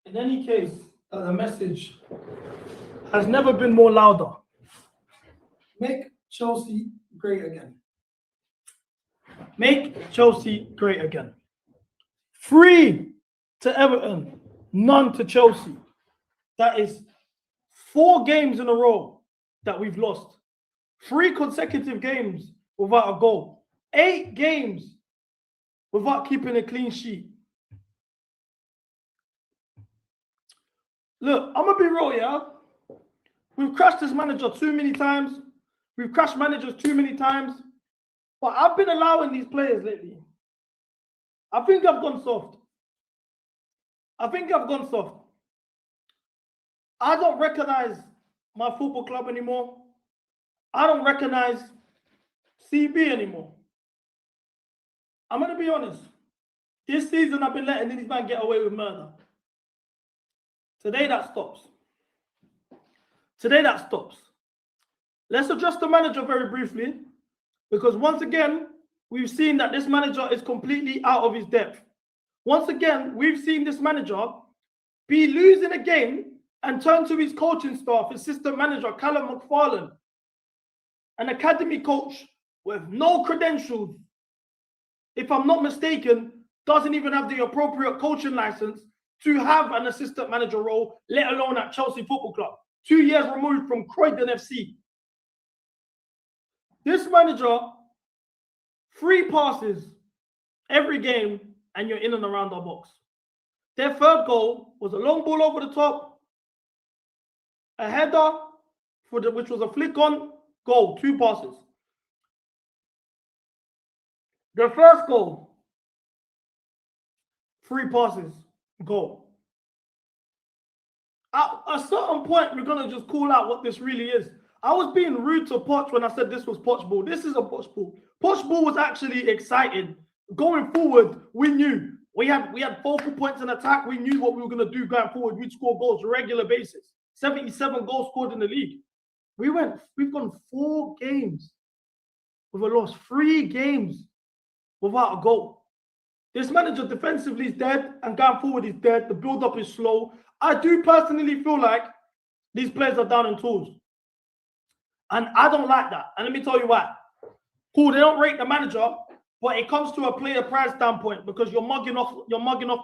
In any case, the message has never been more louder. Make Chelsea great again. Make Chelsea great again. 3 to Everton, none to Chelsea. That is 4 games in a row that we've lost. 3 consecutive games without a goal. 8 games without keeping a clean sheet. Look, I'm going to be real, yeah? We've crashed this manager too many times. We've crashed managers too many times. But I've been allowing these players lately. I think I've gone soft. I don't recognize my football club anymore. I don't recognize CB anymore. I'm going to be honest. This season, I've been letting these men get away with murder. Today, that stops. Let's address the manager very briefly, because once again, we've seen that this manager is completely out of his depth. Once again, we've seen this manager be losing a game and turn to his coaching staff, assistant manager Callum McFarlane, an academy coach with no credentials. If I'm not mistaken, doesn't even have the appropriate coaching license to have an assistant manager role, let alone at Chelsea Football Club. 2 years removed from Croydon FC. This manager, 3 passes every game, and you're in and around our box. Their third goal was a long ball over the top, a header, which was a flick on, goal, 2 passes. The first goal, 3 passes, goal. At a certain point, we're going to just call out what this really is. I was being rude to Poch when I said this was Poch ball. This is a Poch ball. Poch ball was actually exciting. Going forward, we knew. We had focal points in attack. We knew what we were going to do going forward. We'd score goals on a regular basis. 77 goals scored in the league. We've gone 4 games with a loss. 3 games without a goal. This manager defensively is dead, and going forward is dead. The build-up is slow. I do personally feel like these players are down in tools. And I don't like that. And let me tell you why. Cool, they don't rate the manager, but it comes to a player price standpoint, because you're mugging off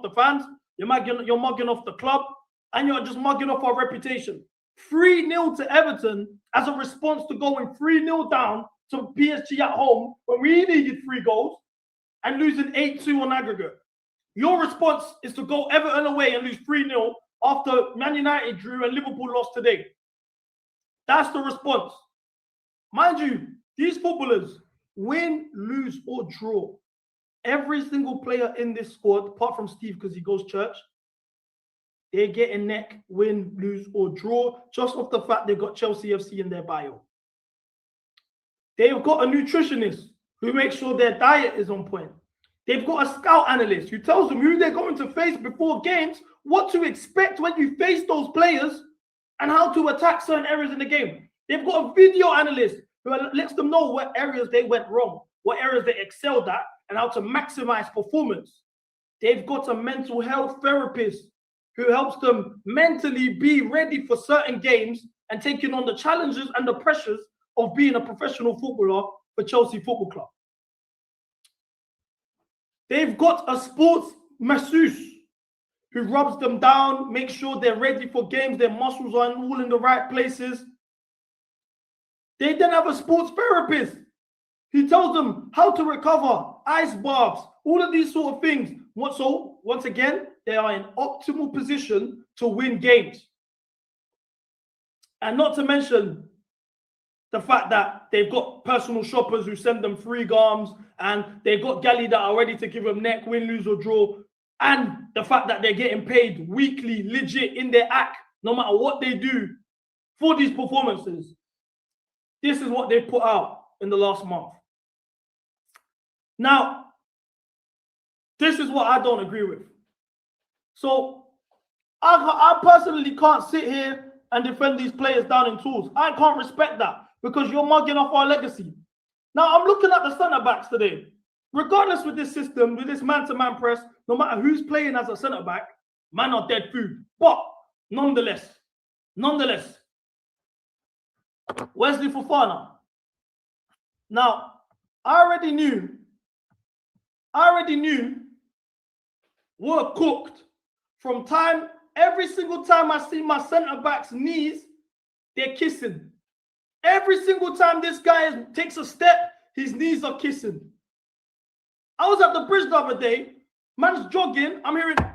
the fans, you're mugging off the club, and you're just mugging off our reputation. 3-0 to Everton as a response to going 3-0 down to PSG at home when we needed 3 goals and losing 8-2 on aggregate. Your response is to go Everton away and lose 3-0 after Man United drew and Liverpool lost today. That's the response. Mind you, these footballers win, lose, or draw. Every single player in this squad, apart from Steve because he goes church, they're getting neck, win, lose, or draw, just off the fact they've got Chelsea FC in their bio. They've got a nutritionist who makes sure their diet is on point. They've got a scout analyst who tells them who they're going to face before games, what to expect when you face those players, and how to attack certain areas in the game. They've got a video analyst who lets them know what areas they went wrong, what areas they excelled at, and how to maximize performance. They've got a mental health therapist who helps them mentally be ready for certain games and taking on the challenges and the pressures of being a professional footballer for Chelsea Football Club. They've got a sports masseuse who rubs them down, makes sure they're ready for games, their muscles are all in the right places. They then have a sports therapist who tells them how to recover, ice baths, all of these sort of things. So, once again, they are in optimal position to win games. And not to mention the fact that they've got personal shoppers who send them free garms, and they've got galley that are ready to give them neck, win, lose, or draw. And the fact that they're getting paid weekly, legit, in their act, no matter what they do for these performances. This is what they put out in the last month. Now, this is what I don't agree with. So, I personally can't sit here and defend these players down in tools. I can't respect that because you're mugging off our legacy. Now, I'm looking at the centre-backs today. Regardless with this system, with this man-to-man press, no matter who's playing as a centre-back, Man are dead food. But nonetheless, Wesley Fofana. Now, I already knew we're cooked from every single time I see my centre-back's knees, they're kissing. Every single time this guy takes a step, his knees are kissing. I was at the bridge the other day, man's jogging, I'm hearing... I'm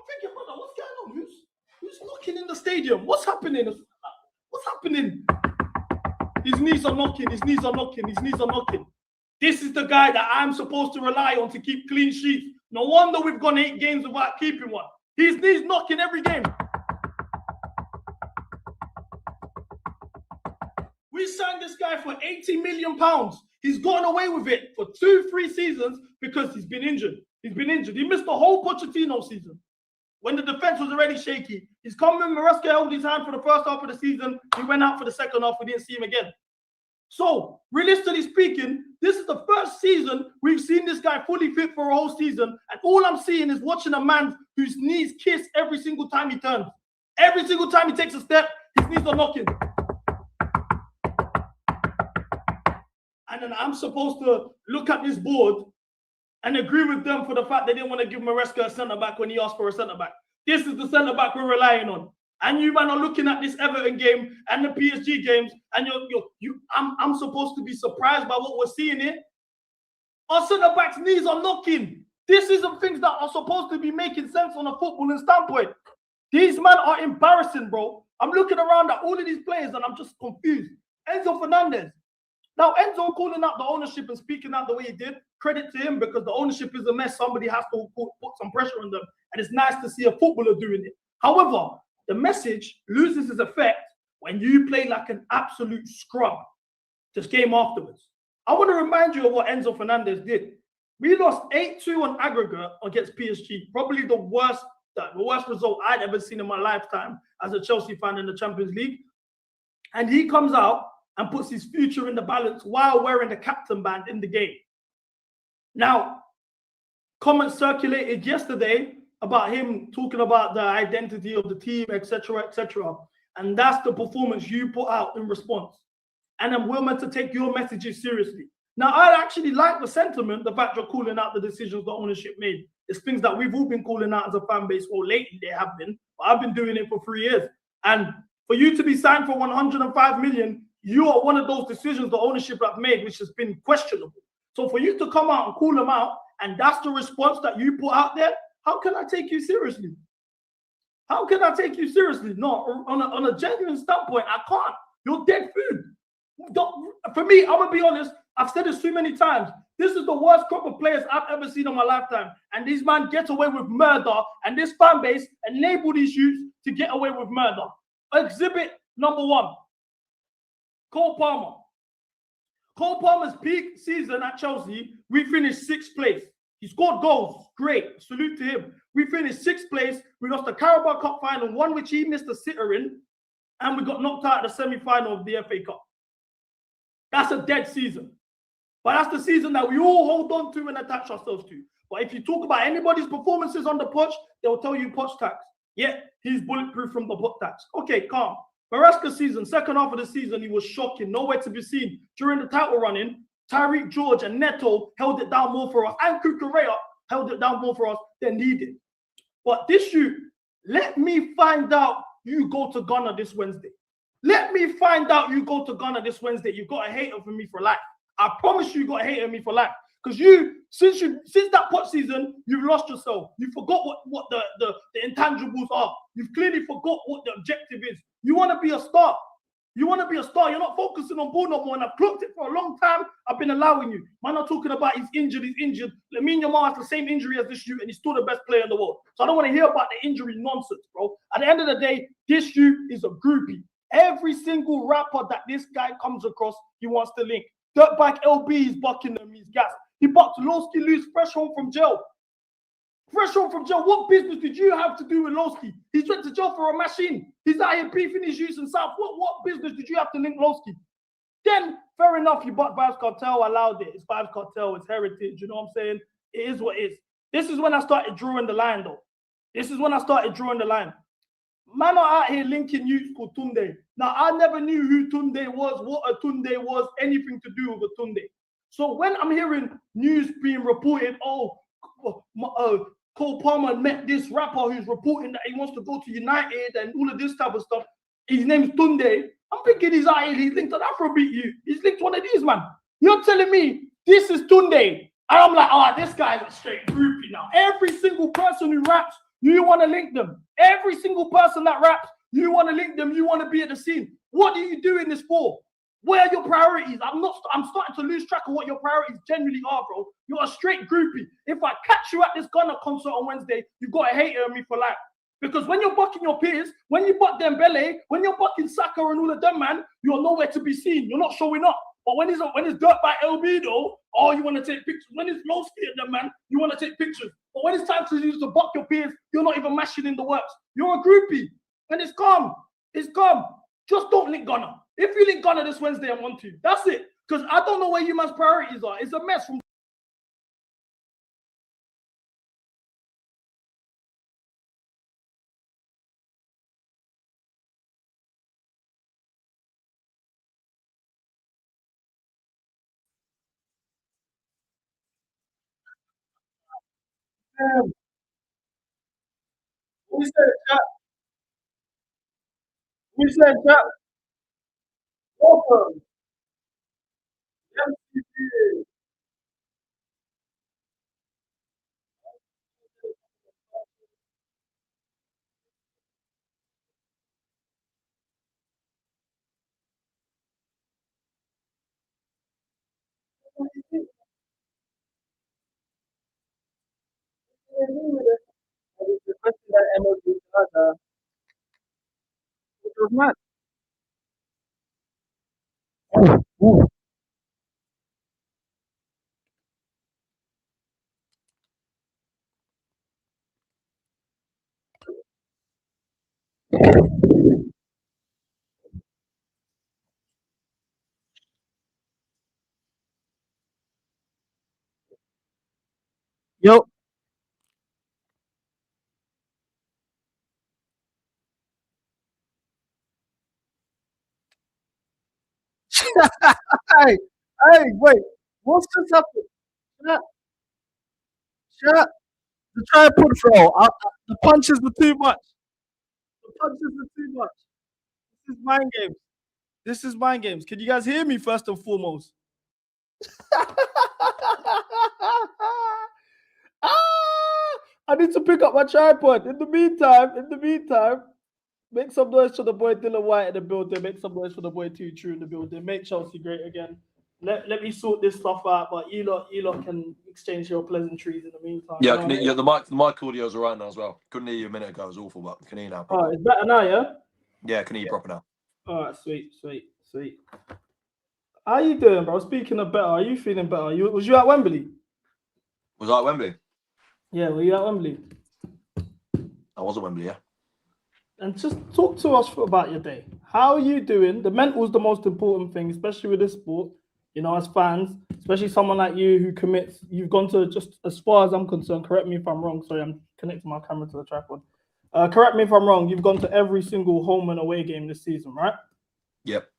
thinking, brother, what's going on? Who's knocking in the stadium? What's happening? His knees are knocking. This is the guy that I'm supposed to rely on to keep clean sheets. No wonder we've gone 8 games without keeping one. His knees knocking every game. We signed this guy for £80 million. He's gotten away with it for 2-3 seasons because he's been injured. He missed the whole Pochettino season. When the defense was already shaky, he's come in, Maresca held his hand for the first half of the season. He went out for the second half. We didn't see him again. So, realistically speaking, this is the first season we've seen this guy fully fit for a whole season. And all I'm seeing is watching a man whose knees kiss every single time he turns. Every single time he takes a step, his knees are knocking. And then I'm supposed to look at this board and agree with them for the fact they didn't want to give Maresca a centre-back when he asked for a centre-back. This is the centre-back we're relying on. And you man are looking at this Everton game and the PSG games, and I'm supposed to be surprised by what we're seeing here. Our centre-back's knees are knocking. This isn't things that are supposed to be making sense on a footballing standpoint. These men are embarrassing, bro. I'm looking around at all of these players and I'm just confused. Enzo Fernandez. Now, Enzo calling out the ownership and speaking out the way he did, credit to him because the ownership is a mess. Somebody has to put some pressure on them. And it's nice to see a footballer doing it. However, the message loses its effect when you play like an absolute scrub this game afterwards. I want to remind you of what Enzo Fernandez did. We lost 8-2 on aggregate against PSG. Probably the worst result I'd ever seen in my lifetime as a Chelsea fan in the Champions League. And he comes out and puts his future in the balance while wearing the captain band in the game. Now, comments circulated yesterday about him talking about the identity of the team, etc., etc. And that's the performance you put out in response. And then we're meant to take your messages seriously. Now, I actually like the sentiment, the fact you're calling out the decisions the ownership made. It's things that we've all been calling out as a fan base, or lately they have been. But I've been doing it for 3 years. And for you to be signed for 105 million, you are one of those decisions the ownership have made, which has been questionable. So for you to come out and call them out, and that's the response that you put out there, how can I take you seriously? How can I take you seriously? No, on a genuine standpoint, I can't. You're dead food. For me, I'm going to be honest, I've said this too many times. This is the worst crop of players I've ever seen in my lifetime. And these men get away with murder, and this fan base enable these youths to get away with murder. Exhibit number 1. Cole Palmer. Cole Palmer's peak season at Chelsea, we finished 6th place. He scored goals. Great. Salute to him. We finished 6th place. We lost the Carabao Cup final, one which he missed a sitter in, and we got knocked out of the semi-final of the FA Cup. That's a dead season. But that's the season that we all hold on to and attach ourselves to. But if you talk about anybody's performances on the Poch, they'll tell you Poch tax. Yeah, he's bulletproof from the Poch tax. Okay, calm. Maresca season, second half of the season, he was shocking. Nowhere to be seen. During the title running, Tyreek George and Neto held it down more for us. And Kukurea held it down more for us than he did. But this let me find out you go to Ghana this Wednesday. Let me find out you go to Ghana this Wednesday. You got a hater for me for life. I promise you got a hater for me for life. Because since that pot season, you've lost yourself. You forgot what the intangibles are. You've clearly forgot what the objective is. You want to be a star. You want to be a star. You're not focusing on ball no more. And I've clocked it for a long time. I've been allowing you. Man, I'm talking about he's injured. Lamine Yamal has the same injury as this youth, and he's still the best player in the world. So I don't want to hear about the injury nonsense, bro. At the end of the day, this youth is a groupie. Every single rapper that this guy comes across, he wants to link. Dirtbag LB is bucking them. He's gas. He bucked Lowski loose fresh home from jail. Fresh home from jail. What business did you have to do with Lowski? He went to jail for a machine. He's out here beefing his youths in South. What business did you have to link Lowski? Then, fair enough, you bought Vibes Cartel, allowed it. It's Vibes Cartel, it's heritage. You know what I'm saying? It is what it is. This is when I started drawing the line, though. This is when I started drawing the line. Man are out here linking youths called Tunde. Now, I never knew who Tunde was, what a Tunde was, anything to do with a Tunde. So when I'm hearing news being reported, Cole Palmer met this rapper who's reporting that he wants to go to United and all of this type of stuff. His name's Tunde. I'm thinking he's out here, he's linked to Afrobeat you. He's linked to one of these, man. You're telling me this is Tunde. And I'm like, oh, this guy's a straight groupie now. Every single person who raps, you want to link them. Every single person that raps, you want to link them. You want to be at the scene. What are you doing this for? Where are your priorities? I'm starting to lose track of what your priorities generally are, bro. You're a straight groupie. If I catch you at this Gunner concert on Wednesday, you've got a hater on me for life. Because when you're bucking your peers, when you buck Dembele, when you're bucking Saka and all of them, man, you're nowhere to be seen. You're not showing up. But when it's dirt by LB, though, oh, you want to take pictures. When it's low speed, them, man, you want to take pictures. But when it's time to use to buck your peers, you're not even mashing in the works. You're a groupie. And it's calm. It's calm. Just don't link Gunner. If you link Gunner this Wednesday, I'm on to you. That's it. Because I don't know where you man's priorities are. It's a mess from we said that. We said that. Welcome. Yes, we did. It was mad. Yo, hey, hey, wait. What's just happened? Shut, shut. The tripod throw. The punches were too much. The punches were too much. This is mind games. This is mind games. Can you guys hear me first and foremost? I need to pick up my tripod. In the meantime, make some noise for the boy Dylan White in the building. Make some noise for the boy Too True in the building. Make Chelsea great again. Let me sort this stuff out, but you lot can exchange your pleasantries in the meantime. Yeah, the mic audio's all right now as well. Couldn't hear you a minute ago. It was awful, but can hear you now. Oh, it's better now, yeah? Yeah, can hear you proper now. All right, sweet. How you doing, bro? Speaking of better, are you feeling better? Was you at Wembley? Was I at Wembley? Yeah, were you at Wembley? I was at Wembley, yeah. And just talk to us about your day. How are you doing? The mental is the most important thing, especially with this sport. You know, as fans, especially someone like you who commits. You've gone to, just as far as I'm concerned, correct me if I'm wrong. Sorry, I'm connecting my camera to the tripod. Correct me if I'm wrong. You've gone to every single home and away game this season, right? Yep.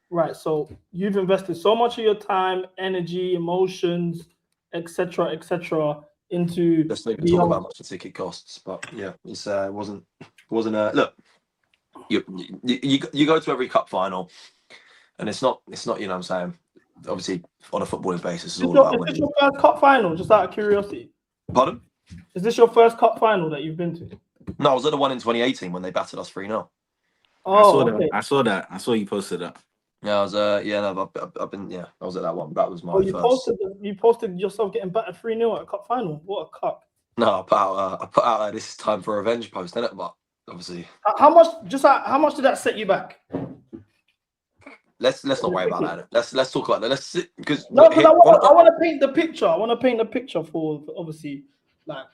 Right. So you've invested so much of your time, energy, emotions, etc., into. Let's not even talk about how much the ticket costs, but yeah, it wasn't look. You go to every cup final, and it's not you know what I'm saying. Obviously, on a footballing basis, it's all about winning. Is this your first cup final? Just out of curiosity. Pardon? Is this your first cup final that you've been to? No, I was at the one in 2018 when they battered us 3-0. Oh, I saw that. I saw you posted that. Yeah, I was I've been I was at that one. That was my first. You posted yourself getting battered 3-0 at a cup final. What a cup! No, I put out this is time for a revenge post, innit? But obviously, how much did that set you back? Let's not worry about that. Let's talk about that. Let's sit because I want to paint the picture. I want to paint the picture for obviously like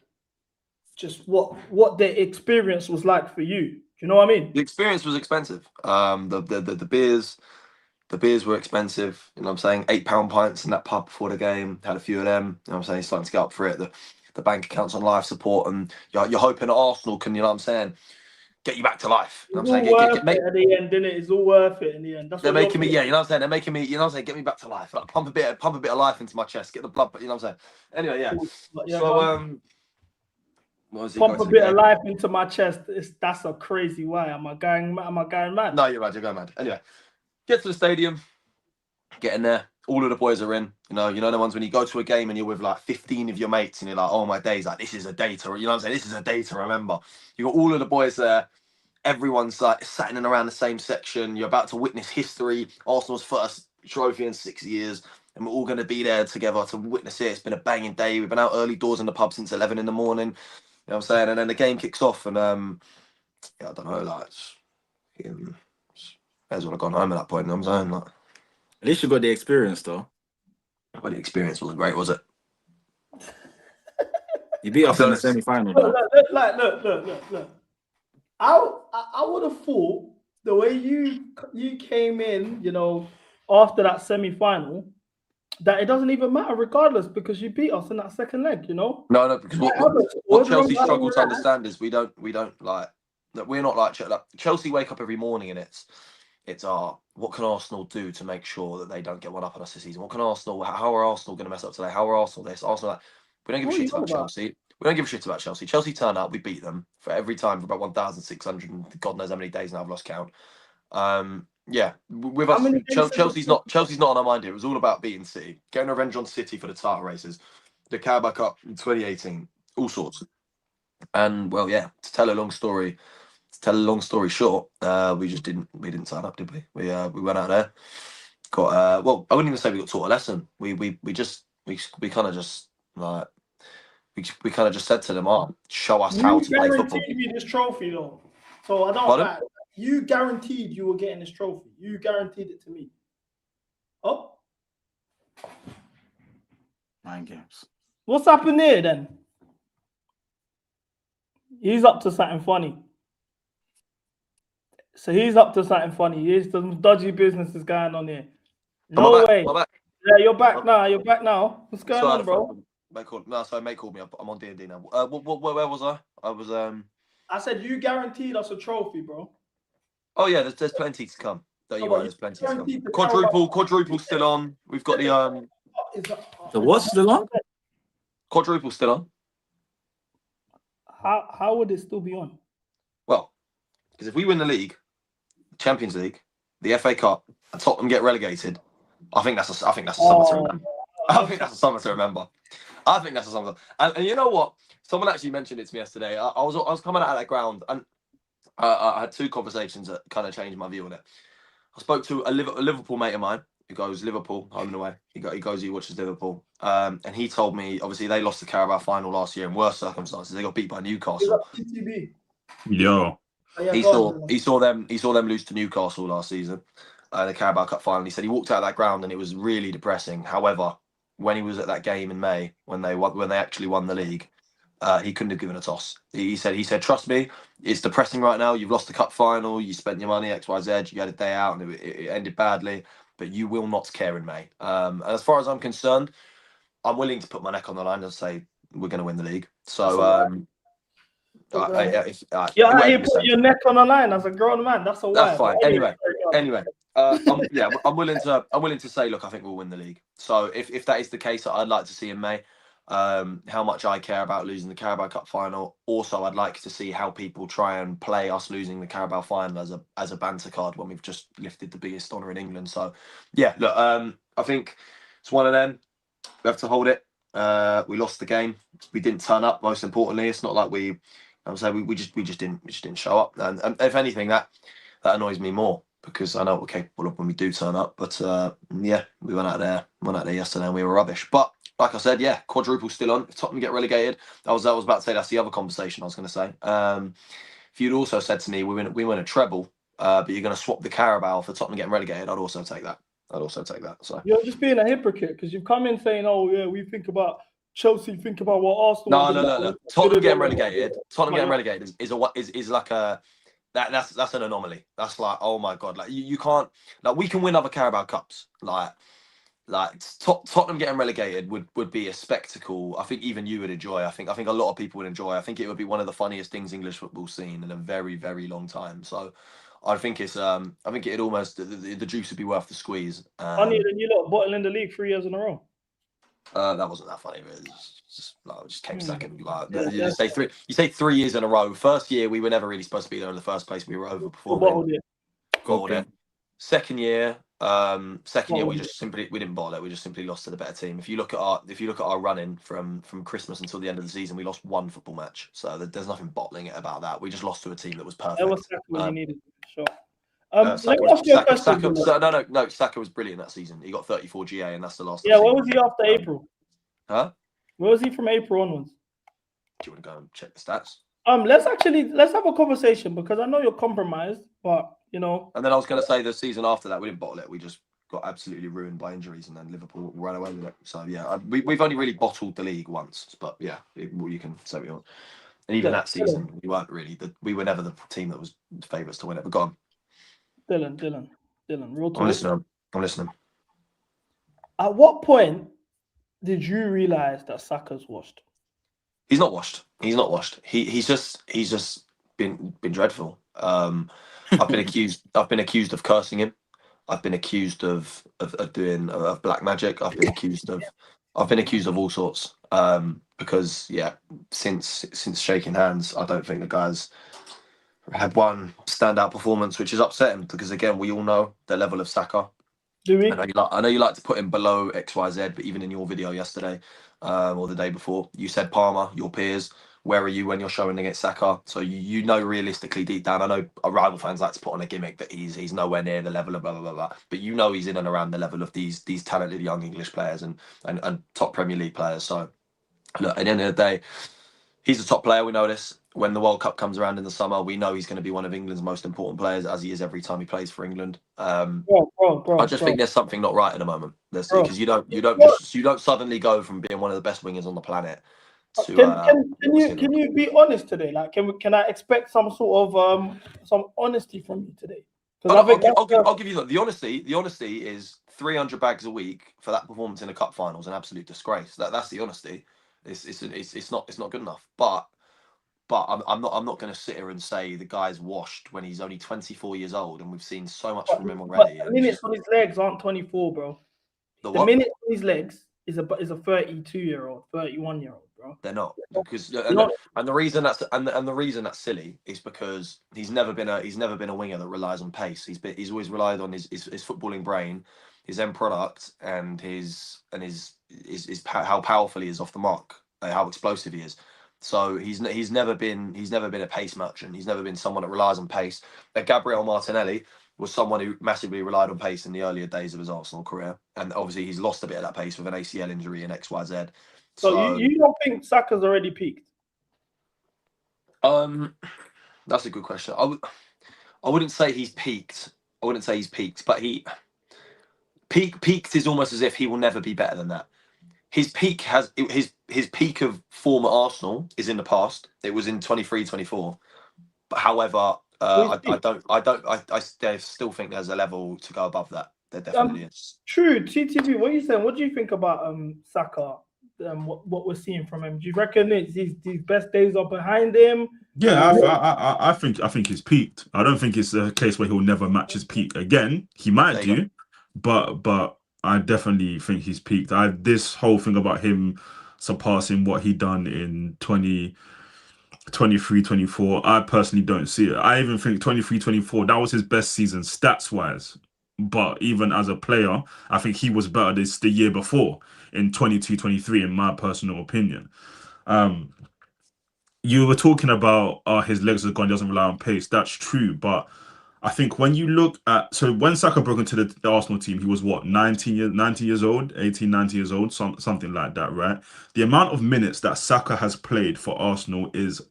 just what the experience was like for you. Do you know what I mean? The experience was expensive. The beers were expensive. You know what I'm saying? £8 pints in that pub before the game. Had a few of them. You know what I'm saying? Starting to get up for it. The the bank accounts on life support, and you're hoping that Arsenal can, you know what I'm saying, get you back to life. You know It's what I'm all saying? worth it at the end, isn't it? It's all worth it in the end. That's They're what making me, yeah, you know what I'm saying? They're making me, you know what I'm saying? Get me back to life. Like, pump a bit of life into my chest. Get the blood, you know what I'm saying? Anyway, yeah. Yeah, So, what was he pump going a to bit the of game? life into my chest. That's a crazy way. Am I going mad? No, you're mad. You're going mad. Anyway, get to the stadium, get in there. All of the boys are in. You know the ones when you go to a game and you're with like 15 of your mates and you're like, oh my days, like this is a day to, you know what I'm saying? This is a day to remember. You got all of the boys there. Everyone's like sat in and around the same section. You're about to witness history, Arsenal's first trophy in 6 years, and we're all going to be there together to witness it. It's been a banging day. We've been out early doors in the pub since 11 in the morning. You know what I'm saying? And then the game kicks off, and yeah, I don't know, like, may as well have gone home at that point. You know what I'm saying? Like, At least you got the experience, though. but the experience wasn't great, was it? You beat us in the semi-final, though. Look. I would have thought the way you came in, you know, after that semi-final, that it doesn't even matter regardless because you beat us in that second leg, you know. No, because what Chelsea struggle to understand is we don't like that. We're not like Chelsea. Wake up every morning and it's what can Arsenal do to make sure that they don't get one up on us this season? What can Arsenal? How are Arsenal going to mess up today? How are Arsenal this? Arsenal that? We don't give a shit about Chelsea. We don't give a shit about Chelsea. Chelsea turn up, we beat them for every time for about 1,600 and God knows how many days now. I've lost count. Yeah, with us, Chelsea's not on our mind here. It was all about beating City, getting revenge on City for the title races, the Carabao Cup in 2018, all sorts. And well, yeah, to tell a long story short, we didn't sign up, did we? We went out there, got well, I wouldn't even say we got taught a lesson. We kind of just like we kind of just said to them, "Oh, show us how to play football." You guaranteed me this trophy, though, so I don't. Pardon? You guaranteed you were getting this trophy. You guaranteed it to me. Oh, 9 games. what's happened here then? He's up to something funny. So he's up to something funny. Here's some dodgy business is going on here. No way. Yeah, you're back now. You're back now. What's going on, bro? Mate called me. I'm on D&D now. Where was I? I was I said you guaranteed us a trophy, bro. Oh yeah, there's plenty to come. Don't you worry, there's plenty to come. Quadruple still on. We've got the The what's still on? Quadruple still on. How would it still be on? Well, because if we win the league, Champions League, the FA Cup, and Tottenham get relegated, I think that's a summer to remember. I think that's a summer to remember. And you know what? Someone actually mentioned it to me yesterday. I was coming out of that ground and I had 2 conversations that kind of changed my view on it. I spoke to a Liverpool mate of mine who goes Liverpool home and away. He watches Liverpool, and he told me obviously they lost the Carabao final last year in worse circumstances. They got beat by Newcastle. Yo, he saw them lose to Newcastle last season, the Carabao Cup final. He said he walked out of that ground and it was really depressing. However, when he was at that game in May when they actually won the league, he couldn't have given a toss. He said, trust me, it's depressing right now. You've lost the cup final. You spent your money, X, Y, Z. You had a day out, and it ended badly. But you will not care in May. And as far as I'm concerned, I'm willing to put my neck on the line and say we're going to win the league. So, you put your neck on the line as a grown man. That's fine. Anyway, I'm willing to say, look, I think we'll win the league. So if that is the case, I'd like to see in May. How much I care about losing the Carabao Cup final. Also, I'd like to see how people try and play us losing the Carabao final as a banter card when we've just lifted the biggest honour in England. So, yeah, look, I think it's one of them. We have to hold it. We lost the game. We didn't turn up. Most importantly, it's not like we just didn't show up. And if anything, that annoys me more because I know we're capable of when we do turn up. But yeah, we went out there yesterday and we were rubbish. But like I said, yeah, quadruple still on. If Tottenham get relegated, I was about to say that's the other conversation I was going to say. If you'd also said to me, we win a treble, but you're going to swap the Carabao for Tottenham getting relegated, I'd also take that. So you're just being a hypocrite because you've come in saying, "Oh yeah, we think about Chelsea, think about what Arsenal." No. Tottenham getting relegated. Is like a that's an anomaly. That's like, oh my god, like you can't, like we can win other Carabao Cups, like. Like Tottenham getting relegated would be a spectacle. I think even you would enjoy. I think a lot of people would enjoy. I think it would be one of the funniest things English football's seen in a very, very long time. So I think it's I think it'd almost the juice would be worth the squeeze. Funnier than you lot bottling the league 3 years in a row. That wasn't that funny. It just came second. Like, Yeah, you say 3 years in a row. First year we were never really supposed to be there in the first place. We were overperforming. Got it. Second year, we didn't bottle it. We just simply lost to the better team. If you look at our running from Christmas until the end of the season, we lost one football match. So there's nothing bottling it about that. We just lost to a team that was perfect. That was when you needed. Sure. Let me ask you a question. No, Saka was brilliant that season. He got 34 GA, and that's the last. Yeah, where was he after April? Huh? Where was he from April onwards? Do you want to go and check the stats? Let's have a conversation because I know you're compromised, but you know. And then I was going to say the season after that we didn't bottle it. We just got absolutely ruined by injuries, and then Liverpool ran away with it. So yeah, we've only really bottled the league once, but yeah, you can say what you want. And even that season, we weren't really we were never the team that was favourites to win it. But go on. Dylan, real talk. I'm listening. At what point did you realise that Saka's washed? He's not washed. He's just been dreadful. I've been accused of cursing him. I've been accused of doing black magic. I've been accused of all sorts. Because yeah, since shaking hands, I don't think the guy's had one standout performance, which is upsetting because again, we all know the level of Saka. Do we? I know you like to put him below XYZ, but even in your video yesterday or the day before, you said Palmer, your peers. Where are you when you're showing against Saka? So you know realistically deep down, I know our rival fans like to put on a gimmick that he's nowhere near the level of blah blah blah blah. But you know he's in and around the level of these talented young English players and top Premier League players. So look, at the end of the day, he's a top player. We know this. When the World Cup comes around in the summer, we know he's going to be one of England's most important players, as he is every time he plays for England. I just think there's something not right at the moment. Because you don't suddenly go from being one of the best wingers on the planet to. Can you be honest today? Like, can I expect some sort of some honesty from you today? I'll give you that. The honesty is 300 bags a week for that performance in a cup final is an absolute disgrace. That's the honesty. It's not good enough. But I'm not going to sit here and say the guy's washed when he's only 24 years old, and we've seen so much from him already. The minutes on his legs aren't 24, bro. The minutes on his legs is a 32-year-old, 31-year-old, bro. They're not because and the reason that's silly is because he's never been a winger that relies on pace. He's always relied on his footballing brain, his end product, and his how powerful he is off the mark, how explosive he is. So he's never been a pace merchant. He's never been someone that relies on pace. Gabriel Martinelli was someone who massively relied on pace in the earlier days of his Arsenal career, and obviously he's lost a bit of that pace with an ACL injury and XYZ. So you don't think Saka's already peaked? That's a good question. I wouldn't say he's peaked. But peaked is almost as if he will never be better than that. His peak his peak of form at Arsenal is in the past. It was in 23-24. But however, I still think there's a level to go above that. There definitely is. True. TTV, what are you saying? What do you think about Saka? What we're seeing from him? Do you reckon his best days are behind him? Yeah, I think he's peaked. I don't think it's a case where he'll never match his peak again. He might do, but I definitely think he's peaked. This whole thing about him surpassing what he done in 23-24, I personally don't see it. I even think 23-24, that was his best season stats-wise. But even as a player, I think he was better the year before in 22-23, in my personal opinion. You were talking about his legs are gone, he doesn't rely on pace. That's true, but I think when you look at... So when Saka broke into the Arsenal team, he was what, 90 years old, 18, 90 years old, something like that, right? The amount of minutes that Saka has played for Arsenal is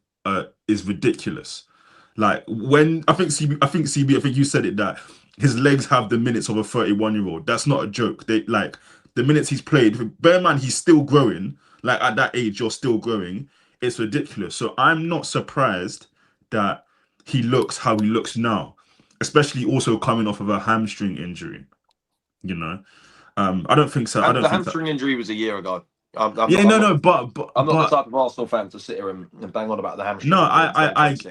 ridiculous. Like when I think you said it, that his legs have the minutes of a 31-year-old. That's not a joke. They like the minutes he's played. Bear in mind, he's still growing. Like at that age, you're still growing. It's ridiculous. So I'm not surprised that he looks how he looks now, especially also coming off of a hamstring injury. You know, I don't think so. I don't The think so. hamstring injury was a year ago. But I'm not the type of Arsenal fan to sit here and bang on about the hamstring no, injury in 2026.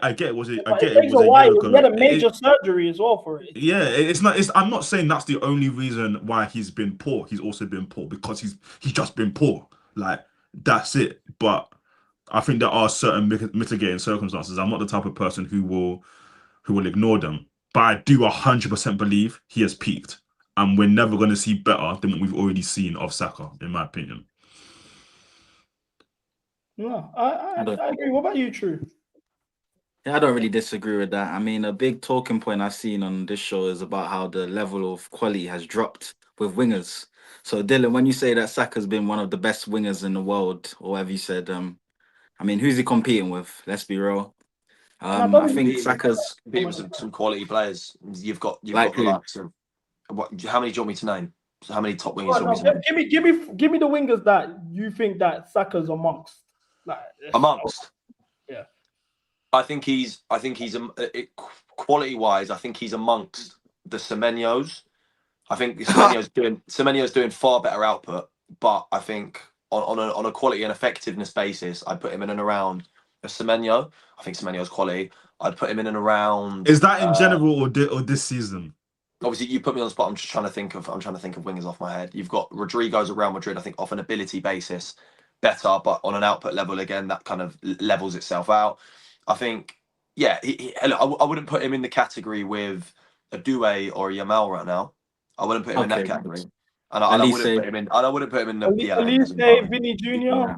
I get it was a, I But get it it takes was a a while. year He had ago. a major surgery as well for it. Yeah, it's not. I'm not saying that's the only reason why he's been poor. He's also been poor because he's just been poor. Like that's it. But I think there are certain mitigating circumstances. I'm not the type of person who will ignore them. But I do 100% believe he has peaked, and we're never going to see better than what we've already seen of Saka, in my opinion. No, I agree. What about you, True? Yeah, I don't really disagree with that. I mean, a big talking point I've seen on this show is about how the level of quality has dropped with wingers. So, Dylan, when you say that Saka's been one of the best wingers in the world, or whatever you said, I mean, who's he competing with? Let's be real. I think Saka's competing with some quality players. You've got the who? likes of how many do you want me to name? So how many top wingers do you want me to name? Give me the wingers that you think that Saka's amongst. Amongst. Yeah. I think he's quality wise. I think he's amongst the Semenyos. I think Semenyo's doing far better output, but I think on a quality and effectiveness basis, I'd put him in and around a Semenyo. I think Semenyo's quality. I'd put him in and around. Is that in general or this season? Obviously, you put me on the spot. I'm trying to think of wingers off my head. You've got Rodrigo's at Real Madrid. I think off an ability basis, better, but on an output level, again, that kind of levels itself out. I think, yeah, I wouldn't put him in the category with a Doué or a Yamal right now. I wouldn't put him in that category, and I wouldn't put him in. I wouldn't put him in the. Elise, Vinny Jr.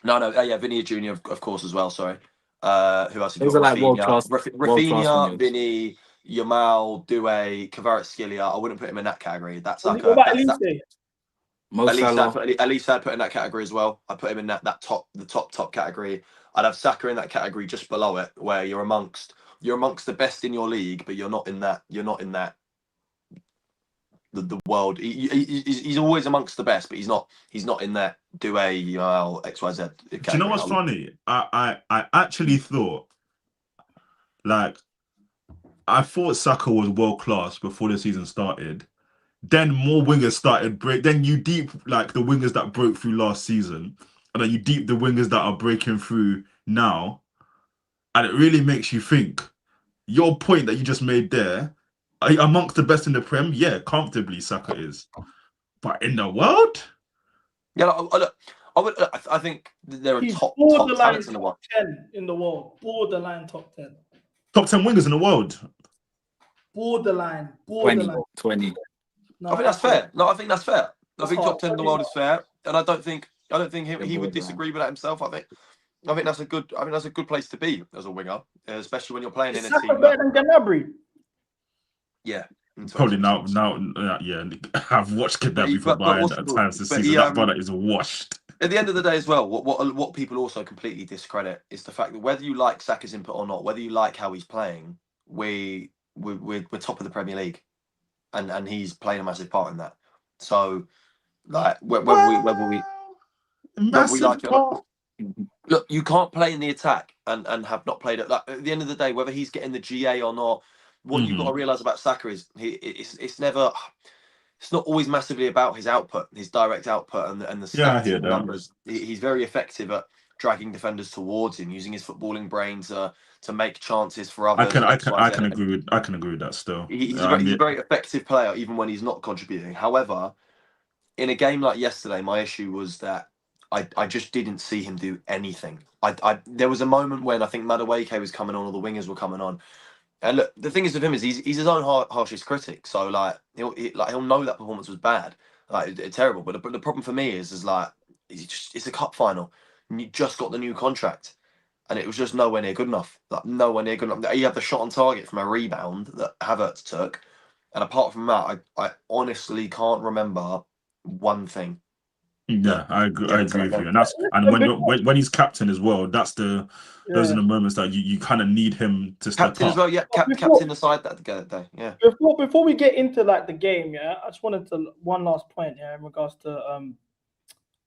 No, Vinny Jr. of course as well. Sorry, who else? Those are like world class. Rafinha, Vinny, Yamal, Doué, Kvaratskhelia. I wouldn't put him in that category. That's like what about Elise? At least I'd put in that category as well. I'd put him in the top category. I'd have Saka in that category just below it, where you're amongst the best in your league, but you're not in that. The world. He's always amongst the best, but he's not in that Doué, XYZ category. Do you know what's funny? I actually thought, like, I thought Saka was world class before the season started. Then more wingers started Then you deep like the wingers that broke through last season, and then you deep the wingers that are breaking through now, and it really makes you think. Your point that you just made there, amongst the best in the Prem, yeah, comfortably Saka is, but in the world, yeah, I think there are top talents in the world. 10 in the world, borderline top 10. Top 10 wingers in the world. Borderline. 20. No, I think that's fair. No, I think that's fair. I think top 10 in the world is fair, and I don't think he would disagree with that himself. I think that's a good place to be as a winger, especially when you're playing in a team. Better than Gnabry. Yeah, probably now. Yeah, I've watched Gnabry for Bayern at times this season. That brother is washed. At the end of the day, as well, what people also completely discredit is the fact that whether you like Saka's input or not, whether you like how he's playing, we're top of the Premier League. And he's playing a massive part in that. So, like, whether we like it or not, look, you can't play in the attack and have not played it. Like, at the end of the day, whether he's getting the GA or not, what you've got to realise about Saka is it's not always massively about his output, his direct output, and the stats and numbers. He's very effective at dragging defenders towards him, using his footballing brain to make chances for others. I can agree with that still. He's a very effective player, even when he's not contributing. However, in a game like yesterday, my issue was that I just didn't see him do anything. There was a moment when I think Madueke was coming on, or the wingers were coming on. And look, the thing is with him is he's his own harshest critic. So like he'll know that performance was bad, like terrible. But the problem for me is like it's a cup final, and you just got the new contract. And it was just nowhere near good enough. Like nowhere near good enough. He had the shot on target from a rebound that Havertz took, and apart from that, I honestly can't remember one thing. Yeah, I agree with you, and when he's captain as well, those are the moments that you kind of need him to step captain up. as well. Yeah, captain the side that day. Yeah. Before we get into like the game, I just wanted to one last point, in regards to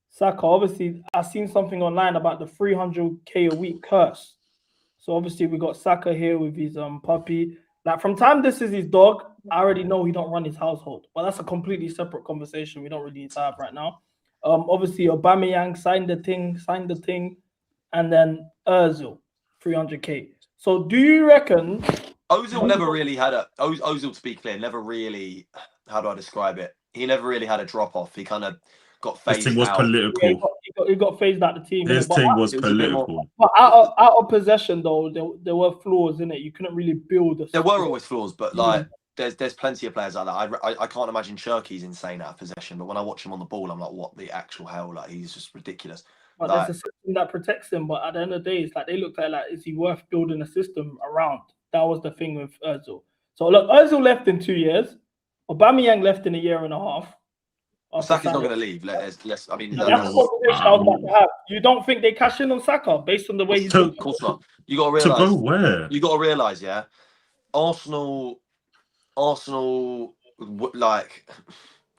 Saka. Obviously, I've seen something online about the 300k a week curse. So obviously we got Saka here with his puppy. Like from time this is his dog, I already know he don't run his household. But that's a completely separate conversation we don't really need to have right now. Obviously Aubameyang signed the thing, and then Özil, 300k. So do you reckon Ozil never really had a Ozil, to be clear, never really, how do I describe it? He never really had a drop off. He kind of got His thing phased was out. political. he got phased out the team? His innit? But thing was it was a bit more- political. But out of possession though, there were flaws in it. You couldn't really build. There were always flaws, but like there's plenty of players like that. I can't imagine Cherky's insane out of possession, but when I watch him on the ball, I'm like, what the actual hell? Like he's just ridiculous. But Like, there's a system that protects him. But at the end of the day, it's like they looked at it like, is he worth building a system around? That was the thing with Özil. So look, Özil left in 2 years. Aubameyang left in a year and a half. Saka's not going to leave. Let's. I mean, That's the conversation I was about to have. You don't think they cash in on Saka based on the way he's To- been? of course not. You got to To realize. go where? You got to realize, yeah. Arsenal, like,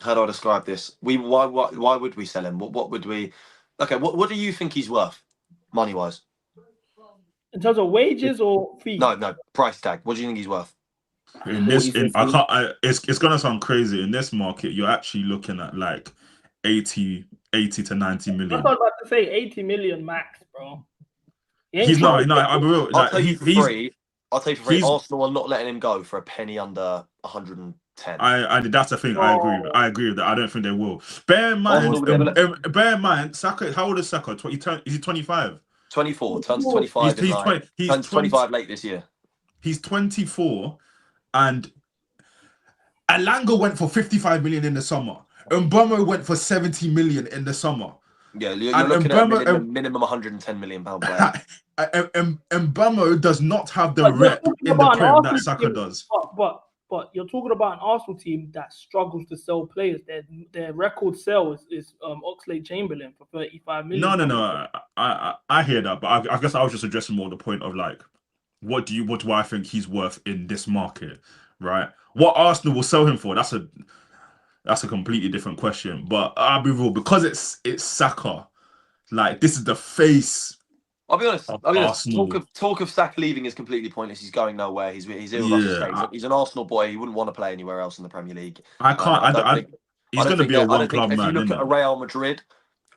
how do I describe this? Why would we sell him? What would we? Okay, what do you think he's worth, money wise? In terms of wages or fees? No, price tag. What do you think he's worth? In this, 40, in, I 50. can't. It's gonna sound crazy. In this market, you're actually looking at like 80 to 90 I million. was about to say 80 million max, bro. He's not. No, I'm real. I'll Like tell you for he's. free. I'll tell you for free. he's- Arsenal are not letting him go for a penny under 110. That's the thing. I agree with that. I don't think they will. Bear in mind. Bear in mind. Saka. How old is Saka? Is he 25? 24 turns 25. He's turns 25 late this year. He's 24, and Alanga went for 55 million in the summer. Mbeumo went for 70 million in the summer. Yeah, you're looking at a minimum 110 million pound player. Mbeumo does not have the rep in the Prem that Saka does. But you're talking about an Arsenal team that struggles to sell players. Their record sale is Oxlade-Chamberlain for 35 million. No. I hear that, but I guess I was just addressing more the point of like, what do I think he's worth in this market, right? What Arsenal will sell him for? That's a completely different question. But I'll be real, because it's Saka. Like, this is the face. I'll be honest. Arsenal. Talk of Saka leaving is completely pointless. He's going nowhere. He's ill. He's an Arsenal boy. He wouldn't want to play anywhere else in the Premier League. I can't. He's going to be a one-club man. If you look at a Real Madrid,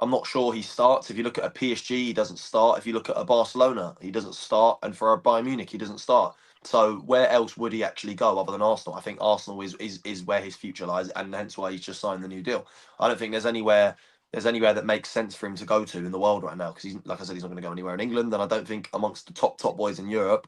I'm not sure he starts. If you look at a PSG, he doesn't start. If you look at a Barcelona, he doesn't start. And for a Bayern Munich, he doesn't start. So where else would he actually go other than Arsenal? I think Arsenal is where his future lies, and hence why he's just signed the new deal. I don't think there's anywhere that makes sense for him to go to in the world right now, because he's, like I said, he's not going to go anywhere in England. And I don't think amongst the top boys in Europe,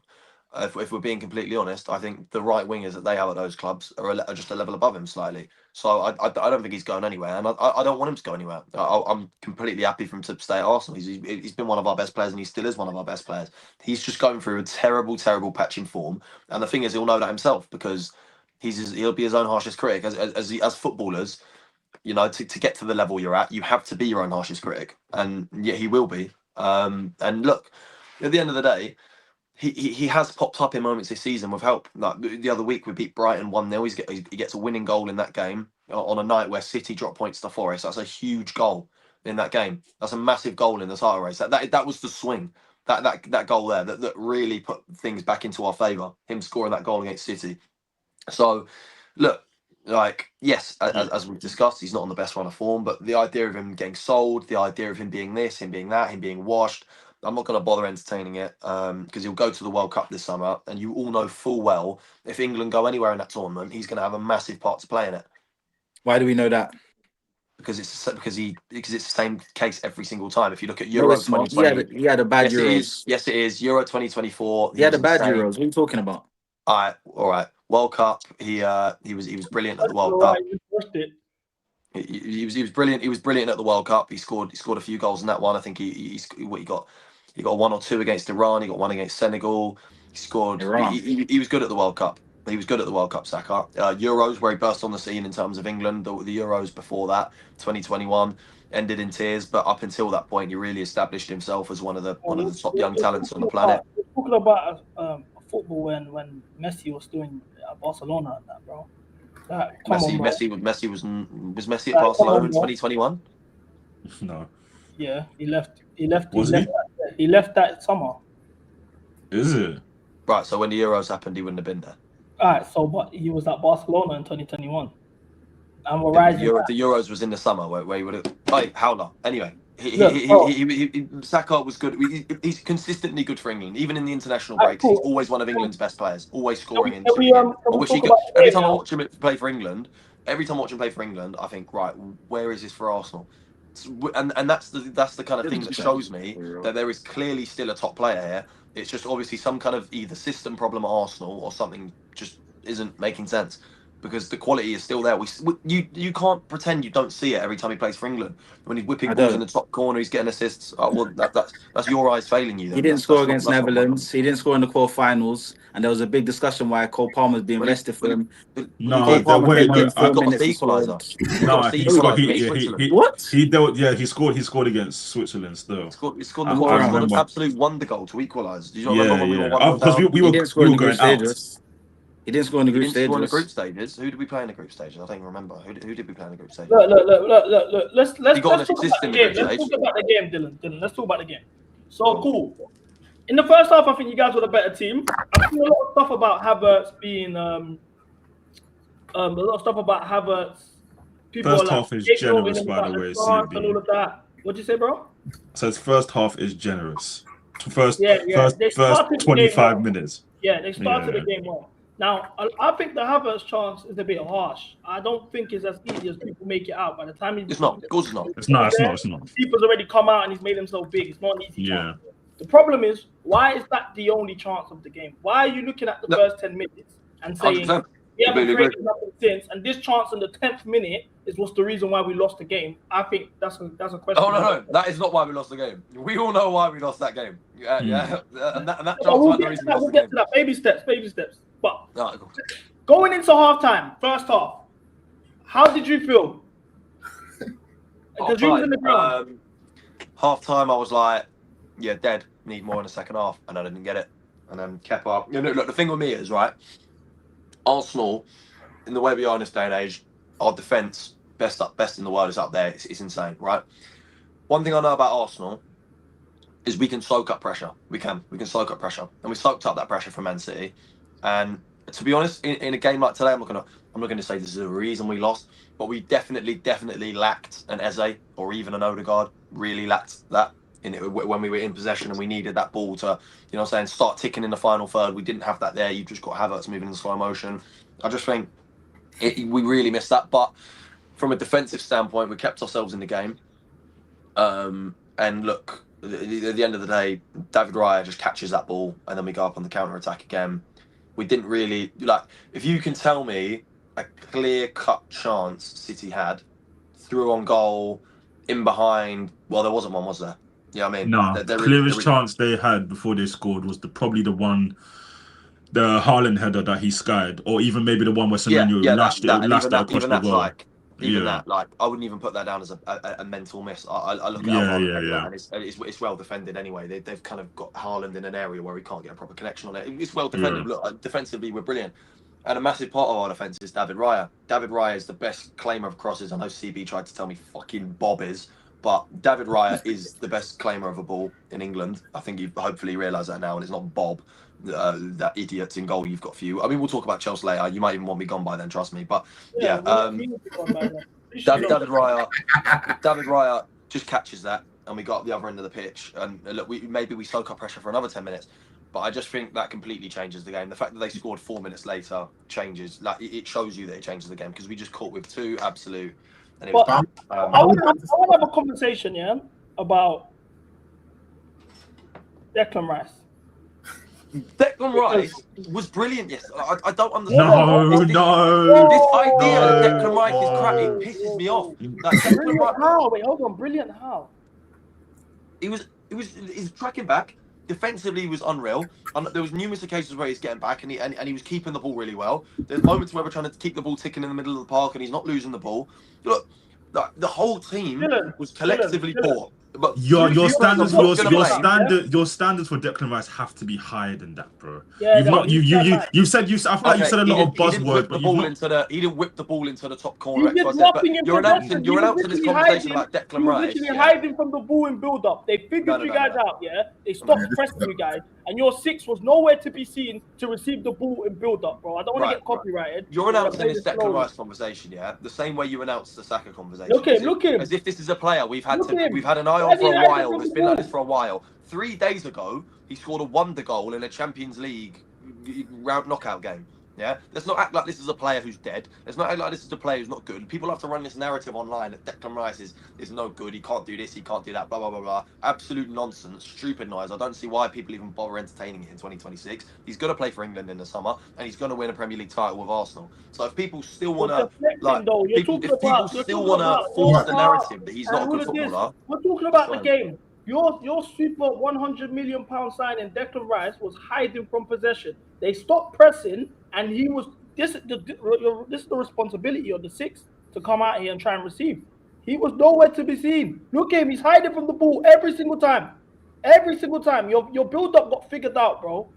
if we're being completely honest, I think the right wingers that they have at those clubs are just a level above him slightly. So I don't think he's going anywhere, and I don't want him to go anywhere. I'm completely happy for him to stay at Arsenal. He's been one of our best players, and he still is one of our best players. He's just going through a terrible patch in form, and the thing is, he'll know that himself, because he'll be his own harshest critic. As footballers, you know, to get to the level you're at, you have to be your own harshest critic, and yeah, he will be. And look, at the end of the day, he has popped up in moments this season with help. Like the other week, we beat Brighton 1-0. He gets a winning goal in that game on a night where City drop points to Forest. That's a huge goal in that game. That's a massive goal in the title race. That was the swing. That goal there that really put things back into our favour. Him scoring that goal against City. So, look, like, yes, as we've discussed, he's not on the best run of form, but the idea of him getting sold, the idea of him being this, him being that, him being washed, I'm not going to bother entertaining it, because he'll go to the World Cup this summer, and you all know full well, if England go anywhere in that tournament, he's going to have a massive part to play in it. Why do we know that? Because it's the same case every single time. If you look at Euro 2020, he had a bad Euros. Yes, it is. Euro 2024. He had a bad Euros. What are you talking about? All right. World Cup. He was brilliant at the World Cup. He was brilliant. He was brilliant at the World Cup. He scored a few goals in that one. I think he got 1 or 2 against Iran. He got 1 against Senegal. He scored. He was good at the World Cup. He was good at the World Cup, Saka. Euros, where he burst on the scene in terms of England. The Euros before that, 2021, ended in tears. But up until that point, he really established himself as one of the top young talents on the planet. We're talking about football when Messi was doing Barcelona and that, bro. Messi was Messi at Barcelona in 2021? No. Yeah, he left. He left that summer. Is it? Right, so when the Euros happened, he wouldn't have been there. right, so but he was at Barcelona in 2021, and we're The, rising. the Euros was in the summer where he would have. Oh, Howler. Anyway, Look, Saka was good. He's consistently good for England, even in the international Alright, breaks. cool. He's always one of England's best players, always scoring in. Can we I wish he talk could. about the Every game time I now? watch him play for England, I think, right, where is this for Arsenal? And that's the kind of thing that shows me that there is clearly still a top player here. It's just obviously some kind of either system problem at Arsenal or something just isn't making sense, because the quality is still there. You can't pretend you don't see it every time he plays for England. When he's whipping balls in the top corner, he's getting assists. Oh, well, that's your eyes failing you. Then. He didn't score against that's Netherlands. He didn't score in the quarterfinals, and there was a big discussion why Cole Palmer's being rested for him. No, Cole the Palmer way came on in 4 got minutes the and scored. equaliser. no, he scored. What? He scored against Switzerland still. He scored I the can't an remember. absolute wonder goal to equalise. Do you not remember when we were 1-0 because down? we He didn't score in the group going out. stages. He didn't score in the He group didn't score in the stages. group stages. Who did we play in the group stages? I don't even remember. Who did we play in the group stages? Look. Let's He got an talk about assist the in the game. group Let's stage. talk about the game, Dylan. Let's talk about the game. So cool. In the first half, I think you guys were the better team. I've seen a lot of stuff about Havertz being a lot of stuff about Havertz. People First are half is scapegoating generous, him by about the way, start CB. and all of that. What'd you say, bro? So his first half is generous. First They started the 25 game well. minutes. Yeah, they started the game well. Now, I think the Havertz chance is a bit harsh. I don't think it's as easy as people make it out. By the time It's not. Of course it's not. It's not. The keeper's already come out and he's made himself big. It's not an easy Yeah. chance. The problem is, why is that the only chance of the game? Why are you looking at the first 10 minutes and saying 100%. we haven't Completely created nothing since, and this chance in the 10th minute is what's the reason why we lost the game? I think that's a question. Oh no, that is not why we lost the game. We all know why we lost that game. Yeah, and that chance We'll wasn't the get reason to that. we We'll lost the get to that. Baby steps. But game. going into halftime, first half, how did you feel? The dreams in the ground. Half time, I was like, yeah, dead. Need more in the second half, and I didn't get it. And then kept up. You know, look, the thing with me is, right, Arsenal, in the way we are in this day and age, our defence, best in the world, is up there. It's insane, right? One thing I know about Arsenal is we can soak up pressure. We can soak up pressure, and we soaked up that pressure from Man City. And to be honest, in a game like today, I'm not gonna say this is the reason we lost, but we definitely lacked an Eze or even an Odegaard. Really lacked that when we were in possession and we needed that ball to, you know what I'm saying, start ticking in the final third. We didn't have that there. You just got Havertz moving in slow motion. I just think we really missed that. But from a defensive standpoint, we kept ourselves in the game. And look, at the end of the day, David Raya just catches that ball and then we go up on the counter-attack again. We didn't really, like, if you can tell me a clear-cut chance City had, through on goal, in behind, well, there wasn't one, was there? Yeah, I mean, no, the clearest chance they had before they scored was probably the one, the Haaland header that he skied, or even maybe the one where Semenyo lashed it across the goal. Like, I wouldn't even put that down as a mental miss. I look at Haaland and it's well defended anyway. They've kind of got Haaland in an area where he can't get a proper connection on it. It's well defended. Look, defensively, we're brilliant. And a massive part of our defence is David Raya. David Raya is the best claimer of crosses. I know CB tried to tell me fucking Bob is, but David Raya is the best claimer of a ball in England. I think you hopefully realise that now, and it's not Bob, that idiot in goal you've got for you. I mean, we'll talk about Chelsea later. You might even want me gone by then, trust me. But David Raya just catches that, and we got up the other end of the pitch. And look, maybe we soak up pressure for another 10 minutes. But I just think that completely changes the game. The fact that they scored 4 minutes later changes, like, it shows you that it changes the game, because we just caught with two absolute. And it was I want to have a conversation, about Declan Rice. Declan Rice was brilliant. Yes, I don't understand. No. This idea that Declan Rice is crap, it pisses me off. Like, Brilliant how? Wait, hold on. Brilliant how? He's tracking back. Defensively, he was unreal. And there was numerous occasions where he's getting back and he was keeping the ball really well. There's moments where we're trying to keep the ball ticking in the middle of the park and he's not losing the ball. Look, the whole team was collectively poor. But Your you- standards you're your gonna your play, standard your standards for Declan Rice have to be higher than that, bro. Yeah, You've no, not you said I feel like you said a lot of he didn't buzzwords, whip but the you've ball not. into the he didn't whip the ball into the top He corner did XYZ. But nothing in you're possession. announcing He was this literally conversation hiding. about He Declan was Rice. literally Yeah? hiding from the ball in build-up. They figured No. you guys out, yeah. They stopped Yeah, this pressing is- you guys, and your 6 was nowhere to be seen to receive the ball in build-up, bro. I don't want to Right, get copyrighted. You're I'm gonna announcing play this this Declan slowly. Rice conversation, yeah? The same way you announced the Saka conversation. Look him. As if this is a player we've had Look him. we've had an eye Why on is he for a hiding while. from It's the been like ball? this for a while. 3 days ago, he scored a wonder goal in a Champions League round knockout game. Yeah, let's not act like this is a player who's dead. Let's not act like this is a player who's not good. People have to run this narrative online that Declan Rice is no good. He can't do this. He can't do that. Blah blah blah blah. Absolute nonsense. Stupid noise. I don't see why people even bother entertaining it in 2026. He's going to play for England in the summer, and he's going to win a Premier League title with Arsenal. So if people still want to like, people still want to force the narrative that he's not a good footballer. We're talking about the game. Your super 100 million pound signing, Declan Rice, was hiding from possession. They stopped pressing, and he was. This is the responsibility of the 6 to come out here and try and receive. He was nowhere to be seen. Look at him; he's hiding from the ball every single time. Every single time, your build-up got figured out, bro.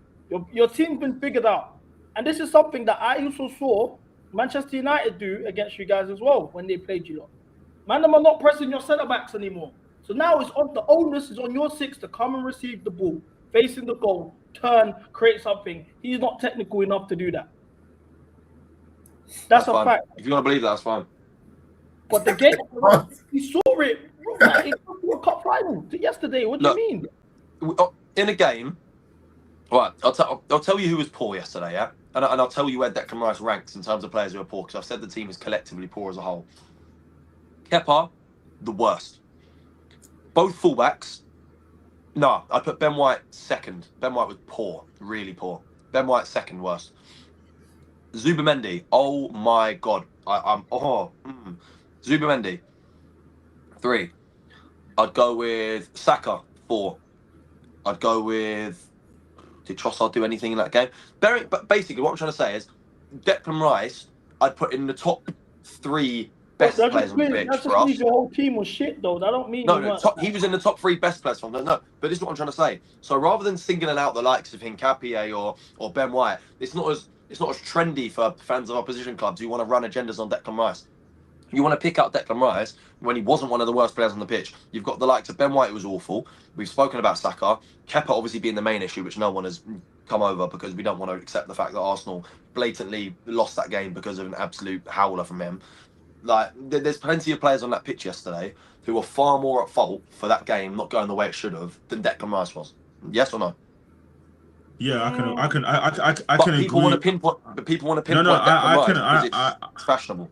Your team's been figured out, and this is something that I also saw Manchester United do against you guys as well when they played you lot. Man, them are not pressing your centre backs anymore. So now it's on the onus is on your 6 to come and receive the ball, facing the goal, turn, create something. He's not technical enough to do that. That's a fine. fact. If you want to believe that, that's fine. But the game, he saw it. It got to a cup final yesterday. What do you mean? In a game, right? I'll tell you who was poor yesterday, yeah, and I'll tell you where Declan Rice ranks in terms of players who are poor, because I've said the team is collectively poor as a whole. Kepa, the worst. Both fullbacks. No, I put Ben White second. Ben White was poor, really poor. Ben White second worst. Zubamendi, oh my god, Zubamendi, 3. I'd go with Saka, 4. I'd go with. Did Trossard do anything in that game? But basically, what I'm trying to say is, Declan Rice, I'd put in the top 3 best players on the pitch for us. Your whole team was shit, though. That don't mean he was in the top 3 best players from them. No, but this is what I'm trying to say. So rather than singling out the likes of Hincapié or Ben White, it's not as trendy for fans of opposition clubs who want to run agendas on Declan Rice. You want to pick out Declan Rice when he wasn't one of the worst players on the pitch. You've got the likes of Ben White, who was awful. We've spoken about Saka. Kepa obviously being the main issue, which no one has come over because we don't want to accept the fact that Arsenal blatantly lost that game because of an absolute howler from him. Like, there's plenty of players on that pitch yesterday who were far more at fault for that game not going the way it should have than Declan Rice was. Yes or no? Yeah, I can agree. People want to pinpoint. Declan Rice because it's fashionable.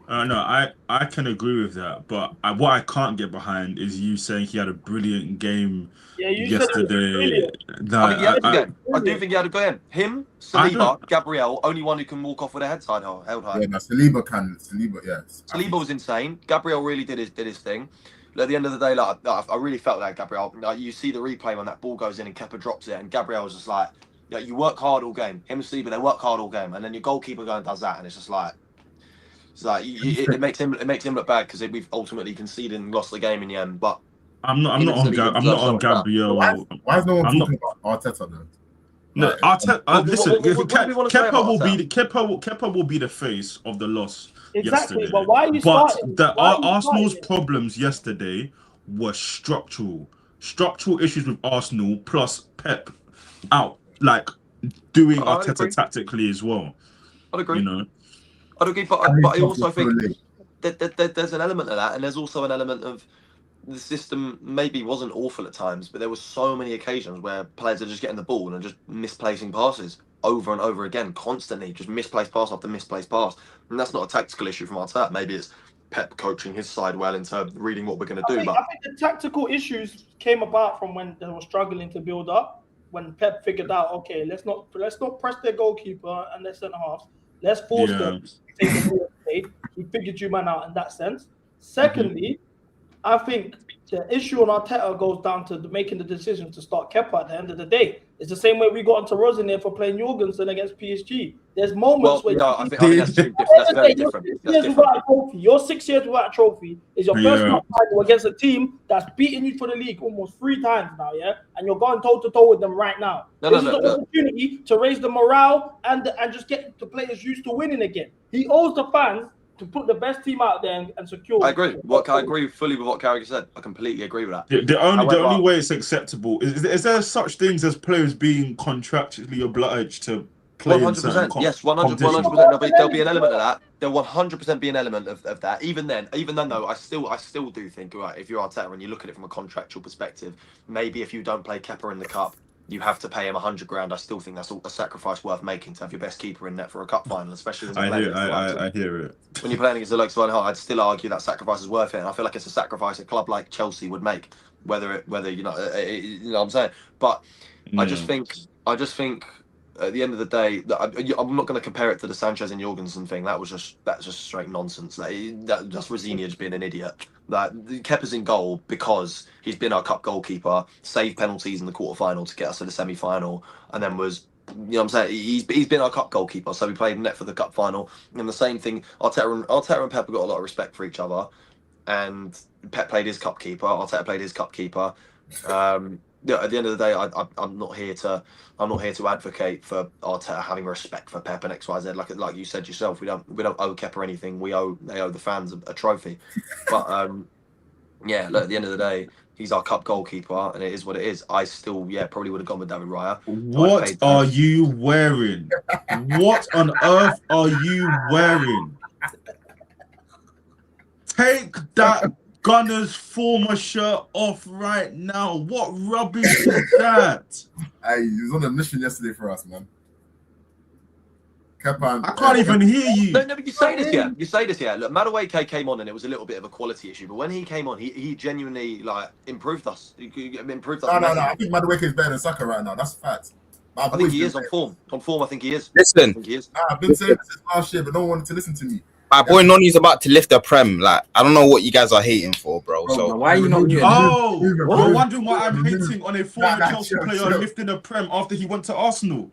I can agree with that, but what I can't get behind is you saying he had a brilliant game yesterday. I do think he had a good game. Him, Saliba, Gabriel, only one who can walk off with a head held high. Yeah, no, Saliba, yes. Saliba was insane. Gabriel really did his thing. At the end of the day, like, I really felt that Gabriel. Like, you see the replay when that ball goes in and Kepa drops it, and Gabriel was just like, yeah, you work hard all game. Him and Saliba, they work hard all game, and then your goalkeeper goes and does that, and it's just like. It's like it makes him look bad because we've ultimately conceded and lost the game in the end. But I'm not on Gabriel. Why is no one talking about Arteta then? No, Arteta. Listen, Kepa Kepa will be the face of the loss Exactly, yesterday. but why are you starting? Arsenal's problems yesterday were structural issues with Arsenal plus Pep out, like doing Arteta tactically as well. I'd agree. You know. I'd agree, but I also think that there's an element of that, and there's also an element of the system maybe wasn't awful at times, but there were so many occasions where players are just getting the ball and just misplacing passes over and over again, constantly, just misplaced pass after misplaced pass. And that's not a tactical issue from Arteta. Maybe it's Pep coaching his side well into reading what we're going to do. I think the tactical issues came about from when they were struggling to build up. When Pep figured out, okay, let's not press their goalkeeper and their centre halves. Let's force them to take the ball. He figured you man out in that sense. Secondly, I think the issue on Arteta goes down to making the decision to start Kepa at the end of the day. It's the same way we got onto Rosen for playing Jorgensen against PSG. There's moments where I think that's very different. That's different. without a trophy. Your 6 years without a trophy is your first Yeah. cup final against a team that's beaten you for the league almost 3 times now, yeah? And you're going toe-to-toe with them right now. This is the opportunity to raise the morale and just get the players used to winning again. He owes the fans to put the best team out there and secure. I agree. I agree fully with what Carragher said. I completely agree with that. The only way it's acceptable is there such things as players being contractually obliged to play 100%. Yes, 100%. There'll be an element of that. There'll 100% be an element of that. Even then, though, I still do think, right, if you're Arteta and you look at it from a contractual perspective, maybe if you don't play Kepa in the cup, you have to pay him 100 grand. I still think that's a sacrifice worth making to have your best keeper in net for a cup final, especially when I hear it. When you're playing against the likes of I'd still argue that sacrifice is worth it, and I feel like it's a sacrifice a club like Chelsea would make, whether you know what I'm saying. But I just think at the end of the day, I'm not going to compare it to the Sanchez and Jorgensen thing. That's just straight nonsense. That's Rosinia just being an idiot. Kepa's in goal because he's been our cup goalkeeper, saved penalties in the quarterfinal to get us to the semi-final, and then was, you know what I'm saying, he's been our cup goalkeeper, so we played net for the cup final. And the same thing, Arteta and Pep have got a lot of respect for each other, and Pep played his cup keeper, Arteta played his cup keeper. At the end of the day, I'm not here to advocate for Arteta having respect for Pep and XYZ. Like you said yourself, we don't owe Kepa anything. They owe the fans a trophy. But look, at the end of the day, he's our cup goalkeeper, and it is what it is. I still probably would have gone with David Raya. What are you wearing? What on earth are you wearing? Take that Gunner's former shirt off right now. What rubbish is that? Hey, he was on a mission yesterday for us, man. Kepa, I can't even hear you. No, but you say this, yeah. Look, Madueke came on and it was a little bit of a quality issue, but when he came on, he genuinely improved us. He improved us. No. I think Madueke is better than Saka right now. That's a fact. I think he is on form. On form, I think he is. Listen, I think he is. I've been saying this since last year, but no one wanted to listen to me. my boy Noni's about to lift the Prem. Like, I don't know what you guys are hating for, bro. So why are you not muting? Oh, you're wondering why I'm hating on a former Chelsea player lifting the Prem after he went to Arsenal.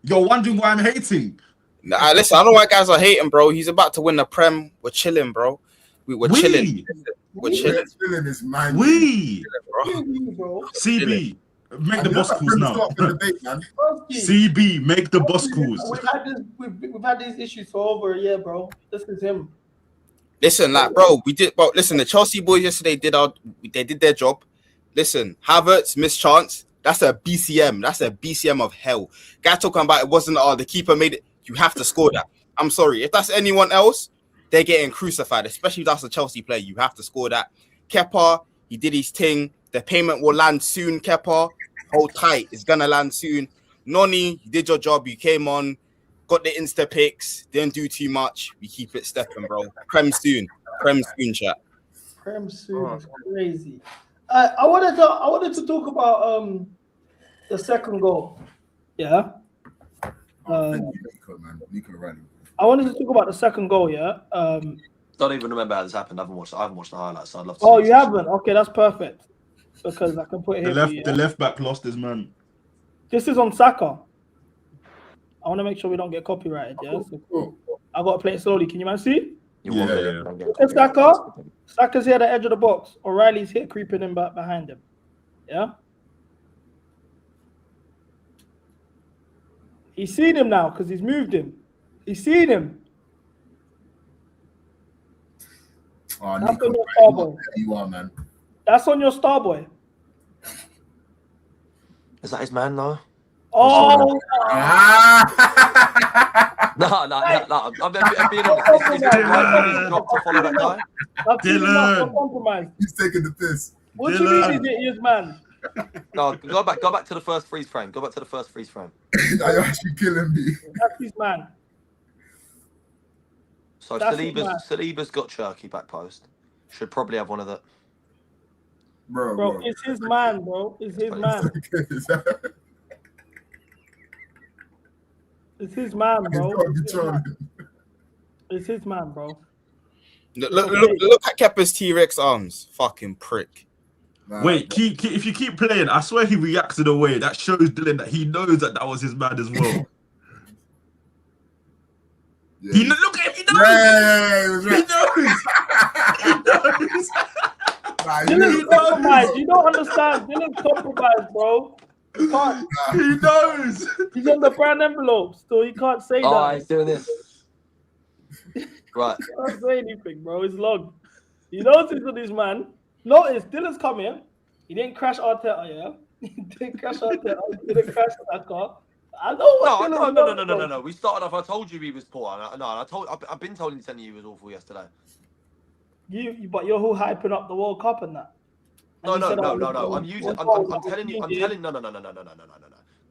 You're wondering why I'm hating. Nah, listen, I don't know why guys are hating, bro. He's about to win the Prem. We're chilling, bro. We're chilling. We're chilling. Chilling is mine. CB, make the boss calls now. CB, make the boss calls. We've had these issues for over a year, bro. This is him. Listen, like, bro, listen, the Chelsea boys yesterday did their job. Listen, Havertz missed chance. That's a BCM. That's a BCM of hell. Guy talking about it wasn't the keeper made it. You have to score that. I'm sorry. If that's anyone else, they're getting crucified, especially if that's a Chelsea player. You have to score that. Kepa, he did his thing. The payment will land soon, Kepa. Hold tight. It's going to land soon. Noni, you did your job. You came on, got the Insta pics. Didn't do too much. We keep it stepping, bro. Prem soon, chat. Prem soon is crazy. I wanted to talk about the second goal. Yeah. I wanted to talk about the second goal. Yeah. Don't even remember how this happened. I haven't watched the highlights, so I'd love to. Oh, you haven't? Okay, that's perfect. Because I can put it here. The left back lost his man. This is on Saka. I want to make sure we don't get copyrighted. Yeah. So cool. I got to play it slowly. Can you man see? Saka. Saka's here at the edge of the box. O'Reilly's here creeping in back behind him. Yeah. He's seen him now because he's moved him. He's seen him. Oh, that's Nico, on your star boy. You are, man. That's on your star boy. Is that his man though? Oh. No. I'm being honest. Is it right not to follow that guy? Dylan. He's taking the piss. What do you mean? Is it his man? No, go back to the first freeze frame. Go back to the first freeze frame. You're actually killing me. That's his man. So Saliba's got Cherky back post. Should probably have one of the. Bro, it's his man, bro. It's his man. It's his man, bro. It's his man, bro. Look at Kepa's T-Rex arms. Fucking prick. Wait, if you keep playing, I swear he reacts in a way that shows Dylan that he knows that was his man as well. Yeah. Look at him, he knows. Yeah, he was He right. knows. He knows. Nah, he Dylan's knew. compromised. You don't understand. Dylan's compromised, bro. He can't. He knows. He's on the brand envelope, so he can't say Oh, that. he's doing this. Right. He can't say anything, bro. It's logged. He knows he's with his man. Notice Dylan's come here. He didn't crash Arteta, yeah? He didn't crash Arteta. He didn't crash Saka. I know what No. We started off. I told you he was poor. I've been telling you he was awful yesterday. But you're who hyping up the World Cup and that. No. I'm telling you. No.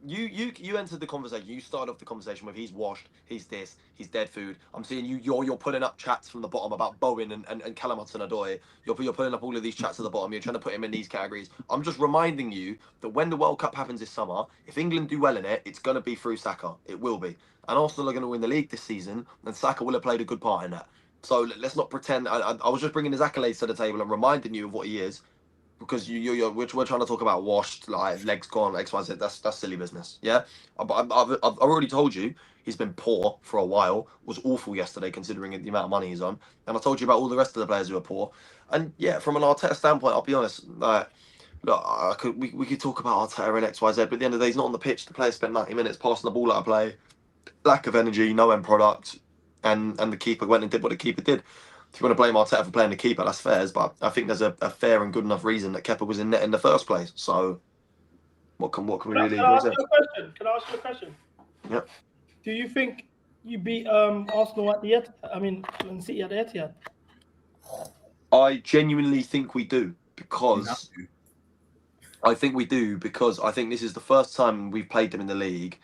You entered the conversation. You started off the conversation with he's washed, he's this, he's dead food. I'm seeing you're pulling up chats from the bottom about Bowen and Callum Hudson-Odoi. You're pulling up all of these chats at the bottom. You're trying to put him in these categories. I'm just reminding you that when the World Cup happens this summer, if England do well in it, it's going to be through Saka. It will be. And Arsenal are going to win the league this season, and Saka will have played a good part in that. So let's not pretend. I was just bringing his accolades to the table and reminding you of what he is. Because we're trying to talk about washed, like legs gone, X, Y, Z. That's silly business. Yeah, I've already told you he's been poor for a while. Was awful yesterday considering the amount of money he's on. And I told you about all the rest of the players who are poor. And yeah, from an Arteta standpoint, I'll be honest. Like, look, we could talk about Arteta and X, Y, Z, but at the end of the day, he's not on the pitch. The player spent 90 minutes passing the ball out of play, lack of energy, no end product, and the keeper went and did what the keeper did. If you want to blame Arteta for playing the keeper, that's fair. But I think there's a fair and good enough reason that Kepa was in net in the first place. So, what can we really do? Can I ask you a question? Yep. Do you think you beat Arsenal at the Etihad? I mean, City at the Etihad? I genuinely think we do because I think this is the first time we've played them in the league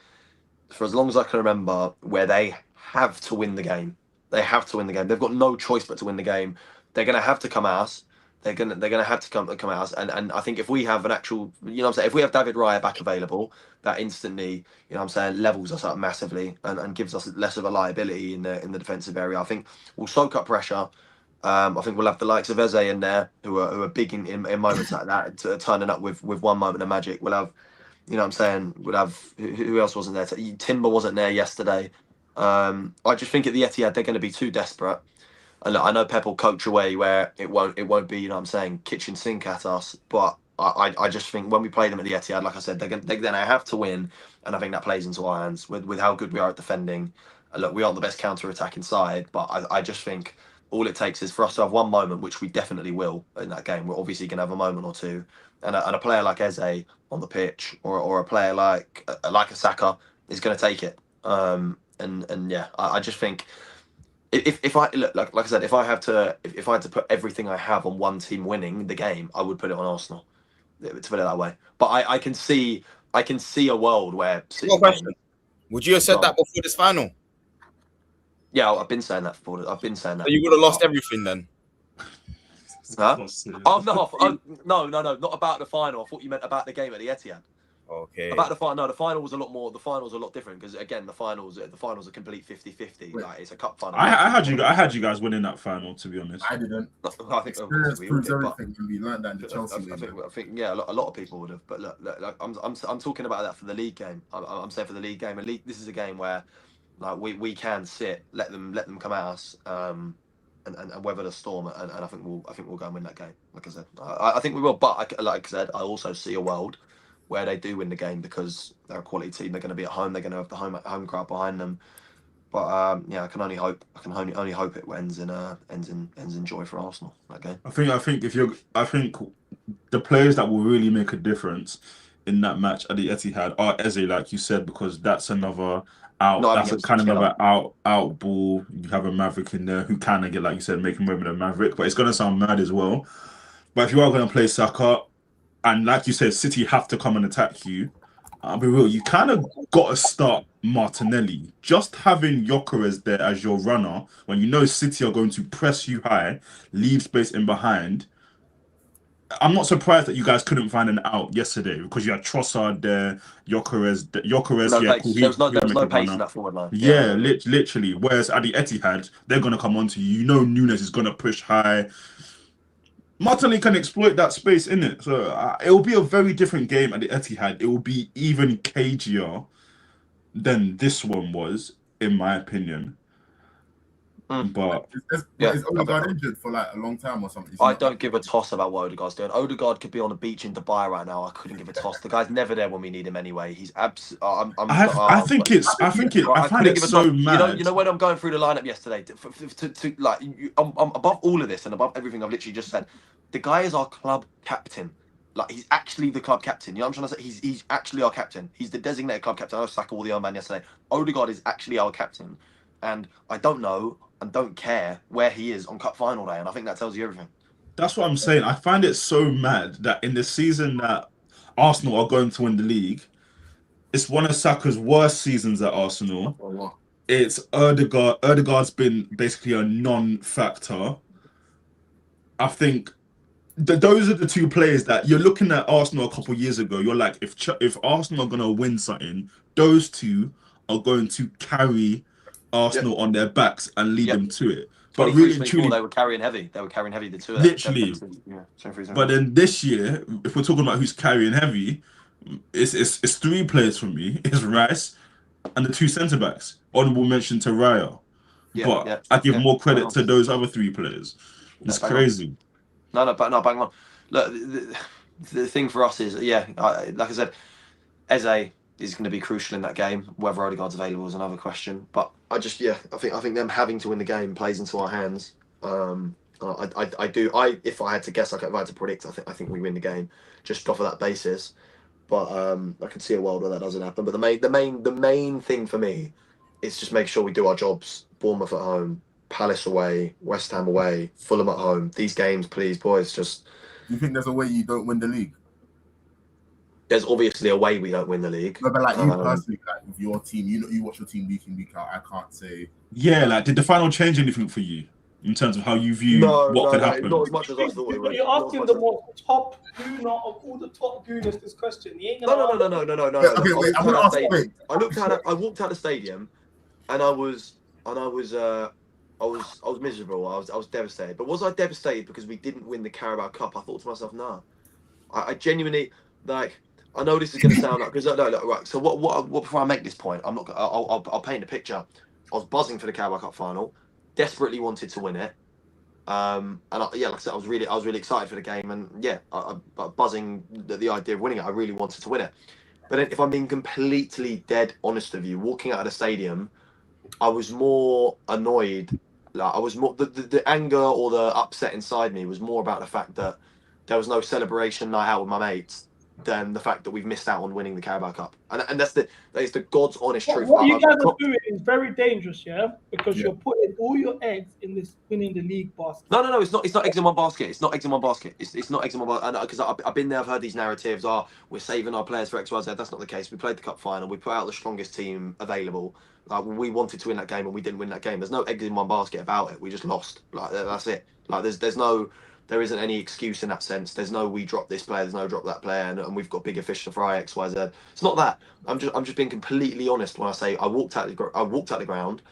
for as long as I can remember where they have to win the game. They have to win the game. They've got no choice but to win the game. They're going to have to come at us. They're going to have to come at us. And I think if we have an actual, if we have David Raya back available, that instantly, levels us up massively and gives us less of a liability in the defensive area. I think we'll soak up pressure. I think we'll have the likes of Eze in there who are big in moments like that, turning up with one moment of magic. We'll have, we'll have who else wasn't there? Timber wasn't there yesterday. I just think at the Etihad they're going to be too desperate. And look, I know Pep will coach away where it won't be, kitchen sink at us. But I just think when we play them at the Etihad, like I said, they're going to have to win, and I think that plays into our hands with how good we are at defending. Look, we aren't the best counter-attacking side, but I just think all it takes is for us to have one moment, which we definitely will in that game. We're obviously going to have a moment or two, and a player like Eze on the pitch, or a player like a Saka is going to take it. And yeah, I just think if I look like I said, if I had to put everything I have on one team winning the game, I would put it on Arsenal. To put it that way, but I can see a world where. Would you have said that before this final? Yeah, I've been saying that before. So you would have lost everything then. Huh? Oh no, not about the final. I thought you meant about the game at the Etihad. Okay. About the final, no, the final was a lot more. The final was a lot different because again, the finals are complete 50-50. Like it's a cup final. I had you guys winning that final. To be honest, I didn't. I think Experience proves everything, and we learned that in the Chelsea. I think yeah, a lot of people would have. But look, I'm talking about that for the league game. I'm saying for the league game. This is a game where like we can sit, let them come at us, and weather the storm, and I think we'll go and win that game. Like I said, I think we will. But like I said, I also see a world where they do win the game because they're a quality team. They're going to be at home. They're going to have the home crowd behind them. But yeah, I can only hope it ends in joy for Arsenal that game. I think the players that will really make a difference in that match at the Etihad are Eze, like you said, because that's another out. That's a kind of another out ball. You have a Maverick in there who kind of get, like you said, make him with a Maverick. But it's going to sound mad as well. But if you are going to play Saka, and like you said, City have to come and attack you. I'll be real, you kind of got to start Martinelli. Just having Gyökeres there as your runner, when you know City are going to press you high, leave space in behind. I'm not surprised that you guys couldn't find an out yesterday because you had Trossard there, Gyökeres. There was no pace in that forward line. Yeah, literally. Whereas at the Etihad, they're going to come onto you. You know Nunes is going to push high. Martinelli can exploit that space in it. So it will be a very different game at the Etihad. It will be even cagier than this one was, in my opinion. But is Odegaard injured for like a long time or something? I don't give a toss about what Odegaard's doing. Odegaard could be on a beach in Dubai right now. I couldn't give a toss. The guy's never there when we need him anyway. He's I find it so mad. You know when I'm going through the lineup yesterday, I'm above all of this and above everything I've literally just said. The guy is our club captain. Like, he's actually the club captain. You know what I'm trying to say? He's actually our captain. He's the designated club captain. I was Saka all the other man yesterday. Odegaard is actually our captain, and I don't know and don't care where he is on cup final day, and I think that tells you everything. That's what I'm saying. I find it so mad that in the season that Arsenal are going to win the league, it's one of Saka's worst seasons at Arsenal. Oh, wow. It's Odegaard. Odegaard's been basically a non-factor. I think those are the two players that you're looking at Arsenal a couple of years ago. You're like, if Arsenal are going to win something, those two are going to carry Arsenal on their backs and lead them to it. But really, truly, they were carrying heavy. They were carrying heavy. The two of literally. But then this year, if we're talking about who's carrying heavy, it's three players for me. It's Rice and the two centre backs. Honourable mention to Raya. But I give more credit to those other three players. It's crazy. No, bang on. Look, the thing for us is, like I said, Eze is going to be crucial in that game. Whether Odegaard's available is another question. But I think them having to win the game plays into our hands. I do. If I had to guess, if I had to predict, I think we win the game just off of that basis. But I can see a world where that doesn't happen. But the main thing for me is just make sure we do our jobs. Bournemouth at home, Palace away, West Ham away, Fulham at home. These games, please, boys, just. You think there's a way you don't win the league? There's obviously a way we don't win the league. No, but like you personally, like with your team, you watch your team week in, week out. I can't say. Yeah, like did the final change anything for you in terms of how you view what could happen? Not as much as I thought it would. You're asking the most top gooner of all the top gooners this question. No. Okay, wait. I'm gonna ask. Wait. I walked out of the stadium, and I was miserable. I was devastated. But was I devastated because we didn't win the Carabao Cup? I thought to myself, no. I genuinely like. I know this is going to sound like because right. So what? Before I make this point, I'm not. I'll paint a picture. I was buzzing for the Carabao Cup final, desperately wanted to win it, and like I said, I was really excited for the game, and buzzing the idea of winning it. I really wanted to win it. But then, if I'm being completely dead honest with you, walking out of the stadium, I was more annoyed. Like I was more the anger or the upset inside me was more about the fact that there was no celebration night out with my mates than the fact that we've missed out on winning the Carabao Cup, and that is the God's honest truth. What you guys are doing is very dangerous, because you're putting all your eggs in this winning the league basket. No, it's not eggs in one basket. It's not eggs in one basket. It's not eggs in one basket. Because I've been there, I've heard these narratives. We're saving our players for X, Y, Z. That's not the case. We played the cup final. We put out the strongest team available. Like we wanted to win that game, and we didn't win that game. There's no eggs in one basket about it. We just lost. Like that's it. Like there isn't any excuse in that sense. There's no we dropped this player, there's no drop that player, and we've got bigger fish to fry. X, Y, Z. It's not that. I'm just being completely honest when I say I walked out the ground,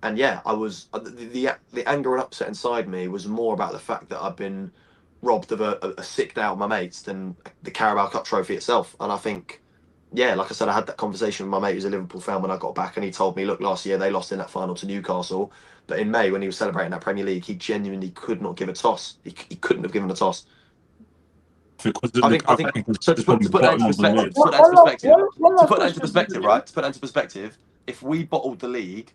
and I was the anger and upset inside me was more about the fact that I've been robbed of a sick day out of my mates than the Carabao Cup trophy itself. And I think, like I said, I had that conversation with my mate who's a Liverpool fan when I got back, and he told me, look, last year they lost in that final to Newcastle. But in May, when he was celebrating that Premier League, he genuinely could not give a toss. He couldn't have given a toss. I think so. To put that into perspective, right? To put that into perspective, if we bottled the league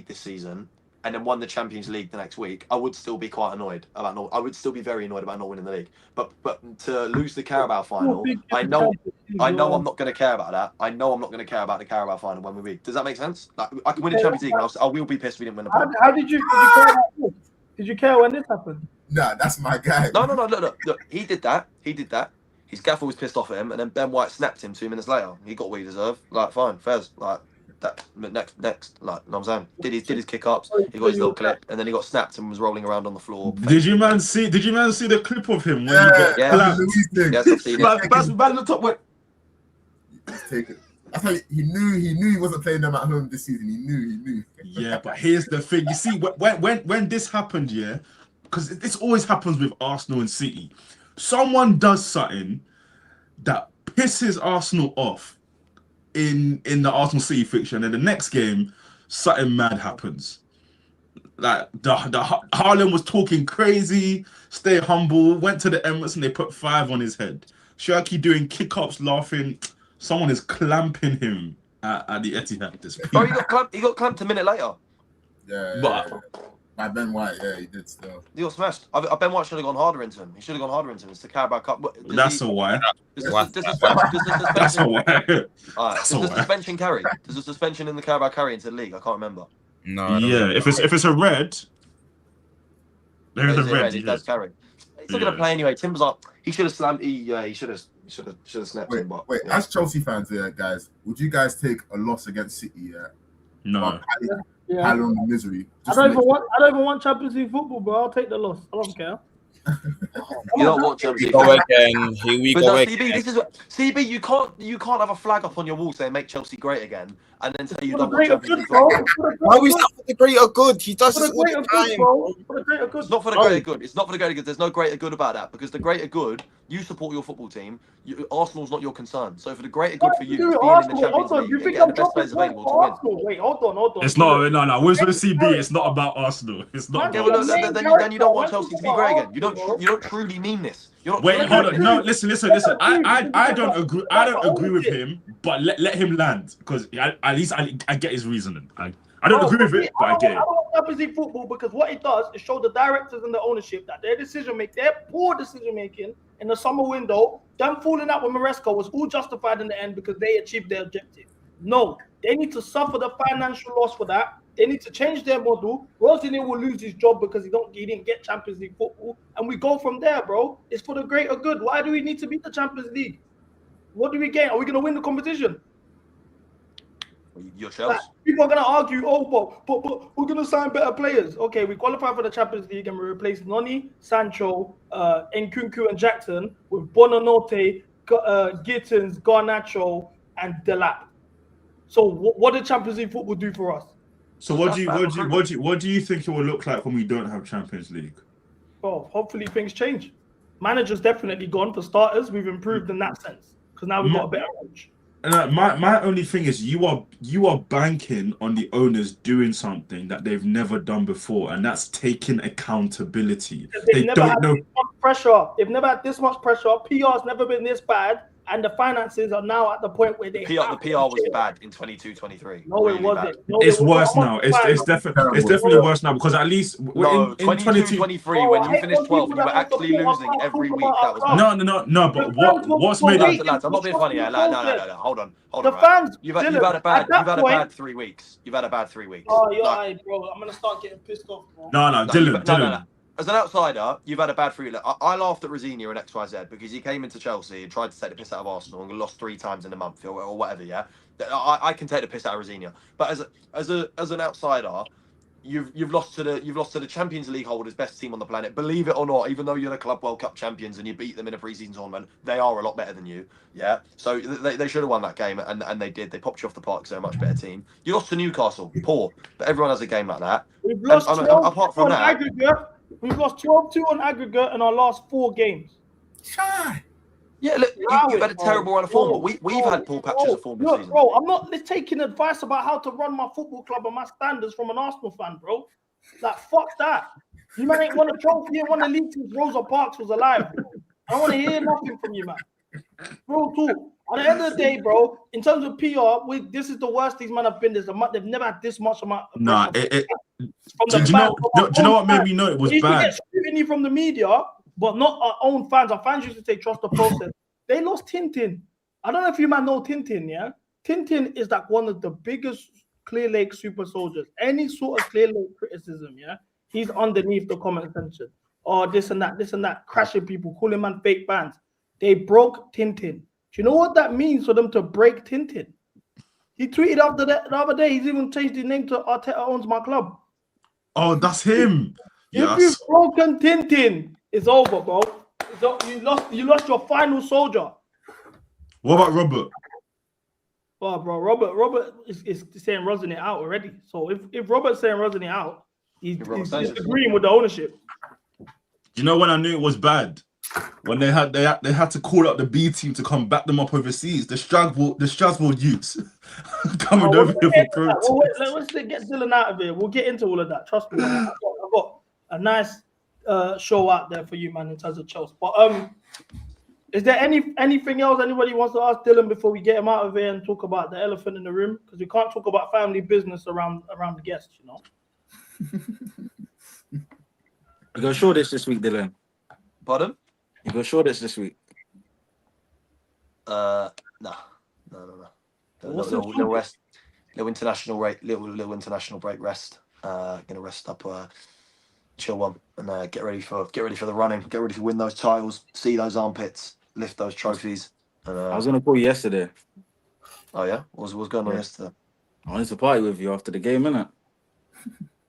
this season and then won the Champions League the next week, I would still be quite annoyed about I would still be very annoyed about not winning the league. But to lose the Carabao final, I know I'm not going to care about that. I know I'm not going to care about the Carabao final when we win. Does that make sense? Like I can win the Champions League, and I will be pissed if we didn't win the final. How did you care about this? Did you care when this happened? Nah, that's my guy. No. Look. He did that. His gaffer was pissed off at him, and then Ben White snapped him 2 minutes later. He got what he deserved. Like fine, fairs. Like that. Next. Like you know what I'm saying, did his kick ups. He got his little clip, and then he got snapped and was rolling around on the floor. Did you man see the clip of him when he got clapped? Yes, I've seen it. Man looked up with. Take it. I thought he knew he wasn't playing them at home this season. He knew. Yeah, but here's the thing. You see, when this happened, because this always happens with Arsenal and City. Someone does something that pisses Arsenal off in the Arsenal City fiction, and the next game, something mad happens. Like the Haaland was talking crazy, stay humble, went to the Emirates and they put 5 on his head. Shirky doing kick-ups, laughing. Someone is clamping him at the Etihad this week. Oh, he got clamped a minute later. Yeah. By Ben White, yeah, he did still. He got smashed. Ben White should have gone harder into him. He should have gone harder into him. It's the Carabao Cup. That's a why. Does the That's a why. does the suspension carry? Does the suspension in the Carabao carry into the league? I can't remember. No. Yeah, if it's a red, there is a red. It does carry. He's not going to play anyway. Timber's up. He should have slammed. He should have snapped him. But Wait, as Chelsea fans here, guys, would you guys take a loss against City? Yeah. No. Yeah. How long the misery? I don't even want Champions League football, bro. I'll take the loss. I don't care. You don't want Chelsea. Go again. Here we go again. CB, this is what CB. You can't have a flag up on your wall saying "Make Chelsea great again" and then say you don't want Champions League football. Why is that for the greater good? He does this all the time. It's not for the greater good. It's not for the greater good. There's no greater good about that because the greater good, you support your football team. Arsenal's not your concern. So for the greater good for you, being in the Champions League, you get the best players available to win. Wait, hold on. It's not. No. With CB, it's not about Arsenal. It's not. Okay, well, then you don't want Chelsea to be great again. You don't truly mean this. Wait, hold on. No, listen. I don't agree. I don't agree with him, but let him land because at least I get his reasoning. I don't agree with it, but I get it. I don't want Champions League football because what it does is show the directors and the ownership that their poor decision making in the summer window, them falling out with Maresca was all justified in the end because they achieved their objective. No, they need to suffer the financial loss for that. They need to change their model. Rosenier will lose his job because he didn't get Champions League football, and we go from there, bro. It's for the greater good. Why do we need to beat the Champions League? What do we gain? Are we going to win the competition? Your Chelsea. People are going to argue, but we're going to sign better players. Okay, we qualify for the Champions League and we replace Noni, Sancho, Nkunku and Jackson with Bonanote, Gittins, Garnacho and Delap. So what did Champions League football do for us? So what do you think it will look like when we don't have Champions League? Well, hopefully things change. Manager's definitely gone for starters. We've improved in that sense because now we've got a better coach. And my only thing is you are banking on the owners doing something that they've never done before, and that's taking accountability. They don't know pressure. They've never had this much pressure. PR's never been this bad. And the finances are now at the point where the PR was bad in 22-23. No, really it wasn't. No, it's worse now. It's definitely worse now because at least in 22-23 when you finished 12th, you were actually losing every week. That was no. But what's made it? Lads, I'm not being funny. No. Hold on. The fans. You've had a bad 3 weeks. You've had a bad 3 weeks. Oh, you're right, bro. I'm gonna start getting pissed off, bro. No, Dylan. No. As an outsider, you've had a bad 3 weeks. I laughed at Rosenior and XYZ because he came into Chelsea and tried to take the piss out of Arsenal and lost 3 times in a month or whatever. Yeah, I can take the piss out of Rosenior, but as an outsider, you've lost to the Champions League holders, best team on the planet. Believe it or not, even though you're the Club World Cup champions and you beat them in a pre-season tournament, they are a lot better than you. Yeah, so they should have won that game and they did. They popped you off the park because they're a much better team. You lost to Newcastle, poor, but everyone has a game like that. We've lost apart from that. Aggregate. We've lost 12-2 on aggregate in our last 4 games. Shy. Yeah, look, you've had a terrible run of form, but we've had poor patches of form this season. Bro, I'm not taking advice about how to run my football club and my standards from an Arsenal fan, bro. Like, fuck that. You man ain't won a trophy and won the league since Rosa Parks was alive, bro. I don't want to hear nothing from you, man. Bro, talk. At the end of the day, bro, in terms of PR, this is the worst these men have been. They've never had this much amount of do you know what made me know it was bad? Get scrutiny from the media, but not our own fans. Our fans used to say trust the process. They lost Tintin. I don't know if you man know Tintin, yeah? Tintin is like one of the biggest Clear Lake super soldiers. Any sort of Clear Lake criticism, yeah? He's underneath the comment section. Oh, this and that, crashing people, calling man fake fans. They broke Tintin. Do you know what that means for them to break Tintin? He tweeted after that the other day. He's even changed his name to Arteta owns my club. Oh, that's him. If you've broken Tintin, it's over, bro. You lost your final soldier. What about Robert? Oh, bro, Robert is saying Rosenier out already. So if Robert's saying Rosenier out, he's agreeing with the ownership. Do you know when I knew it was bad? When they had to call up the B team to come back them up overseas. The Strasbourg youths coming over here for protest. Let's get Dylan out of here. We'll get into all of that. Trust me, man. I've got a nice show out there for you, man, in terms of Chelsea. But is there anything else anybody wants to ask Dylan before we get him out of here and talk about the elephant in the room? Because we can't talk about family business around the guests, you know. You go Shoreditch this week, Dylan. Pardon? You go Shoreditch this week. No. Little rest, little international break rest. Gonna rest up, chill one, and get ready for the running. Get ready to win those titles, see those armpits, lift those trophies. And, I was gonna call you yesterday. Oh yeah, what was going on yesterday? I wanted to party with you after the game, innit?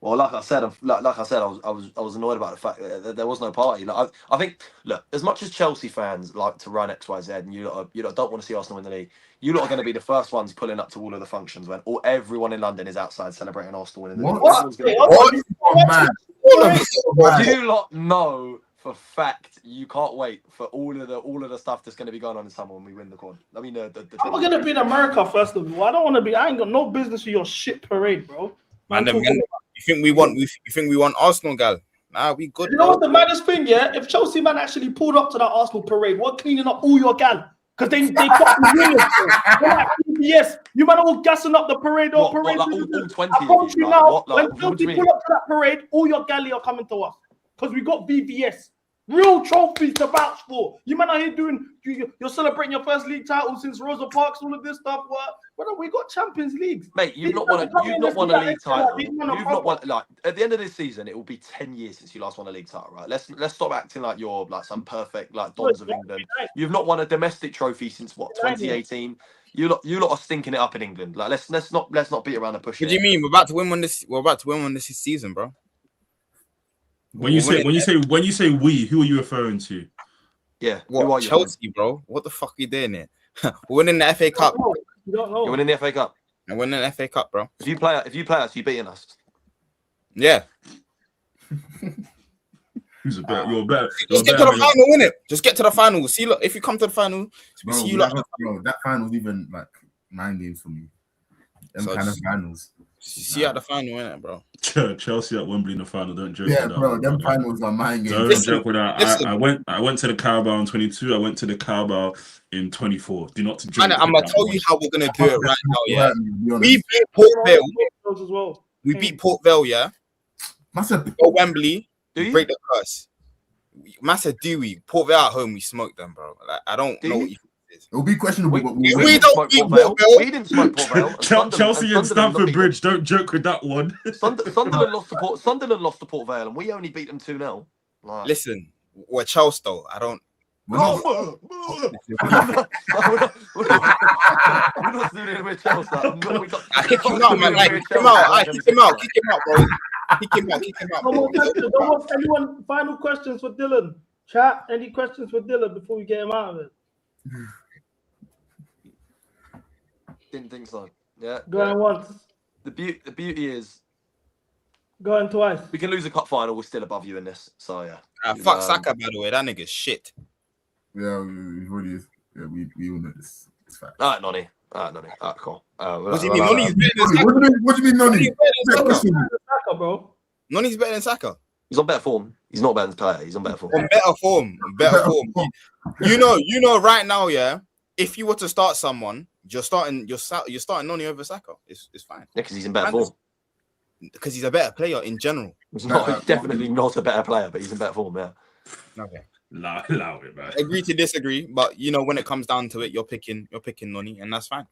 Well, like I said, I was annoyed about the fact that there was no party. Like, I think, look, as much as Chelsea fans like to run XYZ, and you lot don't want to see Arsenal win the league, you lot are going to be the first ones pulling up to all of the functions when everyone in London is outside celebrating Arsenal winning the league. What? Do you lot know for fact you can't wait for all of the stuff that's going to be going on in summer when we win the quad? I mean, I'm going to be in America first of all. I don't want to be. I ain't got no business with your shit parade, bro. Man, you think we want Arsenal, gal? Nah, we good. You know what's the maddest thing, yeah? If Chelsea man actually pulled up to that Arsenal parade, we're cleaning up all your gal. Because they got the winners. Like, yes, you man all gassing up the parade. All 20 I promise you now, when Chelsea pull up to that parade, all your galley are coming to us. Because we got VVS. Real trophies to vouch for. You man are here doing, you're celebrating your first league title since Rosa Parks, all of this stuff. Well, we got Champions Leagues. Mate, you've not won a league title. You've not won, like, at the end of this season, it will be 10 years since you last won a league title, right? Let's stop acting like you're like some perfect like Dons of England. You've not won a domestic trophy since what, 2018? You lot are stinking it up in England. Like let's not beat around the bush. What do you mean? We're about to win one this season, bro. When you say we, who are you referring to? Yeah, what, who are you, Chelsea, bro? What the fuck are you doing here? We're winning the FA Cup. You don't know. You're winning the FA Cup. I'm winning the FA Cup, bro. If you play us, you're beating us. Yeah. Who's a better? You're better. Just get to the final, win it. Just get to the final. See, look, if you come to the final, Bro, see you that final's even like 9 games for me. Them So kind of finals. see you at the final, innit, bro? Chelsea at Wembley in the final. Don't joke. Yeah, with bro. that, Them finals are mind games. Don't Listen, joke with that. listen. I went to the Carabao in 22. I went to the Carabao in 24. Do not joke. I'm gonna with that tell one. you how we're gonna do it right now. Yeah, Be honest. we beat Port Vale. As well. We beat Port Vale. Yeah, Massive. go Wembley. Do you? Break the curse. Massa Dewey, Port Vale at home. We smoked them, bro. Like I don't Do know you? what you think it is. It'll be questionable. But we didn't don't smoke beat Port Vale. Port Vale. We didn't smoke Port Vale. Chelsea and Stamford Bridge. Don't joke with that one. Sunderland lost to Port Vale, and we only beat them 2-0. Like, Listen, we're Chelsea though. I don't. we're not, we're not doing it with Chelsea. Kick him out, man. Like, kick him out. Kick him out. Kick him out, bro. Kick him out. No more questions. Don't want anyone. Final questions for Dylan. Chat. Any questions for Dylan before we get him out of it? Didn't think so. Yeah. Going once. The beauty is Going twice. we can lose a cup final. We're still above you in this. So yeah. Fuck Saka, by the way. That nigga's shit. yeah, we've already. Yeah, we all know this. It's fact. All right, Nonny. All right, cool. What do you mean? Nonny's better than Saka. What do you mean, Nonny? Saka, bro. Nonny's better than Saka. He's on better form. He's not better than player. He's on better form. On better form. You know, right now, yeah. If you were to start someone, you're starting Nonny over Saka. It's fine. Yeah, because he's in better form. Because he's a better player in general. He's definitely not a better player, but he's in better form. Yeah. Okay. Allow it, man. Agree to disagree, but you know when it comes down to it, you're picking Nonny, and that's fine.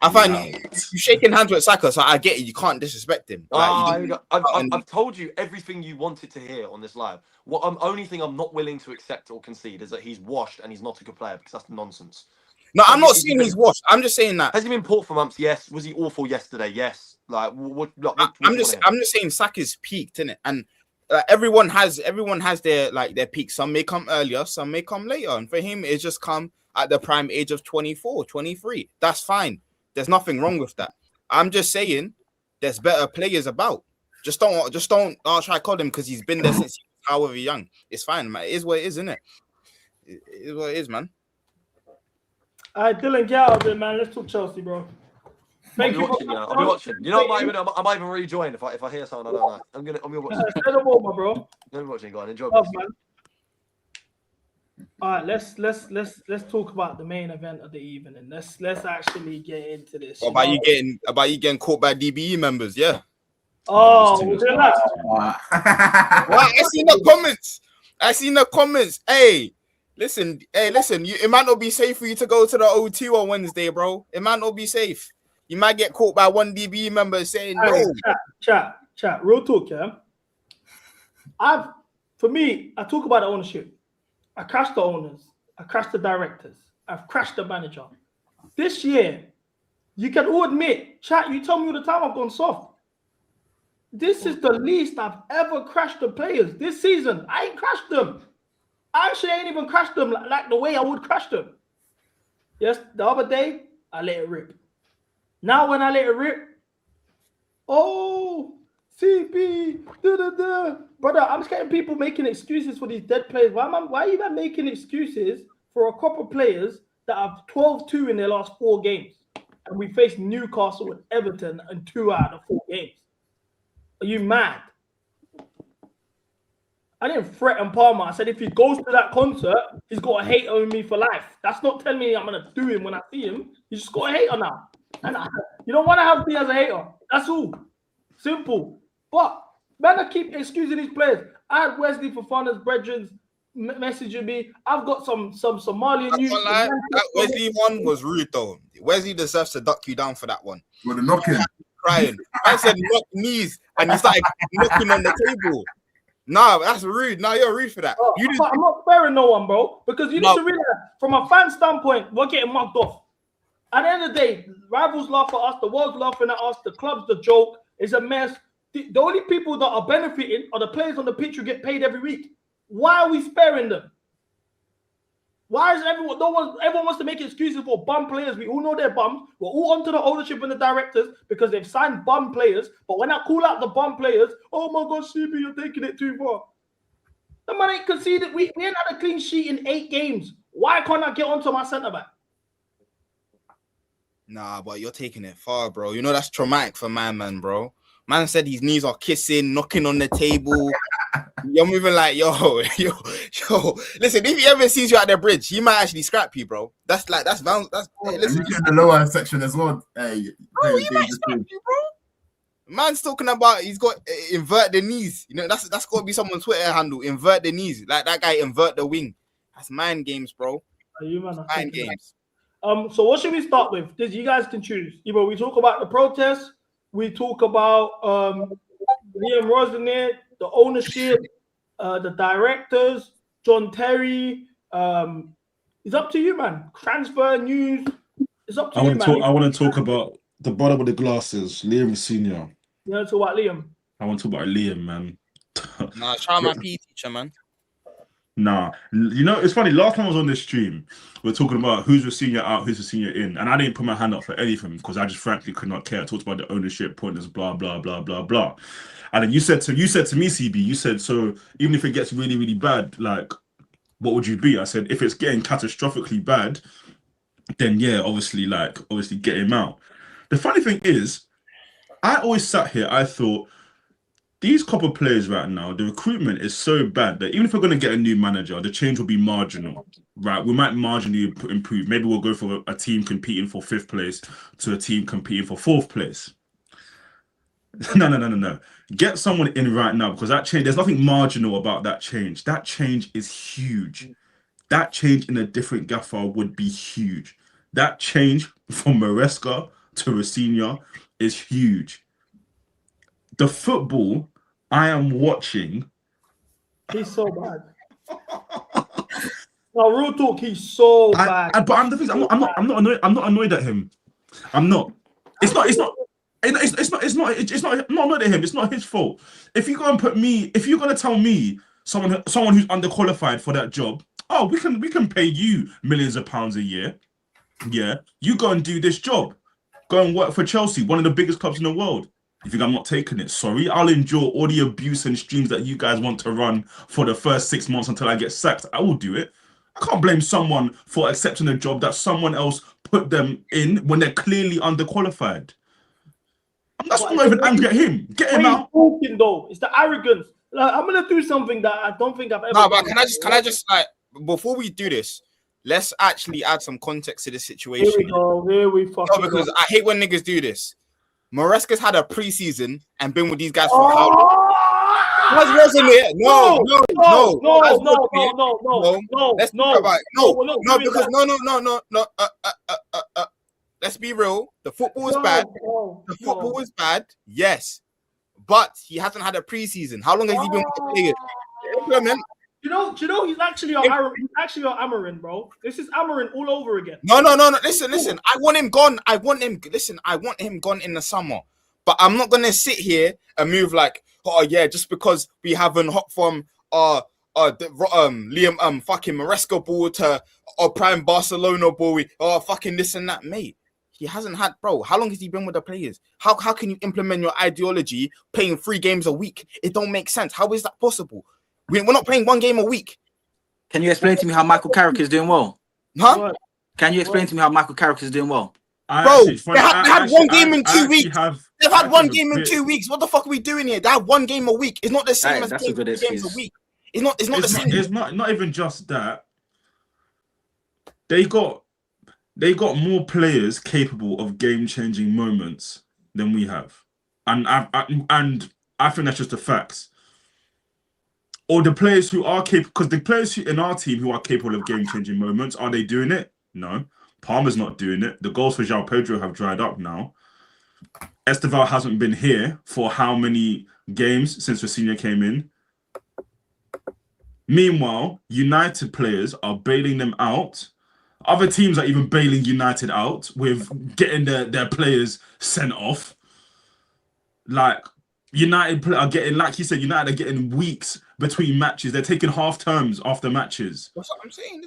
I find you shaking hands with Saka, so I get it. You can't disrespect him. I've told you everything you wanted to hear on this live. Only thing I'm not willing to accept or concede is that he's washed and he's not a good player because that's nonsense. No, I'm not saying he's washed. I'm just saying that. Has he been poor for months? Yes. Was he awful yesterday? Yes. Like I'm just saying Saka's peaked, innit? And everyone has their peak. Some may come earlier, some may come later. And for him, it's just come at the prime age of 24, 23. That's fine. There's nothing wrong with that. I'm just saying there's better players about. Just don't try to call him because he's been there since he however young. It's fine, man. It is what it is, isn't it? It is what it is, man. All right, Dylan, get out of it, man. Let's talk Chelsea, bro. I'll be watching, you know. I'll be watching. You know, I might even rejoin if I hear something I don't like. I'm gonna watch. Say no more, my bro. I'm gonna be watching. Go on, enjoy. Love, man. All right, let's talk about the main event of the evening. Let's actually get into this. What about you getting caught by DBE members? Yeah. Oh, relax. Well, I seen the comments. Hey, listen. It might not be safe for you to go to the O2 on Wednesday, bro. It might not be safe. You might get caught by one DBE member saying no. Chat. Real talk, yeah. I talk about the ownership. I crashed the owners. I crashed the directors. I've crashed the manager. This year, you can all admit, chat, you tell me all the time I've gone soft. This is the least I've ever crashed the players this season. I ain't crashed them. I actually ain't even crashed them like the way I would crash them. Yes, the other day, I let it rip. Now when I let it rip, oh, CP, brother, I'm just getting people making excuses for these dead players. Why are you even making excuses for a couple of players that have 12-2 in their last 4 games? And we faced Newcastle and Everton in 2 out of 4 games. Are you mad? I didn't threaten Palmer. I said if he goes to that concert, he's got a hater on me for life. That's not telling me I'm going to do him when I see him. He's just got a hater now. And you don't want to have me as a hater. That's all. Simple. But man, I keep excusing these players. I had Wesley Fofana's brethren messaging me. I've got some Somalian news. That Wesley one was rude though. Wesley deserves to duck you down for that one. With the knocking. Crying. I said knock knees and he started knocking on the table. Nah, that's rude. Nah, you're rude for that. I'm not sparing no one, bro. Because you need to realize, from a fan standpoint, we're getting mugged off. At the end of the day, rivals laugh at us, the world's laughing at us, the club's the joke, it's a mess. The only people that are benefiting are the players on the pitch who get paid every week. Why are we sparing them? Why is everyone wants to make excuses for bum players? We all know they're bums. We're all onto the ownership and the directors because they've signed bum players. But when I call out the bum players, oh my God, CB, you're taking it too far. The man ain't conceded. We ain't had a clean sheet in 8 games. Why can't I get onto my centre back? Nah, but you're taking it far, bro. You know that's traumatic for man, bro. Man said his knees are kissing, knocking on the table. You're moving like, yo. Listen, if he ever sees you at the bridge, he might actually scrap you, bro. That's hey, listen, in the lower section as well. Hey, bro, he might scrap you, bro. Man's talking about he's got invert the knees. You know, that's got to be someone's Twitter handle. Invert the knees, like that guy invert the wing. That's mind games, bro. Mind games. So what should we start with? You guys can choose. Either we talk about the protests, we talk about Liam Rosenier, the ownership, the directors, John Terry. It's up to you, man. Transfer news. It's up to you, man. I want to talk about the brother with the glasses, Liam Senior. You want to talk about Liam? I want to talk about Liam, man. Nah, shout out my PE teacher, man. Nah, you know, it's funny. Last time I was on this stream, we were talking about who's the senior out, who's the senior in. And I didn't put my hand up for anything because I just frankly could not care. I talked about the ownership, pointless, blah, blah, blah, blah, blah. And then you said to me, CB, you said, so even if it gets really, really bad, like, what would you be? I said, if it's getting catastrophically bad, then yeah, obviously get him out. The funny thing is, I always sat here, I thought, these couple of players right now, the recruitment is so bad that even if we're going to get a new manager, the change will be marginal, right? We might marginally improve. Maybe we'll go from a team competing for 5th place to a team competing for 4th place. No. Get someone in right now because that change, there's nothing marginal about that change. That change is huge. That change in a different gaffer would be huge. That change from Maresca to Rosenior is huge. The football I am watching. He's so bad. No, real talk. He's so bad. But I'm the thing. I'm not annoyed. I'm not annoyed at him. I'm not. I'm not annoyed at him. It's not his fault. If you're gonna tell me someone who's underqualified for that job, oh, we can pay you millions of pounds a year. Yeah, you go and do this job. Go and work for Chelsea, one of the biggest clubs in the world. You think I'm not taking it? Sorry, I'll endure all the abuse and streams that you guys want to run for the first 6 months until I get sacked. I will do it. I can't blame someone for accepting a job that someone else put them in when they're clearly underqualified. That's not even angry at him. Get him out. Talking though, it's the arrogance. Like, I'm gonna do something that I don't think I've ever. No, but can I just like before we do this, let's actually add some context to this situation. Here we go. Here we fucking. No, because I hate when niggas do this. Maresca's had a preseason and been with these guys for how long? Wasn't it? No. Let's talk about it. Because let's be real. The football is bad. The football is bad. Yes, but he hasn't had a preseason. How long has he been with the players? Implement. Do you know he's actually on Amarin, bro. This is Amarin all over again. No. Listen. I want him gone. I want him gone in the summer. But I'm not gonna sit here and move like, oh yeah, just because we haven't hop from Liam fucking Maresca ball to prime Barcelona ball, fucking this and that, mate. He hasn't had, bro. How long has he been with the players? How can you implement your ideology playing 3 games a week? It don't make sense. How is that possible? We're not playing 1 game a week. Can you explain to me how Michael Carrick is doing well? Huh? Can you explain to me how Michael Carrick is doing well? Bro, they had 1 game in 2 weeks. They've had 1 game in 2 weeks. What the fuck are we doing here? They have 1 game a week. It's not the same as playing 3 games a week. It's not the same. It's not even just that. They got more players capable of game-changing moments than we have, and I think that's just the facts. Or the players who are capable, because the players in our team who are capable of game-changing moments, are they doing it? No. Palmer's not doing it. The goals for João Pedro have dried up now. Esteval hasn't been here for how many games since Rossinha came in? Meanwhile, United players are bailing them out. Other teams are even bailing United out with getting their players sent off. Like, United are getting, like you said, United are getting weeks between matches. They're taking half terms after matches. That's what I'm saying.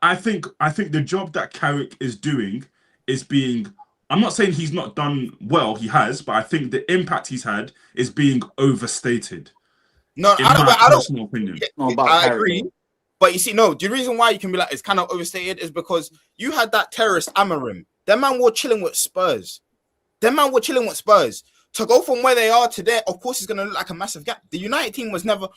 I think the job that Carrick is doing is being. I'm not saying he's not done well. He has, but I think the impact he's had is being overstated. No, in my personal opinion. I agree. But you see, no, the reason why you can be like it's kind of overstated is because you had that terrorist Amarim. That man were chilling with Spurs. To go from where they are to there, of course, it's going to look like a massive gap. The United team was never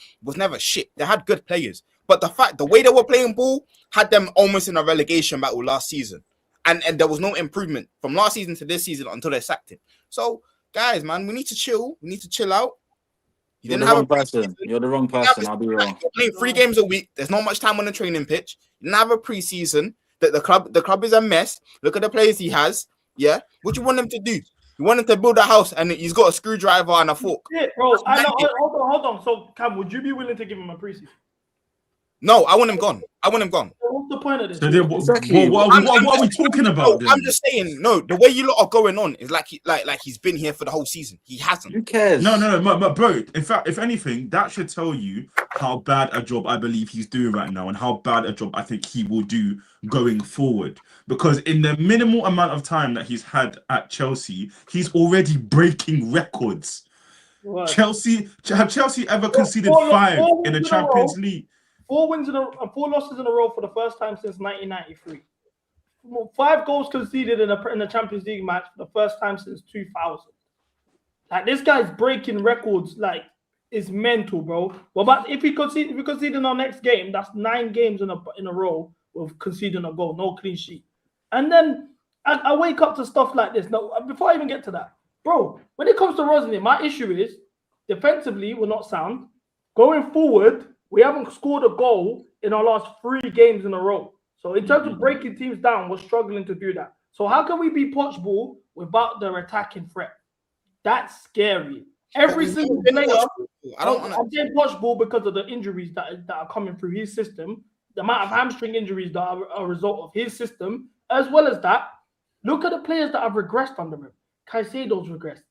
shit. They had good players. But the way they were playing ball had them almost in a relegation battle last season. And there was no improvement from last season to this season until they sacked him. So, guys, man, we need to chill. We need to chill out. You're the wrong person. You're the wrong person. I'll be wrong. You're playing 3 games a week. There's not much time on the training pitch. You didn't have a preseason. The club is a mess. Look at the players he has. Yeah. What do you want him to do? You want him to build a house and he's got a screwdriver and a fork. Yeah, bro. I know. Hold on. So, Cam, would you be willing to give him a preseason? No, I want him gone. What's the point of this? So then, what are we talking about? I'm just saying, no, the way you lot are going on is like he's been here for the whole season. He hasn't. Who cares? No, bro. In fact, if anything, that should tell you how bad a job I believe he's doing right now and how bad a job I think he will do going forward. Because in the minimal amount of time that he's had at Chelsea, he's already breaking records. What? Have Chelsea ever conceded 5 in the Champions League? 4 losses in a row for the first time since 1993. 5 goals conceded in the Champions League match for the first time since 2000. Like, this guy's breaking records. Like, it's mental, bro. Well, but if we concede in our next game, that's 9 games in a row with conceding a goal, no clean sheet. And then I wake up to stuff like this. Now, before I even get to that, bro, when it comes to Rosny, my issue is defensively we're not sound. Going forward, we haven't scored a goal in our last 3 games in a row. So in terms of breaking teams down, we're struggling to do that. So how can we be poach ball without their attacking threat? That's scary. Every single player. I'm saying poach ball because of the injuries that are coming through his system, the amount of hamstring injuries that are a result of his system, as well as that. Look at the players that have regressed under him. Caicedo's regressed.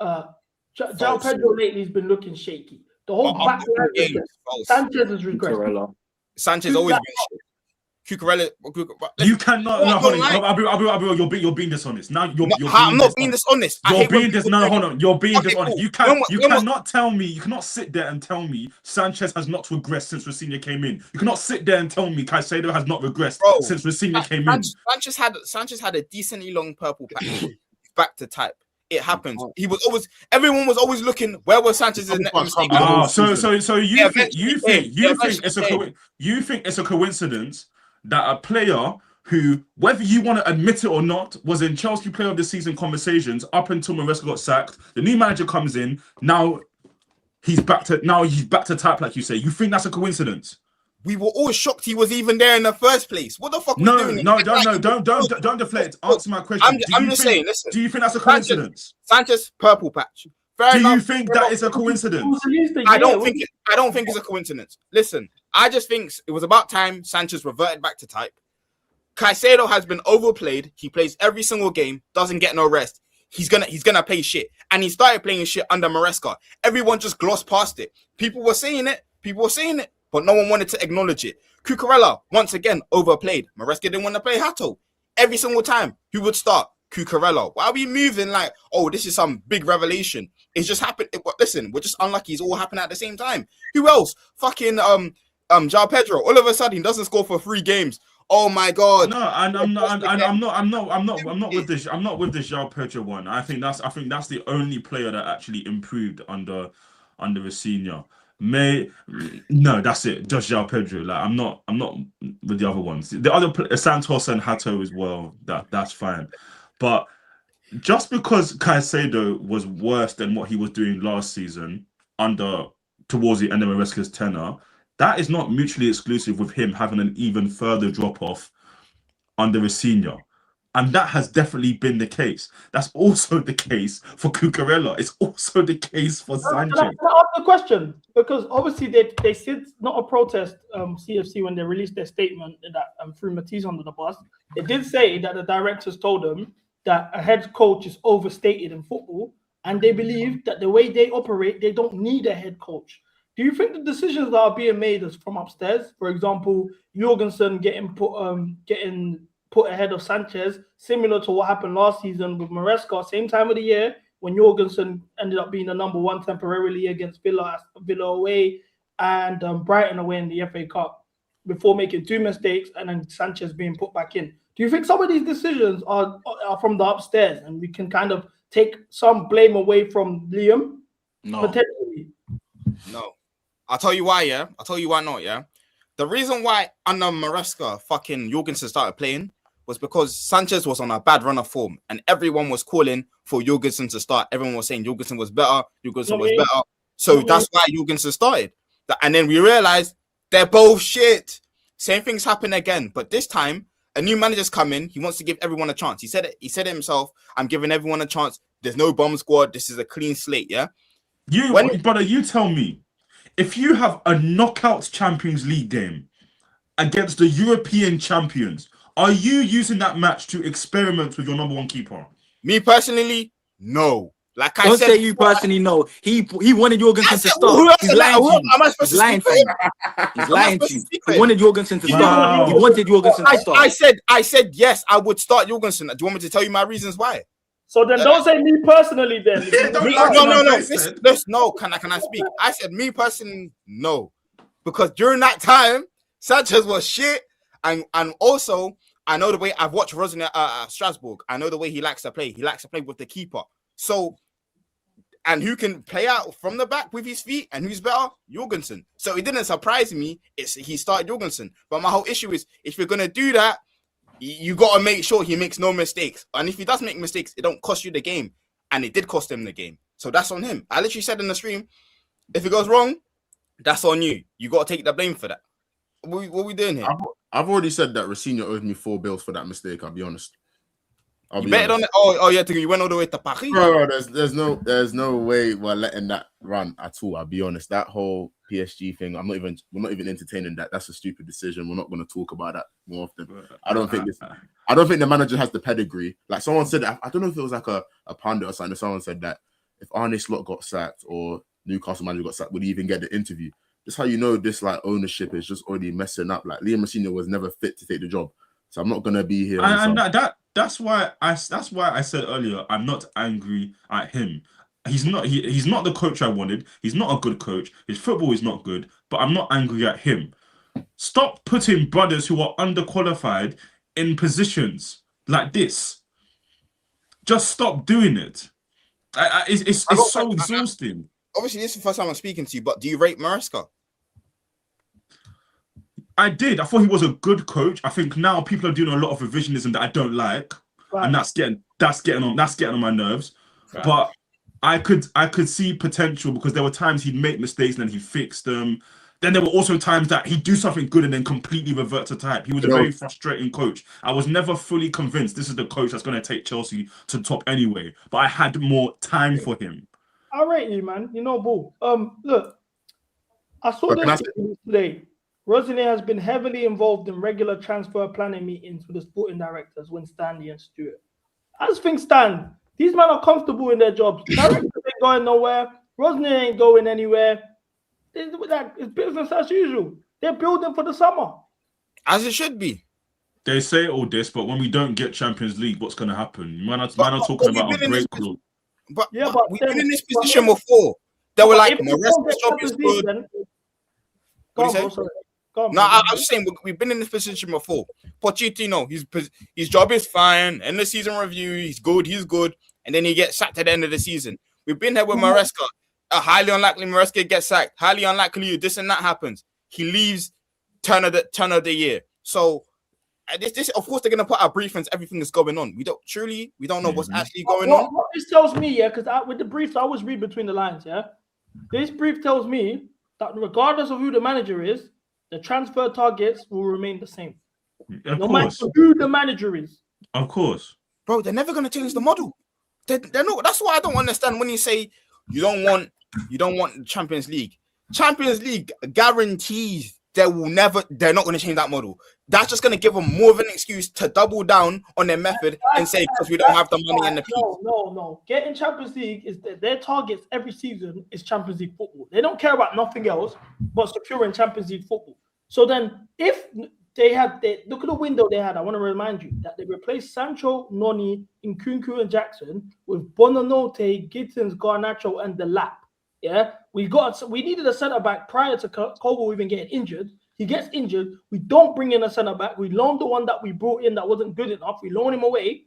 João Pedro lately has been looking shaky. The whole back line. Sanchez has regressed. Sanchez always been shit. Cucurella. You cannot. No, hold on. I'll be. You're being dishonest. Now you're I'm not being dishonest. You're being dishonest. No, hold on. You're being Okay, dishonest. cool. You cannot tell me. You cannot sit there and tell me Sanchez has not regressed since Rosenior came in. You cannot sit there and tell me Caicedo has not regressed since Rosenior came in. Sanchez had a decently long purple patch. Back to type. It happens. Everyone was always looking. Where was Sanchez's next mistake? So you think it's a coincidence that a player who, whether you want to admit it or not, was in Chelsea Player of the Season conversations up until Maresca got sacked. The new manager comes in. Now he's back to type, like you say. You think that's a coincidence? We were all shocked he was even there in the first place. What the fuck? Don't deflect. Answer my question. I'm just saying. Listen. Do you think that's a coincidence? Sanchez purple patch. You think that is a coincidence? I don't think it's a coincidence. Listen, I just think it was about time Sanchez reverted back to type. Caicedo has been overplayed. He plays every single game, doesn't get no rest. He's gonna play shit, and he started playing shit under Maresca. Everyone just glossed past it. People were saying it, but no one wanted to acknowledge it. Cucurella once again overplayed. Maresca didn't want to play Hato. Every single time, who would start? Cucurella. Why are we moving like, oh, this is some big revelation? It's just happened. Listen, we're just unlucky. It's all happening at the same time. Who else? Fucking João Pedro. All of a sudden, he doesn't score for 3 games. Oh my god. No, and I'm not with this. I'm not with this João Pedro one. I think that's the only player that actually improved under a senior. No, that's it. Just João Pedro. Like I'm not with the other ones. The other Santos and Hato as well. That's fine. But just because Caicedo was worse than what he was doing last season towards the end of Maresca's tenure, that is not mutually exclusive with him having an even further drop-off under a senior. And that has definitely been the case. That's also the case for Cucurella. It's also the case for Sanchez. Can I ask the question? Because obviously they said not a protest, CFC, when they released their statement that threw Matisse under the bus. They did say that the directors told them that a head coach is overstated in football, and they believe that the way they operate, they don't need a head coach. Do you think the decisions that are being made is from upstairs? For example, Jorgensen getting put ahead of Sanchez, similar to what happened last season with Maresca, same time of the year when Jorgensen ended up being the number 1 temporarily against Villa away and Brighton away in the FA Cup before making 2 mistakes and then Sanchez being put back in. Do you think some of these decisions are from the upstairs and we can kind of take some blame away from Liam? No. Potentially. No. I'll tell you why, yeah? I'll tell you why not, yeah? The reason why under Maresca fucking Jorgensen started playing was because Sanchez was on a bad run of form and everyone was calling for Jorgensen to start. Everyone was saying Jorgensen was better. So that's why Jorgensen started. And then we realized they're both shit. Same things happen again. But this time, a new manager's come in. He wants to give everyone a chance. He said it himself. I'm giving everyone a chance. There's no bomb squad. This is a clean slate, yeah? Brother, you tell me. If you have a knockout Champions League game against the European champions, are you using that match to experiment with your number 1 keeper? Me personally, no. Like I Don't said, say you personally know. He wanted Jorgensen to start. He's lying to you. Am I supposed to lying speak to you. He's lying to you. He wanted Jorgensen to start. He wanted Jorgensen to start. I said yes, I would start Jorgensen. Do you want me to tell you my reasons why? So then don't say me personally then. No. Can I speak? I said me personally, no. Because during that time, Sanchez was shit. And also, I know the way I've watched Rosner at Strasbourg. I know the way he likes to play. He likes to play with the keeper. So, and who can play out from the back with his feet and who's better? Jorgensen. So it didn't surprise me. He started Jorgensen. But my whole issue is, if you're going to do that, you got to make sure he makes no mistakes. And if he does make mistakes, it don't cost you the game. And it did cost him the game. So that's on him. I literally said in the stream, if it goes wrong, that's on you. You got to take the blame for that. What are we doing here? I've already said that Rosenior owed me 4 bills for that mistake. I'll be honest. You betted on it? Oh yeah, you went all the way to Paris. Bro, there's no way we're letting that run at all. I'll be honest. That whole PSG thing, we're not even entertaining that. That's a stupid decision. We're not going to talk about that more often. I don't think the manager has the pedigree. Like someone said, I don't know if it was like a pundit or something. Someone said that if Arne Slot got sacked or Newcastle manager got sacked, would he even get the interview? this is how you know this like ownership is just already messing up. Like Liam Messina was never fit to take the job, so I'm not gonna be here. And that's why I said earlier I'm not angry at him. He's not the coach I wanted. He's not a good coach. His football is not good, but I'm not angry at him. Stop putting brothers who are underqualified in positions like this. Just stop doing it. It's so exhausting. Obviously, this is the first time I'm speaking to you, but do you rate Maresca? I did. I thought he was a good coach. I think now people are doing a lot of revisionism that I don't like, and that's getting on my nerves. Right. But I could see potential because there were times he'd make mistakes and then he fixed them. Then there were also times that he'd do something good and then completely revert to type. He was a very frustrating coach. I was never fully convinced this is the coach that's going to take Chelsea to the top anyway. But I had more time for him. I rate you, man. You know, Bull. Look, I saw this today. Rosenier has been heavily involved in regular transfer planning meetings with the sporting directors, Win Stanley and Stewart. I just think, Stan, these men are comfortable in their jobs. Directors ain't going nowhere. Rosenier ain't going anywhere. It's business as usual. They're building for the summer. As it should be. They say all this, but when we don't get Champions League, what's going to happen? Man are talking about a break club. But we've been in this position before. They were like, Maresca's job is good. What do you say? No, I was just saying we've been in this position before. Pochettino, his job is fine. End of season review, he's good, and then he gets sacked at the end of the season. We've been here with Maresca. Highly unlikely Maresca gets sacked. Highly unlikely this and that happens. He leaves turn of the year. So this of course they're gonna put our briefings, everything that's going on. We don't know what's actually going on. What this tells me, yeah, because with the briefs I always read between the lines, yeah. This brief tells me that regardless of who the manager is, the transfer targets will remain the same. No matter who the manager is. Of course. Bro, they're never gonna change the model. They're not. That's why I don't understand when you say you don't want the Champions League. Champions League guarantees they're not going to change that model. That's just going to give them more of an excuse to double down on their method and say because we don't have the money and the piece. No. Getting Champions League is their targets every season is Champions League football. They don't care about nothing else but securing Champions League football. So then, if they look at the window they had, I want to remind you that they replaced Sancho, Noni, Nkunku, and Jackson with Bonanote, Gittins, Garnacho, and Delap. Yeah, we needed a centre back prior to Kobo even getting injured. He gets injured. We don't bring in a centre back. We loaned the one that we brought in that wasn't good enough. We loan him away.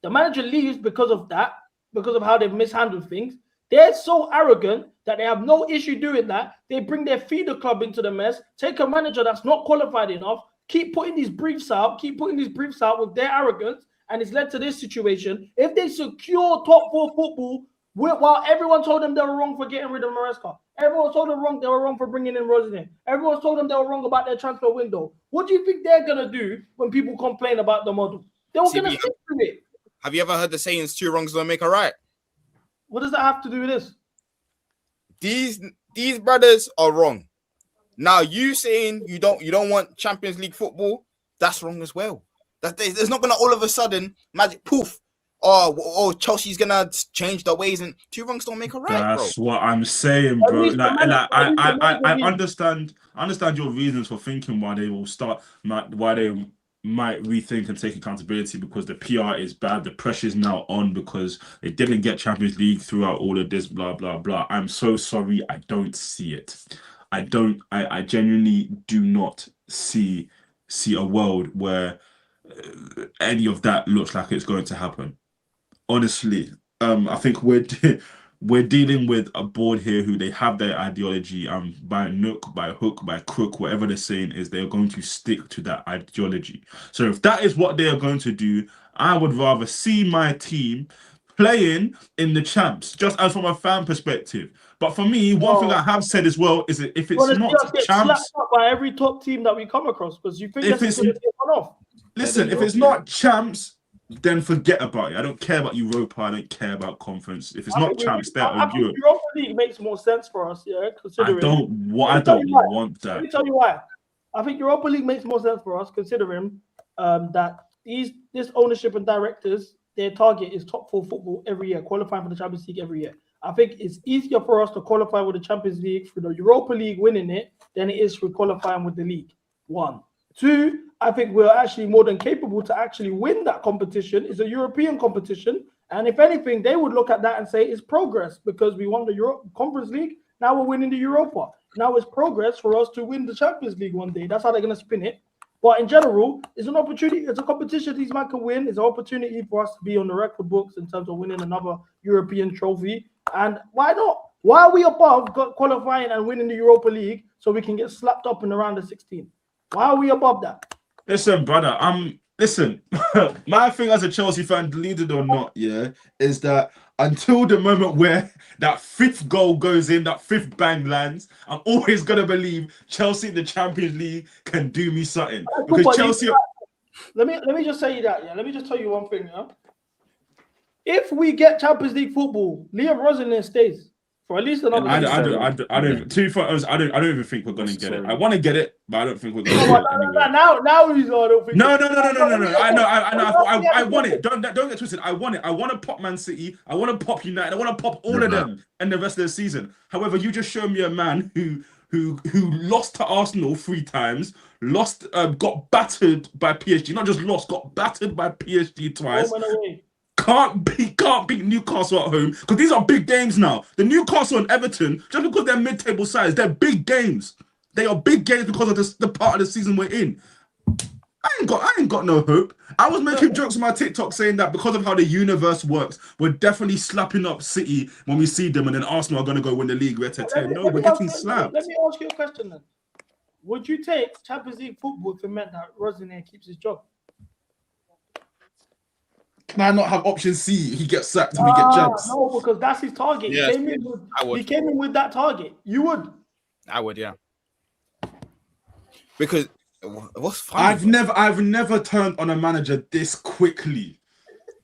The manager leaves because of that, because of how they've mishandled things. They're so arrogant that they have no issue doing that. They bring their feeder club into the mess, take a manager that's not qualified enough, keep putting these briefs out with their arrogance, and it's led to this situation. If they secure top 4 football, while everyone told them they were wrong for getting rid of Maresca, everyone told them they were wrong for bringing in Rosenier, everyone told them they were wrong about their transfer window. What do you think they're gonna do when people complain about the model? They were gonna stick to it. Have you ever heard the sayings, 2 wrongs don't make a right? What does that have to do with this? These brothers are wrong. Now you saying you don't want Champions League football, that's wrong as well. There's not gonna all of a sudden magic poof. Oh, Chelsea's gonna change their ways, and 2 wrongs don't make a right. That's what I'm saying, bro. I understand your reasons for thinking why they will start, why they might rethink and take accountability because the PR is bad. The pressure is now on because they didn't get Champions League throughout all of this, blah blah blah. I'm so sorry, I don't see it. I genuinely do not see a world where any of that looks like it's going to happen. Honestly, I think we're dealing with a board here who they have their ideology, by nook, by hook, by crook, whatever they're saying is they're going to stick to that ideology. So if that is what they are going to do, I would rather see my team playing in the champs, just as from a fan perspective. But for me, one thing I have said as well is that if it's not champs, up by every top team that we come across, because you think if it's off. Listen, if it's not champs, then forget about it. I don't care about Europa. I don't care about conference. If it's not champs, they're on Europe. Europa League makes more sense for us, yeah. Considering I don't want that. Let me tell you why. I think Europa League makes more sense for us, considering that this ownership and directors, their target is top 4 football every year, qualifying for the Champions League every year. I think it's easier for us to qualify with the Champions League through the Europa League winning it than it is for qualifying with the league. 1. 2, I think we're actually more than capable to actually win that competition. It's a European competition. And if anything, they would look at that and say it's progress because we won the Conference League. Now we're winning the Europa. Now it's progress for us to win the Champions League one day. That's how they're going to spin it. But in general, it's an opportunity. It's a competition these men can win. It's an opportunity for us to be on the record books in terms of winning another European trophy. And why not? Why are we above qualifying and winning the Europa League so we can get slapped up in the round of 16? Why are we above that? Listen, brother, listen, my thing as a Chelsea fan, believe it or not, yeah, is that until the moment where that 5th goal goes in, that 5th bang lands, I'm always gonna believe Chelsea in the Champions League can do me something. Because Chelsea. Let me just say that, yeah. Let me just tell you one thing, yeah. If we get Champions League football, Liam Rosenior stays for at least another. I don't. To be honest, I don't even think we're gonna get it. I want to get it, but I don't think we're gonna get it anyway. Now he's on. I don't think. No. I know. I want it. Don't get twisted. I want it. I want to pop Man City. I want to pop United. I want to pop all of them in the rest of the season. However, you just showed me a man who lost to Arsenal 3 times, got battered by PSG. Not just lost, got battered by PSG twice. Can't beat Newcastle at home because these are big games now. The Newcastle and Everton, just because they're mid-table sides, they're big games. They are big games because of the part of the season we're in. I ain't got no hope. I was making jokes on my TikTok saying that because of how the universe works, we're definitely slapping up City when we see them, and then Arsenal are going to go win the league. We're getting slapped. Let me ask you a question then. Would you take Champions League football if it meant that Rosenior keeps his job? Can I not have option C? He gets sacked and we get jabs. No, because that's his target. Yes, he came in with that target. You would? I would, yeah. Because what's funny? I've never turned on a manager this quickly.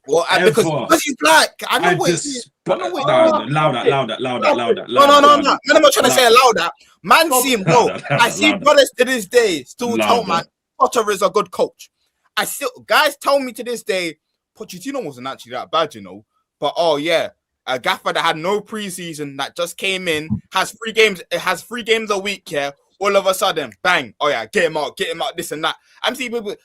Well, because he's black. I know what it is. Louder. No, I'm not trying to say it louder. Man, see him, bro. I see brothers to this day still tell man Potter is a good coach. Guys tell me to this day Pochettino wasn't actually that bad, you know. But a gaffer that had no preseason that just came in has 3 games. It has 3 games a week. Yeah, all of a sudden, bang! Oh yeah, get him out, this and that. I'm seeing people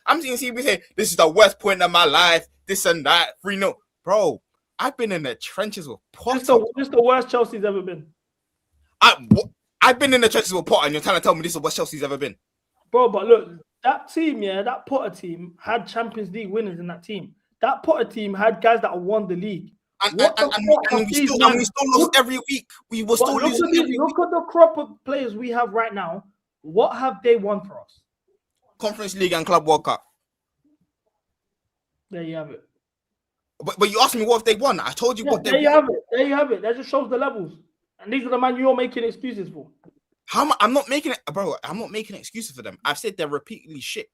say this is the worst point of my life. This and that. 3-0, bro. I've been in the trenches with Potter. This is the worst Chelsea's ever been. I've been in the trenches with Potter, and you're trying to tell me this is the worst Chelsea's ever been, bro. But look, that team, that Potter team had Champions League winners in that team. That Potter team had guys that won the league. And we still lost every week. We were still losing every week. Look at the crop of players we have right now. What have they won for us? Conference League and Club World Cup. There you have it. But you asked me what if they won. I told you what they won. There you have it. That just shows the levels. And these are the man you're making excuses for. I'm not making it, bro. I'm not making excuses for them. I've said they're repeatedly shit.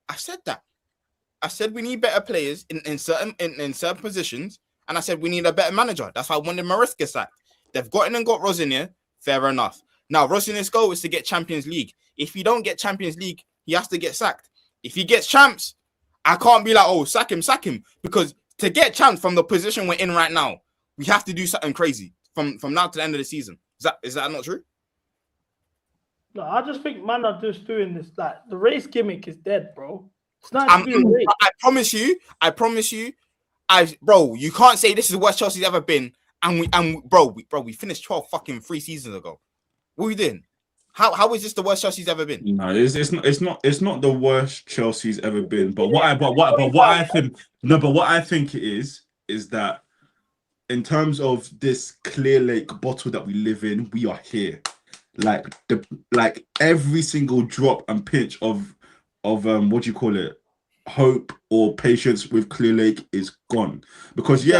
I've said that. I said we need better players in certain positions, and I said we need a better manager. That's why I wanted Maresca sacked. They've gotten and got Rosenior, fair enough. Now Rosenier's goal is to get Champions League. If he don't get Champions League, he has to get sacked. If he gets champs, I can't be like, oh, sack him, because to get champs from the position we're in right now, we have to do something crazy from now to the end of the season. Is that not true? No, I just think man are just doing this. Like the race gimmick is dead, bro. It's not. I promise you. Bro, you can't say this is the worst Chelsea's ever been. And we finished 12 fucking 3 seasons ago. What are we doing? How is this the worst Chelsea's ever been? No, it's not the worst Chelsea's ever been. But what I think it is that in terms of this Clear Lake bottle that we live in, we are here. Like every single drop and pinch of what do you call it, hope or patience with Clear Lake is gone. Because we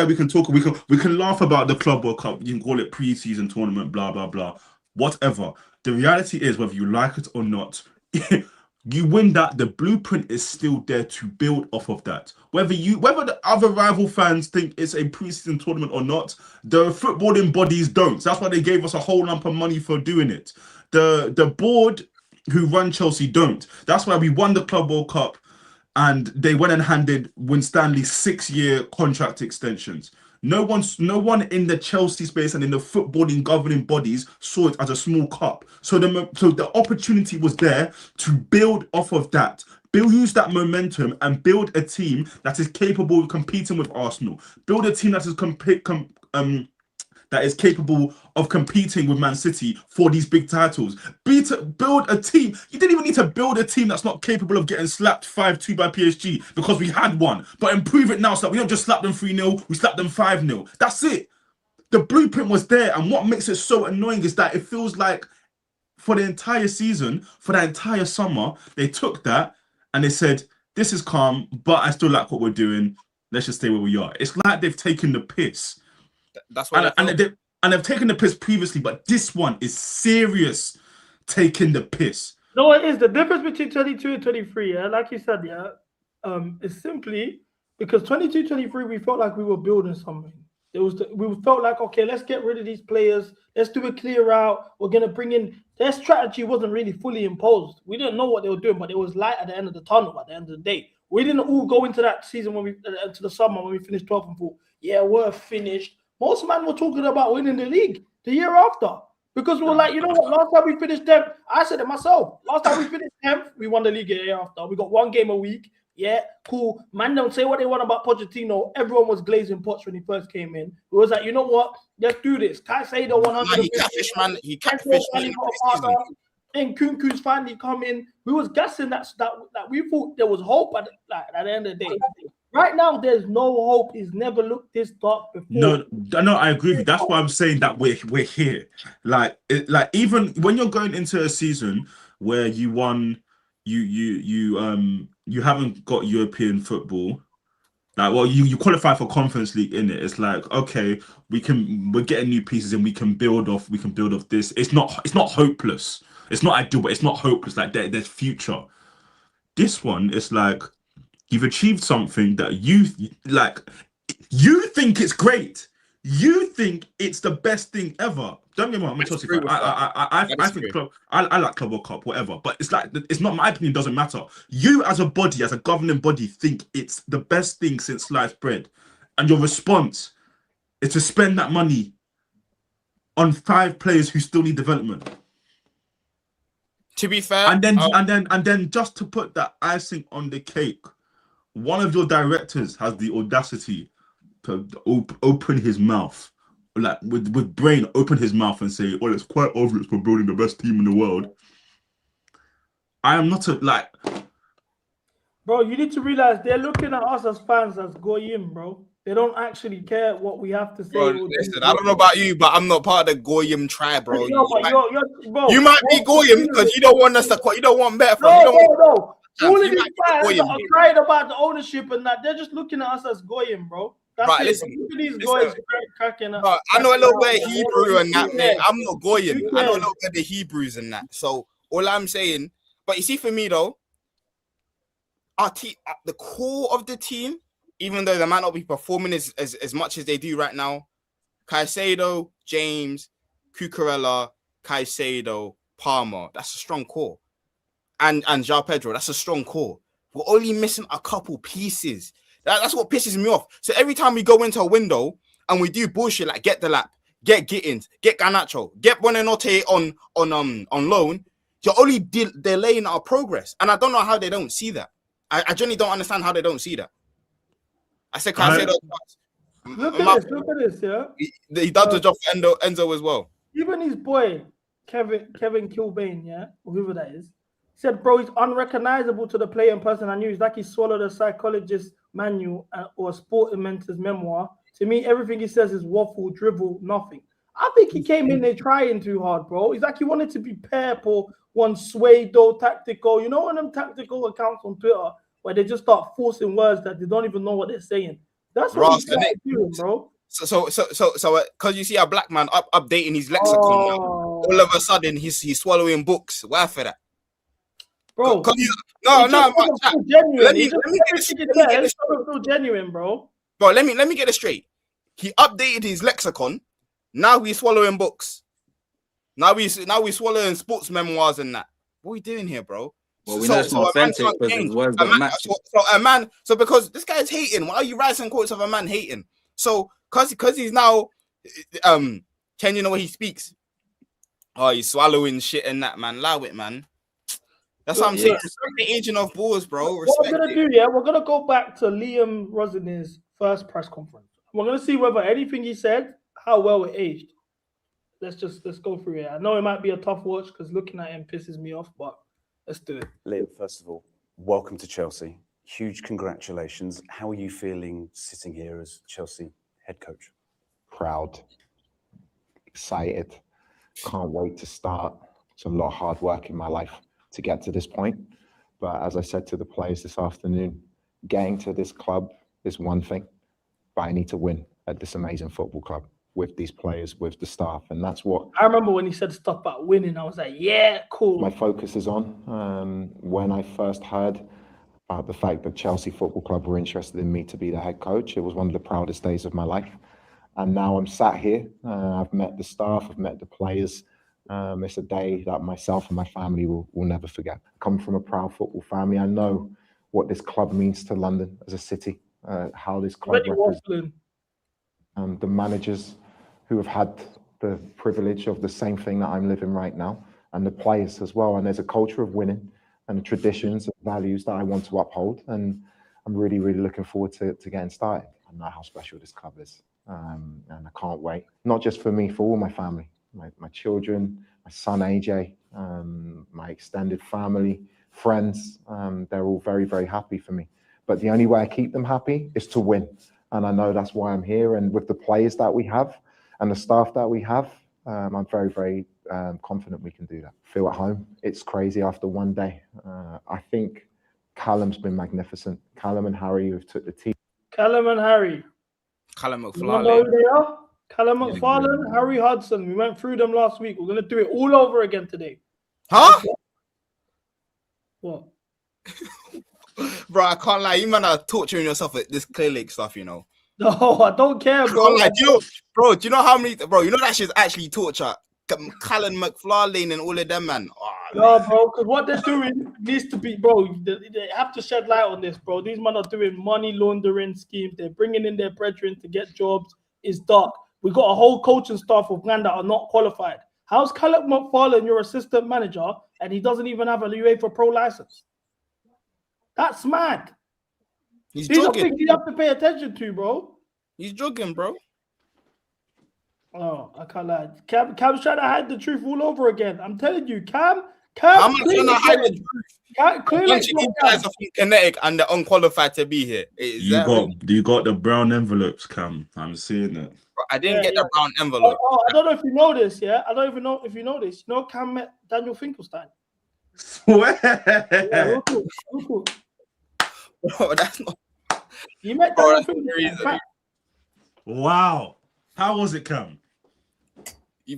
can laugh about the Club World Cup, you can call it pre-season tournament, blah blah blah, whatever. The reality is, whether you like it or not, you win that, the blueprint is still there to build off of that. Whether the other rival fans think it's a pre-season tournament or not, the footballing bodies don't. So that's why they gave us a whole lump of money for doing it. The board who run Chelsea don't. That's why we won the Club World Cup and they went and handed Winstanley 6-year contract extensions. No one in the Chelsea space and in the footballing governing bodies saw it as a small cup. So the opportunity was there to build off of that. Use that momentum and build a team that is capable of competing with Arsenal. Build a team that is capable of competing with Man City for these big titles. Build a team. You didn't even need to build a team that's not capable of getting slapped 5-2 by PSG because we had one. But improve it now so that we don't just slap them 3-0, we slap them 5-0. That's it. The blueprint was there. And what makes it so annoying is that it feels like for the entire season, for the entire summer, they took that and they said, this is calm, but I still like what we're doing. Let's just stay where we are. It's like they've taken the piss. That's what they've taken the piss previously, but this one is serious taking the piss. No, it is. The difference between 22 and 23, yeah, like you said, yeah, is simply because 22, 23, we felt like we were building something. We felt like, okay, let's get rid of these players. Let's do a clear out. We're going to bring in... Their strategy wasn't really fully imposed. We didn't know what they were doing, but it was light at the end of the tunnel at the end of the day. We didn't all go into that season to the summer when we finished 12th and 4th. Yeah, we're finished. Most men were talking about winning the league the year after. Because we were like, you know what, last time we finished 10th, I said it myself. Last time we finished 10th, we won the league the year after. We got one game a week. Yeah, cool. Man, don't say what they want about Pochettino. Everyone was glazing Poch when he first came in. It was like, you know what? Let's do this. Caicedo 100. He catfished, man. He catfished me. And Kunku's finally come in. We was guessing that we thought there was hope at the end of the day. Right now, there's no hope. He's never looked this dark before. No, I agree with you. That's why I'm saying that we're here. Like even when you're going into a season where you won, you haven't got European football. Like, well, you qualify for Conference League in it. It's like, okay, we're getting new pieces and we can build off this. It's not hopeless. It's not ideal, but it's not hopeless. Like there's future. This one is like you've achieved something that you think it's great. You think it's the best thing ever. Don't get me wrong, I'm a Chelsea fan. I think I like Club World Cup, whatever. But it's like it's not my opinion. Doesn't matter. You as a body, as a governing body, think it's the best thing since sliced bread, and your response is to spend that money on 5 players who still need development. To be fair, and then just to put that icing on the cake, one of your directors has the audacity to open his mouth, like with brain, open his mouth and say, "Well, it's quite obvious we're building the best team in the world." I am not Bro, you need to realize they're looking at us as fans as goyim, bro. They don't actually care what we have to say. Bro, listen, I don't know about you, but I'm not part of the Goyim tribe, bro. Bro, you might be Goyim because you don't want us to. You don't want better from. No. All of these fans are crying about the ownership and that. They're just looking at us as goyim, bro. That's right, it. listen. These guys cracking up. Bro, I know a little bit of Hebrew and that, man. I'm not Goyim. I know a little bit of the Hebrews and that. So all I'm saying, but you see, for me though, our team, the core of the team, even though they might not be performing as much as they do right now, Caicedo, James, Cucurella, Caicedo, Palmer, that's a strong core. And João Pedro, that's a strong core. We're only missing a couple pieces. That's what pisses me off. So every time we go into a window and we do bullshit like get the lap, get Gittins, get Garnacho, get Buonanotte on loan, you're only delaying our progress. And I don't know how they don't see that. I genuinely don't understand how they don't see that. I said, Caicedo. Look at this, yeah. He does the job for Enzo as well. Even his boy, Kevin Kilbane, yeah, or whoever that is, said, bro, he's unrecognizable to the player in person. I knew it's like he swallowed a psychologist's manual or a sporting mentor's memoir. To me, everything he says is waffle, drivel, nothing. I think he came in there trying too hard, bro. It's like he wanted to be Pep or one Suedo tactical. You know, one of them tactical accounts on Twitter where they just start forcing words that they don't even know what they're saying. That's what he's doing, bro. So, because you see a black man updating his lexicon now, all of a sudden he's swallowing books. Why for that? Bro, no. Let me get it genuine, bro. Bro, let me get it straight. He updated his lexicon. Now he's swallowing books. Now he's swallowing sports memoirs and that. What are we doing here, bro? Well, we know it's not authentic because his words don't match. So because this guy's hating. Why are you writing quotes of a man hating? So because he's now changing the way he speaks. Oh, he's swallowing shit and that, man. Allow it, man. That's what I'm saying. Respect the aging of balls, bro. What Respect we're gonna do, we're gonna go back to Liam Rosin's first press conference. We're gonna see whether anything he said, how well it aged. Let's go through it. I know it might be a tough watch because looking at him pisses me off, but let's do it. Liam, first of all, welcome to Chelsea. Huge congratulations. How are you feeling sitting here as Chelsea head coach? Proud, excited, can't wait to start. It's a lot of hard work in my life to get to this point. But as I said to the players this afternoon, getting to this club is one thing, but I need to win at this amazing football club with these players, with the staff. And that's what I remember when he said stuff about winning. I was like, yeah, cool. my focus is on. When I first heard about the fact that Chelsea Football Club were interested in me to be the head coach, it was one of the proudest days of my life. And now I'm sat here. I've met the staff, I've met the players. It's a day that myself and my family will never forget. I come from a proud football family. I know what this club means to London as a city, how this club represents the managers who have had the privilege of the same thing that I'm living right now, and the players as well. And there's a culture of winning and the traditions and values that I want to uphold. And I'm really, really looking forward to getting started. I know how special this club is. And I can't wait, not just for me, for all my family, my children, my son AJ, my extended family, friends. They're all very, very happy for me. But the only way I keep them happy is to win. And I know that's why I'm here. And with the players that we have and the staff that we have, I'm very, very confident we can do that. Feel at home. It's crazy after one day. I think Callum's been magnificent. Callum and Harry have took the team. Callum and Harry. Callum You McFarlane. know who they are? Callum McFarlane, Harry Hudson. We went through them last week. We're going to do it all over again today. Huh? What? Bro, I can't lie. You man are torturing yourself with this Clear Lake stuff, you know. No, I don't care, bro. Like, do you know how many, bro, you know that shit's actually torture. Callum McFarlane and all of them, man. Oh, No, bro, because what they're doing needs to be, bro, they have to shed light on this, bro. These men are doing money laundering schemes. They're bringing in their brethren to get jobs. It's dark. We got a whole coaching staff of men that are not qualified. How's Callum McFarlane your assistant manager and he doesn't even have a UEFA Pro license? That's mad. he's These are jogging. things you have to pay attention to, bro. He's jogging, bro. Oh, I can't lie. Cam's trying to hide the truth all over again. I'm telling you, Cam. I'm not trying to hide the truth. A Clearly, bunch of these guys are from Kinetic and they're unqualified to be here. You got the brown envelopes, Cam. I'm seeing it. I didn't get the brown envelope. I don't know if you know this, yeah? I don't even know if you know this. You know Cam met Daniel Finkelstein? Swear. Yeah, real cool. Bro, that's not. You met Bro, Daniel that's Finkelstein. crazy. Fact. Wow. How was it, Cam?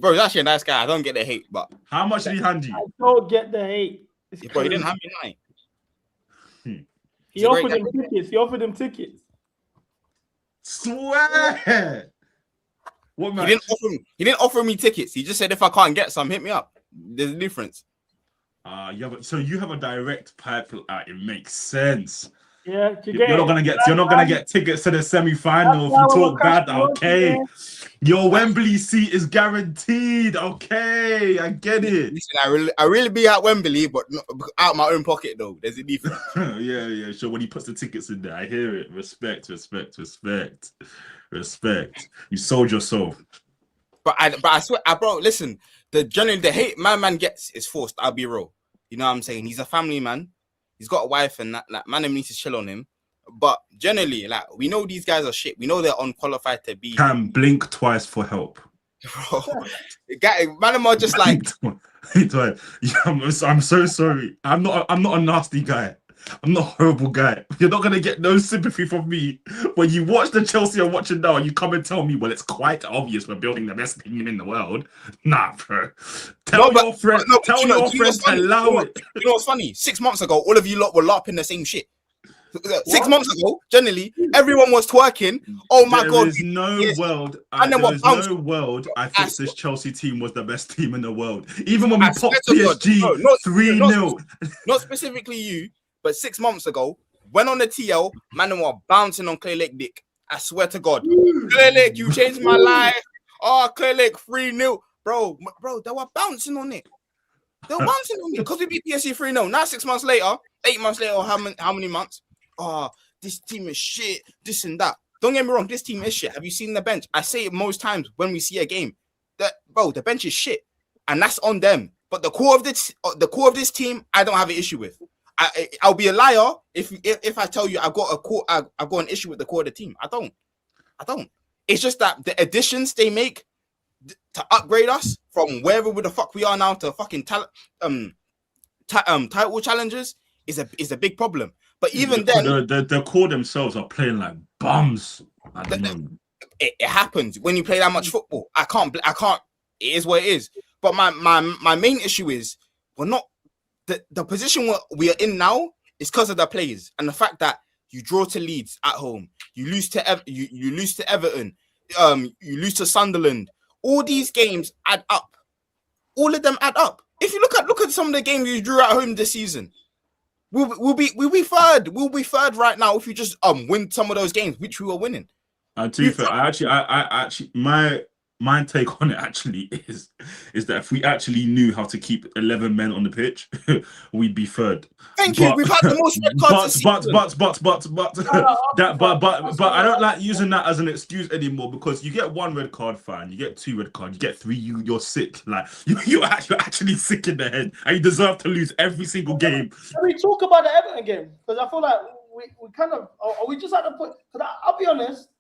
Bro, he's actually a nice guy. I don't get the hate, but How much did he hand you? I don't get the hate. It's bro, he didn't crazy. have me nine. He offered him tickets. He offered him tickets. Swear. What He match? didn't offer me tickets. He just said if I can't get some, hit me up. There's a difference. So you have a direct pipeline. It makes sense. Yeah, You're not gonna get tickets to the semi-final if you talk bad. Okay, your Wembley seat is guaranteed. Okay, I get it. Listen, I really be at Wembley, but not out my own pocket though. There's a difference. yeah. So when he puts the tickets in there, I hear it. Respect. You sold your soul. But I swear, bro, listen. The hate my man gets is forced. I'll be real. You know what I'm saying? He's a family man. He's got a wife and that man needs to chill on him. But generally, like, we know these guys are shit. We know they're unqualified to be. Cam, blink twice for help. Bro, man, are just like. I'm so sorry. I'm not a nasty guy. I'm not a horrible guy. You're not gonna get no sympathy from me when you watch the Chelsea I'm watching now and you come and tell me, well, it's quite obvious we're building the best team in the world. Nah, bro. Tell your friends to allow it. You know what's funny? 6 months ago, all of you lot were larping the same shit. 6 months ago, generally, everyone was twerking. Oh my God. There's no world. And then There's what? no world. I think this Chelsea team was the best team in the world. Even when we popped swear to PSG God, no, 3-0. Not specifically you, but 6 months ago, went on the TL, man, and were bouncing on Clay Lake dick. I swear to God. Clearlake, you changed my life. Oh, Clearlake 3-0. Bro, they were bouncing on it. They were bouncing on it because we beat PSG 3-0. Now 6 months later, 8 months later, how many months? Oh, this team is shit, this and that. Don't get me wrong, this team is shit. Have you seen the bench? I say it most times when we see a game. That the bench is shit. And that's on them. But the core of this team, I don't have an issue with. I'll be a liar if I tell you I've got an issue with the core of the team. I don't. It's just that the additions they make to upgrade us from wherever the fuck we are now to fucking title challenges is a big problem. But even the core themselves are playing like bums. It happens when you play that much football. I can't. It is what it is. But my main issue is we're not the position we are in now is because of the players and the fact that you draw to Leeds at home, you lose to you lose to Everton, you lose to Sunderland. All these games add up. All of them add up. If you look at some of the games you drew at home this season, we'll be third. We'll be third right now if you just win some of those games which we were winning. And to be fair, I actually my take on it actually is that if we actually knew how to keep 11 men on the pitch, we'd be third. Thank you. We've had the most red cards. But I don't like using that as an excuse anymore because you get 1 red card, fine. You get 2 red cards. You get 3. You're sick. Like you're actually sick in the head, and you deserve to lose every single game. Can we talk about the Everton game? Because I feel like we kind of are we just at the point? Because I'll be honest.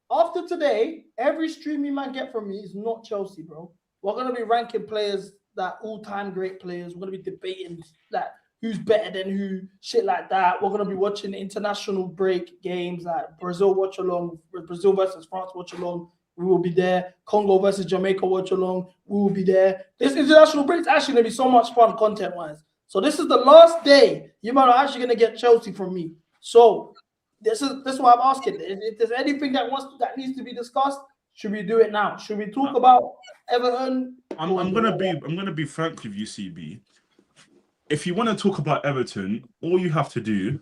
After today, every stream you might get from me is not Chelsea, bro. We're going to be ranking players that all-time great players. We're going to be debating that who's better than who, shit like that. We're going to be watching international break games like Brazil watch along, Brazil versus France watch along. We will be there. Congo versus Jamaica watch along. We will be there. This international break is actually going to be so much fun content-wise. So this is the last day you might are actually going to get Chelsea from me. So this is why I'm asking. If there's anything that needs to be discussed, should we do it now? Should we talk about Everton? I'm gonna be frank with you, CB. If you want to talk about Everton, all you have to do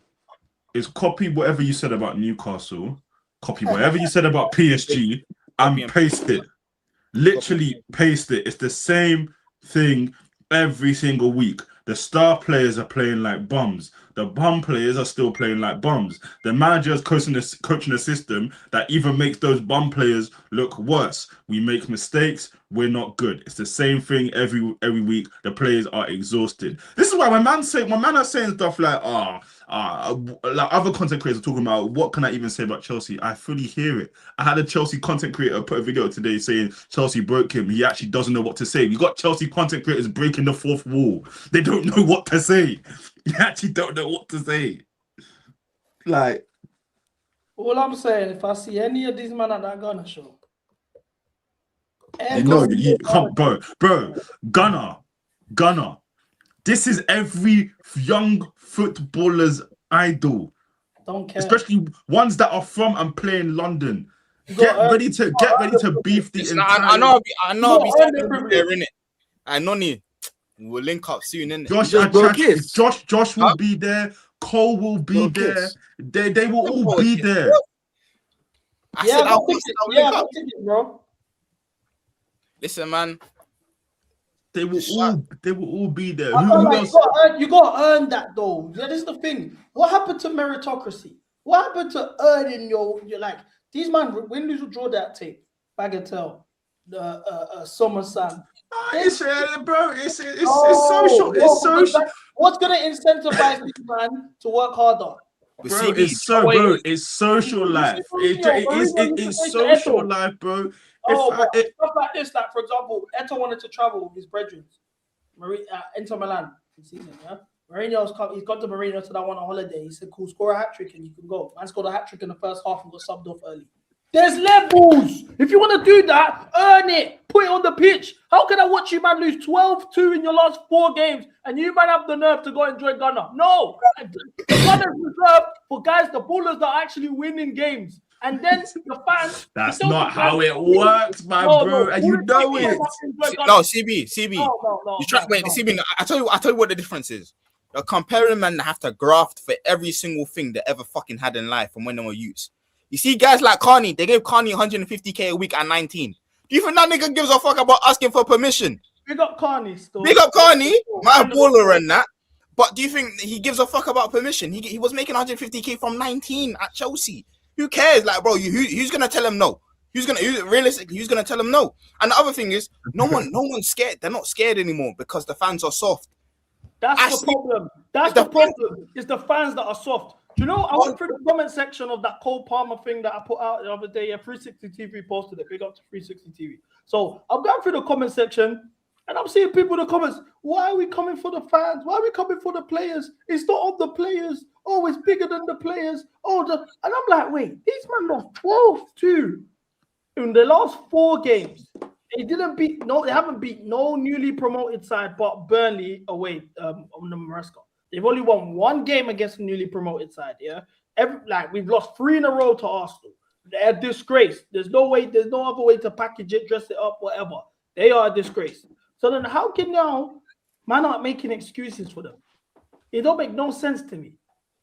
is copy whatever you said about Newcastle, copy whatever you said about PSG, and paste it. Literally paste it. It's the same thing every single week. The star players are playing like bums. The bum players are still playing like bums. The manager is coaching a system that even makes those bum players look worse. We make mistakes. We're not good. It's the same thing every week. The players are exhausted. This is why my man are saying stuff like, like other content creators are talking about, what can I even say about Chelsea? I fully hear it. I had a Chelsea content creator put a video today saying Chelsea broke him. He actually doesn't know what to say. We got Chelsea content creators breaking the fourth wall. They don't know what to say. You actually don't know what to say. Like, all I'm saying, if I see any of these men at that Ghana show, you can't, bro. Ghana. This is every young footballer's idol. Don't care. Especially ones that are from and play in London. Get ready to beef the entire. I know. I'll be there, innit? I know. We'll link up soon, innit? Josh will be there. Cole will be there. They will all be there. I'll take it, bro. Listen, man. They will all be there. Who else? You got to earn that, though. That is the thing. What happened to meritocracy? What happened to earning your like these man win, lose, or draw that tape? Bagatelle, the Summer Sun. It's social. It's social. What's gonna incentivize this man to work harder? Bro, it's social life. It's social life, bro. Stuff like this, like for example, Eto wanted to travel with his brethren, Inter Milan this season. Yeah, he's gone to Marino to that one on holiday. He said, "Cool, score a hat trick and you can go." Man scored a hat trick in the first half and got subbed off early. There's levels. If you want to do that, earn it. Put it on the pitch. How can I watch you, man, lose 12-2 in your last 4 games and you might have the nerve to go enjoy Ghana? No. Ghana's reserved for guys, the ballers that are actually winning games. And then the fans. That's not how it works, my bro. And you know it. No, CB. No. You try, wait, CB. I tell you what the difference is. You're comparing men that have to graft for every single thing they ever fucking had in life from when they were youths. You see guys like Carney, they gave Carney 150k a week at 19. Do you think that nigga gives a fuck about asking for permission? Big up Carney still. Big up Carney, my baller and that. But do you think he gives a fuck about permission? He was making 150k from 19 at Chelsea. Who cares? Like, bro, who's gonna tell him no? Realistically, who's gonna tell him no? And the other thing is, no one's scared. They're not scared anymore because the fans are soft. That's the problem. That's the problem. It's the fans that are soft. Do you know, I went through the comment section of that Cole Palmer thing that I put out the other day. 360 TV posted it. Big up to 360 TV. So I'm going through the comment section and I'm seeing people in the comments, why are we coming for the fans? Why are we coming for the players? It's not on the players. Oh, it's bigger than the players. And I'm like, wait, these men lost 12-2 in the last 4 games. They haven't beat no newly promoted side but Burnley away on the Maresca. They've only won 1 game against the newly promoted side, yeah? We've lost 3 in a row to Arsenal. They're a disgrace. There's no other way to package it, dress it up, whatever. They are a disgrace. So then how can now man aren't making excuses for them? It don't make no sense to me.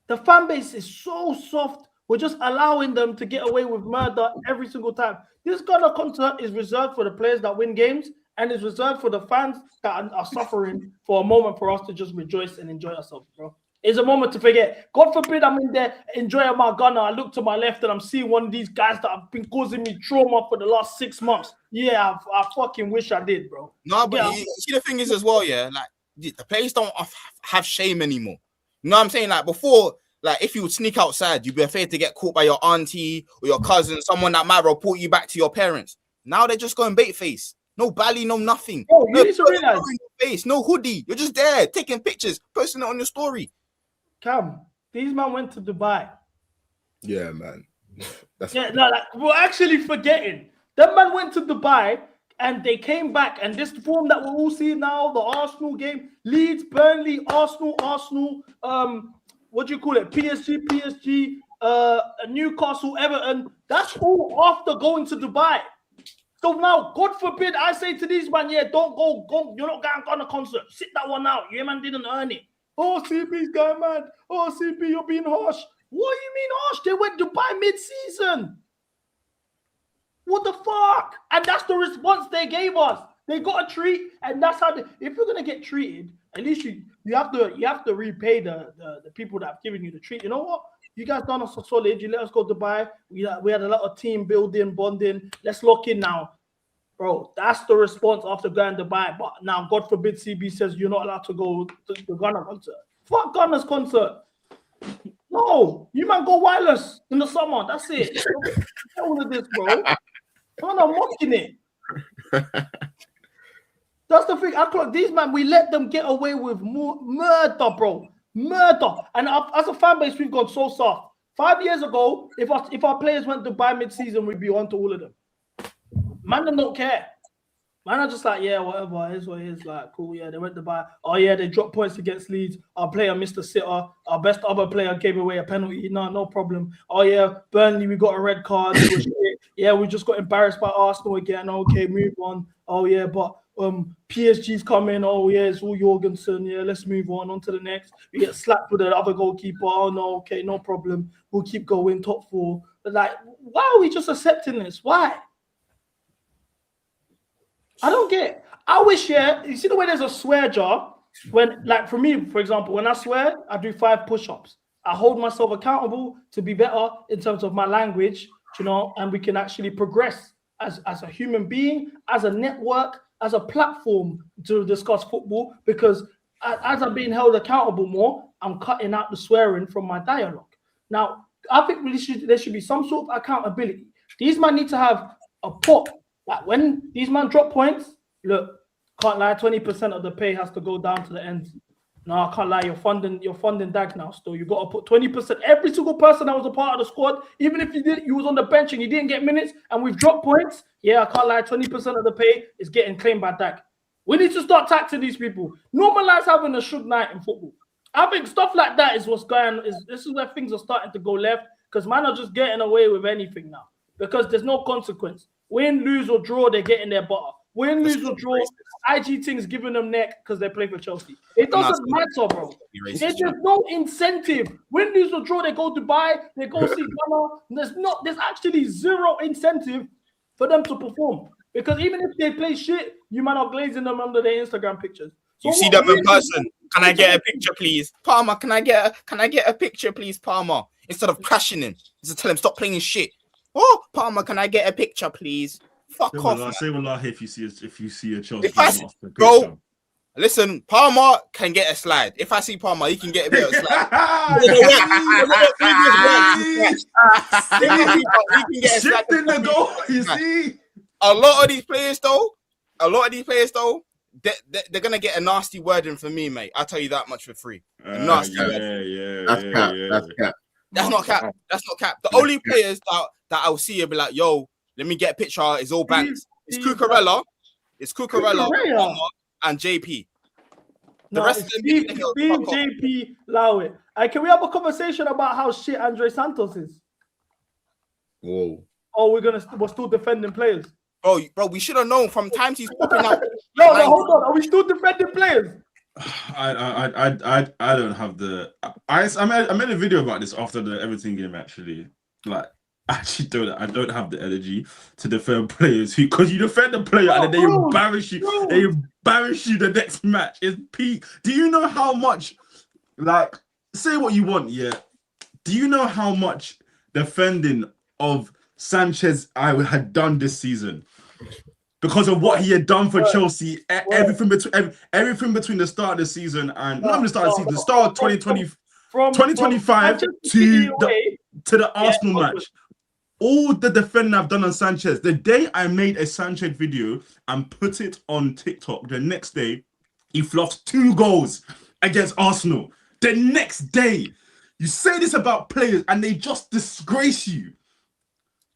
The fan base is so soft. We're just allowing them to get away with murder every single time. This kind of concert is reserved for the players that win games and is reserved for the fans that are suffering for a moment for us to just rejoice and enjoy ourselves, bro. It's a moment to forget. God forbid I'm in there enjoying my gunner. I look to my left and I'm seeing one of these guys that have been causing me trauma for the last 6 months. Yeah, I fucking wish I did, bro. No, but you see the thing is as well, yeah, like the players don't have shame anymore. You know what I'm saying? Like before, like if you would sneak outside, you'd be afraid to get caught by your auntie or your cousin, someone that might report you back to your parents. Now they're just going bait face. No bally, no nothing. Oh, you need to realize. Face, no hoodie. You're just there taking pictures, posting it on your story. Cam, these men went to Dubai. Yeah, man. We're actually forgetting. That man went to Dubai and they came back. And this form that we're all seeing now, the Arsenal game, Leeds, Burnley, Arsenal, what do you call it? PSG, Newcastle, Everton. That's all after going to Dubai. So now, God forbid, I say to these man, yeah, don't go. You're not going on a concert. Sit that one out. Your man didn't earn it. Oh, CB's going mad. Oh, CB, you're being harsh. What do you mean harsh? They went to Dubai mid-season. What the fuck? And that's the response they gave us. They got a treat, and that's how. If you're gonna get treated, at least you have to repay the people that have given you the treat. You know what? You guys done us a solid. You let us go to Dubai. We had a lot of team building, bonding. Let's lock in now. Bro, that's the response after going to Dubai. But now, God forbid, CB says you're not allowed to go to the Ghana concert. Fuck Ghana's concert. No, you might go wireless in the summer. That's it. Don't all of this, bro. I'm mocking it. That's the thing. These man, we let them get away with murder, bro. Murder. And as a fan base, we've gone so soft. 5 years ago, if our players went to Dubai mid-season, we'd be on to all of them. Man, them don't care. Man are just like, yeah, whatever. Here's what it is. Like, cool, yeah, they went to Dubai. Oh, yeah, they dropped points against Leeds. Our player missed a sitter. Our best other player gave away a penalty. No problem. Oh, yeah, Burnley, we got a red card. Yeah, we just got embarrassed by Arsenal again. Okay, move on. Oh, yeah, but PSG's coming. Oh, yeah, it's all Jorgensen. Yeah, let's move on to the next. We get slapped with the other goalkeeper. Oh, no, okay, no problem. We'll keep going, top 4. But like, why are we just accepting this? Why? I don't get it. I wish, yeah, you see the way there's a swear jar? When, like, for me, for example, when I swear, I do 5 push-ups. I hold myself accountable to be better in terms of my language, you know, and we can actually progress as a human being, as a network, as a platform to discuss football, because as I'm being held accountable more, I'm cutting out the swearing from my dialogue. Now, I think there should be some sort of accountability. These men need to have a pot. Like when these men drop points, look, can't lie, 20% of the pay has to go down to the end. No, I can't lie, you're funding DAG now still. You got to put 20%. Every single person that was a part of the squad, even if you was on the bench and you didn't get minutes and we've dropped points, yeah, I can't lie, 20% of the pay is getting claimed by DAG. We need to start taxing these people. Normalize having a Shug night in football. I think stuff like that is what's this is where things are starting to go left, because man are just getting away with anything now because there's no consequence. Win, lose, or draw, they're getting their butter. Win, lose or draw, IG things giving them neck because they play for Chelsea. It doesn't matter, bro. There's no incentive. Win, lose or draw, they go Dubai, they go see Ghana. There's actually zero incentive for them to perform. Because even if they play shit, you might not glazing them under their Instagram pictures. So you see them in person. Can I get a picture, please? Palmer, can I get a picture, please, Palmer? Instead of crashing him. Instead of telling him stop playing shit. Oh, Palmer, can I get a picture, please? Fuck off. Say wallahi if you see a Chelsea bro, listen, Palmer can get a slide. If I see Palmer, he can get a bit of a slide. He can get a slide. The goal, you see. A lot of these players, though, they're gonna get a nasty wording for me, mate. I'll tell you that much for free. Nasty wording. That's cap. That's not cap. That's not cap. The only players that I'll see will be like, yo, let me get a picture. It's all banks. It's Cucurella, and JP. The rest of them, Steve, JP, Lowe. Can we have a conversation about how shit Andre Santos is? Whoa. Oh, we're still defending players. Bro, we should have known from times he's popping up. No, hold on. Are we still defending players? I don't have the. I made a video about this after the Everton game. Actually, like, I don't have the energy to defend players because you defend a player and then they embarrass you. They embarrass you the next match. It's peak. Do you know how much? Like, say what you want, yeah. Do you know how much defending of Sanchez I had done this season? Because of what he had done for Chelsea, everything between the start of the season and not the start of the season, the start of 2025 to the Arsenal match. All the defending I've done on Sanchez. The day I made a Sanchez video and put it on TikTok, the next day he flopped 2 goals against Arsenal. The next day, you say this about players and they just disgrace you.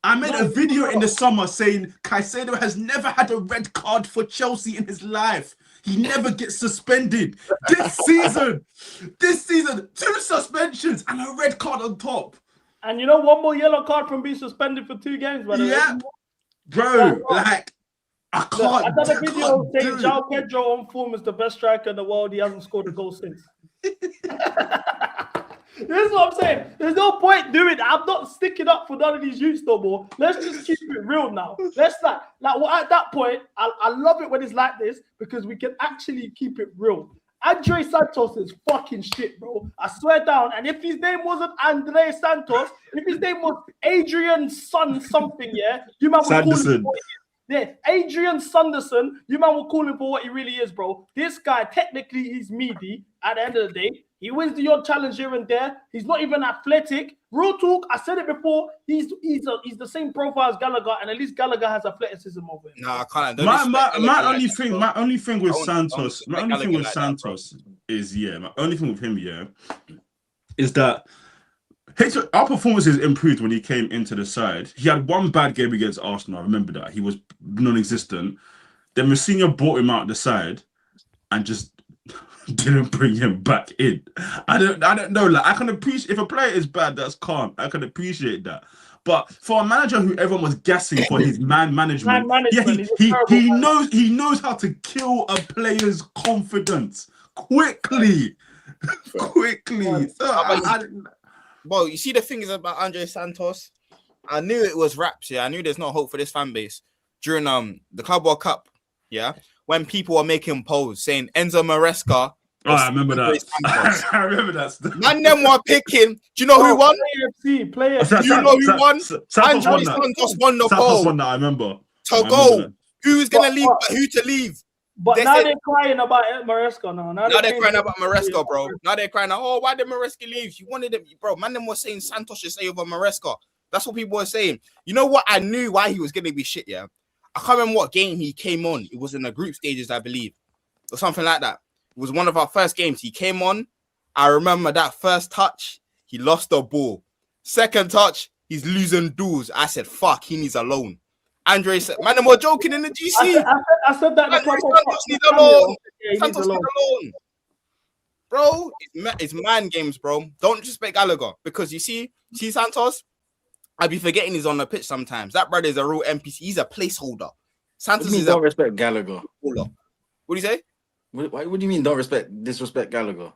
I made a video in the summer saying Caicedo has never had a red card for Chelsea in his life. He never gets suspended. This season, 2 suspensions and a red card on top. And you know, 1 more yellow card from being suspended for 2 games, by the way. Bro, like, I can't. I done a video saying João Pedro on form is the best striker in the world. He hasn't scored a goal since. This is what I'm saying. There's no point doing it. I'm not sticking up for none of these youths no more. Let's just keep it real now. Let's at that point, I love it when it's like this because we can actually keep it real. Andre Santos is fucking shit, bro. I swear down. And if his name wasn't Andre Santos, if his name was Adrian Son something, yeah, you man would call him for what he is. Yeah, Adrian Sanderson, you man will call him for what he really is, bro. This guy, technically, he's meaty at the end of the day. He wins the odd challenge here and there. He's not even athletic. Real talk, I said it before. He's the same profile as Gallagher, and at least Gallagher has athleticism over him. No, I can't. My only thing with Santos is that our performances improved when he came into the side. He had 1 bad game against Arsenal. I remember that. He was non-existent. Then Mourinho brought him out the side and just didn't bring him back in. I don't know. Like, I can appreciate if a player is bad, that's calm. I can appreciate that. But for a manager who everyone was gassing for his man management, he knows how to kill a player's confidence quickly. Well, you see, the thing is about Andre Santos. I knew it was raps. Yeah, I knew there's no hope for this fan base during the Club World Cup. Yeah. When people were making polls saying Enzo Maresca. Oh, I remember that. I remember that. Man, them were picking. Do you know who won? Player. Do you know who won? Andre Santos won the poll. Won that, I remember. To go. Who's going to leave? Who to leave? But now they're crying about Maresca now. Now they're crying about Maresca, bro. Now they're crying out, oh, why did Maresca leave? You wanted him, bro. Man, them was saying Santos should stay over Maresca. That's what people were saying. You know what? I knew why he was going to be shit, yeah? I can't remember what game he came on. It was in the group stages, I believe, or something like that. It was one of our first games. He came on. I remember that first touch, he lost the ball. Second touch, he's losing duels. I said, fuck, he needs a loan. Andre said, man, we're joking in the GC. I said that. Santos needs a loan. Santos needs a loan. Bro, it's man games, bro. Don't disrespect Gallagher because you see Santos, I'd be forgetting he's on the pitch sometimes. That brother is a real NPC. He's a placeholder. Santos mean is don't a respect Gallagher? baller. What do you say? What do you mean don't disrespect Gallagher?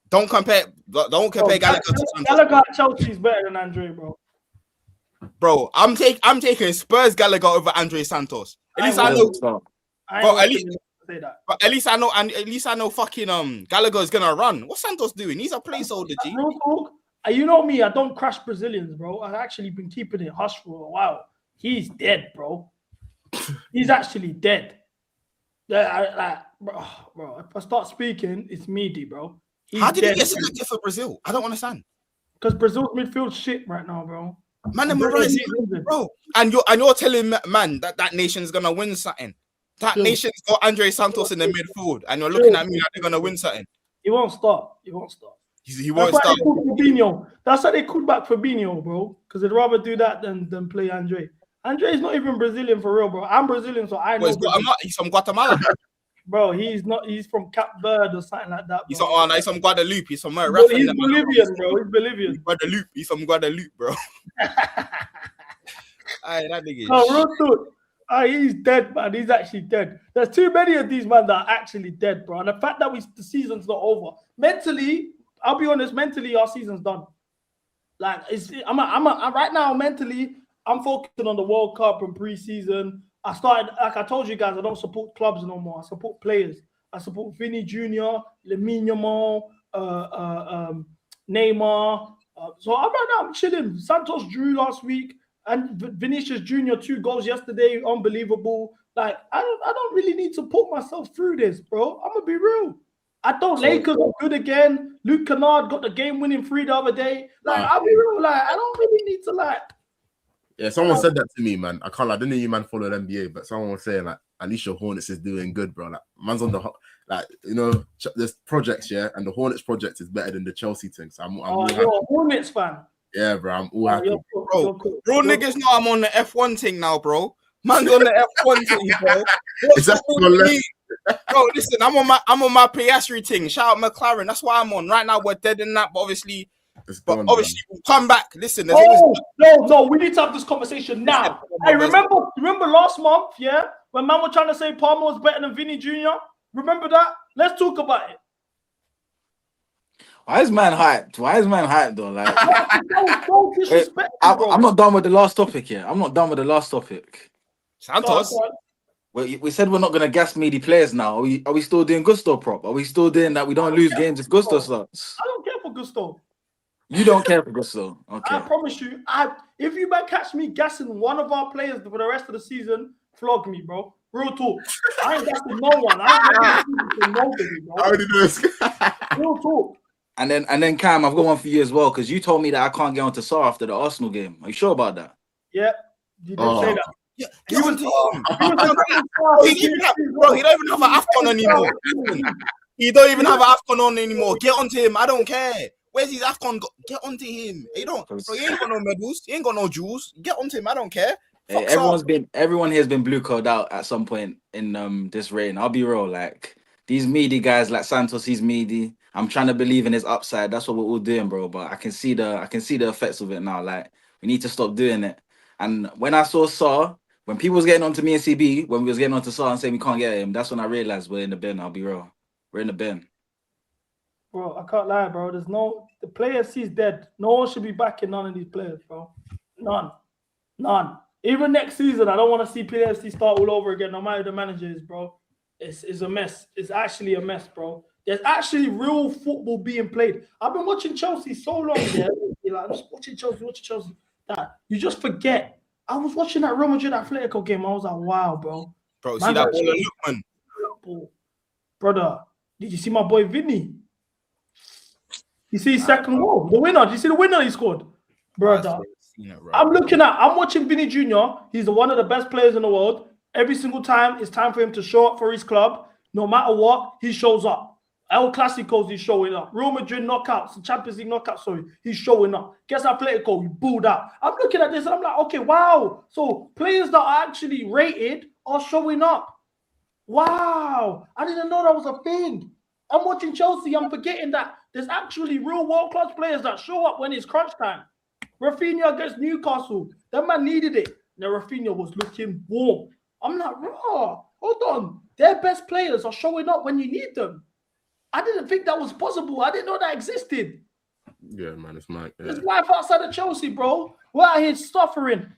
Don't compare Gallagher to Santos. Gallagher at Chelsea is better than Andre, Bro, I'm taking Spurs Gallagher over Andre Santos. At least I know, bro. At least I know, and at least I know fucking Gallagher is gonna run. What's Santos doing? He's a placeholder, G. Real talk, you know me, I don't crash Brazilians, bro. I've actually been keeping it hush for a while. He's dead, bro. He's actually dead. Bro, if I start speaking, it's meaty, bro. How did he get selected for Brazil? I don't understand. Because Brazil's midfield shit right now, bro. Man, bro. And you're telling man that nation's gonna win something. That nation's got Andre Santos in the midfield, and you're looking at me like they're gonna win something. He won't start. He won't start. He won't start. That's why they called back Fabinho, bro. Because they'd rather do that than play Andre. Andre is not even Brazilian for real, bro. I'm Brazilian, so I know. He's from Guatemala. Bro, he's not. He's from Cape Verde or something like that. Bro. He's from Guadeloupe. He's from He's Bolivian, bro. He's Bolivian. Guadeloupe. He's from Guadeloupe, bro. Aye, that nigga. He's dead, man. He's actually dead. There's too many of these men that are actually dead, bro. And the fact that the season's not over. Mentally, I'll be honest. Mentally, our season's done. Like I'm right now. Mentally, I'm focusing on the World Cup and preseason. I started, like I told you guys, I don't support clubs no more. I support players. I support Vinny Jr., Lamine Yamal, Neymar. So I'm chilling. Santos drew last week, and Vinicius Jr. 2 goals yesterday, unbelievable. Like I don't really need to put myself through this, bro. I'm gonna be real. Lakers are good again. Luke Kennard got the game-winning 3 the other day. Like I'll be real. Like I don't really need to like. Yeah, someone said that to me, man. I don't know you man follow the NBA, but someone was saying like at least your Hornets is doing good, bro. Like man's on the there's projects, yeah, and the Hornets project is better than the Chelsea thing. So I'm all you're a Hornets fan. Yeah, bro. I'm all happy. Bro, niggas know I'm on the F1 thing now, bro. Man's on the F1 thing, bro. Bro, listen, I'm on my Piastri thing. Shout out McLaren. That's why I'm on. Right now we're dead in that, but obviously we'll come back. Listen, no, we need to have this conversation now. Hey, remember last month, yeah, when man was trying to say Palmer was better than Vinny Jr. Remember that? Let's talk about it. Why is man hyped though? Like, don't disrespect. I'm not done with the last topic here. Santos. We said we're not gonna gas meaty players now. Are we still doing Gusto prop? Are we still doing that? We don't lose games if Gusto starts. I don't care for Gusto. You don't care for Gusto. Okay. I promise you. If you might catch me gassing one of our players for the rest of the season, flog me, bro. Real talk. I ain't gassing no one. I ain't gassing nobody, bro. I already do this. Real talk. And then Cam, I've got one for you as well, because you told me that I can't get onto Saar after the Arsenal game. Are you sure about that? Yeah, you did say that. Yeah, he don't even have an AFCON anymore. He don't even have an AFCON on anymore. Get onto him. I don't care. Where's his AFCON? Get onto him. He ain't got no medals. He ain't got no jewels. Get onto him. I don't care. Hey, everyone here has been blue called out at some point in this reign. I'll be real. Like these meaty guys, like Santos, he's meaty. I'm trying to believe in his upside. That's what we're all doing, bro. But I can see the effects of it now. Like we need to stop doing it. And when I saw Saar, when people was getting onto me and CB, when we was getting onto Saar and saying we can't get him, that's when I realized we're in the bin. I'll be real. We're in the bin. Bro, I can't lie, bro. The player C's dead. No one should be backing none of these players, bro. None. Even next season, I don't want to see PFC start all over again, no matter who the manager is, bro. It's a mess. It's actually a mess, bro. There's actually real football being played. I've been watching Chelsea so long, yeah. I'm just watching Chelsea. That you just forget. I was watching that Real Madrid Atletico game. I was like, wow, bro. Bro, see that ball, man. Brother, did you see my boy Vinny? You see his second goal? The winner. Did you see the winner he scored? Brother. I'm watching Vinny Jr. He's one of the best players in the world. Every single time, it's time for him to show up for his club. No matter what, he shows up. El Clasicos, he's showing up. Real Madrid knockouts, Champions League knockouts, he's showing up. Guess Atletico, he booed out. I'm looking at this and I'm like, okay, wow. So players that are actually rated are showing up. Wow. I didn't know that was a thing. I'm watching Chelsea. I'm forgetting that there's actually real world-class players that show up when it's crunch time. Rafinha against Newcastle. That man needed it. Now Rafinha was looking warm. I'm like, raw. Hold on. Their best players are showing up when you need them. I didn't think that was possible. I didn't know that existed. Yeah, man, it's Mike. Yeah. There's life outside of Chelsea, bro. We're out here suffering.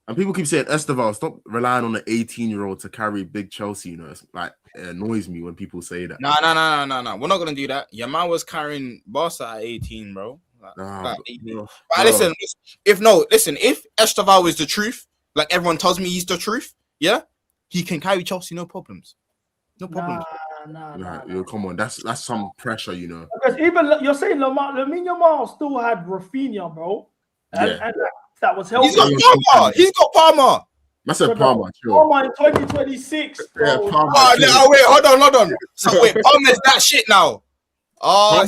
And people keep saying, Esteval, stop relying on an 18-year-old to carry big Chelsea. You know, it's like it annoys me when people say that. No. We're not gonna do that. Your man was carrying Barca at 18, bro. Like 18. Bro. But listen, if Esteval is the truth, like everyone tells me he's the truth, yeah, he can carry Chelsea, no problems. No problems. Yo, come on, that's some pressure, you know. Because even you're saying Lamine Yamal still had Rafinha, bro. And that was helping. He's got Palmer. I said Palmer, sure. Palmer in 2026. Bro. Yeah, Palmer. Oh, wait, hold on. So wait, Palmer's that shit now. Oh,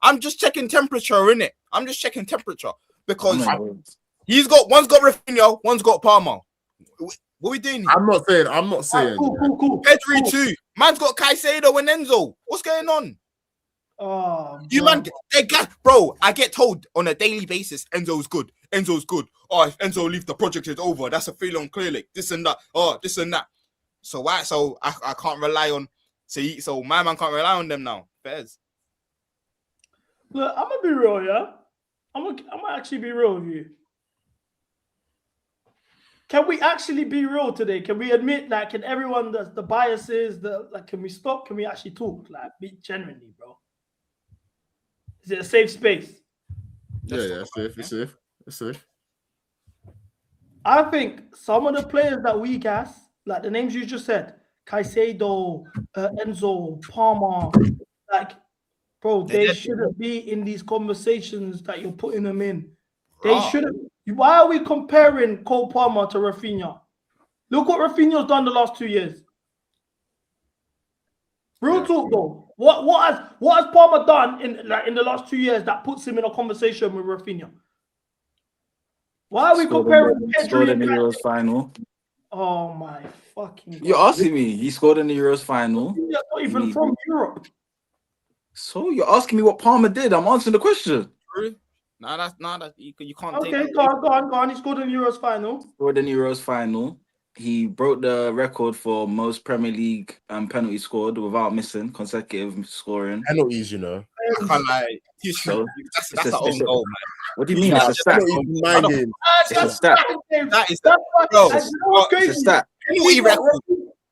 I'm just checking temperature, innit? I'm just checking temperature because one's got Rafinha, one's got Palmer. What are we doing here? I'm not saying. Cool. Pedri too. Man's got Caicedo and Enzo. What's going on? Oh, you man, bro. I get told on a daily basis, Enzo's good. Oh, if Enzo leaves, the project is over. That's a feeling clearly. This and that. Oh, this and that. So why? So I can't rely on. So my man can't rely on them now. Fairs. Look, I'm gonna be real, yeah. I'm gonna actually be real with you. Can we actually be real today? Can we admit that? Can everyone the biases? Can we stop? Can we actually talk? Like, be genuinely, bro. Is it a safe space? Yeah, it's safe. I think some of the players that we gas, like the names you just said, Caicedo, Enzo, Palmer, like, bro, they shouldn't be in these conversations that you're putting them in. They shouldn't. Why are we comparing Cole Palmer to Rafinha? Look what Rafinha's done the last 2 years. Real talk though. What has Palmer done in the last 2 years that puts him in a conversation with Rafinha? Why are we comparing Pedri in the Euros final? Oh my fucking God. You're asking me. He scored in the Euros final. He's not even from Europe. So you're asking me what Palmer did? I'm answering the question. You can't. Okay, go on. He scored in the Euros final. Scored in the Euros final. He broke the record for most Premier League penalties scored without missing consecutive scoring. Penalties, you know. I can't lie. That's an own goal, man. What do you mean? It's a stat. It's a stat. That is It's a stat.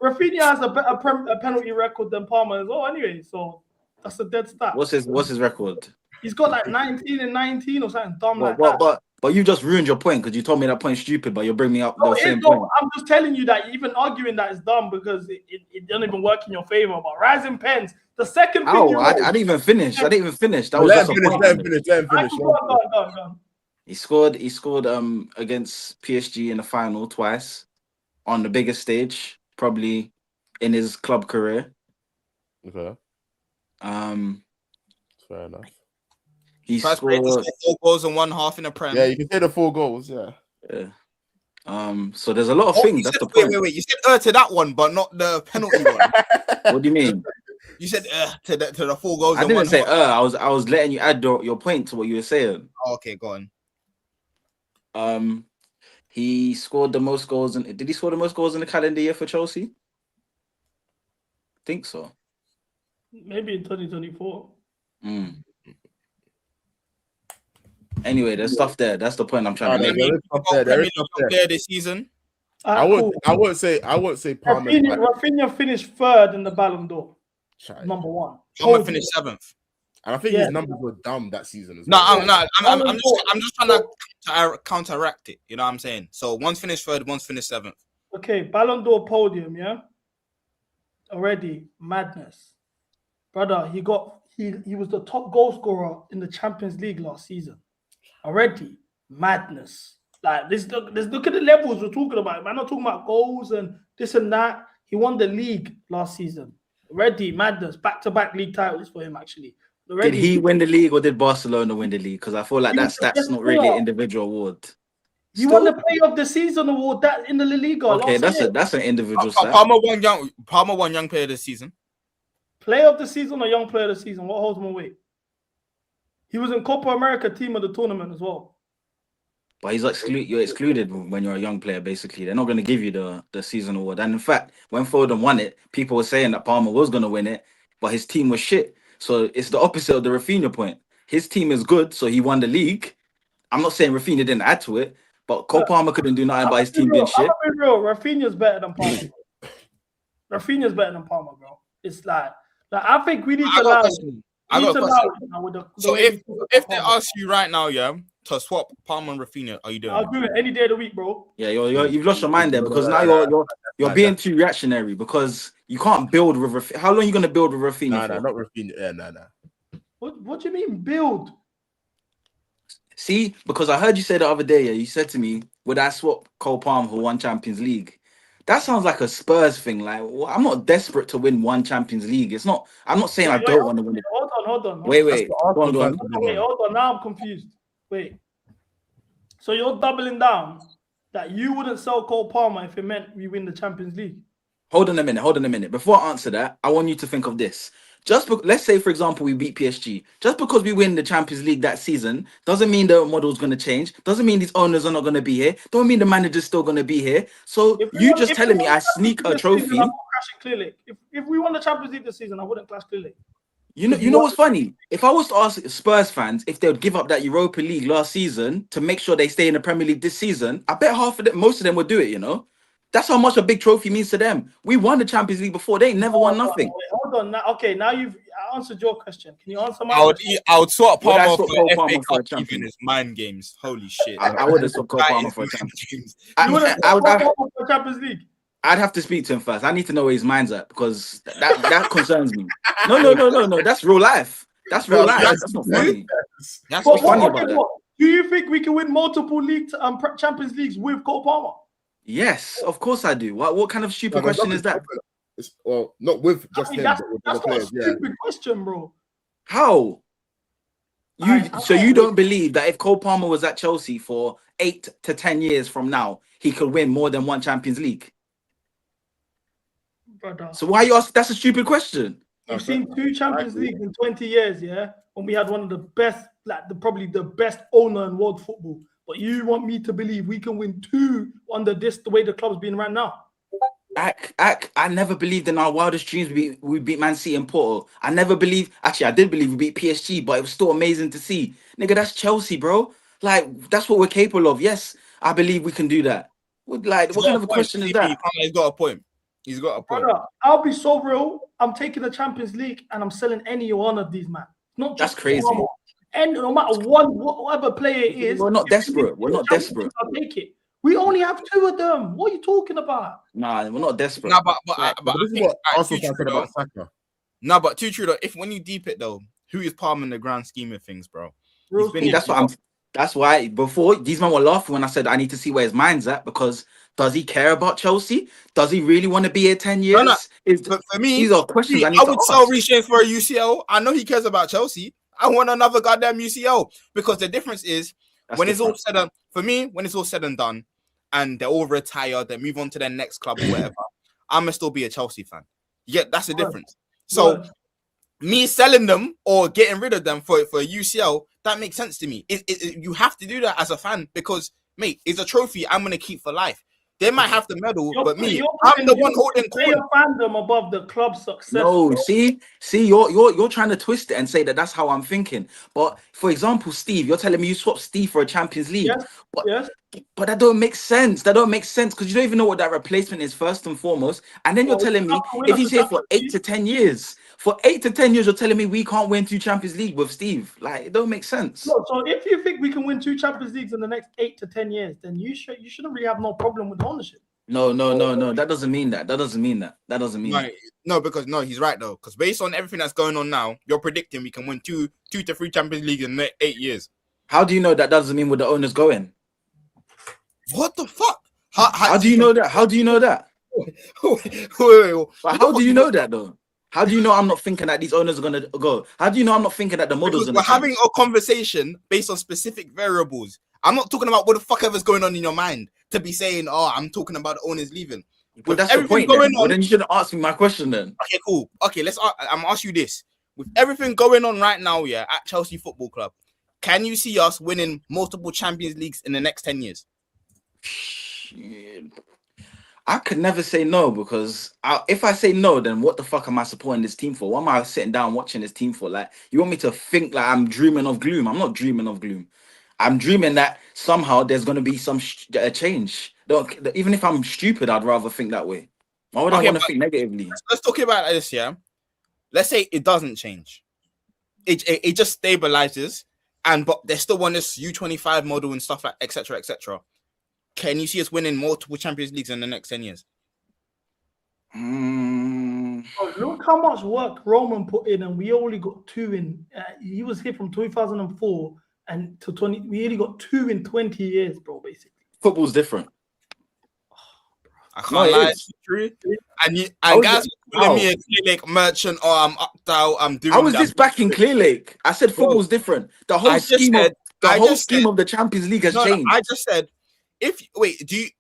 Rafinha has a better penalty record than Palmer as well. Anyway, so that's a dead stat. What's his record? He's got like 19 and 19 or something dumb like that. But you just ruined your point because you told me that point's stupid, but you're bringing me up the same point. I'm just telling you that even arguing that is dumb because it doesn't even work in your favor. But rising pens, the second thing I didn't even finish. That was let him finish. Go on. He scored against PSG in the final twice on the biggest stage, probably in his club career. Okay. Fair enough. He scored 4 goals in one half in the Prem. Yeah, you can say the 4 goals. Yeah. So there's a lot of things. That's the point. Wait. You said to that one, but not the penalty one. What do you mean? You said to the 4 goals. I didn't say I was letting you add your point to what you were saying. Oh, okay, go on. He scored the most goals. Did he score the most goals in the calendar year for Chelsea? I think so. Maybe in 2024. Anyway, there's stuff there. That's the point I'm trying to make. There is stuff there this season. I won't say Palmer. Rafinha finished 3rd in the Ballon d'Or. Number 1. Palmer finished 7th. And I think his numbers were dumb that season as well. I'm just trying to counteract it. You know what I'm saying? So one's finished 3rd, one's finished 7th. Okay, Ballon d'Or podium, yeah. Already madness, brother. He was the top goal scorer in the Champions League last season. Already madness. Like look at the levels we're talking about. I'm not talking about goals and this and that. He won the league last season. Already madness. Back-to-back league titles for him actually. Already. Did he win the league or did Barcelona win the league? Because I feel like that's not really an individual award. He won the Player of the Season award that in the La Liga. Okay, that's an individual stat. Palmer won Young Player of the Season. Player of the Season or Young Player of the Season? What holds him away? He was in Copa America team of the tournament as well. But you're excluded when you're a young player, basically. They're not going to give you the season award. And in fact, when Foden won it, people were saying that Palmer was going to win it, but his team was shit. So it's the opposite of the Rafinha point. His team is good, so he won the league. I'm not saying Rafinha didn't add to it, but Cole Palmer couldn't do nothing about his team being shit. I'm gonna be real. Rafinha's better than Palmer. Rafinha's better than Palmer, bro. It's like I think we need to allow. So if they ask you right now, yeah, to swap Palmer and Rafinha, are you doing I'll do it any day of the week, bro. Yeah, you've lost your mind there because now you're being too reactionary because you can't build with Rafinha. How long are you gonna build with Rafinha? Nah, not Rafinha. Yeah, nah. What do you mean build? See, because I heard you say the other day, yeah, you said to me, would I swap Cole Palmer for one Champions League? That sounds like a Spurs thing. Like, I'm not desperate to win one Champions League. It's not. I'm not saying I don't want to win it. Hold on. Wait. Hold on. Hold on. Now I'm confused. Wait. So you're doubling down that you wouldn't sell Cole Palmer if it meant we win the Champions League? Hold on a minute. Before I answer that, I want you to think of this. Let's say, for example, we beat PSG. Just because we win the Champions League that season doesn't mean the model's going to change. Doesn't mean these owners are not going to be here. Don't mean the manager's still going to be here. So telling me I sneak a trophy. Season, clearly. If we won the Champions League this season, I wouldn't clash clearly. You know what's funny? If I was to ask Spurs fans if they would give up that Europa League last season to make sure they stay in the Premier League this season, I bet most of them would do it, you know? That's how much a big trophy means to them. We won the Champions League before. They ain't never won nothing. Hold on. Now you've answered your question. Can you answer my question? I would swap Palmer for FA Cup even his mind games. Holy shit. I would have swapped Palmer for a Champions League. You would have swapped Palmer for Champions League? I'd have to speak to him first. I need to know where his mind's at because that concerns me. No. That's real life. That's real life. That's not funny. That's what's funny about that. Do you think we can win multiple Champions Leagues with Cole Palmer? Yes, of course I do. What kind of stupid question is that? Well, not with just him, but with the players. That's a stupid question, bro. How? You don't believe that if Cole Palmer was at Chelsea for 8 to 10 years from now, he could win more than one Champions League? Brother. So why you ask? That's a stupid question. We've seen 2 Champions Leagues in 20 years, yeah, when we had one of the best, probably the best owner in world football. But you want me to believe we can win 2 under the way the club's been right now? I never believed in our wildest dreams we beat Man City and Porto. I never believed. Actually, I did believe we beat PSG, but it was still amazing to see. Nigga, that's Chelsea, bro. Like, that's what we're capable of. Yes, I believe we can do that. What kind of a question is that? He's got a point. He's got a point. Brother, I'll be so real. I'm taking the Champions League and I'm selling any one of these, man. Not just that's crazy. And no matter whatever player it is, we're not desperate. We're not desperate. I'll take it. We only have 2 of them. What are you talking about? Nah, we're not desperate. Nah, but this is what Arsenal said about Saka. Nah, but too true though. When you deep it though, who is Palmer in the grand scheme of things, bro? That's why before these men were laughing when I said I need to see where his mind's at because does he care about Chelsea? Does he really want to be here 10 years? No. But for me, these are questions I would sell Reece James for a UCL. I know he cares about Chelsea. I want another goddamn UCL because the difference is it's all said and for me, when it's all said and done, and they're all retired, they move on to their next club or whatever. I'm gonna still be a Chelsea fan. Yeah, that's the difference. So me selling them or getting rid of them for a UCL, that makes sense to me. You have to do that as a fan because, mate, it's a trophy I'm gonna keep for life. They might have the medal, but I'm the one holding court. Your fandom above the club's success. No, see, you're trying to twist it and say that that's how I'm thinking. But for example, Steve, you're telling me you swap Steve for a Champions League. Yes. But that don't make sense. That don't make sense because you don't even know what that replacement is first and foremost. And then you're telling me if he's here for 8 to 10 years, for 8 to 10 years, you're telling me we can't win 2 Champions League with Steve. Like, it don't make sense. No, so if you think we can win 2 Champions Leagues in the next 8 to 10 years, then you shouldn't really have no problem with ownership. No. That doesn't mean that. That doesn't mean that. No, because he's right though. Because based on everything that's going on now, you're predicting we can win 2 to 3 Champions League in the next 8 years. How do you know that doesn't mean where the owner's going? What the fuck? How do you know that? How do you know that? Wait. How do you know that though? How do you know I'm not thinking that these owners are gonna go? How do you know I'm not thinking that the models are having a conversation based on specific variables? I'm not talking about what the fuck ever's going on in your mind to be saying, I'm talking about the owners leaving. But that's the point. Well, then you shouldn't ask me my question then. Okay, cool. Okay, I'm gonna ask you this. With everything going on right now, at Chelsea Football Club, can you see us winning multiple Champions Leagues in the next 10 years? I could never say no because if I say no, then what the fuck am I supporting this team for? What am I sitting down watching this team for? Like, you want me to think like I'm dreaming of gloom? I'm not dreaming of gloom. I'm dreaming that somehow there's going to be some change. Even if I'm stupid, I'd rather think that way. Why would I want to think negatively? Let's talk about this, yeah? Let's say it doesn't change. It just stabilizes, but they still want this U25 model and stuff like etc. etc. Can you see us winning multiple Champions Leagues in the next 10 years? Oh, look how much work Roman put in, and we only got 2 in. He was here from 2004 and to 20. We only got 2 in 20 years, bro. Basically, football's different. I can't lie, it's true. And guys calling me a Clear Lake merchant or I'm up down, I'm doing. How was this back in Clear Lake? I said football's different. The whole scheme of the Champions League has changed. I just said,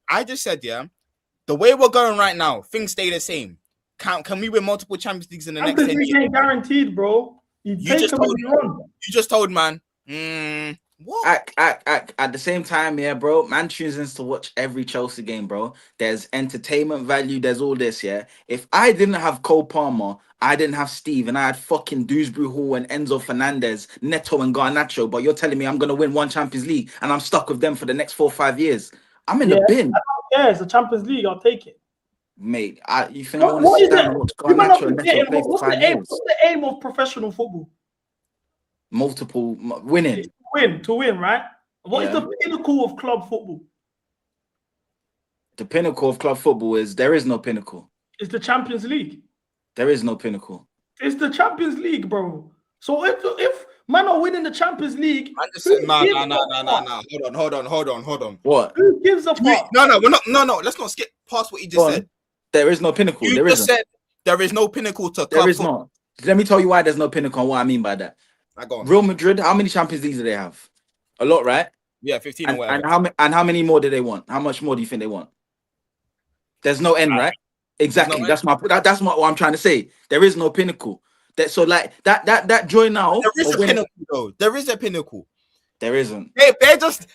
I just said, yeah, the way we're going right now, things stay the same. Can we win multiple Champions Leagues in the next 10 years? Ain't guaranteed, bro. You just told man. What? At the same time, yeah, bro, man chooses to watch every Chelsea game, bro. There's entertainment value, there's all this, yeah. If I didn't have Cole Palmer, I didn't have Steve, and I had fucking Dewsbury Hall and Enzo Fernandez, Neto and Garnacho, but you're telling me I'm gonna win 1 Champions League and I'm stuck with them for the next 4 or 5 years. I'm in the bin. Yeah, it's a Champions League, I'll take it. Mate, you think I want to sit down and watch Garnacho and Neto play for 5 years? What's the aim of professional football? Multiple winning. To win, right? What is the pinnacle of club football? The pinnacle of club football is there is no pinnacle. It's the Champions League. There is no pinnacle. It's the Champions League, bro. So if man are winning the Champions League, I just said no. Hold on. What? Who gives a fuck? No. Let's not skip past what you just said. There is no pinnacle. You just said there is no pinnacle to club football. There is not. Let me tell you why there's no pinnacle and what I mean by that. Real Madrid, how many Champions Leagues do they have? A lot, right? Yeah, 15 or whatever. And how many more do they want? How much more do you think they want? There's no end, right? Exactly. That's what I'm trying to say. There is no pinnacle. That joy now. There is a pinnacle, though. There is a pinnacle. There isn't. They're just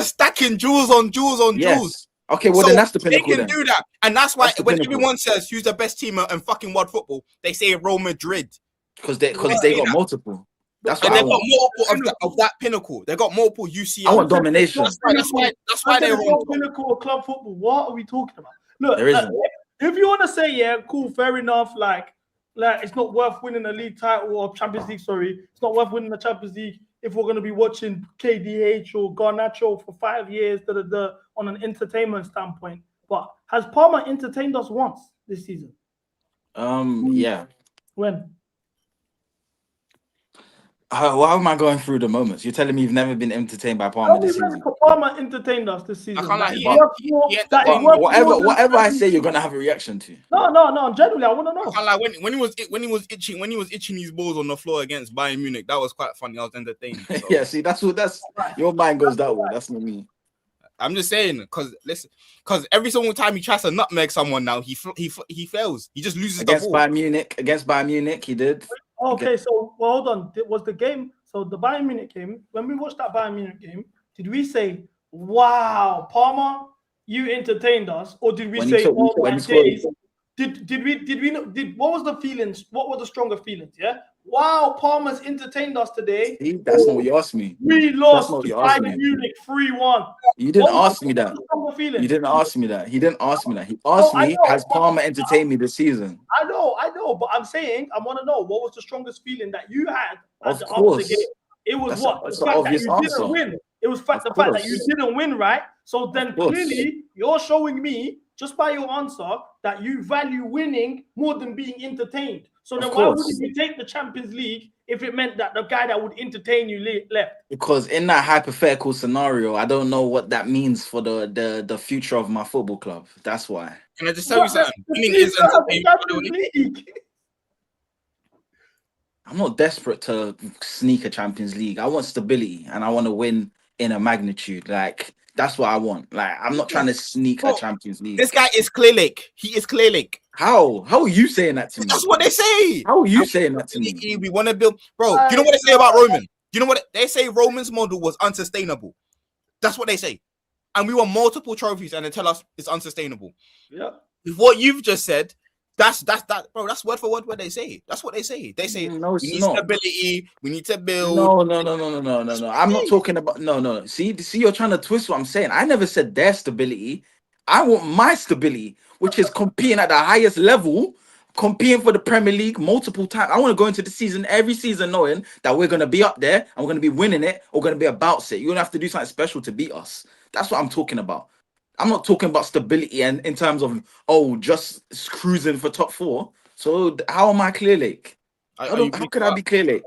stacking jewels on jewels. Okay, well then that's the pinnacle. They can do that, and that's why when everyone says who's the best team in fucking world football, they say Real Madrid because they got multiple. That's why they got multiple of that pinnacle. They got multiple UCL. I want domination. That's why they're on pinnacle of club football. What are we talking about? Look, there isn't. If you want to say cool, fair enough. Like it's not worth winning a league title or Champions League. Sorry, it's not worth winning the Champions League if we're going to be watching KDH or Garnacho for 5 years. On an entertainment standpoint. But has Palmer entertained us once this season? Yeah. When? Why am I going through the moments? You're telling me you've never been entertained by Palmer this season? Palmer entertained us this season. Whatever I say, you're gonna have a reaction to. No. Generally, I want to know. I can't lie. When he was itching his balls on the floor against Bayern Munich, that was quite funny. I was entertained. So. Yeah, see, that's your mind goes that way. That's not me. I'm just saying, because every single time he tries to nutmeg someone now, he fails. He just loses against the ball. Against Bayern Munich, he did. Okay, so hold on. Was the game? So the Bayern Munich game. When we watched that Bayern Munich game, did we say, "Wow, Palmer, you entertained us," or did we say, "Oh my days"? Did what was the feelings? What were the stronger feelings? Yeah. Wow, Palmer's entertained us today. See, that's not what you asked me. We lost to Bayern Munich 3-1. You didn't ask me that. You didn't ask me that. He didn't ask me that. He asked me, has Palmer entertained me this season? I know, but I'm saying I want to know what was the strongest feeling that you had at the end of the game. It was that's the obvious answer. Didn't win. It was the fact that you didn't win, right? So then clearly you're showing me just by your answer that you value winning more than being entertained. So then why wouldn't you take the Champions League if it meant that the guy that would entertain you left? Because in that hypothetical scenario, I don't know what that means for the future of my football club. That's why. Can I just tell you something? Winning is entertainment. I'm not desperate to sneak a Champions League. I want stability and I want to win in a magnitude. Like, that's what I want. Like, I'm not trying to sneak a Champions League. This guy is Clear Lake. He is Clear Lake. How are you saying that to me? That's what they say. How are you saying that to me? We want to build, bro. Do you know what they say about Roman? you know what they say? Roman's model was unsustainable. That's what they say. And we won multiple trophies and they tell us it's unsustainable. Yeah. With what you've just said, that's bro. That's word for word what they say. That's what they say. They say No, we it's need not. stability. We need to build. No. I'm not talking about no. See, you're trying to twist what I'm saying. I never said their stability. I want my stability, which is competing at the highest level, competing for the Premier League multiple times. I want to go into the season, every season, knowing that we're gonna be up there and we're gonna be winning it or gonna be about it. You're gonna have to do something special to beat us. That's what I'm talking about. I'm not talking about stability and in terms of just cruising for top 4. So how am I Clear Lake? How could I be Clear Lake?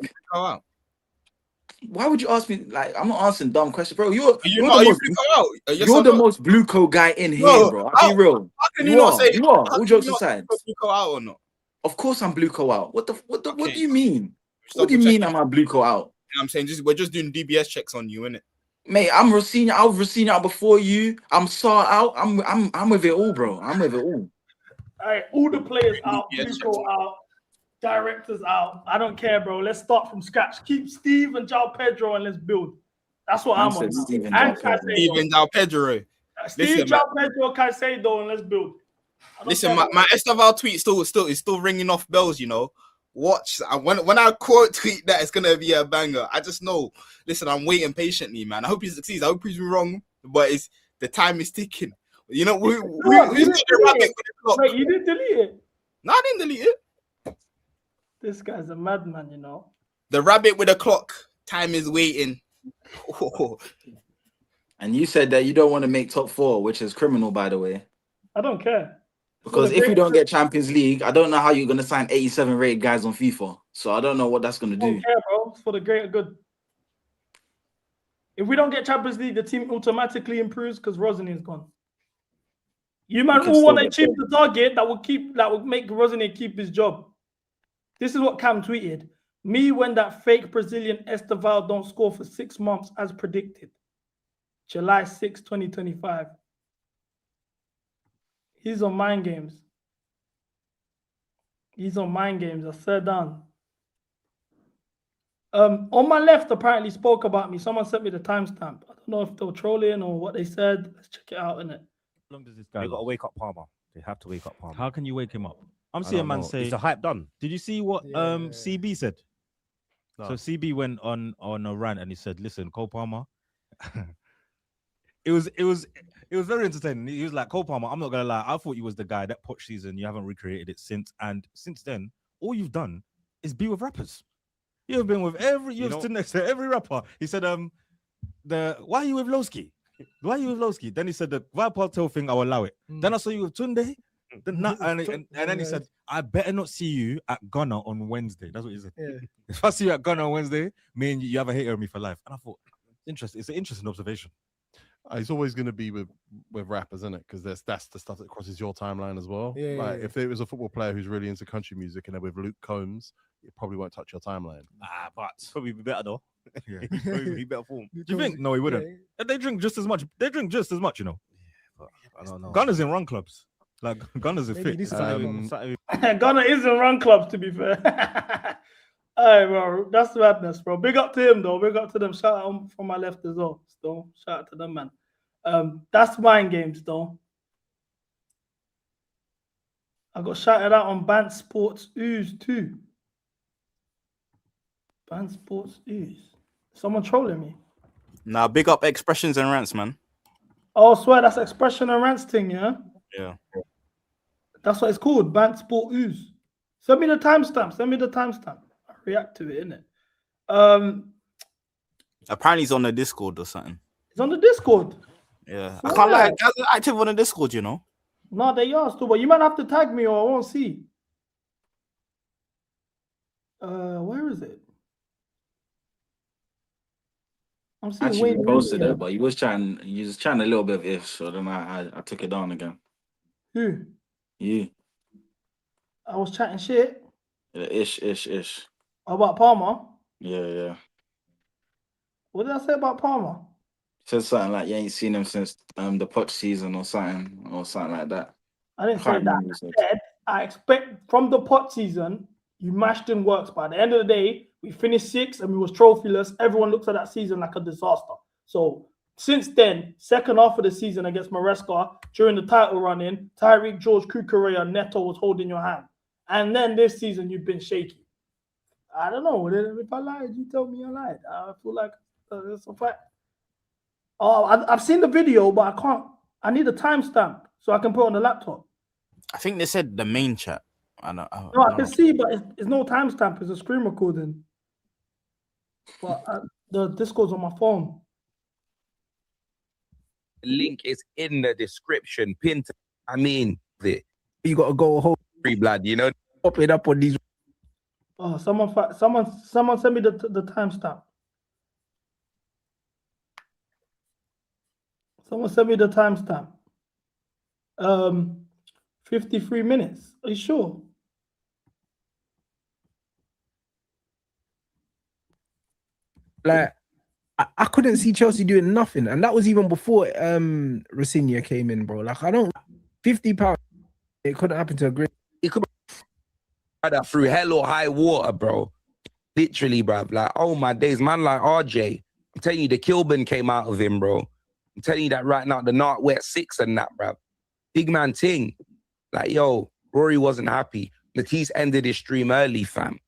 Why would you ask me? Like, I'm not answering dumb questions, bro. You're the most blue coat guy in here, bro. I'll be real. How can you not say? You are. All jokes aside. Blue coat out or not? Of course I'm blue coat out. What do you mean? Stop What do you mean checking. I'm a blue coat out? You know I'm saying we're just doing DBS checks on you, innit? Mate, I'm Rosinha. I was Rosinha out before you. I'm Saw out. I'm with it all, bro. I'm with it all. All right, all the players out, Bluco out, directors out. I don't care, bro. Let's start from scratch. Keep Steve and João Pedro and let's build. That's what I'm on. Steve and João Pedro. Steve, João Pedro, Caicedo, and let's build. Listen, my Esteval tweet is still ringing off bells, you know. Watch, when I quote tweet that, it's gonna be a banger. I just know. Listen, I'm waiting patiently, man. I hope he succeeds. I hope he's wrong, but the time is ticking. You know, who's the rabbit with the clock? Wait, you didn't delete it? No, I didn't delete it. This guy's a madman, you know. The rabbit with the clock. Time is waiting. And you said that you don't want to make top 4, which is criminal, by the way. I don't care. Because if you don't get Champions League, I don't know how you're going to sign 87 rated guys on FIFA. So I don't know what that's going to do. I don't care, bro. It's for the greater good. If we don't get Champions League, the team automatically improves because Rosny is gone. You man all want to achieve the target that will make Rosny keep his job. This is what Cam tweeted. Me when that fake Brazilian Esteval don't score for 6 months as predicted. July 6, 2025. He's on mind games. He's on mind games. I said down. On my left, apparently spoke about me. Someone sent me the timestamp. I don't know if they were trolling or what they said. Let's check it out, innit? How long does this guy? They got to wake up Palmer. They have to wake up Palmer. How can you wake him up? I'm seeing a man say. Is the hype done? Did you see what CB said? No. So CB went on a rant and he said, "Listen, Cole Palmer." It was very entertaining. He was like, "Cole Palmer, I'm not gonna lie. I thought you was the guy that Poch season. You haven't recreated it since, and since then, all you've done is be with rappers. You've been with you've stood next to every rapper." He said, why are you with Lowski? Why are you with Lowski? Then he said the Vipartel thing, I'll allow it. Then I saw you with Tunde. And then he said, I better not see you at Ghana on Wednesday. That's what he said. Yeah. If I see you at Ghana on Wednesday, me and you have a hater of me for life. And I thought, interesting. It's an interesting observation. It's always going to be with rappers, isn't it? Because that's the stuff that crosses your timeline as well. If there was a football player who's really into country music and they're with Luke Combs, it probably won't touch your timeline. But probably be better though. Yeah. Probably be better form. Do you think? No, he wouldn't. Yeah. They drink just as much. They drink just as much, you know. Yeah, but I don't know. Ghana's in run clubs. Like Ghana's a fit. Ghana is in run clubs, to be fair. All right, bro. That's madness, bro. Big up to him, though. Big up to them. Shout out from my left as well. Still, shout out to them, man. That's mind games, though. I got shouted out on Band Sports Ooze too. Band Sports Ooze. Someone trolling me. Nah, big up Expressions and Rants, man. Oh, I swear that's Expression and Rants thing, yeah? Yeah. That's what it's called, Band Sport Ooze. Send me the timestamp. I react to it, innit? Apparently he's on the Discord or something. He's on the Discord? Yeah. I can't lie, guys are active on the Discord, you know? No, they are still, but you might have to tag me or I won't see. Where is it? I'm seeing Actually, he posted it, but he was chatting a little bit of ish, so then I took it down again. Who? You. I was chatting shit. Yeah, ish. About Palmer? Yeah. What did I say about Palmer? Said something like you ain't seen him since the Poch season or something like that. I didn't say that. I expect from the Poch season, you mashed in works. By the end of the day, We finished 6th and we was trophyless. Everyone looks at that season like a disaster. So since then, second half of the season against Maresca, during the title run-in, Tyreek, George, Kukurea, Neto was holding your hand. And then this season, you've been shaky. I don't know. If I lied, you tell me I lied. I feel like it's a fact. Oh, I've seen the video, but I can't. I need a timestamp so I can put it on the laptop. I think they said the main chat. No, I can see, but it's no timestamp. It's a screen recording. But the Discord's on my phone. Link is in the description. Pinned. You got to go home, free blood. You know, pop it up on these. Oh, someone send me the timestamp. Someone send me the timestamp. 53 minutes. Are you sure? Like, I couldn't see Chelsea doing nothing, and that was even before Rafinha came in, bro. Like, I don't £50. It couldn't happen to a great. It could be through hell or high water, bro. Literally, bro. Like, oh my days, man. Like RJ, I'm telling you, the Kilburn came out of him, bro. I'm telling you that right now. The Nart wet 6 and that, bro. Big man ting. Like, yo, Rory wasn't happy. Matisse ended his stream early, fam.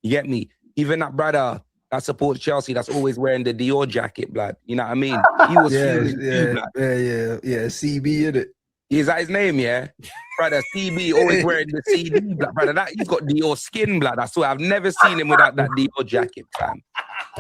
You get me? Even that brother that supports Chelsea, that's always wearing the Dior jacket, blood. You know what I mean? He was yeah, CB, innit? Is that his name, yeah? Brother, CB always wearing the CD, blood. Brother, he's got Dior skin, blood. I swear, I've never seen him without that Dior jacket, fam.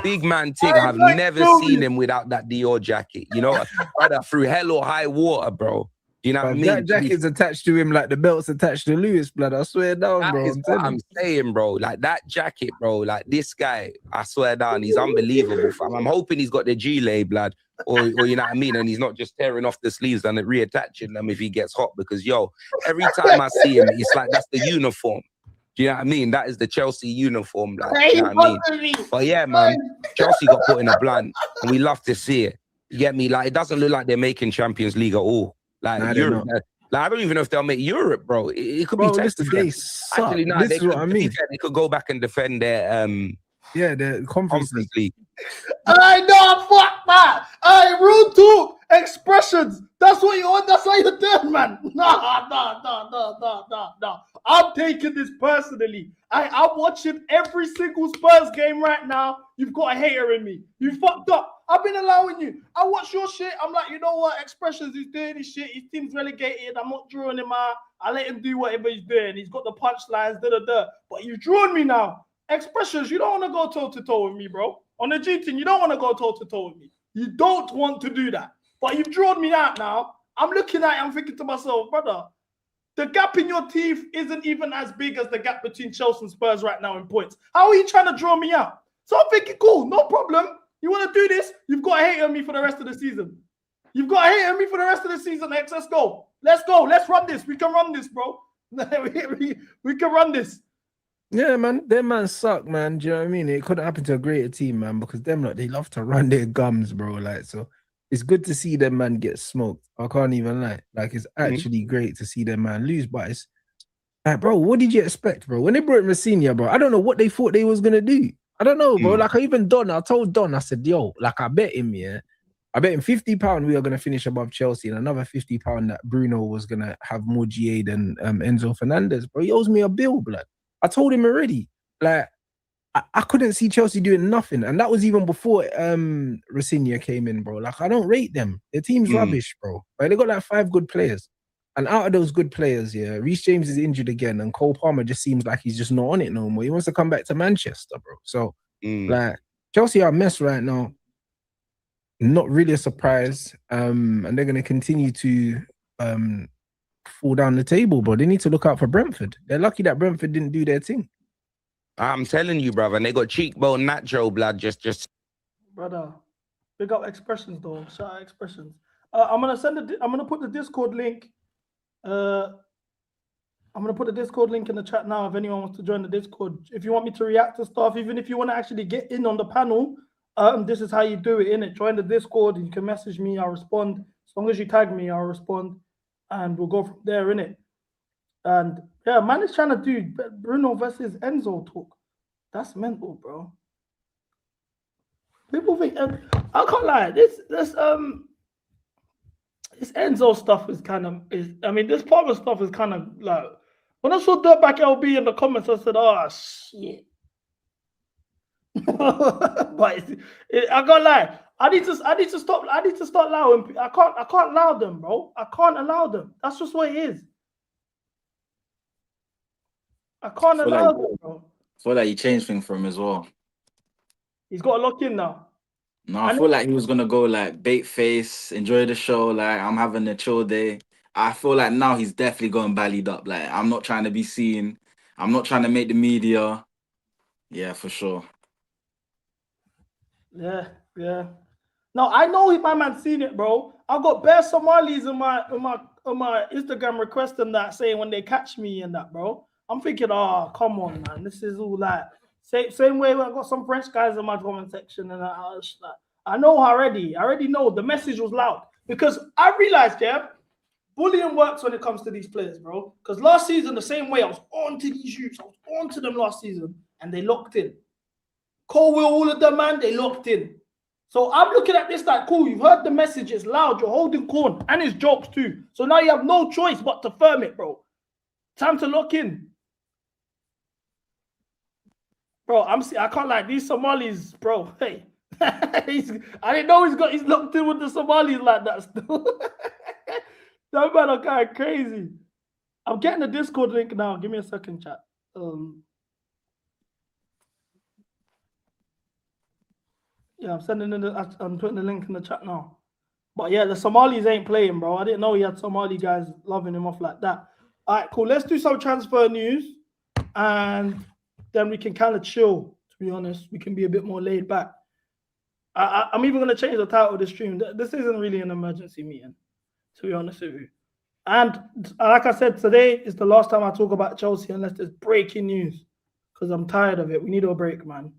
Big man Tig, I've never seen him without that Dior jacket. You know, brother, through hell or high water, bro. You know what I mean? That jacket's attached to him like the belt's attached to Lewis, blood. I swear down, That bro. is what I'm saying, bro. Like that jacket, bro. Like this guy, I swear down, he's unbelievable, fam. I'm hoping he's got the G-lay, blood, or you know what I mean, and he's not just tearing off the sleeves and reattaching them if he gets hot. Because yo, every time I see him, it's like that's the uniform. Do you know what I mean? That is the Chelsea uniform, like, you know what I mean? But yeah, man, Chelsea got put in a blunt, and we love to see it. You get me? Like it doesn't look like they're making Champions League at all. Like Europe, like I don't even know if they'll make Europe, bro. It could be tested. Actually, no, this is what I mean. They could go back and defend their the Conference League. I know, fuck that. Real talk, expressions. That's what you want. That's how you're doing, man. No. I'm taking this personally. I'm watching every single Spurs game right now. You've got a hater in me. You fucked up. I've been allowing you. I watch your shit. I'm like, you know what? Expressions, he's doing his shit. His team's relegated. I'm not drawing him out. I let him do whatever he's doing. He's got the punchlines, But you've drawn me now. Expressions, you don't want to go toe-to-toe with me, bro. On the G team, you don't want to go toe-to-toe with me. You don't want to do that. But you've drawn me out now. I'm looking at it, I'm thinking to myself, brother, the gap in your teeth isn't even as big as the gap between Chelsea and Spurs right now in points. How are you trying to draw me out? So I'm thinking, cool, no problem. You want to do this? You've got a hate on me for the rest of the season. You've got a hate on me for the rest of the season, X. Let's go. Let's go. Let's run this. We can run this, bro. we can run this. Yeah, man. Them man suck, man. Do you know what I mean? It couldn't happen to a greater team, man, because them, like, they love to run their gums, bro. Like, so it's good to see them man get smoked. I can't even lie. Like, it's actually great to see them man lose, but it's like, bro, what did you expect, bro? When they brought Rafinha, bro, I don't know what they thought they was gonna do. I don't know, bro. Like, I told Don, I said, yo, like, I bet him, yeah. I bet him £50 we are gonna finish above Chelsea, and another £50 that Bruno was gonna have more GA than Enzo Fernandez, bro. He owes me a bill, blood. I told him already. Like, I couldn't see Chelsea doing nothing, and that was even before Rafinha came in, bro. Like, I don't rate them. Their team's rubbish, bro. Like, they got like 5 good players, and out of those good players, yeah, Reece James is injured again, and Cole Palmer just seems like he's just not on it no more. He wants to come back to Manchester, bro. So, like, Chelsea are a mess right now. Not really a surprise, and they're going to continue to fall down the table, bro. They need to look out for Brentford. They're lucky that Brentford didn't do their thing. I'm telling you, brother, and they got cheekbone Nacho, blood. Just brother. Big up expressions, though. Shout out expressions. I'm gonna put the Discord link. I'm gonna put the Discord link in the chat now. If anyone wants to join the Discord, if you want me to react to stuff, even if you want to actually get in on the panel, this is how you do it. Innit? Join the Discord. You can message me. I'll respond. As long as you tag me, I'll respond. And we'll go from there, innit? And yeah, man is trying to do Bruno versus Enzo talk. That's mental, bro. People think I can't lie. This Enzo stuff is kind of I mean, this Palmer stuff is kind of like when I saw Dirtback LB in the comments, I said, "Oh shit." But I can't lie. I need to stop. I need to start allowing. I can't allow them, bro. I can't allow them. That's just what it is. I can't allow them, bro. I feel like he changed things for him as well. He's got to lock in now. No, I feel like he was gonna go like bait face, enjoy the show, like I'm having a chill day. I feel like now he's definitely going ballied up. Like I'm not trying to be seen. I'm not trying to make the media. Yeah, for sure. Yeah. No, I know if my man's seen it, bro. I've got bare Somalis on my Instagram requesting that, saying when they catch me and that, bro. I'm thinking, oh, come on, man. This is all like same way. I got some French guys in my comment section, and I know already. I already know the message was loud because I realized, yeah, bullying works when it comes to these players, bro. Because last season, the same way, I was on to these youths. I was on to them last season, and they locked in. Colwell, all of them, man, they locked in. So I'm looking at this like, cool, you've heard the message, it's loud, you're holding corn, and it's jokes too. So now you have no choice but to firm it, bro. Time to lock in. Bro, I can't like these Somalis, bro. Hey, I didn't know he's locked in with the Somalis like that still. That man are kind of crazy. I'm getting the Discord link now. Give me a second, chat. Yeah, I'm putting the link in the chat now. But yeah, the Somalis ain't playing, bro. I didn't know he had Somali guys loving him off like that. All right, cool. Let's do some transfer news, and then we can kind of chill. To be honest, we can be a bit more laid back. I'm even going to change the title of the stream. This isn't really an emergency meeting, to be honest with you. And like I said, today is the last time I talk about Chelsea unless there's breaking news, because I'm tired of it. We need a break, man.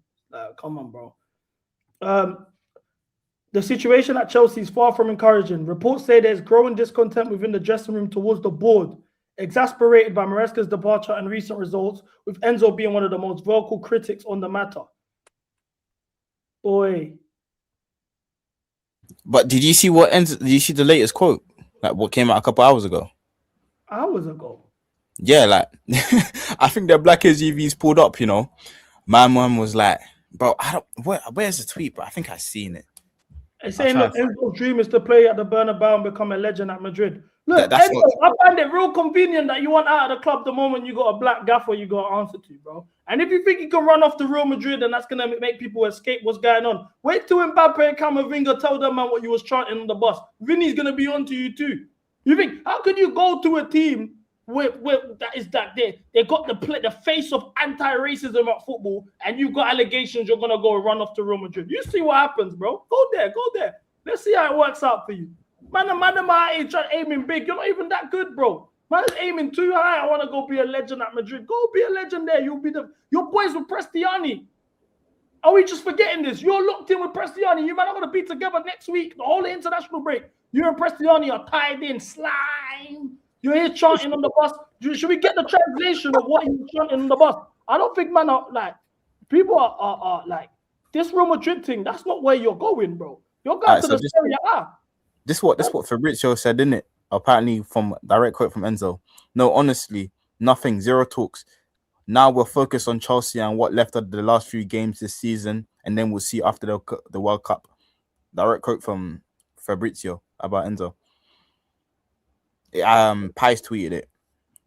Come on, bro. The situation at Chelsea is far from encouraging. Reports say there's growing discontent within the dressing room towards the board, exasperated by Maresca's departure and recent results, with Enzo being one of the most vocal critics on the matter. Boy. But did you see did you see the latest quote? Like what came out a couple hours ago? Hours ago? Yeah, like I think the Black SUVs pulled up, you know. My mum was like, bro, where's the tweet, bro? I think I seen it. It's saying, look, Enzo's dream is to play at the Bernabeu and become a legend at Madrid. Look, that's Enzo, I find it real convenient that you want out of the club the moment you got a black gaffer you got to answer to, bro. And if you think you can run off to Real Madrid and that's going to make people escape what's going on, wait till Mbappe and Camavinga tell them, man, what you was chanting on the bus. Vinny's going to be on to you too. You think, how could you go to a team where they got the face of anti-racism at football, and you've got allegations you're gonna go and run off to Real Madrid? You see what happens, bro. Go there. Let's see how it works out for you. Man, my age aiming big. You're not even that good, bro. Man is aiming too high. I want to go be a legend at Madrid. Go be a legend there. You'll be your boys with Prestiani. Are we just forgetting this? You're locked in with Prestiani. You might not gonna be together next week, the whole international break. You and Prestiani are tied in. Slime. You're here chanting on the bus. Should we get the translation of what he's chanting on the bus? I don't think, man, people are like, this Real Madrid thing, that's not where you're going, bro. You're going to the Serie A. This what Fabrizio said, didn't it? Apparently from direct quote from Enzo. No, honestly, nothing, zero talks. Now we'll focus on Chelsea and what left of the last few games this season, and then we'll see after the World Cup. Direct quote from Fabrizio about Enzo. Pice tweeted it.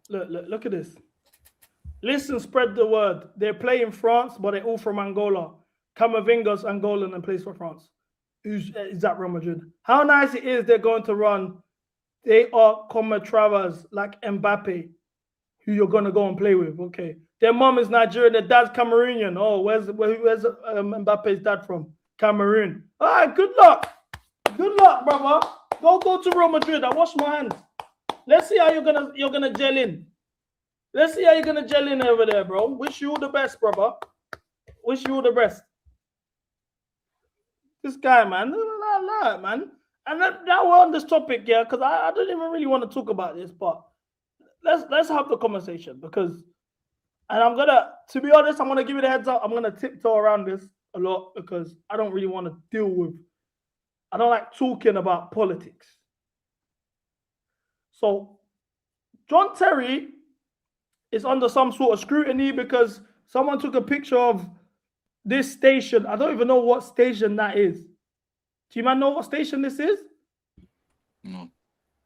Look at this. Listen, spread the word. They play in France, but they're all from Angola. Camavinga's Angolan and plays for France. Is that Real Madrid? How nice it is they're going to run. They are Comatravas like Mbappe, who you're going to go and play with. Okay. Their mom is Nigerian. Their dad's Cameroonian. Oh, where's Mbappe's dad from? Cameroon. All right, good luck. Good luck, brother. Go to Real Madrid. I wash my hands. Let's see how you're gonna gel in. Let's see how you're gonna gel in over there, bro. Wish you all the best, brother. Wish you all the best. This guy, man, man. And now we're on this topic, yeah, because I don't even really want to talk about this, but let's have the conversation, because And I'm gonna, to be honest, I'm gonna give it a heads up. I'm gonna tiptoe around this a lot because I don't really want to deal with. I don't like talking about politics. So, John Terry is under some sort of scrutiny because someone took a picture of this station. I don't even know what station that is. Do you man know what station this is? No.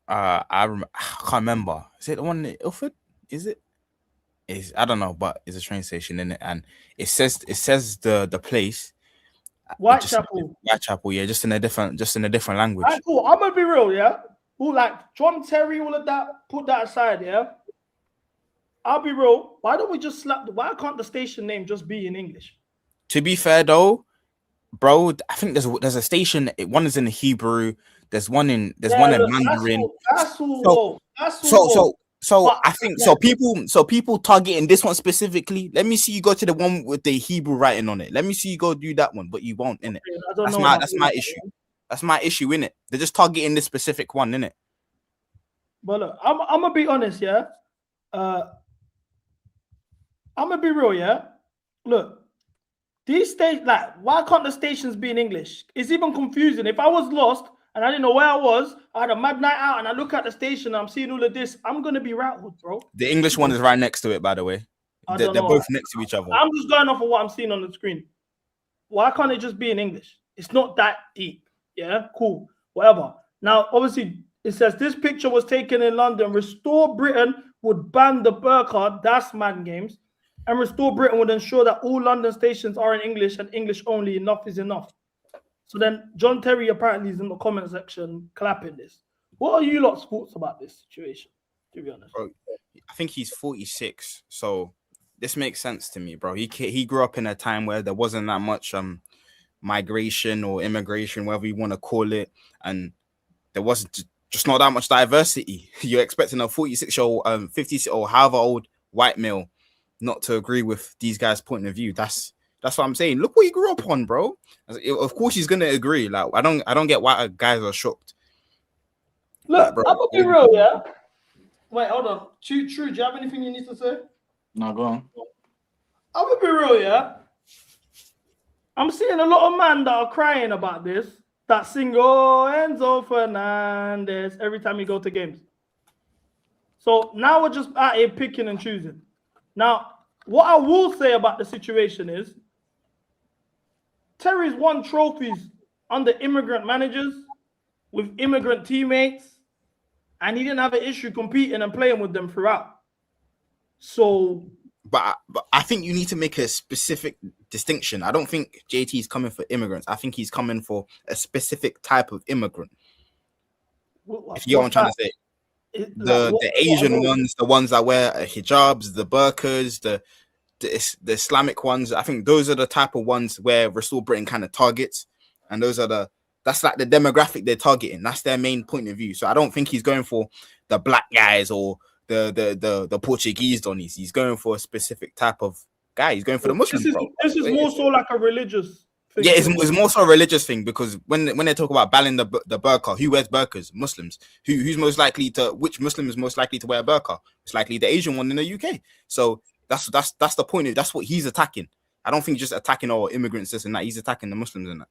I can't remember. Is it the one in Ilford? Is it? I don't know, but it's a train station in it, and it says the place. Whitechapel. Whitechapel, yeah, just in a different language. Alright, cool. I'm gonna be real, yeah. Who like John Terry, all of that? Put that aside, yeah. I'll be real. Why don't we just why can't the station name just be in English? To be fair though, bro, I think there's a station. One is in Hebrew. There's one in Mandarin. So I think people targeting this one specifically. Let me see you go to the one with the Hebrew writing on it. Let me see you go do that one, but you won't, innit? That's my issue. That's my issue, innit? They're just targeting this specific one, innit? But look, I'm gonna be honest, yeah. I'm gonna be real, yeah. Look, these why can't the stations be in English? It's even confusing. If I was lost and I didn't know where I was, I had a mad night out, and I look at the station, and I'm seeing all of this, I'm gonna be rattled, bro. The English one is right next to it, by the way. They're both next to each other. I'm just going off of what I'm seeing on the screen. Why can't it just be in English? It's not that deep. Yeah, cool, whatever. Now, obviously, it says this picture was taken in London. Restore Britain would ban the burqa, that's man games, and Restore Britain would ensure that all London stations are in English and English only. Enough is enough. So then John Terry apparently is in the comment section clapping this. What are you lot's thoughts about this situation, to be honest? Bro, I think he's 46, so this makes sense to me, bro. He grew up in a time where there wasn't that much migration or immigration, whatever you want to call it, and there wasn't just not that much diversity. You're expecting a 46-year-old, 50-year-old, however old white male not to agree with these guys' point of view. That's what I'm saying. Look what he grew up on, bro. Of course he's gonna agree. Like I don't get why guys are shocked. Look, bro, I'm gonna be real, yeah. Wait, hold on. True, do you have anything you need to say? No, go on. I'm gonna be real, yeah. I'm seeing a lot of men that are crying about this, that sing, oh, Enzo Fernandez, every time you go to games. So now we're just out here picking and choosing. Now, what I will say about the situation is, Terry's won trophies under immigrant managers, with immigrant teammates, and he didn't have an issue competing and playing with them throughout. So... But I think you need to make a specific distinction. I don't think JT is coming for immigrants. I think he's coming for a specific type of immigrant. If you know what I'm trying to say. The Asian ones, the ones that wear hijabs, the burqas, the Islamic ones. I think those are the type of ones where Restore Britain kind of targets. And that's like the demographic they're targeting. That's their main point of view. So I don't think he's going for the black guys or the Portuguese Donnies. He's going for a specific type of guy. He's going for the Muslims. This is more so like a religious thing. Yeah, it's more so a religious thing, because when they talk about banning the burqa, who wears burqas? Muslims. Which Muslim is most likely to wear a burqa? It's likely the Asian one in the UK. So that's the point. That's what he's attacking. I don't think he's just attacking all immigrants, this and that. He's attacking the Muslims in that.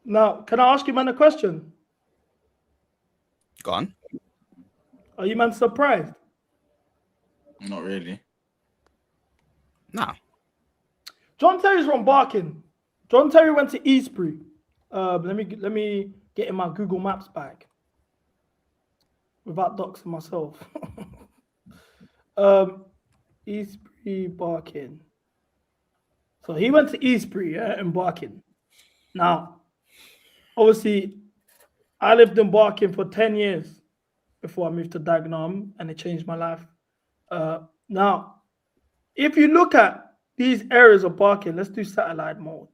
Now, can I ask you, man, a question? Go on. Are you, man, surprised? Not really. Nah. John Terry's from Barking. John Terry went to Eastbury. Let me get in my Google Maps bag without doxing myself. Eastbury, Barking. So he went to Eastbury, in Barking. Now, obviously, I lived in Barking for 10 years before I moved to Dagenham, and it changed my life. Now, if you look at these areas of Barking, let's do satellite mode.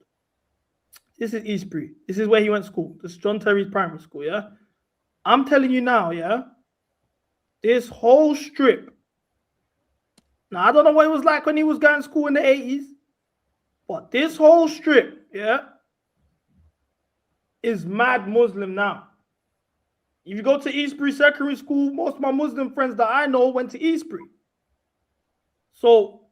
This is Eastbury. This is where he went to school. This is John Terry's primary school, yeah? I'm telling you now, yeah? This whole strip. Now, I don't know what it was like when he was going to school in the 80s, but this whole strip, yeah, is mad Muslim now. If you go to Eastbury Secondary School, most of my Muslim friends that I know went to Eastbury. So,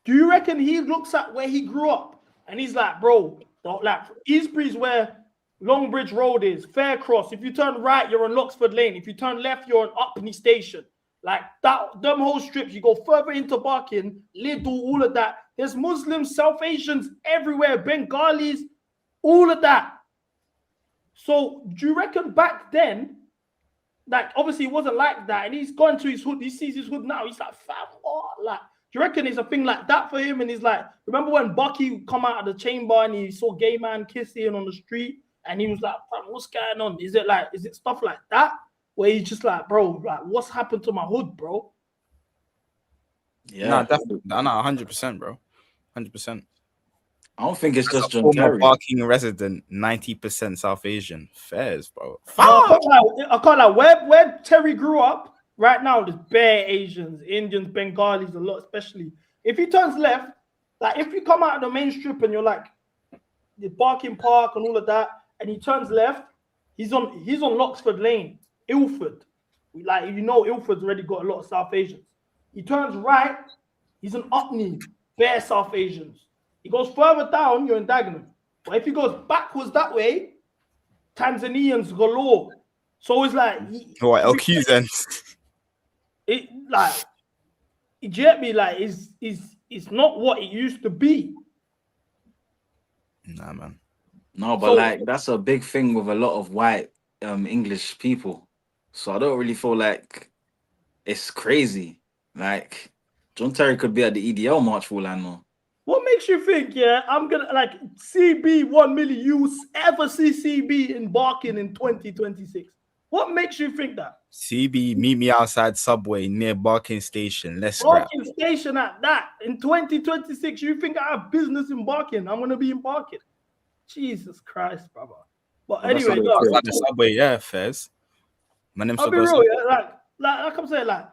do you reckon he looks at where he grew up and he's like, bro, like Eastbury's where Longbridge Road is, Faircross. If you turn right, you're on Loxford Lane. If you turn left, you're on Upney Station. Like that, them whole strips. You go further into Barking, Lidl, all of that. There's Muslims, South Asians everywhere, Bengalis, all of that. So, do you reckon back then, like obviously it wasn't like that, and he's gone to his hood, he sees his hood now, he's like, fam, what? Like, do you reckon it's a thing like that for him? And he's like, remember when Bucky come out of the chamber and he saw gay man kissing on the street, and he was like, fam, what's going on? Is it stuff like that? Where he's just like, bro, like, what's happened to my hood, bro? Yeah, no, definitely. No, 100%, bro. 100%. I don't think it's just John former Terry. Barking resident, 90% South Asian. Fairs, bro. No, I can't lie. Where Terry grew up, right now, there's bare Asians, Indians, Bengalis, a lot, especially. If he turns left, like if you come out of the main strip and you're like the Barking Park and all of that, and he turns left, he's on Loxford Lane, Ilford. Like, you know, Ilford's already got a lot of South Asians. He turns right, he's in Upney, bare South Asians. He goes further down, you're in Dagenham. But if he goes backwards that way, Tanzanians galore. So it's like, LQs then. It like, you get me? Like, it's not what it used to be. Nah, man. No, but like that's a big thing with a lot of white English people. So I don't really feel like it's crazy. Like John Terry could be at the EDL march for all I know. What makes you think, I'm gonna like CB 1 million? You ever see CB in Barking in 2026? What makes you think that? CB, meet me outside Subway near Barking Station. Let's Barking Station at that in 2026. You think I have business in Barking? I'm gonna be in Barking. Jesus Christ, brother. But anyway, outside the Subway, yeah, Fairs. My name's I'll be real, like I'm saying, like,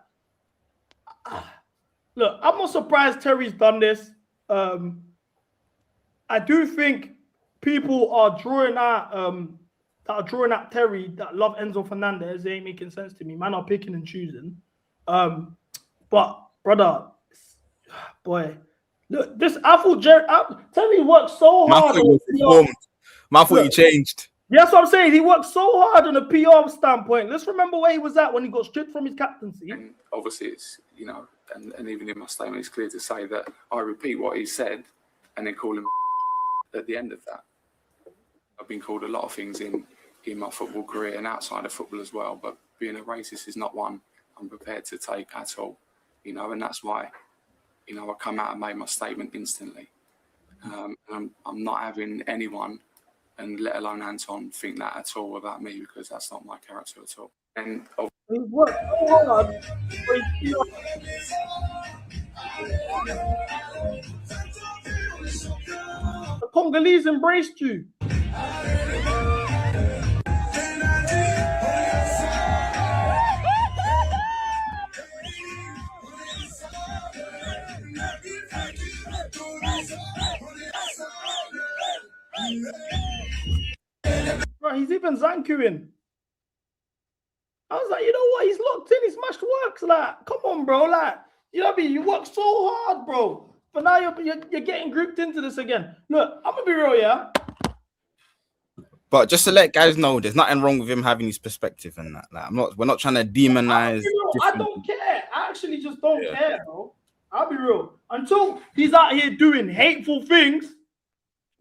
look, I'm not surprised Terry's done this. I do think people are drawing out Terry that love Enzo Fernandez. They ain't making sense to me. Man are picking and choosing. But brother, boy, look, this Terry worked so hard. I thought he changed. Yeah, that's what I'm saying. He worked so hard on a PR standpoint. Let's remember where he was at when he got stripped from his captaincy. And obviously, it's, you know, and even in my statement, it's clear to say that I repeat what he said and then call him at the end of that. I've been called a lot of things in my football career and outside of football as well, but being a racist is not one I'm prepared to take at all, you know, and that's why, you know, I come out and made my statement instantly. I'm not having anyone, and let alone Anton, think that at all about me, because that's not my character at all. And he worked so hard. The Congolese embraced you. Bro, he's even Zankuing. I was like, you know what? He's locked in. He's smashed works. Like, come on, bro. Like, you know what I mean? You work so hard, bro. But now you're getting grouped into this again. Look, I'm gonna be real, yeah. But just to let guys know, there's nothing wrong with him having his perspective and that. Like, we're not trying to demonize. I don't care. I actually just don't care, bro. I'll be real. Until he's out here doing hateful things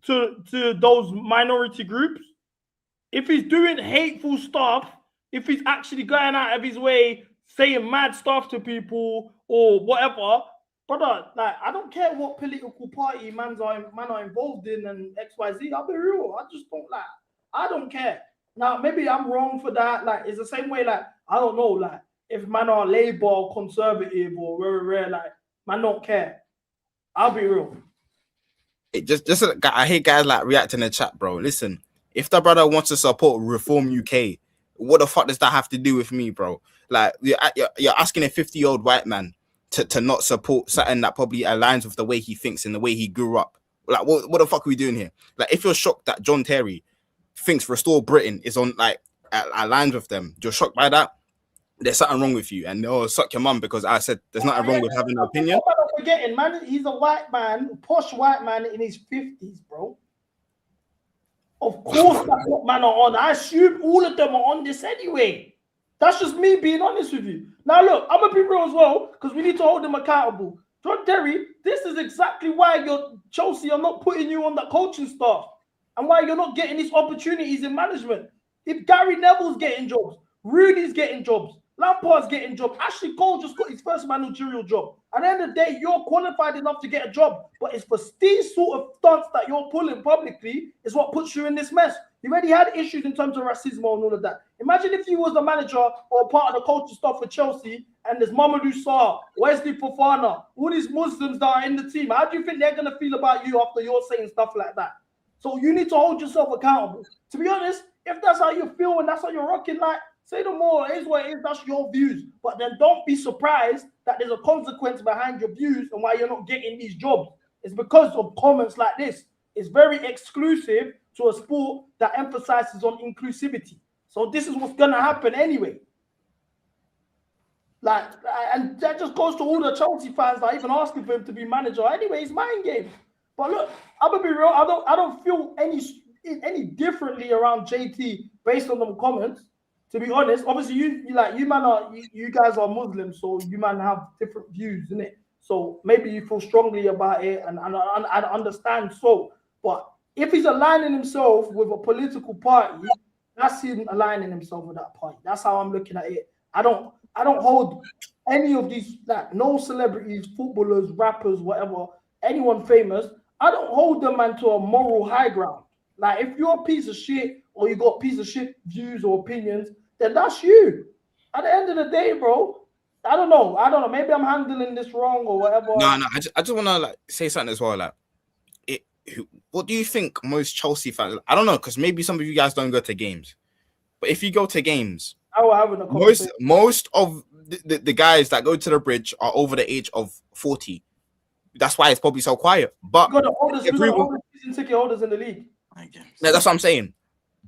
to those minority groups, if he's doing hateful stuff, if he's actually going out of his way saying mad stuff to people or whatever, brother, like, I don't care what political party man are involved in and XYZ. I'll be real. I just don't like. I don't care. Now, maybe I'm wrong for that. Like, it's the same way, like, I don't know, like, if man are Labour or Conservative or rare, like, man don't care. I'll be real. It just I hate guys like reacting in the chat, bro. Listen, if the brother wants to support Reform UK, what the fuck does that have to do with me, bro? Like, you're asking a 50-year-old white man to not support something that probably aligns with the way he thinks and the way he grew up. Like, what the fuck are we doing here? Like, if you're shocked that John Terry thinks Restore Britain is on, like, aligns with them, you're shocked by that, there's something wrong with you. And they'll suck your mum because I said there's nothing wrong with having an opinion. I'm not forgetting, man. He's a white man, posh white man in his 50s, bro. Of course, that's what man are on. I assume all of them are on this anyway. That's just me being honest with you. Now, look, I'm gonna be real as well because we need to hold them accountable. John Terry, this is exactly why Chelsea are not putting you on the coaching staff and why you're not getting these opportunities in management. If Gary Neville's getting jobs, Rudy's getting jobs, Lampard's getting jobs, Ashley Cole just got his first managerial job. At the end of the day, you're qualified enough to get a job, but it's for these sort of stunts that you're pulling publicly is what puts you in this mess. You already had issues in terms of racism and all of that. Imagine if you was the manager or part of the coaching staff for Chelsea and there's Mamadou Sarr, Wesley Fofana, all these Muslims that are in the team. How do you think they're going to feel about you after you're saying stuff like that? So you need to hold yourself accountable. To be honest, if that's how you feel and that's how you're rocking, like, say no more. It is what it is. That's your views. But then don't be surprised that there's a consequence behind your views and why you're not getting these jobs. It's because of comments like this. It's very exclusive to a sport that emphasizes on inclusivity. So this is what's going to happen anyway. Like, and that just goes to all the Chelsea fans that are even asking for him to be manager. Anyway, it's mind game. But look, I'm gonna be real. I don't feel any differently around JT based on them comments. To be honest, obviously you guys are Muslims, so you man have different views, innit? So maybe you feel strongly about it, and I understand. So, but if he's aligning himself with a political party, that's him aligning himself with that party. That's how I'm looking at it. I don't hold any of these, like, no celebrities, footballers, rappers, whatever, anyone famous. I don't hold them, man, to a moral high ground. Like, if you're a piece of shit or you got piece of shit views or opinions, then that's you. At the end of the day, bro, I don't know. Maybe I'm handling this wrong or whatever. No. I just want to like say something as well. Like, what do you think most Chelsea fans? I don't know, because maybe some of you guys don't go to games, but if you go to games, most of the guys that go to the bridge are over the age of 40. That's why it's probably so quiet. But you got the oldest season ticket holders in the league. Yeah, that's what I'm saying.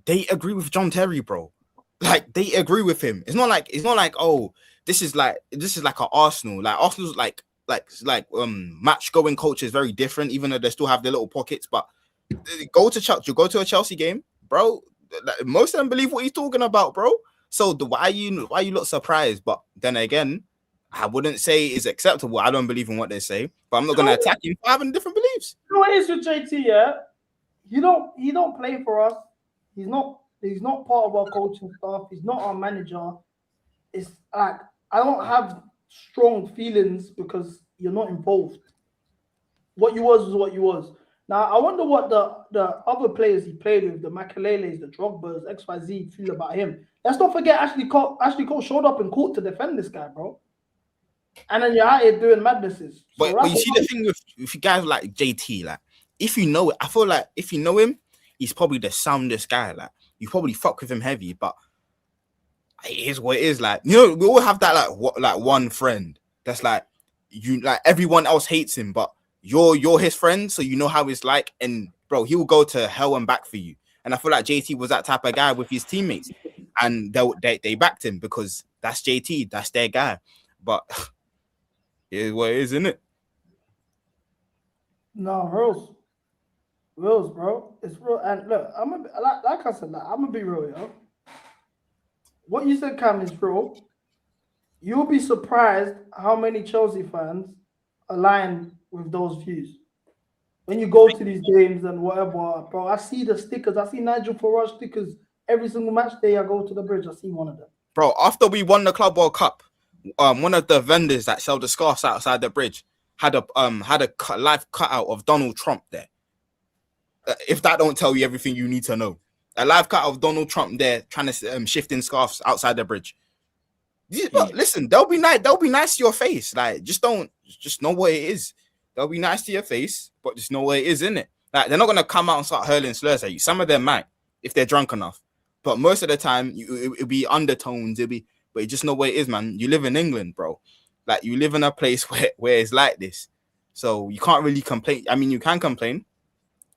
They agree with John Terry, bro. Like, they agree with him. It's not like oh, this is like an Arsenal. Like, Arsenal's like match going culture is very different, even though they still have their little pockets. But go to Chelsea, you go to a Chelsea game, bro. Like, most of them believe what he's talking about, bro. So why you look surprised? But then again, I wouldn't say it's acceptable. I don't believe in what they say, but I'm not going to attack him for having different beliefs. You know what it is with JT, yeah? He don't play for us. He's not part of our coaching staff. He's not our manager. It's like, I don't have strong feelings because you're not involved. What you was is what you was. Now, I wonder what the other players he played with, the Makaleles, the Drogbas, XYZ, feel about him. Let's not forget Ashley Cole showed up in court to defend this guy, bro. And then you're out here doing madnesses. But you see the thing with guys like JT, like, if you know it, I feel like if you know him, he's probably the soundest guy. Like, you probably fuck with him heavy, but it is what it is. Like, you know, we all have that like one friend that's like, you, like, everyone else hates him, but you're his friend, so you know how it's like. And bro, he will go to hell and back for you. And I feel like JT was that type of guy with his teammates, and they backed him because that's JT, that's their guy. But it is what it is, isn't it? No, Reals, bro. It's real. And look, like I said, I'm gonna be real, yo. What you said, Cam, is real. You'll be surprised how many Chelsea fans align with those views. When you go to these games and whatever, bro, I see the stickers. I see Nigel Farage stickers every single match day I go to the bridge. I see one of them. Bro, after we won the Club World Cup, one of the vendors that sell the scarves outside the bridge had a live cutout of Donald Trump there. If that don't tell you everything you need to know, a live cutout of Donald Trump there trying to shift in scarves outside the bridge. Listen, they'll be nice. They'll be nice to your face. Like, just know what it is. They'll be nice to your face, but just know what it is, innit? Like, they're not gonna come out and start hurling slurs at you. Some of them might, if they're drunk enough, but most of the time it'll be undertones. But you just know what it is, man. You live in England, bro. Like, you live in a place where it's like this, so you can't really complain. I mean, you can complain.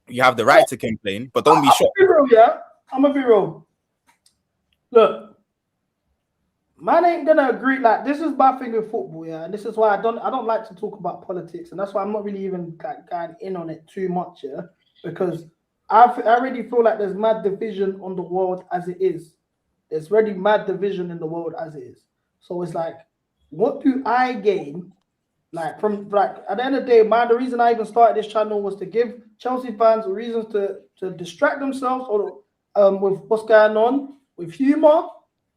You have the right to complain, but don't be shocked. I'm gonna be real. Look, man ain't gonna agree. Like, this is my thing with football, yeah, and this is why I don't like to talk about politics, and that's why I'm not really even going in on it too much, yeah, because I already feel like there's mad division on the world as it is. There's already mad division in the world as it is. So it's like, what do I gain? Like, from like at the end of the day, man, the reason I even started this channel was to give Chelsea fans reasons to distract themselves or with what's going on, with humor,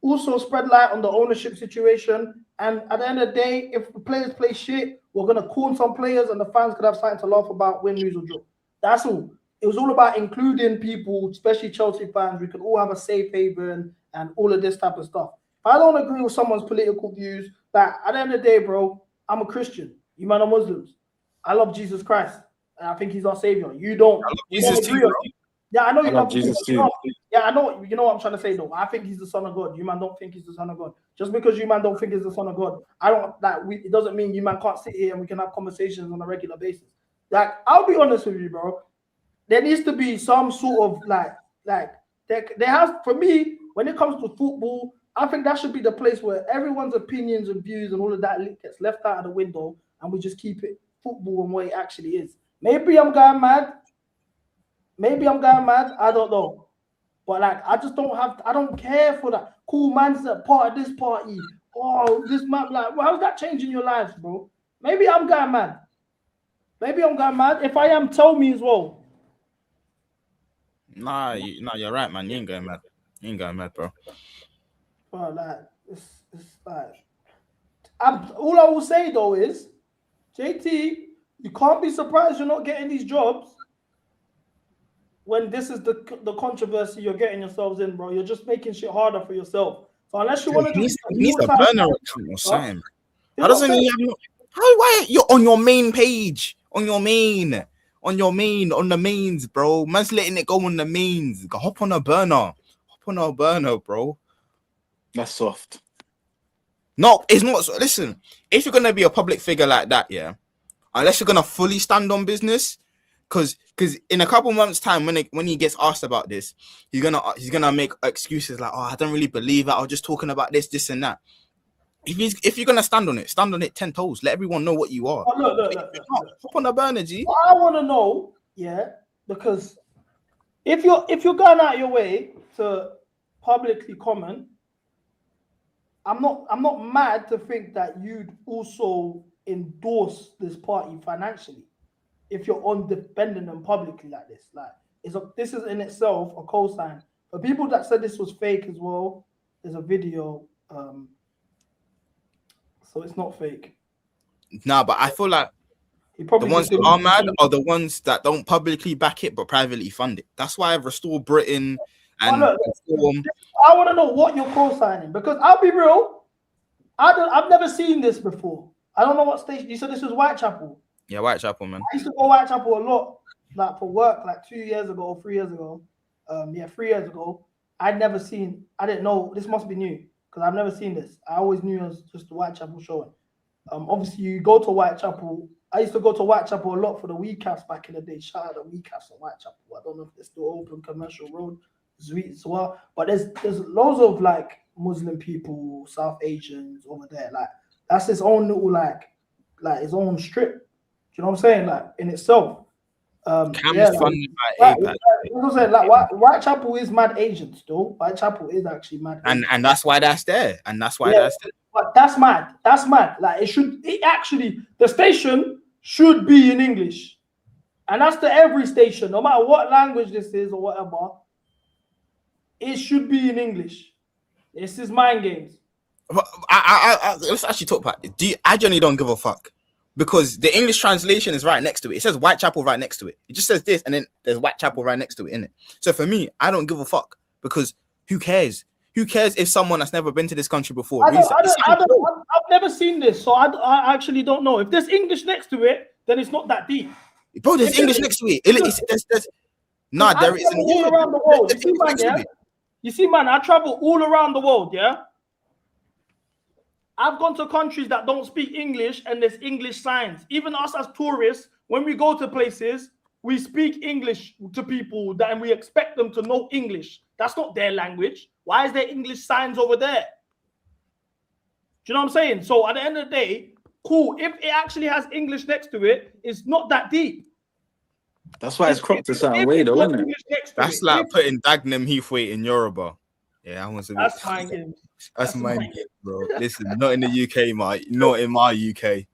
also spread light on the ownership situation. And at the end of the day, if the players play shit, we're gonna corn some players and the fans could have something to laugh about, win, lose, or draw. That's all. It was all about including people, especially Chelsea fans. We could all have a safe haven and all of this type of stuff. If I don't agree with someone's political views, like at the end of the day, bro, I'm a Christian. You man are Muslims. I love Jesus Christ. And I think he's our savior. You don't. I love Jesus too, bro. Yeah, I know you I love love Jesus too. Yeah, I know. You know what I'm trying to say, though. I think he's the son of God. You man don't think he's the son of God. Just because you man don't think he's the son of God, I don't like. It doesn't mean you man can't sit here and we can have conversations on a regular basis. Like, I'll be honest with you, bro. There needs to be some sort of like there has, for me, when it comes to football, I think that should be the place where everyone's opinions and views and all of that gets left out of the window and we just keep it football and what it actually is. Maybe I'm going mad. I don't know. But like, I just I don't care for that. Cool, man's a part of this party. Oh, this man, like, how's that changing your lives, bro? Maybe I'm going mad. If I am, tell me as well. Nah, you're right, man. You ain't going mad, bro. But like, it's like, all I will say though is, JT, you can't be surprised you're not getting these jobs when this is the controversy you're getting yourselves in, bro. You're just making shit harder for yourself. So unless you want to, he needs a burner account or something. How doesn't he have? Why you're on your main page? On the mains, bro. Man's letting it go on the mains. Hop on a burner, bro. That's soft. No, it's not. Listen, if you're gonna be a public figure like that, yeah, unless you're gonna fully stand on business, because in a couple months' time, when he gets asked about this, he's gonna make excuses like, oh, I don't really believe it. I was just talking about this and that. If you're gonna stand on it 10 toes. Let everyone know what you are. Oh, look. Hop on a burner, G. What I want to know, yeah, because if you're going out your way to publicly comment, I'm not mad to think that you'd also endorse this party financially if you're on defending them publicly like this. Like, this is in itself a cosign. For people that said this was fake as well, there's a video. So it's not fake. Nah, but I feel like the ones that are mad are the ones that don't publicly back it but privately fund it. That's why I've restored Britain and I want to know what you're co-signing, because I'll be real, I've never seen this before. I don't know what station. You said this was Whitechapel. Yeah, Whitechapel, man. I used to go Whitechapel a lot, like for work, like 2 years ago or 3 years ago. 3 years ago. I didn't know, this must be new, because I've never seen this. I always knew it was just the Whitechapel showing. Obviously, you go to Whitechapel. I used to go to Whitechapel a lot for the weekends back in the day. Shout out the weekends at Whitechapel. I don't know if they're still open, Commercial Road, Sweet as well. But there's loads of like Muslim people, South Asians over there. Like, that's its own little like its own strip. Do you know what I'm saying? Like, in itself. Funded by APAC. Whitechapel is mad Asian still. Whitechapel is actually mad Asian. And that's why that's there. And that's why that's there. But that's mad. That's mad. Like, the station should be in English. And that's to every station, no matter what language this is or whatever, it should be in English. This is mind games. Let's actually talk about it. I generally don't give a fuck. Because the English translation is right next to it. It says Whitechapel right next to it. It just says this, and then there's Whitechapel right next to it, innit? So for me, I don't give a fuck, because who cares? Who cares if someone that's never been to this country before? I've never seen this, so I actually don't know. If there's English next to it, then it's not that deep. Bro, there's English next to it. There isn't. All around the world. You see, man, I travel all around the world, yeah? I've gone to countries that don't speak English and there's English signs. Even us as tourists, when we go to places, we speak English to people and we expect them to know English. That's not their language. Why is there English signs over there? Do you know what I'm saying? So at the end of the day, cool. If it actually has English next to it, it's not that deep. That's why it's cropped a certain way, though, isn't it? That's like putting Dagenham Heathwaite in Yoruba. Yeah, I want to. That's mind games. That's mind games, bro. Listen, not in the UK, mate. Not in my UK.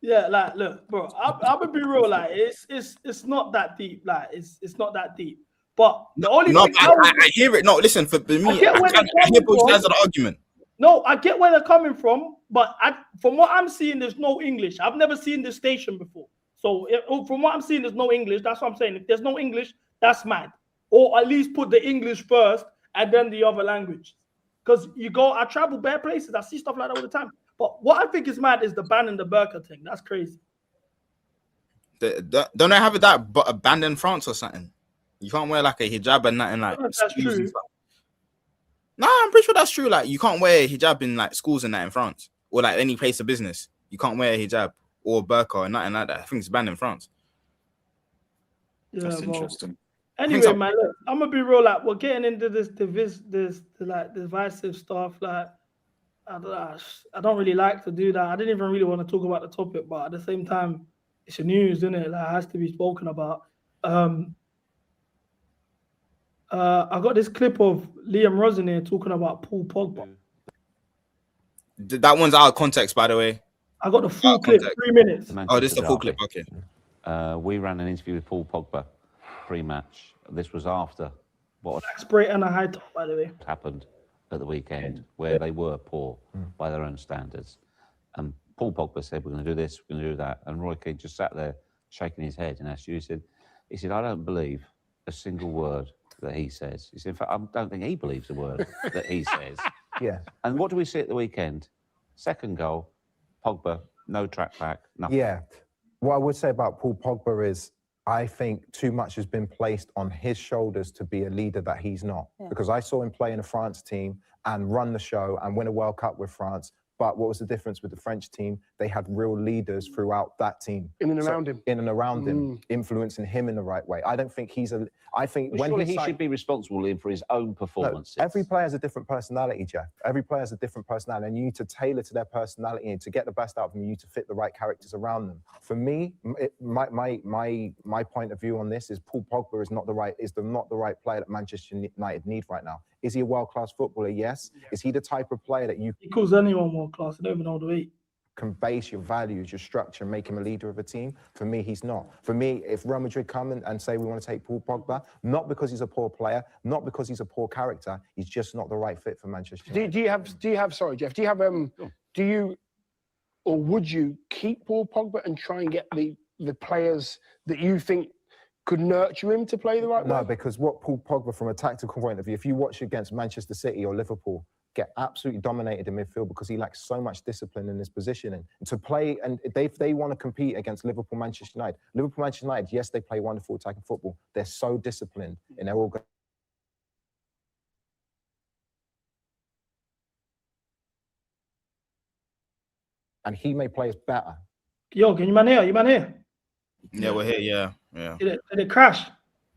Yeah, like, look, bro. I'm gonna be real. Like, it's not that deep. Like, it's not that deep. But the only no, thing I hear it. No, listen, for me, I hear both sides of the argument. No, I get where they're coming from, but from what I'm seeing, there's no English. I've never seen this station before. So from what I'm seeing, there's no English. That's what I'm saying. If there's no English, that's mad. Or at least put the English first and then the other language. Because I travel bare places. I see stuff like that all the time. But what I think is mad is the ban and the burqa thing. That's crazy. Don't they have that banned in France or something? You can't wear like a hijab and nothing like. That's true. Nah, I'm pretty sure that's true. Like, you can't wear a hijab in like schools and that in France, or like any place of business. You can't wear a hijab or burqa or nothing like that. I think it's banned in France. Yeah, that's interesting. Anyway, man, look, I'm gonna be real. Like, we're getting into this divisive stuff. Like, I don't really like to do that. I didn't even really want to talk about the topic, but at the same time, it's the news, isn't it? Like, it has to be spoken about. I got this clip of Liam Rosen here talking about Paul Pogba. That one's out of context, by the way. I got the full clip, 3 minutes. Oh, this is the full clip. Okay. We ran an interview with Paul Pogba pre-match. This was after what Black spray and a high top, by the way. happened at the weekend, where they were poor by their own standards. And Paul Pogba said, "We're going to do this, we're going to do that." And Roy Keane just sat there shaking his head and asked you, he said, "I don't believe a single word that he says." He said, "In fact, I don't think he believes a word that he says." Yeah. And what do we see at the weekend? Second goal, Pogba, no track back, nothing. Yeah. What I would say about Paul Pogba is I think too much has been placed on his shoulders to be a leader that he's not. Yeah. Because I saw him play in a France team and run the show and win a World Cup with France. But what was the difference with the French team? They had real leaders throughout that team. In and around him, influencing him in the right way. I don't think I think Well, surely he should be responsible, Liam, for his own performances. No, every player has a different personality, Jeff. Every player has a different personality, and you need to tailor to their personality and to get the best out of them. You need to fit the right characters around them. For me, my point of view on this is Paul Pogba is not the right player that Manchester United need right now. Is he a world-class footballer? Yes. Yeah. Is he the type of player that he calls anyone world-class? I don't even know the way. Can base your values, your structure, and make him a leader of a team? For me, he's not. For me, if Real Madrid come and say we want to take Paul Pogba, not because he's a poor player, not because he's a poor character, he's just not the right fit for Manchester United. Do you have sorry, Jeff, would you keep Paul Pogba and try and get the players that you think could nurture him to play the right way? No, because what Paul Pogba, from a tactical point of view, if you watch against Manchester City or Liverpool, get absolutely dominated in midfield because he lacks so much discipline in his positioning. To play, and if they want to compete against Liverpool, Manchester United, yes, they play wonderful attacking football. They're so disciplined in their organization. And he may play us better. Yo, can you man hear? You man here? Yeah, we're here. Yeah. Did it crash?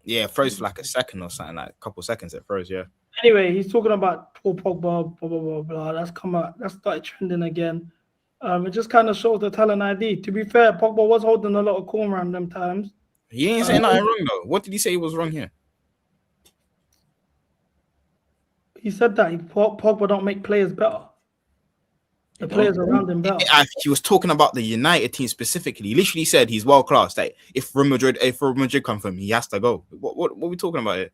Yeah, it froze for like a second or something, like a couple of seconds. It froze. Yeah. Anyway, he's talking about Paul Pogba, blah, blah, blah, blah. That started trending again. It just kind of shows the talent ID. To be fair, Pogba was holding a lot of corn around them times. He ain't saying nothing wrong, though. What did he say was wrong here? He said that Pogba don't make players better. The players around him better. He was talking about the United team specifically. He literally said he's world class. That if Real Madrid come from him, he has to go. What are we talking about here?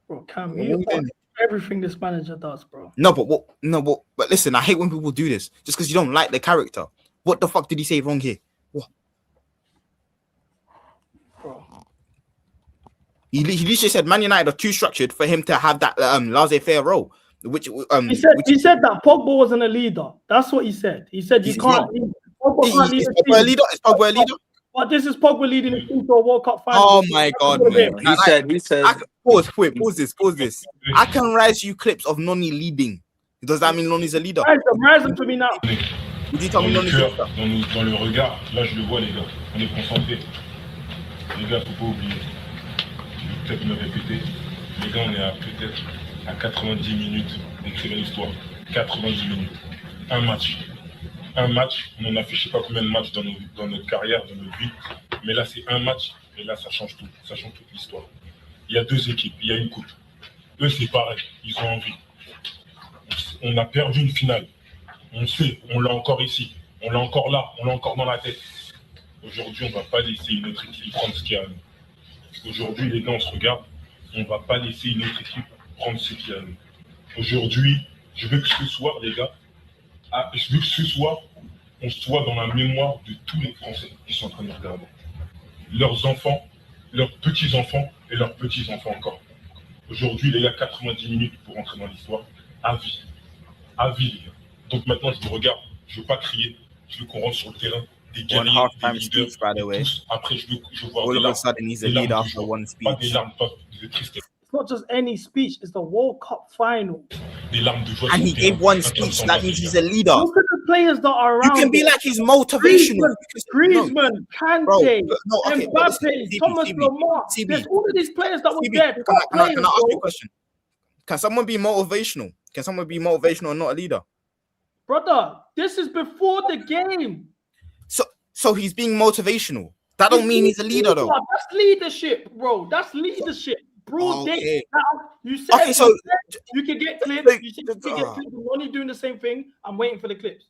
Bro, Cam, you everything this manager does, bro. But listen, I hate when people do this just because you don't like the character. What the fuck did he say wrong here? What? Bro. He literally said Man United are too structured for him to have that laissez-faire role. He said that Pogba wasn't a leader. That's what he said. He said you can't. Pogba can't lead a leader. Is Pogba a leader? But this is Pogba leading the team to a World Cup final. Oh my God, man! He said. Pause this. I can raise you clips of Noni leading. Does that mean Noni's a leader? Rise them to me now. Would you tell Dans me le none of cœur, this stuff? dans le regard, là je le vois les gars, on est concentrés. Les gars, faut pas oublier. Je vais peut-être me répéter. Les gars, on est à peut-être à 90 minutes d'écrire l'histoire. 90 minutes. Un match. Un match, on en a fait je sais pas combien de matchs dans notre carrière, dans notre vie. Mais là, c'est un match, et là, ça change tout. Ça change toute l'histoire. Il y a deux équipes, il y a une coupe. Eux, c'est pareil, ils ont envie. On a perdu une finale. On sait, on l'a encore ici. On l'a encore là, on l'a encore dans la tête. Aujourd'hui, on ne va pas laisser une autre équipe prendre ce qu'il y a à nous. Aujourd'hui, les gars, on se regarde. On ne va pas laisser une autre équipe prendre ce qu'il y a à nous. Aujourd'hui, je veux que ce soir, les gars, je veux que ce soir, on soit dans la mémoire de tous les Français qui sont en train de regarder. Leurs enfants, leurs petits-enfants et leurs petits-enfants encore. Aujourd'hui, les gars, 90 minutes pour entrer dans l'histoire. À vie. À vie, les gars. Donc maintenant, je vous regarde. Je ne veux pas crier. Je veux qu'on rentre sur le terrain. Des One guerriers, halftime des leaders, speech, by the way. tous. Après, je veux voir All des of a larmes. sudden, he's a Des larmes leader de after joie. one Pas des speech. larmes, pas de tristesse. It's not just any speech, it's the World Cup final. Des larmes de joie. And sur he le terrain. gave one Un speech. comme That ça, means les he's gars. a leader. Look at the players that are You around can be him. like his motivational. Griezmann, Kante, Bro, no, okay, but listen, Mbappe, Thomas CB, Lamar. CB. There's all of these players that were CB, there. can Top I ask players, you a bro. question? Can someone be motivational? Can someone be motivational and not a leader? Brother, this is before the game. So he's being motivational. That don't mean he's a leader, though. That's leadership, bro. That's leadership. Broad Okay. day. Now, you said, Okay, so- you can get clips. You said you can get clips. We're only doing the same thing. I'm waiting for the clips.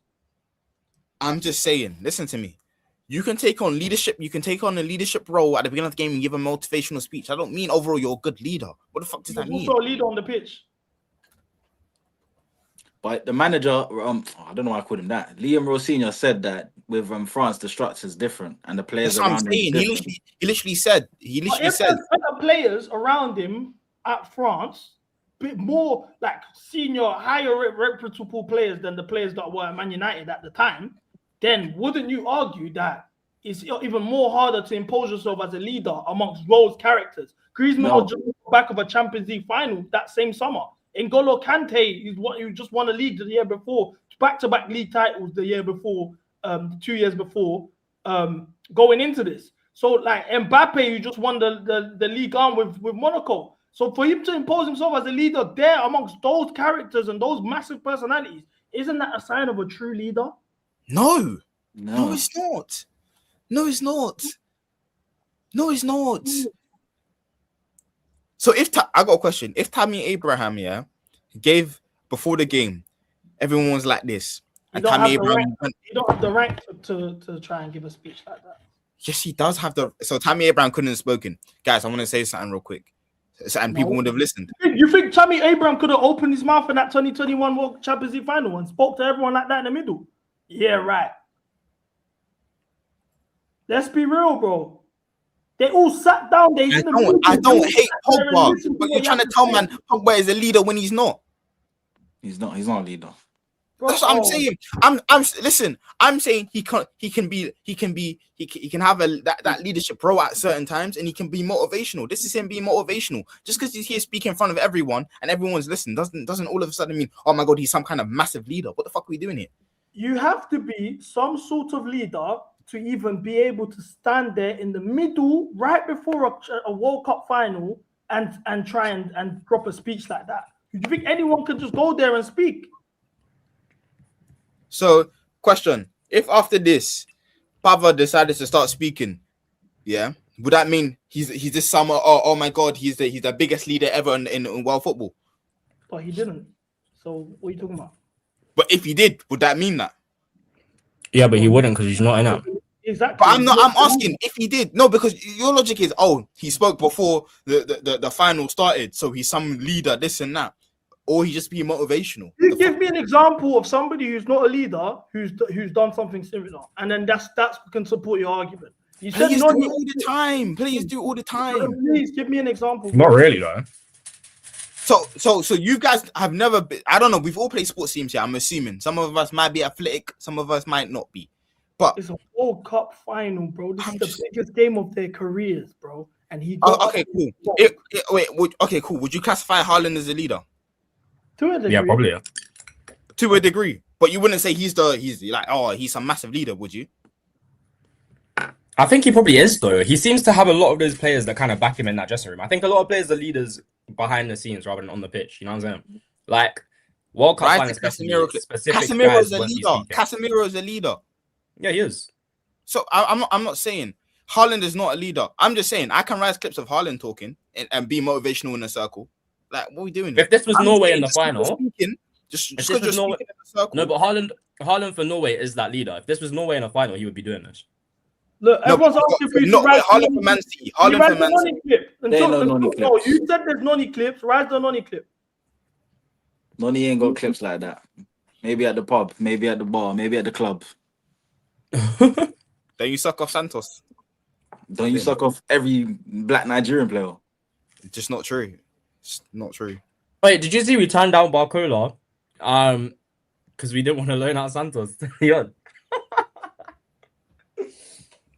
I'm just saying, listen to me. You can take on leadership. You can take on a leadership role at the beginning of the game and give a motivational speech. I don't mean overall you're a good leader. What the fuck does that He's mean? also a leader on the pitch. But the manager, I don't know why I called him that. Liam Rosinha said that with France, the structure is different and the players That's what I'm around him. saying. He literally said. But if there's better players around him at France, bit more like senior, higher reputable players than the players that were at Man United at the time, then wouldn't you argue that it's even more harder to impose yourself as a leader amongst those characters? Griezmann was just back of a Champions League final that same summer. N'Golo Kante is what you just won a league the year before, back-to-back league titles the year before, 2 years before, going into this. So like Mbappe, you just won the league on with Monaco. So for him to impose himself as a leader there amongst those characters and those massive personalities, isn't that a sign of a true leader? No, it's not. No, it's not. No, it's not. So I got a question. If Tammy Abraham, gave before the game, everyone was like this. You And don't, Tammy have the, Abraham, rank, you don't have the rank to try and give a speech like that. yes, he does have the. So Tammy Abraham couldn't have spoken. Guys, I want to say something real quick. And people would have listened. You think Tammy Abraham could have opened his mouth in that 2021 World Champions League final and spoke to everyone like that in the middle? Yeah, right. Let's be real, bro. They all sat down. I don't hate Pogba, but you're trying to tell man Pogba is a leader when he's not. He's not a leader. That's what I'm saying. Listen. I'm saying he can have that leadership role at certain times, and he can be motivational. This is him being motivational. Just because he's here speaking in front of everyone and everyone's listening doesn't all of a sudden mean, oh my god, he's some kind of massive leader. What the fuck are we doing here? You have to be some sort of leader to even be able to stand there in the middle, right before a World Cup final, and try and drop a speech like that. Do you think anyone could just go there and speak? So, question: if after this, Pava decided to start speaking, would that mean he's this summer? Oh my God, he's the biggest leader ever in world football? But he didn't. So what are you talking about? But if he did, would that mean that? Yeah, but he wouldn't because he's not in it. Exactly. But I'm asking if he did. No, because your logic is, he spoke before the final started, so he's some leader, this and that, or he just be motivational. You give me an example of somebody who's not a leader who's done something similar, and then that's can support your argument. You said Please not do all the time. Please do all the time. Please give me an example. Not really though. So you guys have never been, I don't know, we've all played sports teams here, I'm assuming. Some of us might be athletic, some of us might not be. But it's a World Cup final, bro. This is the biggest game of their careers, bro. And he okay, cool. Okay, cool. Would you classify Haaland as a leader? To a degree. Yeah, probably. Yeah. To a degree. But you wouldn't say he's like, oh, he's a massive leader, would you? I think he probably is, though. He seems to have a lot of those players that kind of back him in that dressing room. I think a lot of players are leaders behind the scenes rather than on the pitch. You know what I'm saying? Like World Cup final, especially specific guys won't be speaking. Casemiro is a leader. Yeah, he is. So I'm not saying Haaland is not a leader. I'm just saying I can rise clips of Haaland talking and be motivational in a circle. Like, what are we doing? If this was Norway in the final, just because you're speaking in a circle. No, but Haaland for Norway is that leader. If this was Norway in the final, he would be doing this. Look, everyone's asking for you to write Haaland for Man City. Haaland for Man City. No, you said there's nonny clips. Write the nonny clip. Nonny ain't got clips like that. Maybe at the pub, maybe at the bar, maybe at the club. Don't you suck off Santos? Don't you suck off every black Nigerian player? Just not true. It's not true. Wait, did you see we turned down Barcola? Because we didn't want to loan out Santos. Yeah.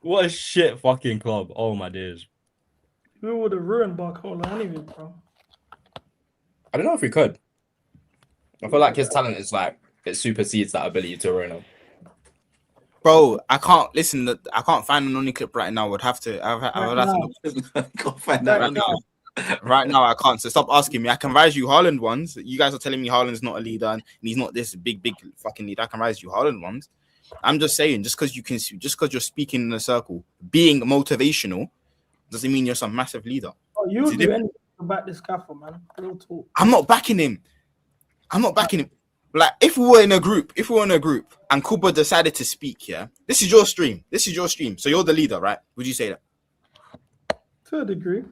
What a shit fucking club. Oh my days. We would have ruined Barcola anyway, bro. I don't know if we could. I feel like his talent is like, it supersedes that ability to ruin him. Bro, I can't listen. I can't find an only clip right now. I would have to. I would have to. Can't find that right now. Right now, I can't. So stop asking me. I can rise you Haaland ones. You guys are telling me Haaland's not a leader and he's not this big fucking leader. I can rise you Haaland ones. I'm just saying, just because you're speaking in a circle, being motivational, doesn't mean you're some massive leader. Oh, you would do anything to back this Scaffer, man. Real talk. I'm not backing him. Like, if we were in a group and Kuba decided to speak, yeah, this is your stream. So you're the leader, right? Would you say that? To a degree.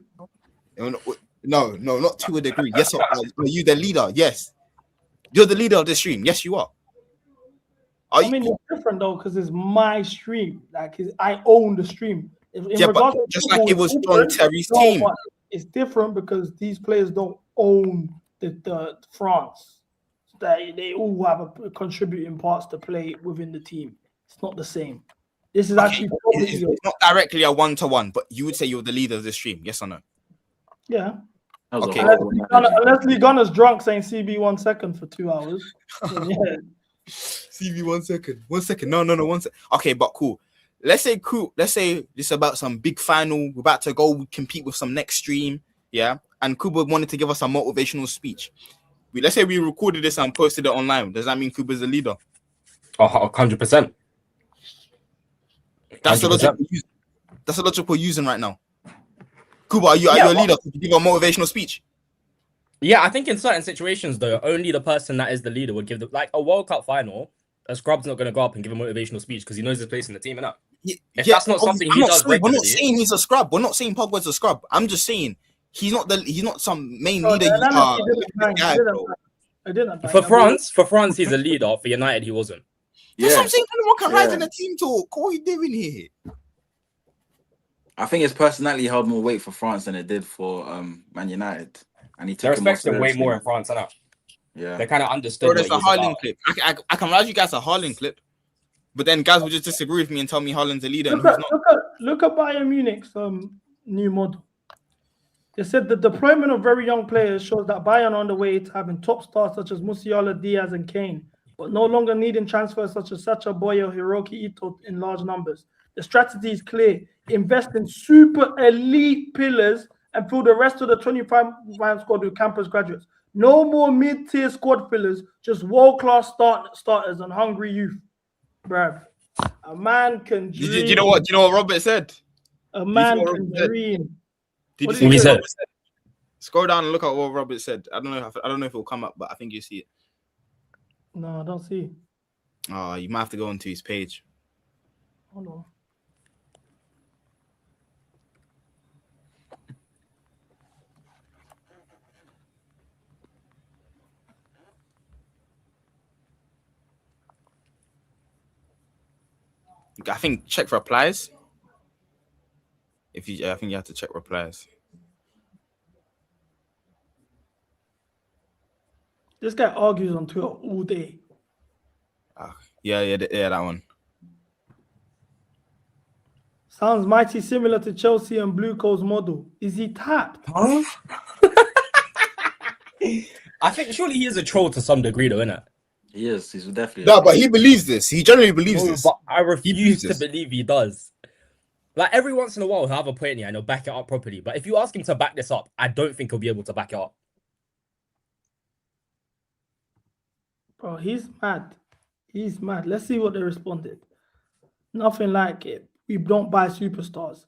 No, not to a degree. Yes, are you the leader? Yes. You're the leader of the stream. Yes, you are. I mean, it's different though, because it's my stream. Like, I own the stream. But just like it was on Terry's team. It's different because these players don't own the France. They all have a contributing parts to play within the team. It's not the same. This is actually it's not directly a 1-to-1, but you would say you're the leader of the stream. Yes or no? Yeah. Okay. Unless Lee Gunner's drunk saying CB 1 second for 2 hours. Yeah. CB 1 second. 1 second. No, 1 second. Okay, but cool. Let's say this about some big final. We're about to go compete with some next stream. Yeah. And Kuba wanted to give us a motivational speech. Let's say we recorded this and posted it online. Does that mean Kuba's the leader? 100%. That's the logic we're using right now. Kuba, are you a leader? Could you give a motivational speech? Yeah, I think in certain situations, though, only the person that is the leader would give like a World Cup final. A scrub's not going to go up and give a motivational speech because he knows his place in the team, innit? If that's not something he does regularly, we're not saying he's a scrub. We're not saying Pogba's a scrub. I'm just saying he's not some main leader. For France, he's a leader. For United, he wasn't. That's what I'm saying. Anyone can rise in a team talk. What are you doing here? I think his personality held more weight for France than it did for Man United, and he took they respect him way more in France, innit? Yeah, they kind of understood. Bro, there's a Haaland clip. I can rise you guys a Haaland clip, but then guys will just disagree with me and tell me Haaland's a leader. Look at Bayern Munich's new model. They said the deployment of very young players shows that Bayern are on the way to having top stars such as Musiala, Diaz, and Kane, but no longer needing transfers such as Sacha Boey or Hiroki Ito in large numbers. The strategy is clear. Invest in super elite pillars and fill the rest of the 25-man squad with campus graduates. No more mid-tier squad fillers, just world-class starters and hungry youth. Bruv, a man can dream. Do you know what Robert said? A man can dream. Did you see what Robert said? Scroll down and look at what Robert said. I don't know if it will come up, but I think you see it. No, I don't see. Oh, you might have to go onto his page. Hold on. I think check replies. I think you have to check replies. This guy argues on Twitter all day. Yeah, that one. Sounds mighty similar to Chelsea and Blue Coat's model. Is he tapped? Huh? I think surely he is a troll to some degree, though, isn't it? He is. He's definitely. No, but he believes this. He generally believes No, this. but I refuse to this. believe he does. Like every once in a while, he'll have a point here and he'll back it up properly. But if you ask him to back this up, I don't think he'll be able to back it up. Bro, he's mad. He's mad. Let's see what they responded. Nothing like it. We don't buy superstars.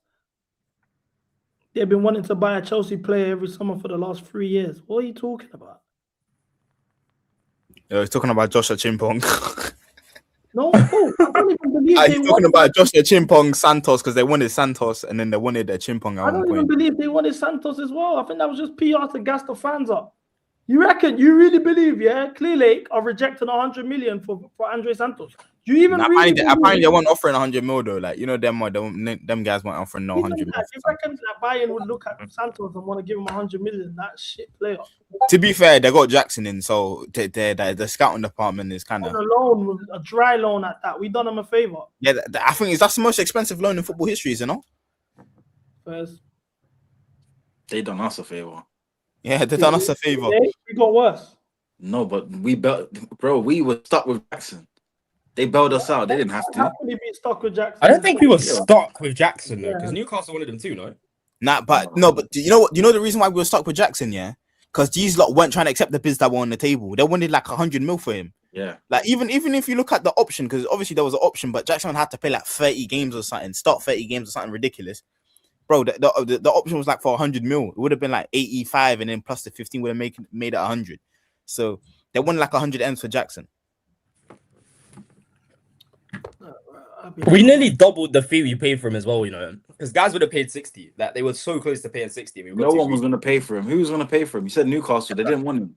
They've been wanting to buy a Chelsea player every summer for the last 3 years. What are you talking about? He's talking about Joshua Chimpong. No, I don't even believe He's talking about Joshua Chimpong Santos because they wanted Santos and then they wanted their Chimpong at I one don't even point. believe they wanted Santos as well. I think that was just PR to gas the fans up. You reckon? You really believe? Yeah, Clear Lake are rejecting 100 million for Andre Santos. You even Nah, really apparently they weren't offering 100 mil though. Like, you know, them guys weren't offering no 100 mil. If reckon that Bayern would look at Santos and want to give him 100 million, that shit player. To be fair, they got Jackson in, so the scouting department is kind On of a loan, a dry loan at that. We done him a favor. yeah. I think that's the most expensive loan in football history, you know. First, They done us a favor. Yeah, they done us a favor. We got worse. No, but we were stuck with Jackson. They bailed us out. They didn't have to. Happily be stuck with Jackson. I don't think we were stuck with Jackson though, because Newcastle wanted him too, no? Nah, but do you know what? You know the reason why we were stuck with Jackson, yeah? Because these lot weren't trying to accept the bids that were on the table. They wanted like 100 mil for him. Yeah. Like even if you look at the option, because obviously there was an option, but Jackson had to play like 30 games or something, start 30 games or something ridiculous. Bro, the option was like for 100 mil. It would have been like 85, and then plus the 15 would have made it 100. So they wanted like 100 M's for Jackson. We nearly doubled the fee we paid for him as well, you know, because guys would have paid 60. That they were so close to paying 60. We No one was going to pay for him. Who was going to pay for him? You said Newcastle. They didn't want him.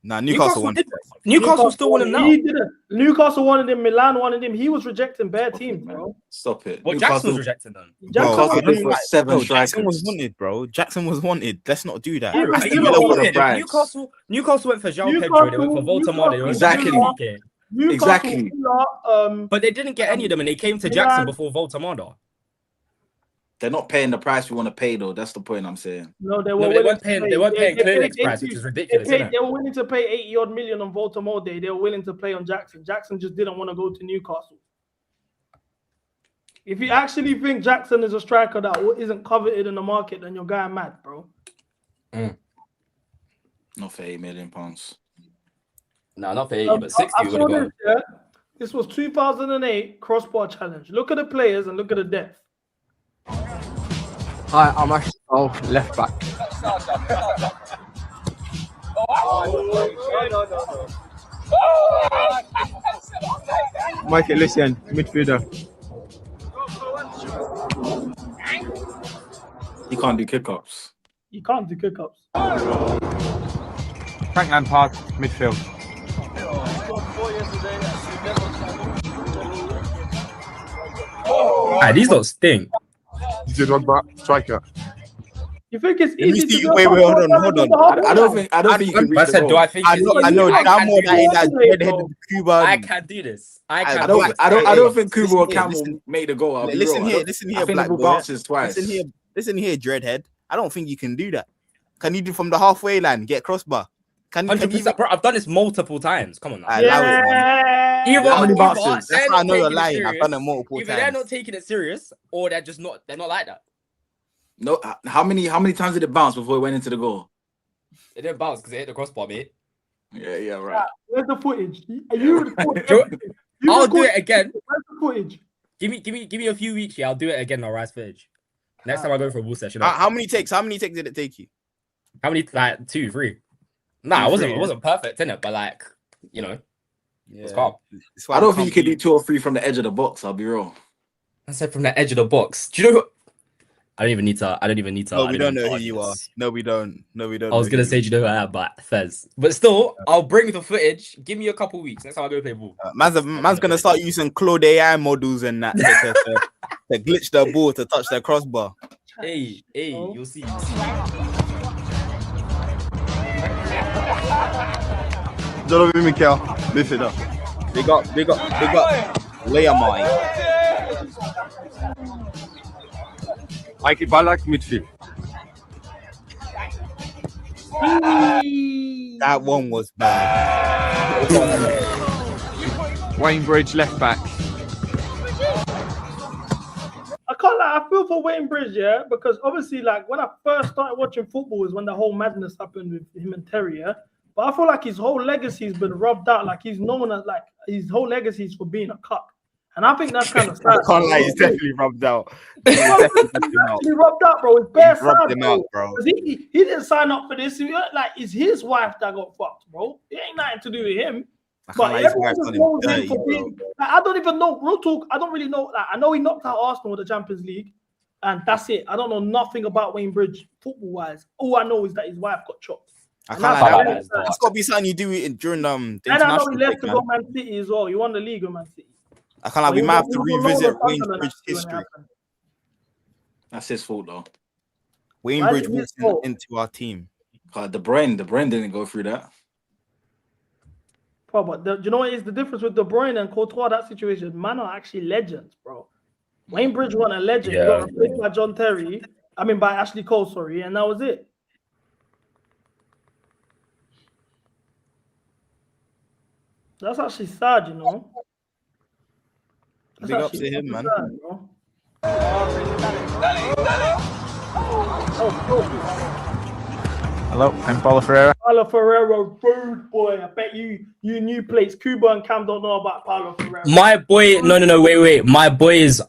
Nah, Newcastle wanted him. Newcastle still want him now. He didn't. Newcastle wanted him. Milan wanted him. He was rejecting bare teams, bro. Stop it. Well, Jackson was rejecting them. Jackson was wanted, bro. Jackson was wanted. Let's not do that. Newcastle went for João Pedro. They went for Voltamar. They went for Piqué. Exactly. But they didn't get any of them, and they came to Jackson before Voltamar. They're not paying the price we want to pay, though. That's the point I'm saying. No, they weren't paying. They weren't paying Clear Lake's price, which is ridiculous. They were willing to pay 80 odd million on Voltamar Day. They were willing to play on Jackson. Jackson just didn't want to go to Newcastle. If you actually think Jackson is a striker that isn't coveted in the market, then you're going mad, bro. Not for £8 million. No, not for 80, but 60 we would have gone. This was 2008 crossbar challenge. Look at the players and look at the depth. Hi, I'm Ashton, left back. Michael Lucien, midfielder. He can't do kick-ups. You can't do kick-ups. Frank Lampard, midfield. These don't stink. DJ Drogba, striker. You think it's easy to do? Wait, hold on. I don't think you can reach I said, the do I think I know damn well that red-headed Cuba. I can do this. I don't think Kuba or Campbell made the goal. Listen here, I think Black the boy. bounces twice. Listen here, Dreadhead. I don't think you can do that. Can you do from the halfway line, get crossbar? Can you? 100%, bro. I've done this multiple times. Come on now. How many bounces? That's how I know you're lying. I've done it multiple times. Either they're not taking it serious, or they're just not. They're not like that. No, how many times did it bounce before it went into the goal? It didn't bounce because it hit the crossbar, mate. Yeah, right. Where's the footage? I'll do it again. Where's the footage? Give me a few weeks. Yeah, I'll do it again. I'll rise footage. Next time I go for a ball session. How many takes? How many takes did it take you? How many? Like 2, 3. Nah, it wasn't perfect, innit? But like, you know, it's calm. I don't think you can do 2 or 3 from the edge of the box. I'll be real. I said from the edge of the box. Do you know? I don't even need to. No, we don't know who you are. No, we don't. I was gonna say, do you know who I am? But Fez. But still, I'll bring the footage. Give me a couple weeks. Next time I go play ball. Man's gonna start using Claude AI models and that to glitch the ball to touch the crossbar. Hey, you'll see. Jonathan Mikel, midfielder. Big up. Leia Mai. Mikey Ballack, midfield. That one was bad. Wayne Bridge, left back. I can't lie, I feel for Wayne Bridge, yeah, because obviously, like, when I first started watching football was when the whole madness happened with him and Terry, yeah. But I feel like his whole legacy has been rubbed out. Like, he's known as, like, his whole legacy is for being a cuck. And I think that's kind of sad. I can't lie, he's definitely rubbed out. He's actually rubbed out, bro. It's bare sad, rubbed him bro. out, bro. 'Cause he didn't sign up for this. Like, it's his wife that got fucked, bro. It ain't nothing to do with him. I can't But lie, his everyone wife just done him knows him dirty, for bro. being. Like, I don't even know. Real talk. I don't really know. Like, I know he knocked out Arsenal with the Champions League, and that's it. I don't know nothing about Wayne Bridge football wise. All I know is that his wife got chopped. I And can't that's lie, very that's sad. got to be something you do during the And I know international he left break, to man. go Man City as well. He won the league with Man City. I can't lie, But we he might was- have to he was on loan revisit at Wayne Sunderland Bridge's actually when it history. happened. That's his fault though. Wayne Why Bridge is it his walked fault? into our team. The brain didn't go through that. Bro, but do you know what is the difference with De Bruyne and Courtois? That situation, man, are actually legends, bro. Wayne Bridge won a legend. He got replaced by John Terry. I mean, by Ashley Cole, sorry, and that was it. That's actually sad, you know. That's Big ups actually to him, man. sad, bro. Oh, Hello, I'm Paulo Ferreira. Paulo Ferreira, rude boy. I bet you new plates. Cuba and Cam don't know about Paulo Ferreira. My boy, no, wait. My boy's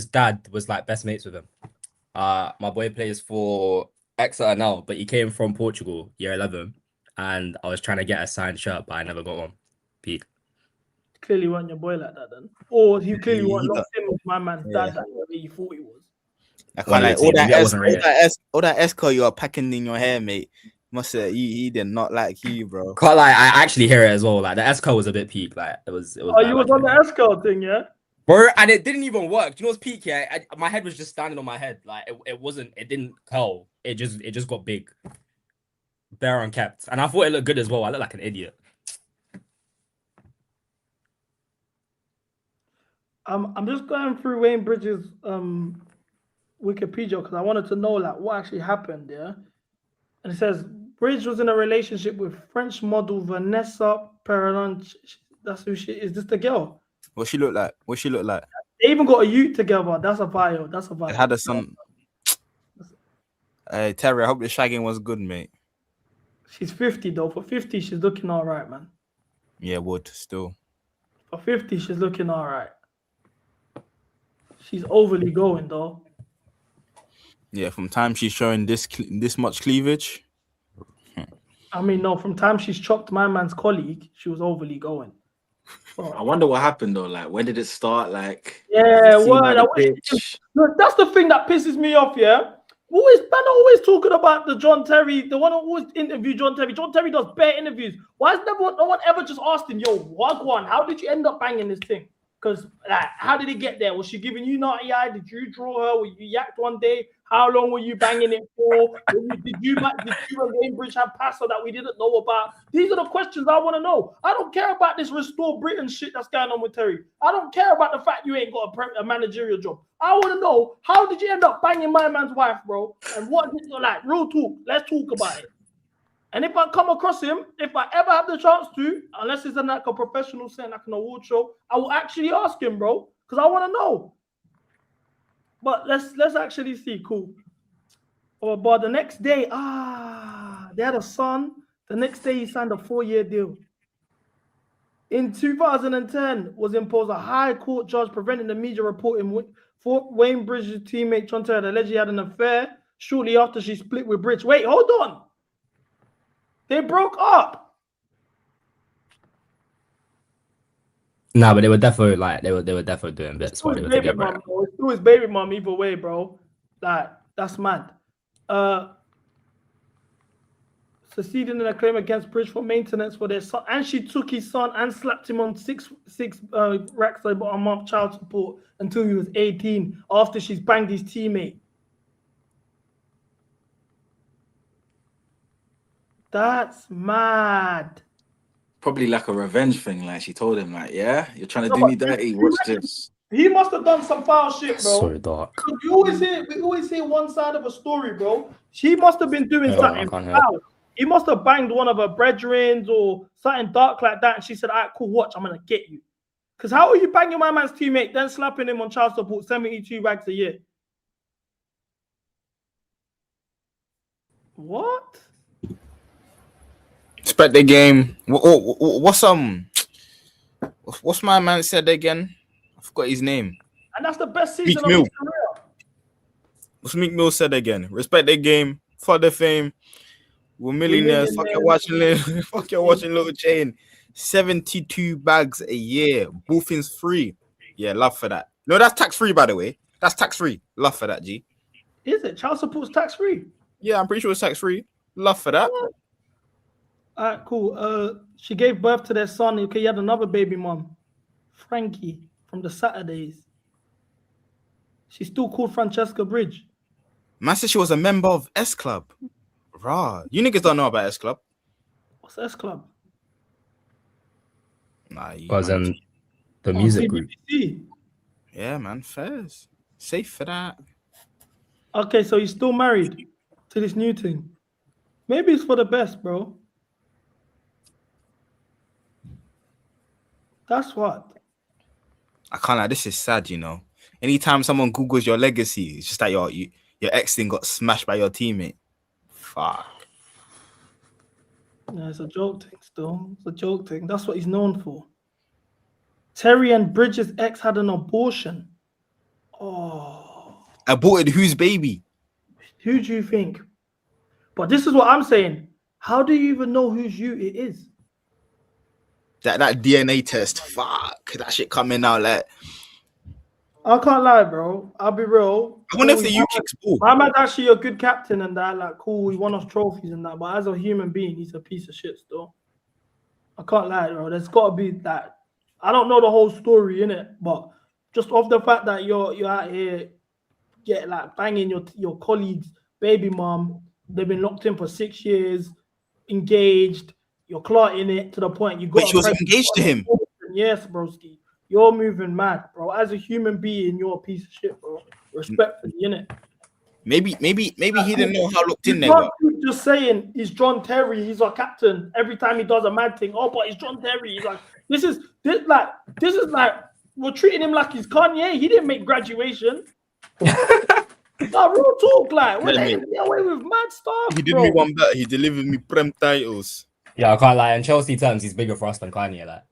dad was like best mates with him. My boy plays for Exeter now, but he came from Portugal, year 11, and I was trying to get a signed shirt, but I never got one. Pete. Clearly wasn't your boy like that then. Or he clearly He wasn't got- locked in with my man's Yeah. dad that way he thought he was. I One can't of lie, the teams, maybe I wasn't rated. all that Esco you are packing in your hair, mate. Must say he did not like you, bro. Can't lie, I actually hear it as well. Like the Esco was a bit peak. Like it was. Oh, bad you was back on the then. Esco thing, yeah? Bro, and it didn't even work. Do you know what's peak? Yeah, my head was just standing on my head. Like it didn't curl. It just got big. Bare unkept, and I thought it looked good as well. I looked like an idiot. I'm just going through Wayne Bridges' Wikipedia because I wanted to know like what actually happened, yeah. And it says Bridge was in a relationship with French model Vanessa Perron. That's who she is. This the girl? What she look like? What she look like? They even got a youth together. That's a bio. That's a bio. They had a son. Hey Terry, I hope the shagging was good, mate. She's 50 though. For 50, she's looking all right, man. Yeah, would still. For 50, she's looking all right. She's overly going though. Yeah, from time she's showing this much cleavage. I mean, no, from time she's chopped my man's colleague, she was overly going. I wonder what happened though. Like, when did it start? Like, Yeah, it seemed word. like I the wish- bitch- Look, that's the thing that pisses me off, yeah. Always talking about the John Terry, the one who always interviewed John Terry. John Terry does bare interviews. Why has no one ever just asked him, yo, Wagwan, how did you end up banging this thing? Because like, how did it get there? Was she giving you naughty eye? Did you draw her? Were you yacked one day? How long were you banging it for? Did you and Cambridge have passer that we didn't know about? These are the questions I want to know. I don't care about this Restore Britain shit that's going on with Terry. I don't care about the fact you ain't got a managerial job. I want to know, how did you end up banging my man's wife, bro? And what is it like? Real talk. Let's talk about it. And if I come across him, if I ever have the chance to, unless it's in like a professional setting, like an award show, I will actually ask him, bro, because I want to know. But let's actually see. Cool. But the next day, they had a son. The next day, he signed a 4-year deal. In 2010, was imposed a high court judge preventing the media reporting for Wayne Bridges' teammate John Terry allegedly had an affair shortly after she split with Bridge. Wait, hold on. They broke up. Nah, but they were definitely like they were definitely doing bits while they were Baby together. mom, bro. It's through his baby mom either way, bro. Like, that's mad. Succeeding in a claim against Bridge for maintenance for their son, and she took his son and slapped him on six racks a month child support until he was 18 after she's banged his teammate. That's mad. Probably like a revenge thing. Like, she told him, like, yeah, you're trying to No, do me but dirty. Watch this. He must have done some foul shit, bro. So dark. Because we always hear one side of a story, bro. She must have been doing Yeah, I something can't hear. foul. He must have banged one of her brethrens or something dark like that, and she said, "All right, cool, watch, I'm gonna get you." Because how are you banging my man's teammate, then slapping him on child support, 72 bags a year? What? Respect the game. What's my man said again? I forgot his name. And that's the best Meek season of Mill. his career. What's Meek Mill said again? Respect the game for the fame. We're millionaires. Fuck you watching Little Chain. 72 bags a year. Boofing's free. Yeah, love for that. No, that's tax free, by the way. That's tax free. Love for that, G. Is it? Child support's tax free. Yeah, I'm pretty sure it's tax free. Love for that. All right, cool. She gave birth to their son. Okay, he had another baby mom, Frankie, from the Saturdays. She's still called Francesca Bridge. Man said she was a member of S Club. Rah. You niggas don't know about S Club. What's S Club? Nah, you Was the music group. BBC. Yeah, man. Fairs. Safe for that. Okay, so he's still married to this new thing. Maybe it's for the best, bro. That's what. I can't lie. This is sad, you know. Anytime someone Googles your legacy, it's just that your ex thing got smashed by your teammate. Fuck. Yeah, it's a joke thing still. It's a joke thing. That's what he's known for. Terry and Bridges' ex had an abortion. Oh. Aborted whose baby? Who do you think? But this is what I'm saying. How do you even know whose you it is? That DNA test. Fuck. That shit coming out like. I can't lie, bro. I'll be real. I wonder if the U-Kick's ball. My man's actually a good captain and that. Like, cool, he won us trophies and that. But as a human being, he's a piece of shit still. I can't lie, bro. There's got to be that. I don't know the whole story, innit? But just off the fact that you're out here like banging your colleagues' baby mom. They've been locked in for 6 years, engaged. You're clotting it to the point you got. Wait, she was engaged to him? Yes, broski. You're moving mad, bro. As a human being, you're a piece of shit, bro. Respectfully, innit? Maybe he didn't know how looked in they You were. can't keep just saying he's John Terry, he's our captain. Every time he does a mad thing, oh, but it's John Terry. He's like, this is like we're treating him like he's Kanye. He didn't make graduation. No, real talk, like we're letting him get away with mad stuff. He did bro. me one better. He delivered me prem titles. Yeah, I can't lie. In Chelsea terms, he's bigger for us than Kanye. Like,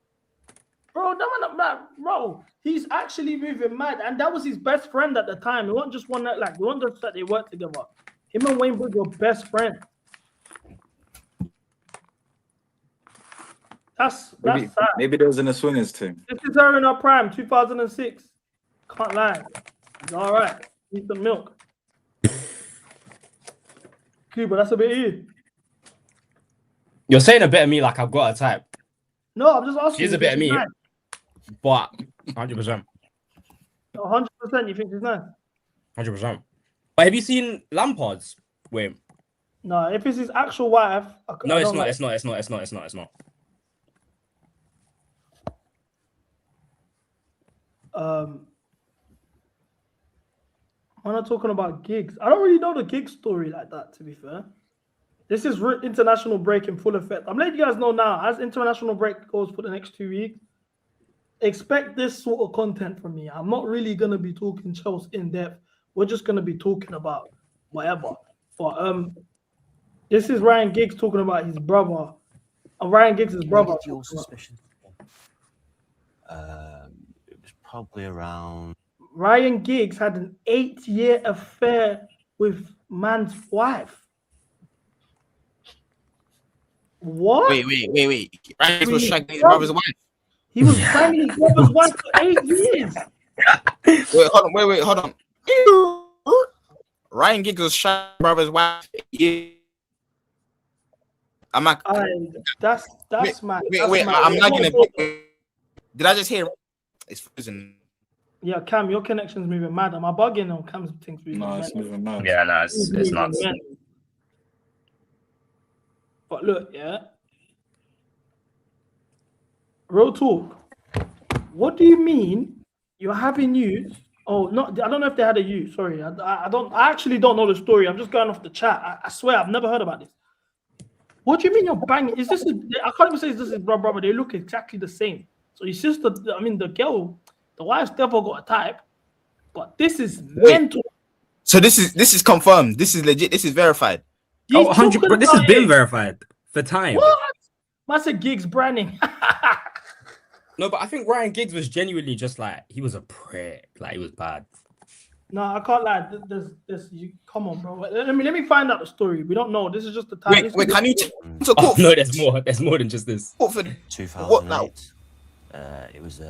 Bro, he's actually moving mad, and that was his best friend at the time. It wasn't just one that it wasn't just that they worked together. Him and Wayne were best friends. That's sad. Maybe they was in a swingers team. This is her in her prime, 2006. Can't lie. It's all right. Need some milk. Cuba, that's a bit of you. you're saying a bit of me like I've got a type. No, I'm just asking. She's a bit of me, but 100%. 100%. You think she's nice? 100%. But have you seen Lampard's? Wait. No, if it's his actual wife. No, it's not. It's not. It's not. It's not. It's not. It's not. I'm not talking about gigs. I don't really know the gig story like that, to be fair. This is international break in full effect. I'm letting you guys know now, as international break goes for the next 2 weeks, expect this sort of content from me. I'm not really going to be talking Chelsea in depth. We're just going to be talking about whatever. But this is Ryan Giggs talking about his brother. Ryan Giggs' brother. What is your suspicion? It was probably around. Ryan Giggs had an 8-year affair with man's wife. What? Wait. Ryan was shagging his brother's wife. He was banging his brother's wife for 8 years. Wait, hold on. Ryan Giggs was shagging his brother's wife. Yeah. I'm not. That's mad. Wait. I'm not gonna. Did I just hear? It's frozen. Yeah, Cam, your connection's moving mad. Am I bugging or Cam's things moving mad? No, it's moving mad. Yeah, no, it's nuts. But look, yeah. Real talk. What do you mean you're having youth? Oh, not. I don't know if they had a youth. Sorry, I actually don't know the story. I'm just going off the chat. I swear I've never heard about this. What do you mean you're banging? Is this? I can't even say this is brother. They look exactly the same. So his sister, I mean, the girl, the wife's definitely got a type, but this is mental. So this is confirmed. This is legit. This is verified. He's 100. talking But this has about been it. verified for time. What? That's a Giggs branding. No, but I think Ryan Giggs was genuinely just like he was a prick. Like he was bad. No, I can't lie. Come on, bro. Let me find out the story. We don't know. This is just the time. Wait, can you? Oh, no, there's more. There's more than just this. 2008. It was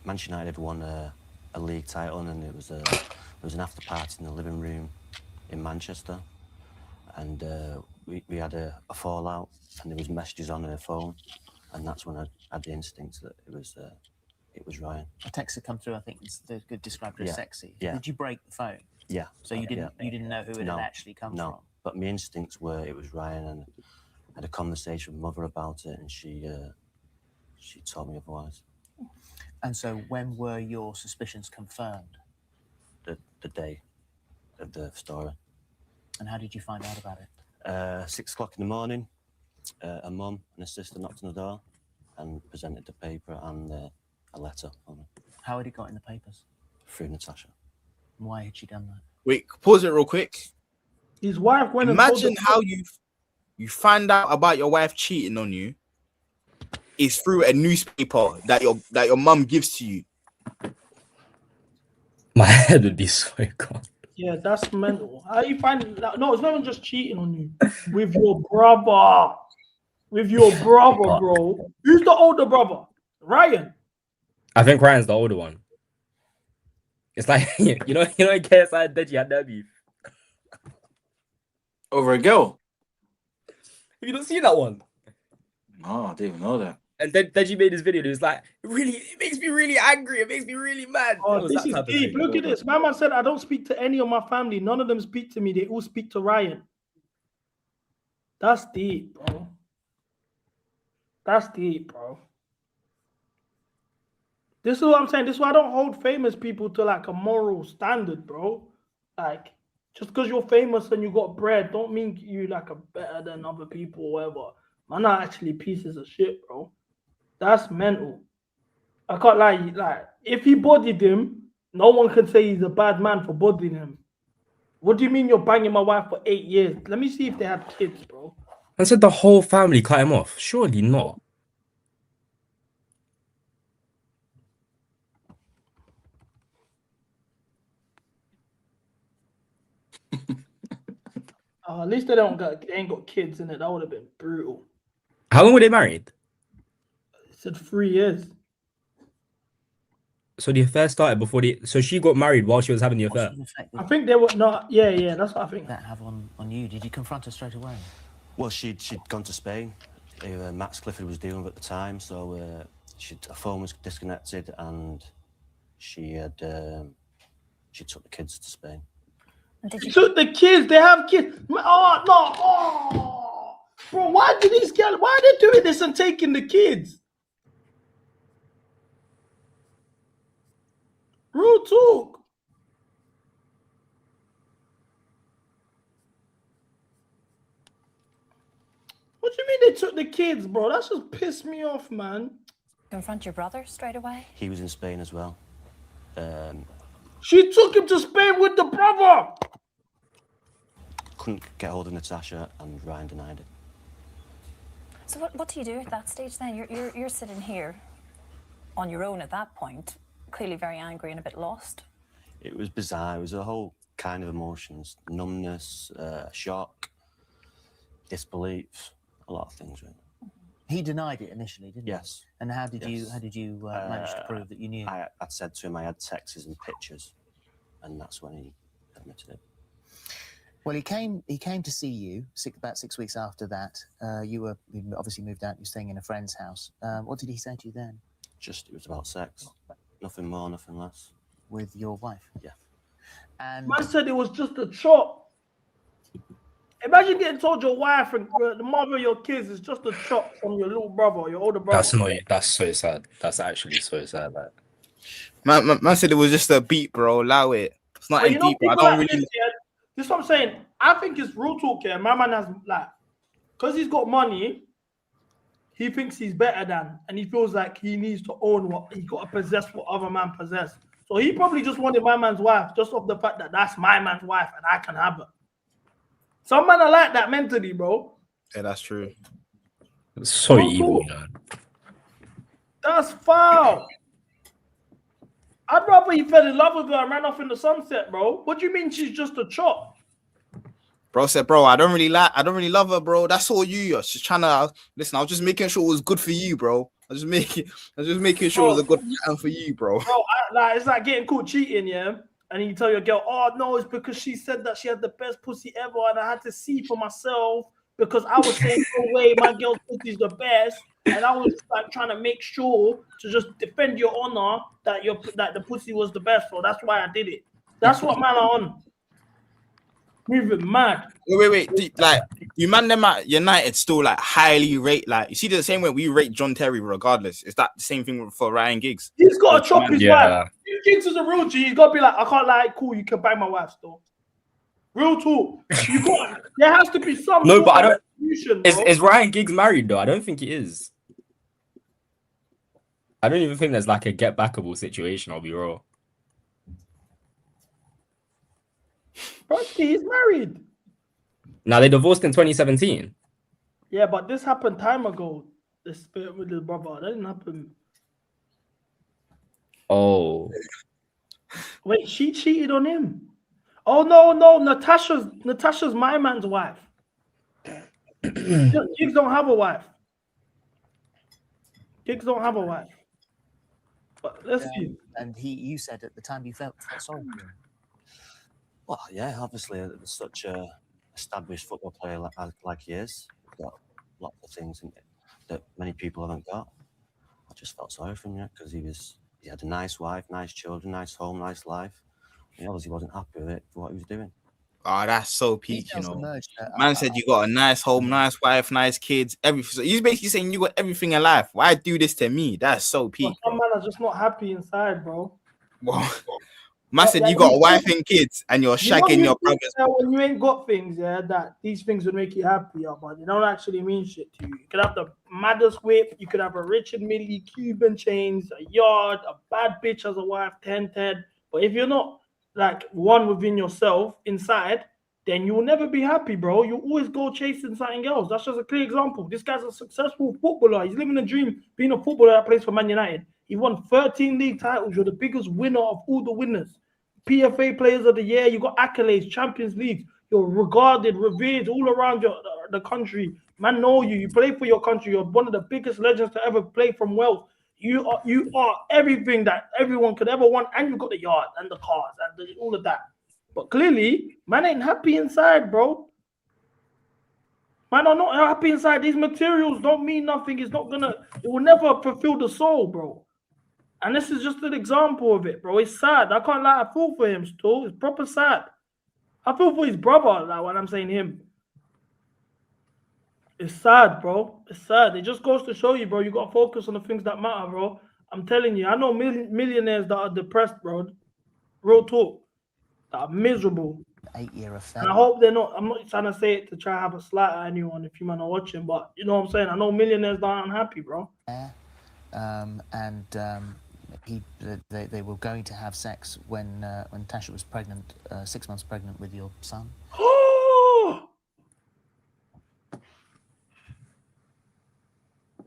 Manchester United won a league title, and it was an after party in the living room in Manchester, and we had a fallout, and there was messages on her phone, and that's when I had the instinct that it was Ryan. A text had come through. I think they could describe it as Yeah, sexy. yeah. Did you break the phone? Yeah. So you didn't know who it had actually come no, from. but my instincts were it was Ryan, and I had a conversation with mother about it, and she told me otherwise. And so when were your suspicions confirmed? The day of the story. And how did you find out about it? 6 o'clock in the morning, a mum and a sister knocked on the door and presented the paper and a letter on it. How had it got in the papers? Through Natasha. Why had she done that? Wait, pause it real quick. His wife went. Imagine how you find out about your wife cheating on you. Is through a newspaper that your mum gives to you. My head would be so gone. Yeah, that's mental. How you find? No, it's not even just cheating on you with your brother. With your brother, bro. Who's the older brother? Ryan. I think Ryan's the older one. It's like you know, in KSI Deji had that beef over a girl. Have you not seen that one? No, I didn't even know that. And then Deji made this video. It was like, it makes me really angry. It makes me really mad. Oh, this is deep. Look at this. My man said, I don't speak to any of my family. None of them speak to me. They all speak to Ryan. That's deep, bro. That's deep, bro. This is what I'm saying. This is why I don't hold famous people to like a moral standard, bro. Like, just because you're famous and you got bread, don't mean you like a better than other people or whatever. Man, are actually pieces of shit, bro. That's mental. I can't lie. Like, if he bodied him, no one can say he's a bad man for bodying him. What do you mean you're banging my wife for 8 years? Let me see if they had kids, bro. I said the whole family cut him off. Surely not. At least they ain't got kids in it. That would have been brutal. How long were they married? It said 3 years. So the affair started before so she got married while she was having the affair. I think they were not. Yeah, that's what I think. That have on you? Did you confront her straight away? Well, she'd gone to Spain. Max Clifford was dealing with at the time, so her phone was disconnected, and she took the kids to Spain. She took the kids. They have kids. Oh no! Oh, bro, why are they doing this and taking the kids? Real talk. What do you mean they took the kids, bro? That's just pissed me off, man. Confront your brother straight away? He was in Spain as well. She took him to Spain with the brother. Couldn't get hold of Natasha, and Ryan denied it. So what do you do at that stage then? You're sitting here on your own at that point, clearly very angry and a bit lost. It was bizarre. It was a whole kind of emotions: numbness, shock, disbelief, a lot of things. Really. He denied it initially, didn't he? Yes. And how did you manage to prove that you knew? I said to him I had texts and pictures, and that's when he admitted it. Well, he came to see you about 6 weeks after that. You obviously moved out. You're staying in a friend's house. What did he say to you then? Just it was about sex, nothing more, nothing less. With your wife? Yeah. And Man said it was just a chop. Imagine getting told your wife and the mother of your kids is just a chop from your little brother, your older brother. That's annoying. That's so sad. That's actually so sad. Like, Man said it was just a beat, bro. Allow it. It's not deep. I don't really. This is what I'm saying. I think it's real talk here. My man has like because he's got money, he thinks he's better than, and he feels like he needs to own what he got to possess what other man possess. So he probably just wanted my man's wife just off the fact that that's my man's wife and I can have her. Some men are like that mentally, bro. Yeah, that's true. So evil, man. That's foul. I'd rather he fell in love with her and ran off in the sunset, bro. What do you mean she's just a chop? Bro said, bro, I don't really love her, bro. That's all you. You're just trying to listen. I was just making sure it was good for you, bro. I was just making sure it was a good pattern for you, bro. Bro, it's like getting caught cheating, yeah. And you tell your girl, oh no, it's because she said that she had the best pussy ever, and I had to see for myself because I was saying, no way, my girl's pussy's the best, and I was like trying to make sure to just defend your honor that the pussy was the best, so that's why I did it. That's what man are on. Moving mad. Wait. Like, you man them at United still like highly rate, like you see the same way we rate John Terry regardless. Is that the same thing for Ryan Giggs? He's got to chop his wife. If Giggs is a real G, he's got to be like, I can't lie, cool, you can bang my wife still. Real talk. There has to be some No, but I don't. Solution, Is Ryan Giggs married though? I don't think he is. I don't even think there's like a get backable situation. I'll be real. Bro, he's married. Now they divorced in 2017. Yeah, but this happened time ago. The split with his brother. That didn't happen. Oh. Wait, she cheated on him. Oh no, Natasha's my man's wife. Giggs don't have a wife. Giggs don't have a wife. But let's see. And you said at the time you felt sorry for him. Well, yeah, obviously, such a established football player like he is, got lots of things that many people haven't got. I just felt sorry for him, yeah, because he had a nice wife, nice children, nice home, nice life. He obviously wasn't happy with it for what he was doing. Oh, that's so peak, you know. Man said you got a nice home, nice wife, nice kids, everything. So he's basically saying you got everything in life. Why do this to me? That's so peak. Some men are just not happy inside, bro. Well, man said you got a wife and kids and you're shagging your brothers. When you ain't got things, yeah, that these things would make you happier, but they don't actually mean shit to you. You could have the maddest whip, you could have a Richard Millie, Cuban chains, a yard, a bad bitch as a wife, 10. But if you're not like one within yourself inside, then you will never be happy, bro. You always go chasing something else. That's just a clear example. This guy's a successful footballer. He's living a dream being a footballer that plays for Man United. He won 13 league titles. You're the biggest winner of all the winners. PFA Players of the Year. You got accolades, Champions League. You're regarded, revered all around the country. Man, know you. You play for your country. You're one of the biggest legends to ever play from Wales. You are everything that everyone could ever want, and you've got the yard and the cars and all of that. But clearly, man ain't happy inside, bro. Man are not happy inside. These materials don't mean nothing. It will never fulfill the soul, bro. And this is just an example of it, bro. It's sad. I can't lie. I feel for him still. It's proper sad. I feel for his brother, like when I'm saying him. It's sad, bro. It's sad. It just goes to show you, bro. You got to focus on the things that matter, bro. I'm telling you. I know millionaires that are depressed, bro. Real talk. That are miserable. 8-year affair. And I hope they're not. I'm not trying to say it to try to have a slight at anyone if you man are watching, but you know what I'm saying. I know millionaires that are unhappy, bro. They were going to have sex when Tasha was pregnant, 6 months pregnant with your son.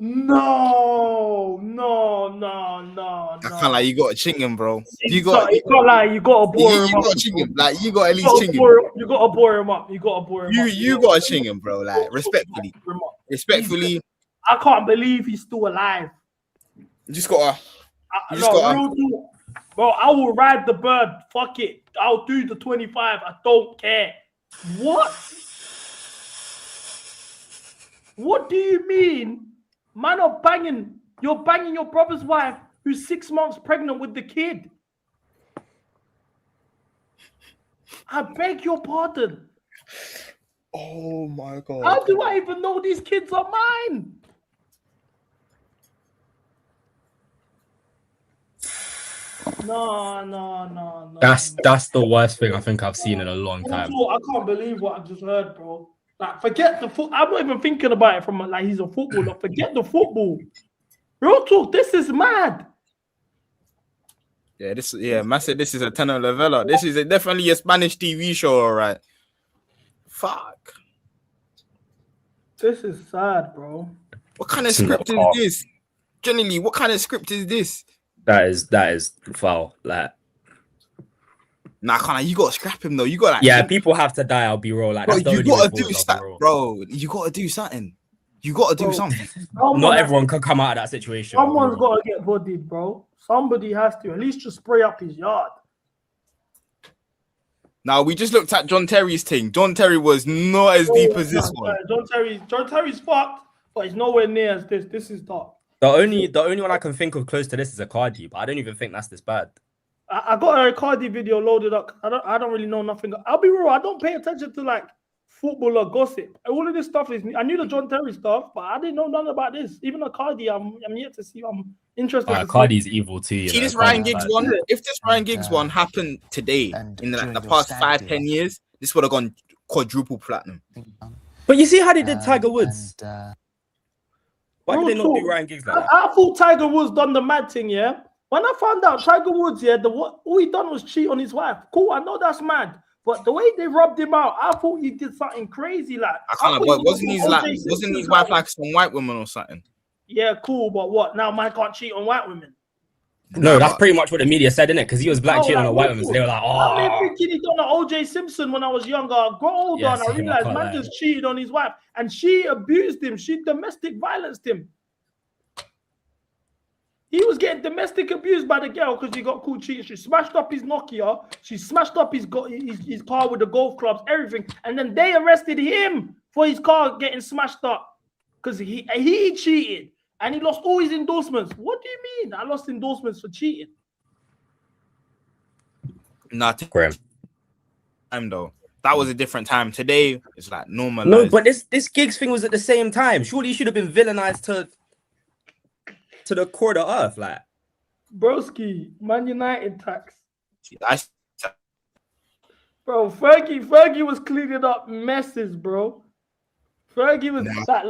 No. I can't lie, you got to ching him, bro. You got to bore him up. You got to ching him. Like, you got to at least ching him. You got to bore him up. You got to bore him up. You got to ching him, bro. Like, respectfully. I can't believe he's still alive. You just got to. Bro, I will ride the bird. Fuck it. I'll do the 25. I don't care. What? What do you mean? Man are banging. You're banging your brother's wife who's 6 months pregnant with the kid. I beg your pardon. Oh my God. How do I even know these kids are mine? No. That's the worst thing I think I've seen in a long time. I can't believe what I just heard, bro. Like, forget the foot. I'm not even thinking about it from like he's a footballer. Forget the football. Real talk. This is mad. Yeah, man said this is a telenovela. This is definitely a Spanish TV show, all right. Fuck. This is sad, bro. What kind of It's not script is calm. this? Generally, what kind of script is this? That is foul. Like, nah, can't. You gotta scrap him though. You gotta. yeah, people have to die. I'll be real. Like, Bro, that's the you only gotta way do forward, I'll be something, real. bro. You gotta do something. You gotta do something. Not everyone can come out of that situation. I'll be Someone's real. got to get bodied, bro. Somebody has to. At least just spray up his yard. Now we just looked at John Terry's thing. John Terry was not as deep as this one. John Terry's fucked, but it's nowhere near as this. This is dark. The only one I can think of close to this is a Cardi, but I don't even think that's this bad. I got a Cardi video loaded up. I don't really know nothing. I'll be real. I don't pay attention to like footballer gossip. All of this stuff is. I knew the John Terry stuff, but I didn't know none about this. Even a Cardi, I'm yet to see. I'm interested. to see. Cardi's evil too. You See know, this Ryan Cardi's Giggs bad. one? If this Ryan Giggs one happened today in the past 5-10 years, this would have gone quadruple platinum. But you see how they did Tiger Woods? Why did Real they not talk. do Ryan Giggs like that? I thought Tiger Woods done the mad thing, yeah. When I found out Tiger Woods, yeah, all he done was cheat on his wife. Cool, I know that's mad, but the way they rubbed him out, I thought he did something crazy. Like, I can't. thought he Wasn't did his O.J. like? Simpson Wasn't his wife something. like some white woman or something? Yeah, cool, but what? Now man can't cheat on white women. No, that's pretty much what the media said, innit? Because he was black cheating on a white woman, so they were like, I'm oh. thinking he done an O.J. Simpson when I was younger. I got older Yeah, and I same, I realized can't man lie. just cheated on his wife, and she abused him. She domestic violenced him. He was getting domestic abused by the girl because he got caught cheating. She smashed up his Nokia. She smashed up his car with the golf clubs, everything. And then they arrested him for his car getting smashed up because he cheated and he lost all his endorsements. What do you mean? I lost endorsements for cheating. Not time though. That was a different time. Today it's like normalized. No, but this Giggs thing was at the same time. Surely he should have been villainized to the core of the earth, like. Broski, Man United tax. That's Bro, Fergie was cleaning up messes, bro. Fergie was like,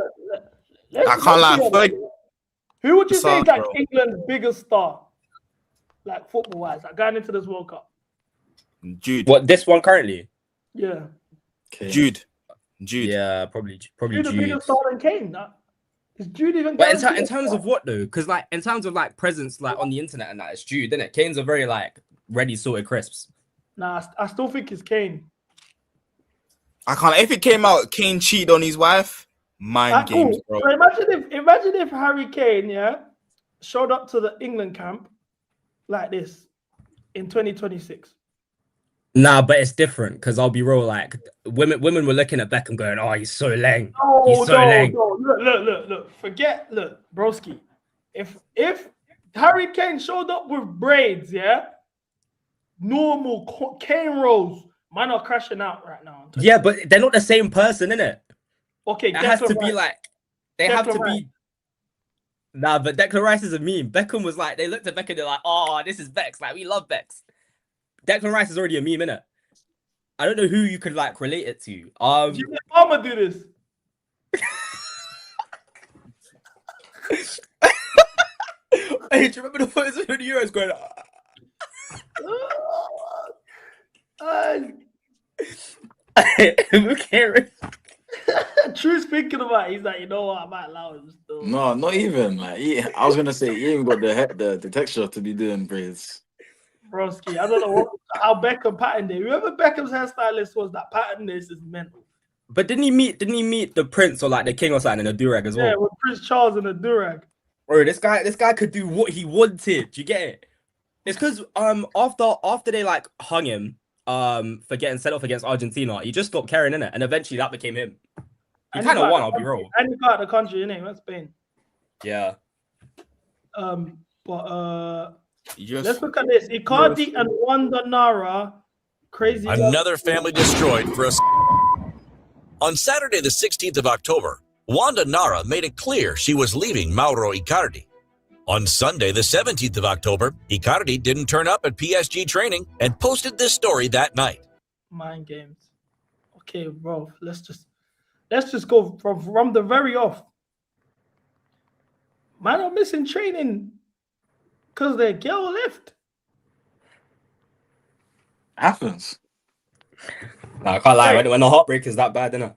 I can't lie. Fergie, who would you say is like bro. England's biggest star, like football wise, like going into this World Cup? Jude. What, this one currently? Yeah. Jude. Yeah, probably Who's the Jude. biggest star than Kane? Is Jude even? But going in to terms of what though? Because like in terms of like presence like on the internet and that, it's Jude, isn't it? Kane's a very like ready sorted crisps. Nah, I still think it's Kane. I can't. If it came out, Kane cheated on his wife. Mind games, bro. So imagine if Harry Kane, showed up to the England camp like this in 2026. Nah, but it's different because I'll be real. Like women were looking at Beckham going, "Oh, he's so lame. He's so lame." No. Look. Look, broski. If Harry Kane showed up with braids, normal Kane rolls, man are crashing out right now. Yeah, but they're not the same person, innit? Okay, it has to Declan be Rice. like they have to Declan Rice. be. Nah, but Declan Rice is a meme. Beckham was like, they looked at Beckham, they're like, "Oh, this is Bex. Like, we love Bex." Declan Rice is already a meme, innit? I don't know who you could like relate it to. Jimmy Palmer do this. Hey, do you remember the photos of the Euros going? Who cares? True's thinking about it. He's like, you know what? I might allow him still. No, not even. Like, I was gonna say, he even got the texture to be doing braids. Broski, I don't know how Beckham patterned it. Whoever Beckham's hairstylist was that patterned this is mental. But didn't he meet the prince or like the king or something in a durag as well? Yeah, with Prince Charles in a durag. Bro, this guy could do what he wanted. Do you get it? It's because after they like hung him for getting sent off against Argentina, he just stopped caring, innit? And eventually that became him. He kind of won, I'll be real. And he got out of the country, innit? That's Spain. Yeah. Let's look at this. Icardi and Wanda Nara, crazy. Another family destroyed for us. On Saturday, the 16th of October, Wanda Nara made it clear she was leaving Mauro Icardi. On Sunday, the 17th of October, Icardi didn't turn up at PSG training and posted this story that night. Mind games. Okay, bro. Let's just. let's just go from the very off. Man are missing training because their girl left. Happens. No, I can't lie. When the heartbreak is that bad, innit?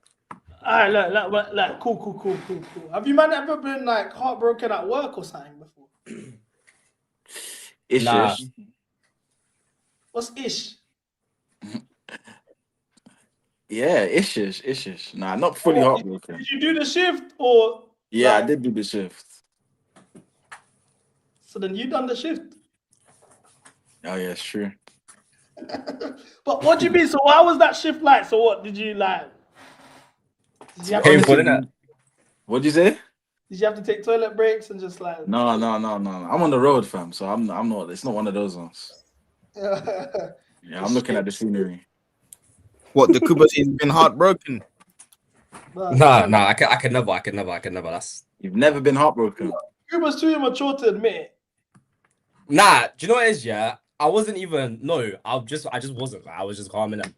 All right, cool. Have you man ever been like heartbroken at work or something before? Ish. Nah. What's ish? Yeah, ish. Nah, not fully heartbroken. Did you do the shift or? Yeah, like, I did do the shift. So then you done the shift. Oh yeah, it's true. But what do you mean? So how was that shift like? So what did you like? Did you have Painful, to, innit? What'd you say? Did you have to take toilet breaks and just like? No. I'm on the road, fam. So I'm not. It's not one of those ones. Yeah, I'm looking at the scenery. What the Kuba's been heartbroken? Nah. I could never. That's. You've never been heartbroken. Kuba's too immature to admit it. Nah. Do you know what it is? Yeah, I wasn't even. No, I just wasn't. I was just calm enough.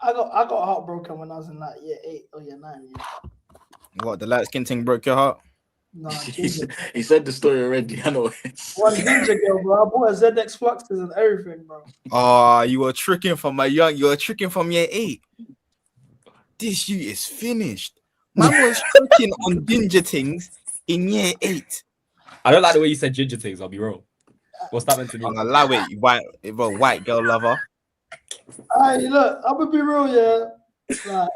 I got heartbroken when I was in like year 8 or year 9. Yeah. What, the light skin thing broke your heart? No, he said the story already. I know it. One ginger girl, bro. I bought a ZX Fluxes and everything, bro. Oh, you were tricking from year 8. This you is finished. Man was tricking on ginger things in year 8. I don't like the way you said ginger things. I'll be real. What's that meant to mean? I'll allow it, white girl lover. Hey, look, I'm gonna be real, yeah. Like,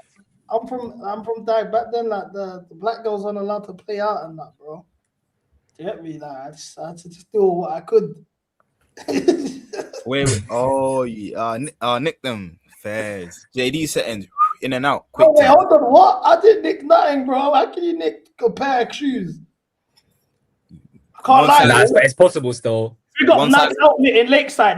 I'm from Dyke. Back then, like the black girls weren't allowed to play out and that, bro. Do you get me? Like, I had to just do what I could. Wait, oh yeah, nick them fairs. JD settings in and out. Quick. Oh, wait, hold on. What? I didn't nick nothing, bro. How can you nick a pair of shoes? I can't lie. Nah, it's possible still. We got Nike Outlet in Lakeside.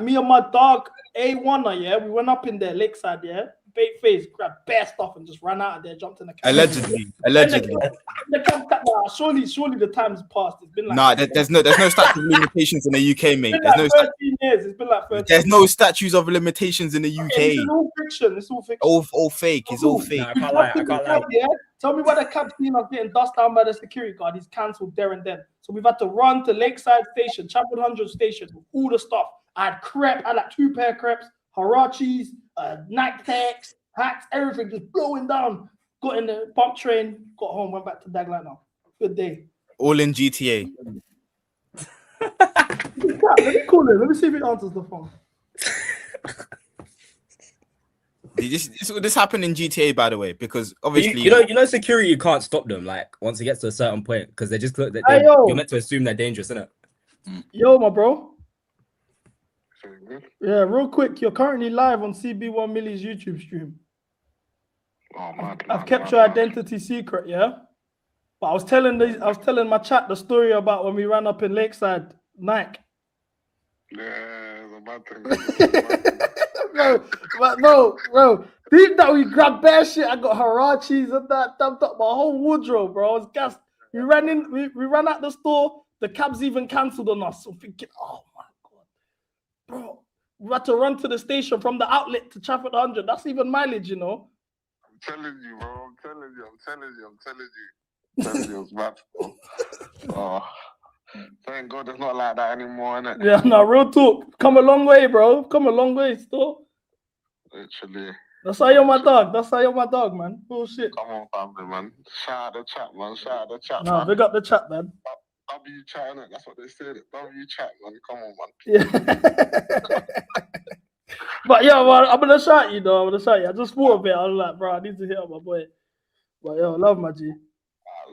Me and my dog A1, yeah. We went up in there, Lakeside, yeah. Bait face, grabbed bare stuff and just ran out of there, jumped in the cab. Allegedly. Surely the time's passed. It's been like there's no statute of limitations in the UK, mate. It's been like 13 years. It's been like 13 There's no statutes of limitations in the UK. It's all fiction. It's all fiction. All fake. It's all fake. I can't lie. Yeah? Tell me why the cab seen us getting dust down by the security guard. He's cancelled there and then. So we've had to run to Lakeside Station, Chapel 100 Station, with all the stuff. I had crepe. I had like 2 pair of crepes, Harachis, Nike Techs, hats, everything just blowing down. Got in the bump train, got home, went back to Dagline now. Good day. All in GTA. Let me call him. Let me see if he answers the phone. This happened in GTA, by the way, because obviously you know security can't stop them. Like once it gets to a certain point, because they just you're meant to assume they're dangerous, isn't it? Yo, my bro. Yeah, real quick. You're currently live on CB1 Millie's YouTube stream. Oh, man, I've kept your identity secret, yeah. But I was telling my chat the story about when we ran up in Lakeside, Nike. Yeah, it's a bad thing. bro. Deep that we grabbed bare shit. I got Harachis and that, dumped up my whole wardrobe, bro. I was gassed. We ran out the store. The cabs even cancelled on us. So I'm thinking, oh my god, bro. We had to run to the station from the outlet to Trafford 100. That's even mileage, you know. I'm telling you, bro. I'm telling you, it's bad. Oh, thank God it's not like that anymore, innit? Yeah, no, real talk. Come a long way, bro. Come a long way still. Literally. That's how you're my dog. Man. Bullshit. Come on, family, man. Shout out the chat, man. No, big up the chat, man. W chat, innit? That's what they said. W chat, man. Come on, man. Yeah. But yeah, man, I'm gonna shout you though. I just thought of it. I was like, bro, I need to hit up my boy. But yo, love my G.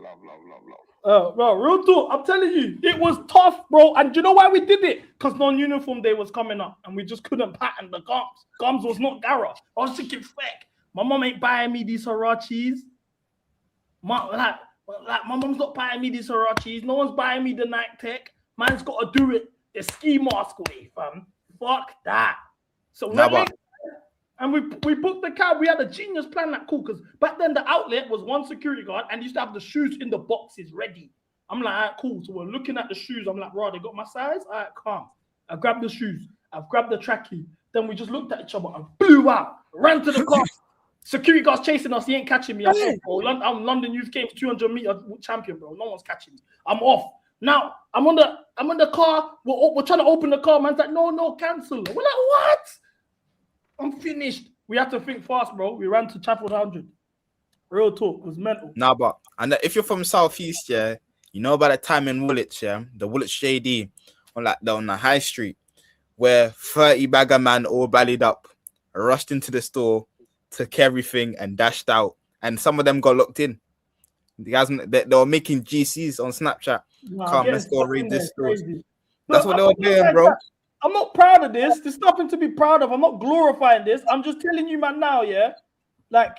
Love. Oh, bro, real talk. I'm telling you, it was tough, bro. And do you know why we did it? Because non-uniform day was coming up, and we just couldn't pattern the gums. Gums was not Gara. I was thinking, feck. My mom ain't buying me these Harachis. My mom's not buying me these Harachis. No one's buying me the Nike Tech. Man's got to do it the ski mask way, fam. Fuck that. So and we booked the cab. We had a genius plan, that cool, because back then the outlet was one security guard and used to have the shoes in the boxes ready. I'm like, all right, cool. So we're looking at the shoes. I'm like, bro, they got my size? All right, calm. I grabbed the shoes. I've grabbed the trackie. Then we just looked at each other and blew out. Ran to the car. Security guards chasing us. He ain't catching me. I'm off, bro. I'm London Youth Games 200-meter champion, bro. No one's catching me. I'm off. Now I'm on the car. We're trying to open the car. Man's like, no, cancel. We're like, what? I'm finished. We had to think fast, bro. We ran to Trafford 100. Real talk, it was mental. Nah, but and if you're from Southeast, yeah, you know about the time in Woolwich, yeah, the Woolwich JD on the high street, where 30 bagger man all ballied up, rushed into the store, took everything and dashed out, and some of them got locked in. The guys they were making GCs on Snapchat. Come, let's go raid this store. That's what they were doing, bro. I'm not proud of this. There's nothing to be proud of. I'm not glorifying this. I'm just telling you, man, now, yeah, like.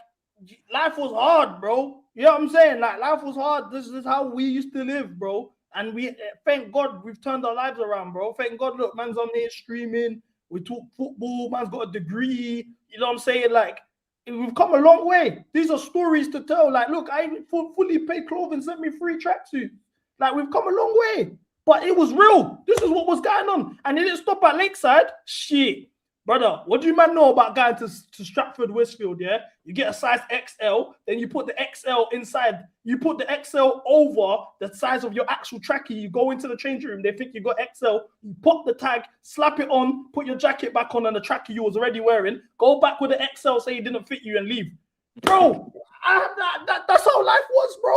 Life was hard, bro. You know what I'm saying? Like, life was hard. This is how we used to live, bro. And we, thank God, we've turned our lives around, bro. Thank God, look, man's on there streaming. We talk football. Man's got a degree. You know what I'm saying? Like, we've come a long way. These are stories to tell. Like, look, I even fully paid clothing, sent me free tracksuit. Like, we've come a long way. But it was real. This is what was going on. And it didn't stop at Lakeside. Shit. Brother, what do you man know about going to Stratford Westfield, yeah? You get a size XL, then you put the XL inside. You put the XL over the size of your actual trackie. You go into the changing room. They think you got XL. You pop the tag, slap it on, put your jacket back on and the trackie you was already wearing. Go back with the XL, say it didn't fit you and leave. Bro, that's how life was, bro.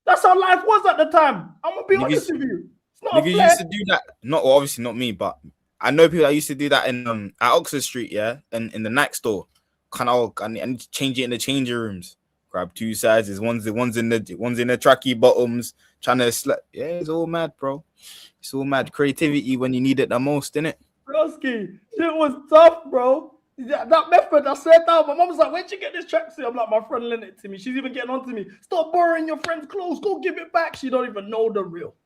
That's how life was at the time. I'm going to be honest with you. It's not a Niggas used to do that. Obviously not me, but I know people that used to do that in at Oxford Street, yeah, and in the Nike store. And change it in the changing rooms. Grab two sizes. One's in the tracky bottoms. Trying to yeah, it's all mad, bro. It's all mad. Creativity when you need it the most, innit? Broski, it was tough, bro. That method, I said that. My mom was like, where'd you get this tracksuit? I'm like, my friend lent it to me. She's even getting on to me. Stop borrowing your friend's clothes. Go give it back. She don't even know the real.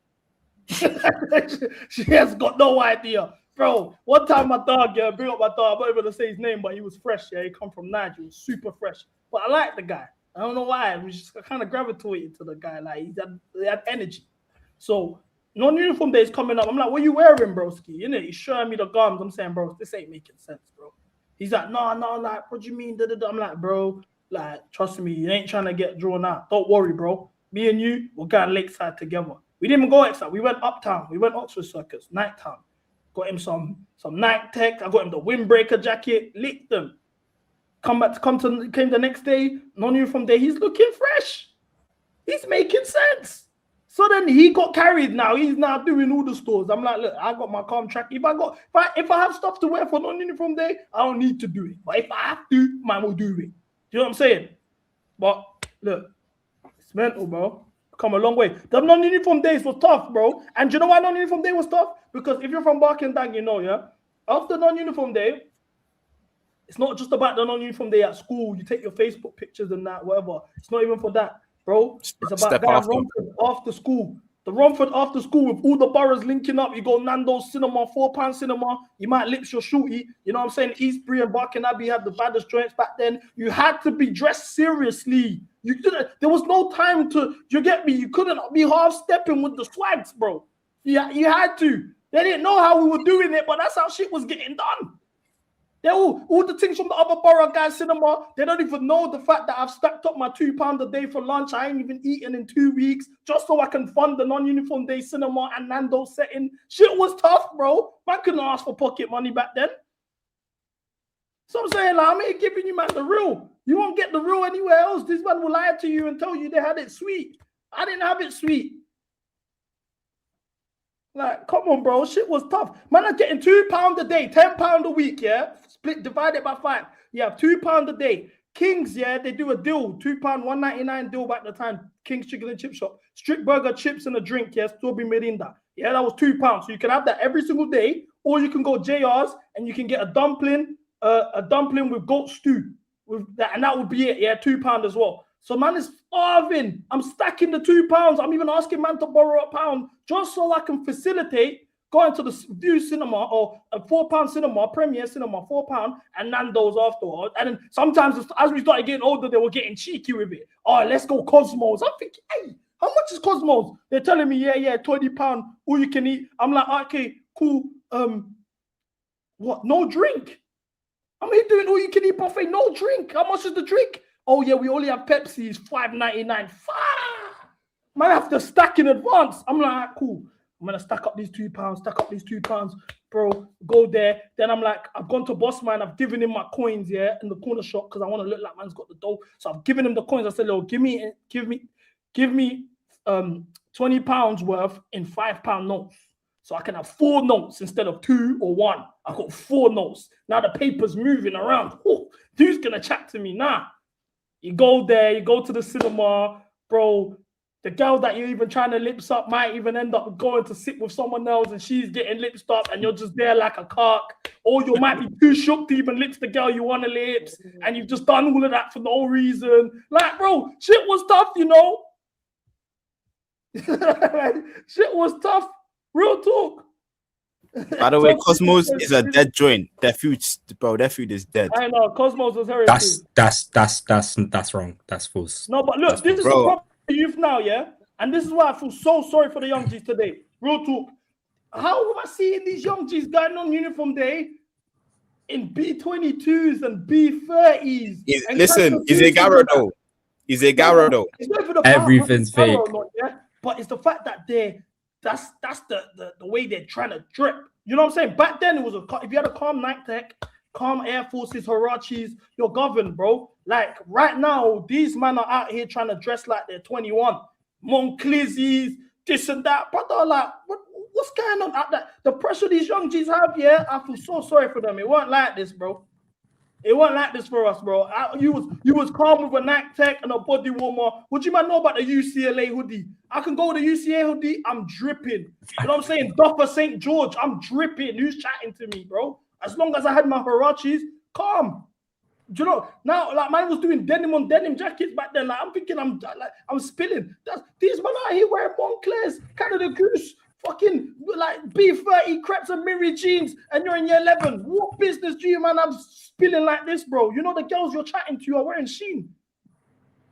She has got no idea. Bro, one time my dog, yeah, bring up my dog. I'm not even gonna say his name, but he was fresh. Yeah, he come from Niger. He was super fresh. But I like the guy. I don't know why. I was just kind of gravitated to the guy. Like he had energy. So non-uniform day is coming up. I'm like, what you wearing, broski? You know, he's showing me the gums. I'm saying, bro, this ain't making sense, bro. He's like, no, like, what do you mean? I'm like, bro, like, trust me, you ain't trying to get drawn out. Don't worry, bro. Me and you, we're going Lakeside together. We didn't even go Lakeside. We went uptown. We went Oxford Circus, nighttime. Got him some night tech. I got him the windbreaker jacket. Licked them. Came the next day. Non-uniform day. He's looking fresh. He's making sense. So then he got carried. Now he's now doing all the stores. I'm like, look, I got my calm track. If I have stuff to wear for non-uniform day, I don't need to do it. But if I have to, man will do it. Do you know what I'm saying? But look, it's mental, bro. Come a long way. The non-uniform days was tough, bro. And do you know why non-uniform day was tough? Because if you're from Barking-Dang, you know, yeah. After non-uniform day, it's not just about the non-uniform day at school. You take your Facebook pictures and that, whatever. It's not even for that, bro. It's about that Romford after school. The Romford after school with all the boroughs linking up. You go Nando's Cinema, £4 cinema. You might lips your shooty. You know what I'm saying? Eastbury and Barking Abbey had the baddest joints back then. You had to be dressed seriously. There was no time to, you get me? You couldn't be half-stepping with the swags, bro. Yeah, you had to. They didn't know how we were doing it, but that's how shit was getting done. They all the things from the other borough guys cinema, they don't even know the fact that I've stacked up my £2 a day for lunch. I ain't even eaten in 2 weeks just so I can fund the non-uniform day cinema and Nando's setting. Shit was tough, bro. Man couldn't ask for pocket money back then. So I'm saying, like, I'm here giving you, man, the real. You won't get the real anywhere else. This man will lie to you and tell you they had it sweet. I didn't have it sweet. Like, come on, bro. Shit was tough. Man, I'm getting £2 a day, £10 a week, yeah? Split, divided by 5. You have £2 a day. Kings, yeah, they do a deal. £2, $1.99 deal back at the time. King's Chicken and Chip Shop. Strict burger, chips, and a drink, yeah? Strawberry Mirinda. Yeah, that was £2. So you can have that every single day. Or you can go JR's and you can get a dumpling with goat stew. With that, and that would be it, yeah? £2 as well. So man is starving. I'm stacking the £2. I'm even asking man to borrow £1 just so I can facilitate going to the View Cinema or a £4 cinema, Premier Cinema, £4, and Nando's afterwards. And then sometimes as we started getting older, they were getting cheeky with it. Oh, let's go Cosmos. I'm thinking, hey, how much is Cosmos? They're telling me, yeah, £20, all you can eat. I'm like, okay, cool. What? No drink. I'm here doing all you can eat buffet, no drink. How much is the drink? Oh yeah, we only have Pepsi's, $5.99. Man, I have to stack in advance. I'm like, cool. I'm gonna stack up these £2, stack up these £2, bro. Go there. Then I'm like, I've gone to boss man. I've given him my coins, yeah, in the corner shop because I want to look like man's got the dough. So I've given him the coins. I said, "Yo, give me £20 worth in £5 notes, so I can have 4 notes instead of 2 or 1. I got 4 notes. Now the paper's moving around. Oh, dude's gonna chat to me. Nah, you go there. You go to the cinema, bro. The girl that you're even trying to lips up might even end up going to sit with someone else and she's getting lipsed up and you're just there like a cock. Or you might be too shook to even lips the girl you want to lips and you've just done all of that for no reason. Like, bro, shit was tough, you know? Shit was tough. Real talk. By the way, Cosmos is a dead joint. Their food is dead. I know, Cosmos was heresy. That's wrong. That's false. No, but look, this is the problem with youth now, yeah? And this is why I feel so sorry for the young G's today. Real talk. How am I seeing these young G's going on uniform day in B22s and B30s? Listen, is it Garrow though? Is it Garrow though? Everything's fake. But it's the fact that that's the way they're trying to drip. You know what I'm saying? Back then, it was if you had a calm Nike Tech, calm Air Forces, Hirachis, you're governed, bro. Like right now, these men are out here trying to dress like they're 21. Monclizzies, this and that. Brother, like, what's going on out there? The pressure these young G's have, yeah, I feel so sorry for them. It wasn't like this, bro. It wasn't like this for us, bro. You was calm with a Nike Tech and a body warmer. What do you man know about the UCLA hoodie? I can go with the UCLA hoodie, I'm dripping. You know what I'm saying? Duffer St. George, I'm dripping. Who's chatting to me, bro? As long as I had my Hirachis, calm. Do you know, now, like, man was doing denim on denim jackets back then. Like, I'm thinking I'm spilling. These men out here wearing Monclairs, Canada Goose, fucking, like, B30 crepes and mirror jeans, and you're in year 11. What business do you, man, have spilling like this, bro? You know the girls you're chatting to are wearing Sheen.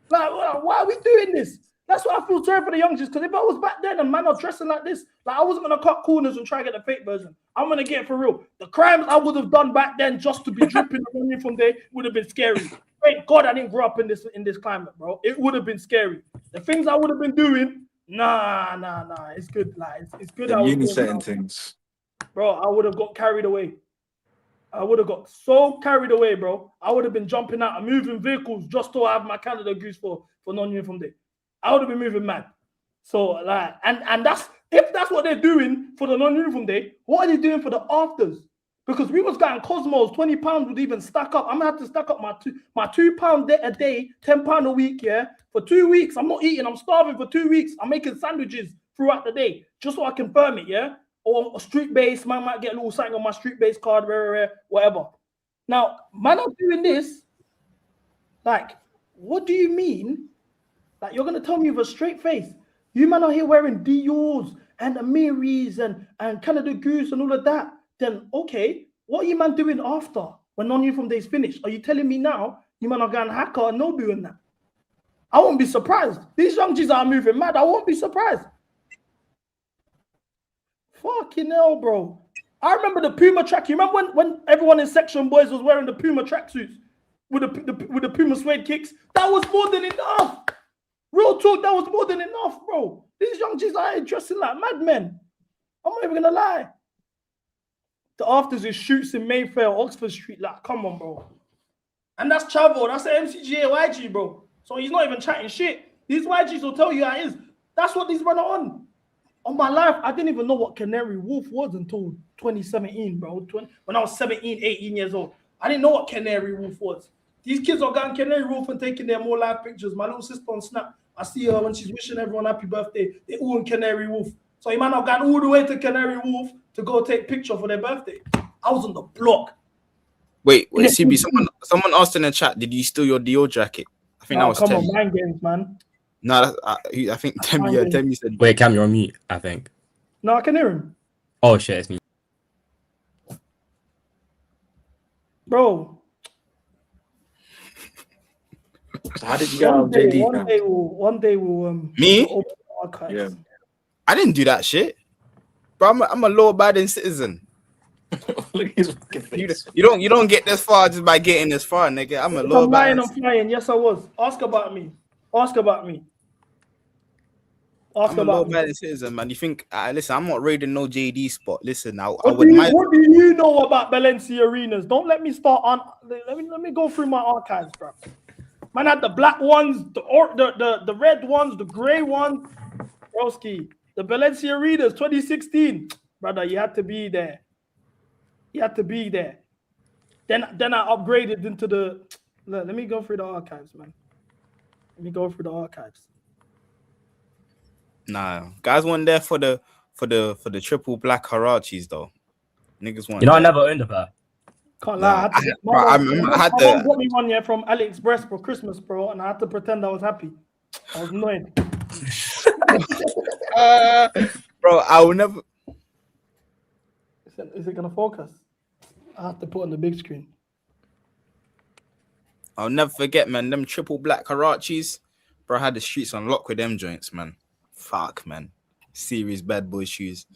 Like, why are we doing this? That's why I feel sorry for the youngsters, because if I was back then and man are dressing like this, like, I wasn't going to cut corners and try to get the fake version. I'm going to get it for real. The crimes I would have done back then just to be dripping on me from there would have been scary. Thank God I didn't grow up in this climate, bro. It would have been scary. The things I would have been doing, nah. It's good. Like, it's good. The uni setting things. Bro, I would have got carried away. I would have got so carried away, bro. I would have been jumping out and moving vehicles just to have my Canada Goose for non-uniform day. I would have been moving mad. So, like, and that's, if that's what they're doing for the non-uniform day, what are they doing for the afters? Because we was getting Cosmos, £20 would even stack up. I'm gonna have to stack up my £2 a day, £10 a week, yeah, for 2 weeks. I'm not eating, I'm starving for 2 weeks. I'm making sandwiches throughout the day, just so I can firm it, yeah? Or a street base, man might get a little something on my street base card, whatever. Now, man, I'm doing this. Like, what do you mean? Like, you're gonna tell me with a straight face, you man are here wearing Dior's and Amiris and Canada Goose and all of that. Then okay, what are you man doing after when non-uniform day is finished? Are you telling me now you man are going hacker and no doing that? I won't be surprised. These young G's are moving mad. I won't be surprised. Fucking hell, bro. I remember the Puma track. You remember when everyone in Section Boys was wearing the Puma tracksuits with the Puma suede kicks? That was more than enough. Real talk, that was more than enough, bro. These young G's are dressing like madmen. I'm not even gonna lie. The afters is shoots in Mayfair, Oxford Street. Like, come on, bro. And that's Chavo. That's the MCGA YG, bro. So he's not even chatting shit. These YGs will tell you how it is. That's what these men are on. On my life, I didn't even know what Canary Wolf was until 2017, bro. When I was 17, 18 years old. I didn't know what Canary Wolf was. These kids are going Canary Wolf and taking their more live pictures. My little sister on Snap, I see her when she's wishing everyone happy birthday. They all in Canary Wolf. So you might not gone all the way to Canary Wolf to go take picture for their birthday. I was on the block. Wait, CB, someone asked in the chat, did you steal your Dior jacket? I think that was come Temi. on, mind games, man. No, I think Temi said. Wait, Cam, you're on mute, I think. No, I can hear him. Oh shit, it's me. Bro. So how did you get out of JD? One day we'll Me? open the archives. Yeah. I didn't do that shit. Bro, I'm a law-abiding citizen. Look at his fucking face. You don't get this far just by getting this far, nigga. I'm a If low I'm lying, balance. I'm flying. Yes, I was. Ask about me. Ask about me. Ask I'm a low about me. balance citizen, man. You think? Listen, I'm not raiding no JD spot. Listen, I What would. do you know about Valencia arenas? Don't let me start on. Let me go through my archives, bro. Man had the black ones, the red ones, the gray ones. Broski, the Valencia arenas, 2016, brother. You had to be there. You had to be there. Then I upgraded into the. Let me go through the archives, man. Let me go through the archives. Nah, guys weren't there for the triple black Harachis though. Niggas weren't. You know, I there. never owned a pair. Can't lie. My mom got me one from AliExpress for Christmas, bro, and I had to pretend I was happy. I was annoyed. Bro, I will never. Is it gonna focus? I have to put on the big screen. I'll never forget, man. Them triple black Harachis, bro. I had the streets on lock with them joints, man. Fuck, man. Serious bad boy shoes.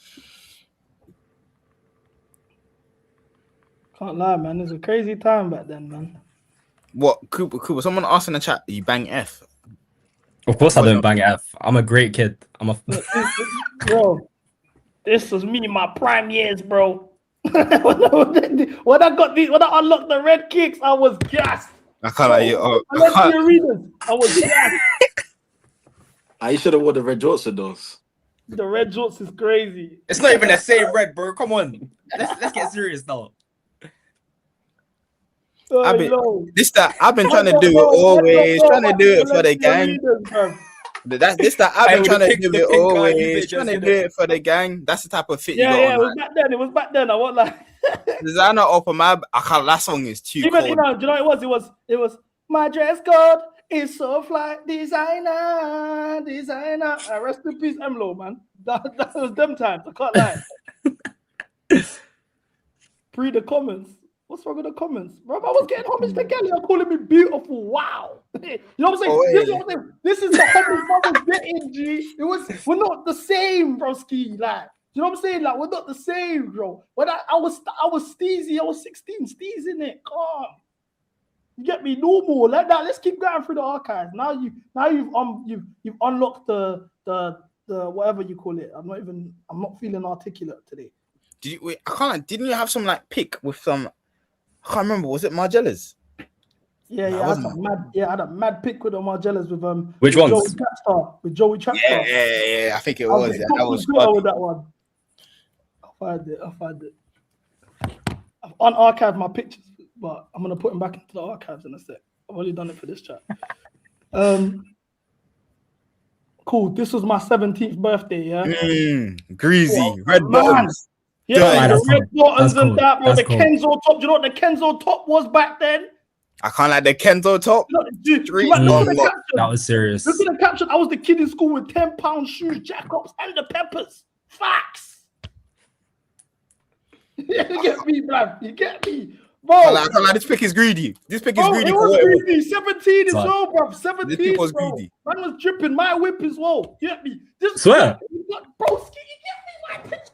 Can't lie, man. It's a crazy time back then, man. What, Cooper? Someone asked in the chat, you bang F? Of course, I don't bang F. I'm a great kid. I'm a. Bro, this was me in my prime years, bro. when I unlocked the red kicks, I was gassed. I can't like you. I was gassed. I should have worn the red jorts of those. The red jorts is crazy. It's not even the same red, bro. Come on. Let's get serious now. I've been trying to do it always, trying to do it for the gang. I've been trying to do it always, trying to do it for the gang. That's the type of fit you got Yeah, on. it was back then. It was back then. I won't lie. Designer open my. I can't. That song is too Even cold. you know, do you know what it was my dress code is so fly, designer. Rest in peace, Emlo, man. That was them times. I can't lie. Pre the comments. What's wrong with the comments? Bro, I was getting homage to Kelly. I'm calling me beautiful. Wow. You know what I'm saying? Oh, This is what I'm saying. This is the homage I was getting, G. We're not the same, broski. Like, you know what I'm saying? Like, we're not the same, bro. But I was steezy. I was 16, steezing it. Come on. You get me? Normal. Like that. Let's keep going through the archives. Now you've unlocked the whatever you call it. I'm not feeling articulate today. Didn't you have some like pick with some? I can't remember. Was it Margella's? Yeah, I had a mad pick with the Margellas with Which with ones? Joey Trapstar. Yeah. I think it was. Yeah, that was with that one. I'll find it. I've unarchived my pictures, but I'm gonna put them back into the archives in a sec. I've only done it for this chat. Cool. This was my 17th birthday. Yeah. Greasy red bottoms. Yeah, the red bottoms and that, bro. That's The cool. Kenzo top. Do you know what the Kenzo top was back then? I can't like the Kenzo top. That was serious. Look at the caption. I was the kid in school with £10 shoes, Jacobs, and the Peppers. Facts. You get me, bruv. You get me, bro. I can't like this pick is greedy. This pick is greedy. It was greedy. 17 as well, bro. 17. This pick was bro. greedy. Man was dripping. My whip as well. You get me? Swear. Broski, you get me? My pitch verified.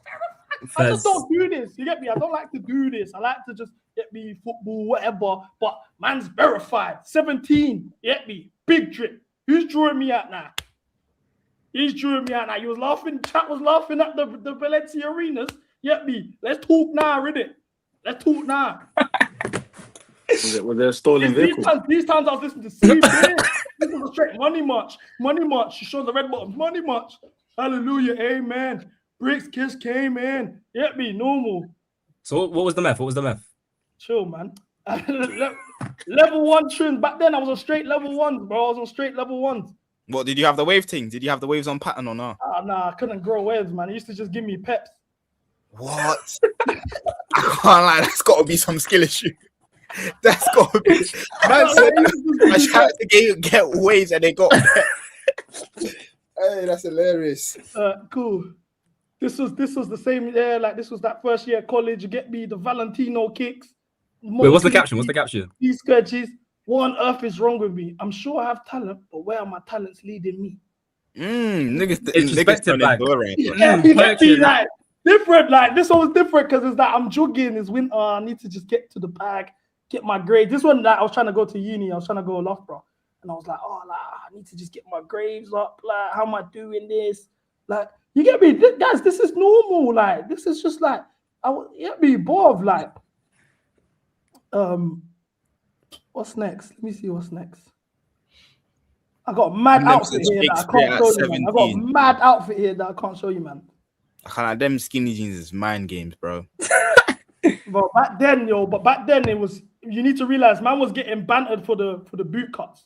I just don't do this. You get me? I don't like to do this. I like to just get me football, whatever. But man's verified. 17. You get me? Big drip. Who's drawing me out now? He's drawing me out now. You was laughing. Chat was laughing at the Valencia arenas. You get me? Let's talk now, innit? Let's talk now. Was there a stolen vehicle? These times I was listening to CB. This was a straight money march. Money march. She showed the red bottoms. Money march. Hallelujah. Amen. Bricks Kiss came in. Get me normal. So what was the meth? What was the meth? Chill, man. Level 1 trims. Back then I was on straight level 1s, bro. I was on straight level 1s. What did you have the wave thing? Did you have the waves on pattern or not? Nah, I couldn't grow waves, man. It used to just give me peps. What? I can't lie. That's got to be some skill issue. That's got to be. Man said I tried to get waves and they got. Hey, that's hilarious. Cool. This was the same year. Like this was that first year of college. You get me the Valentino kicks. Wait, what's the caption? What's the caption? These sketches. What on earth is wrong with me? I'm sure I have talent, but where are my talents leading me? Niggas Introspective, niggas like. right. You get me, like, different. Like this one was different because it's like I'm jogging. It's winter. I need to just get to the bag, get my grades. This one, like I was trying to go to uni. I was trying to go Loughborough, and I was like, oh, like I need to just get my grades up. Like, how am I doing this? Like, you get me, guys? This is normal. Like, this is just like, you get me, bored. Like, what's next? Let me see what's next. I got a mad outfit here that I can't show you, man. I got a mad outfit here that I can't show you, man. I can't like them skinny jeans is mind games, bro. But back then, it was, you need to realize man was getting bantered for the boot cuts.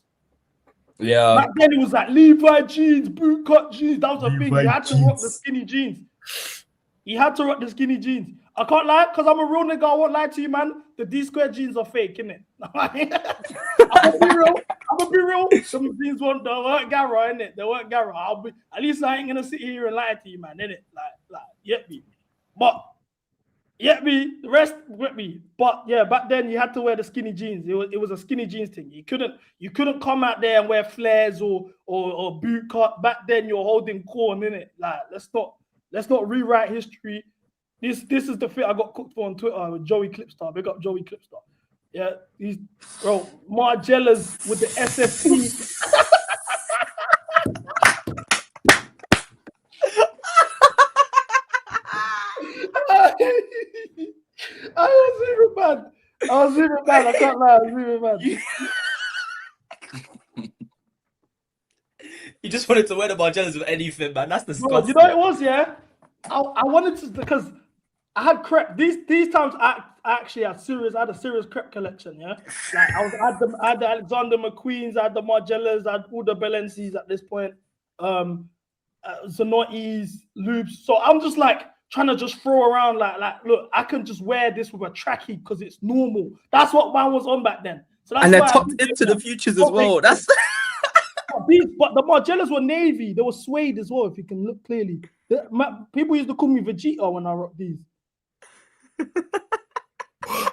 Yeah. Back then it was like Levi jeans, boot cut jeans. That was a thing. You had to rock the skinny jeans. You had to rock the skinny jeans. I can't lie, because I'm a real nigga. I won't lie to you, man. The D-square jeans are fake, innit? I'm gonna be real. Some jeans weren't Gara, innit? They weren't Gara. At least I ain't gonna sit here and lie to you, man, innit? Like, get me. But get me, the rest get me. But yeah, back then you had to wear the skinny jeans. It was a skinny jeans thing. You couldn't come out there and wear flares or boot cut. Back then you're holding corn, innit? Like, let's not rewrite history. This is the fit I got cooked for on Twitter with Joey Clipstar. Big up Joey Clipstar. Yeah, he's bro, Margellas with the SSP. I was even bad. I can't lie. I was even bad. You just wanted to wear the Margellas with anything, man. That's disgusting. Bro, you know what it was, yeah? I wanted to, because I had crepe. These times I actually had a serious crepe collection, yeah? Like I had the Alexander McQueens, I had the Margellas, I had all the Balencis at this point. Zanottis, loops. So I'm just like trying to just throw around like look, I can just wear this with a trackie because it's normal. That's what mine was on back then. So that's and they're why tucked into the futures as well. That's but the Margellas were navy. They were suede as well, if you can look clearly. People used to call me Vegeta when I rocked these.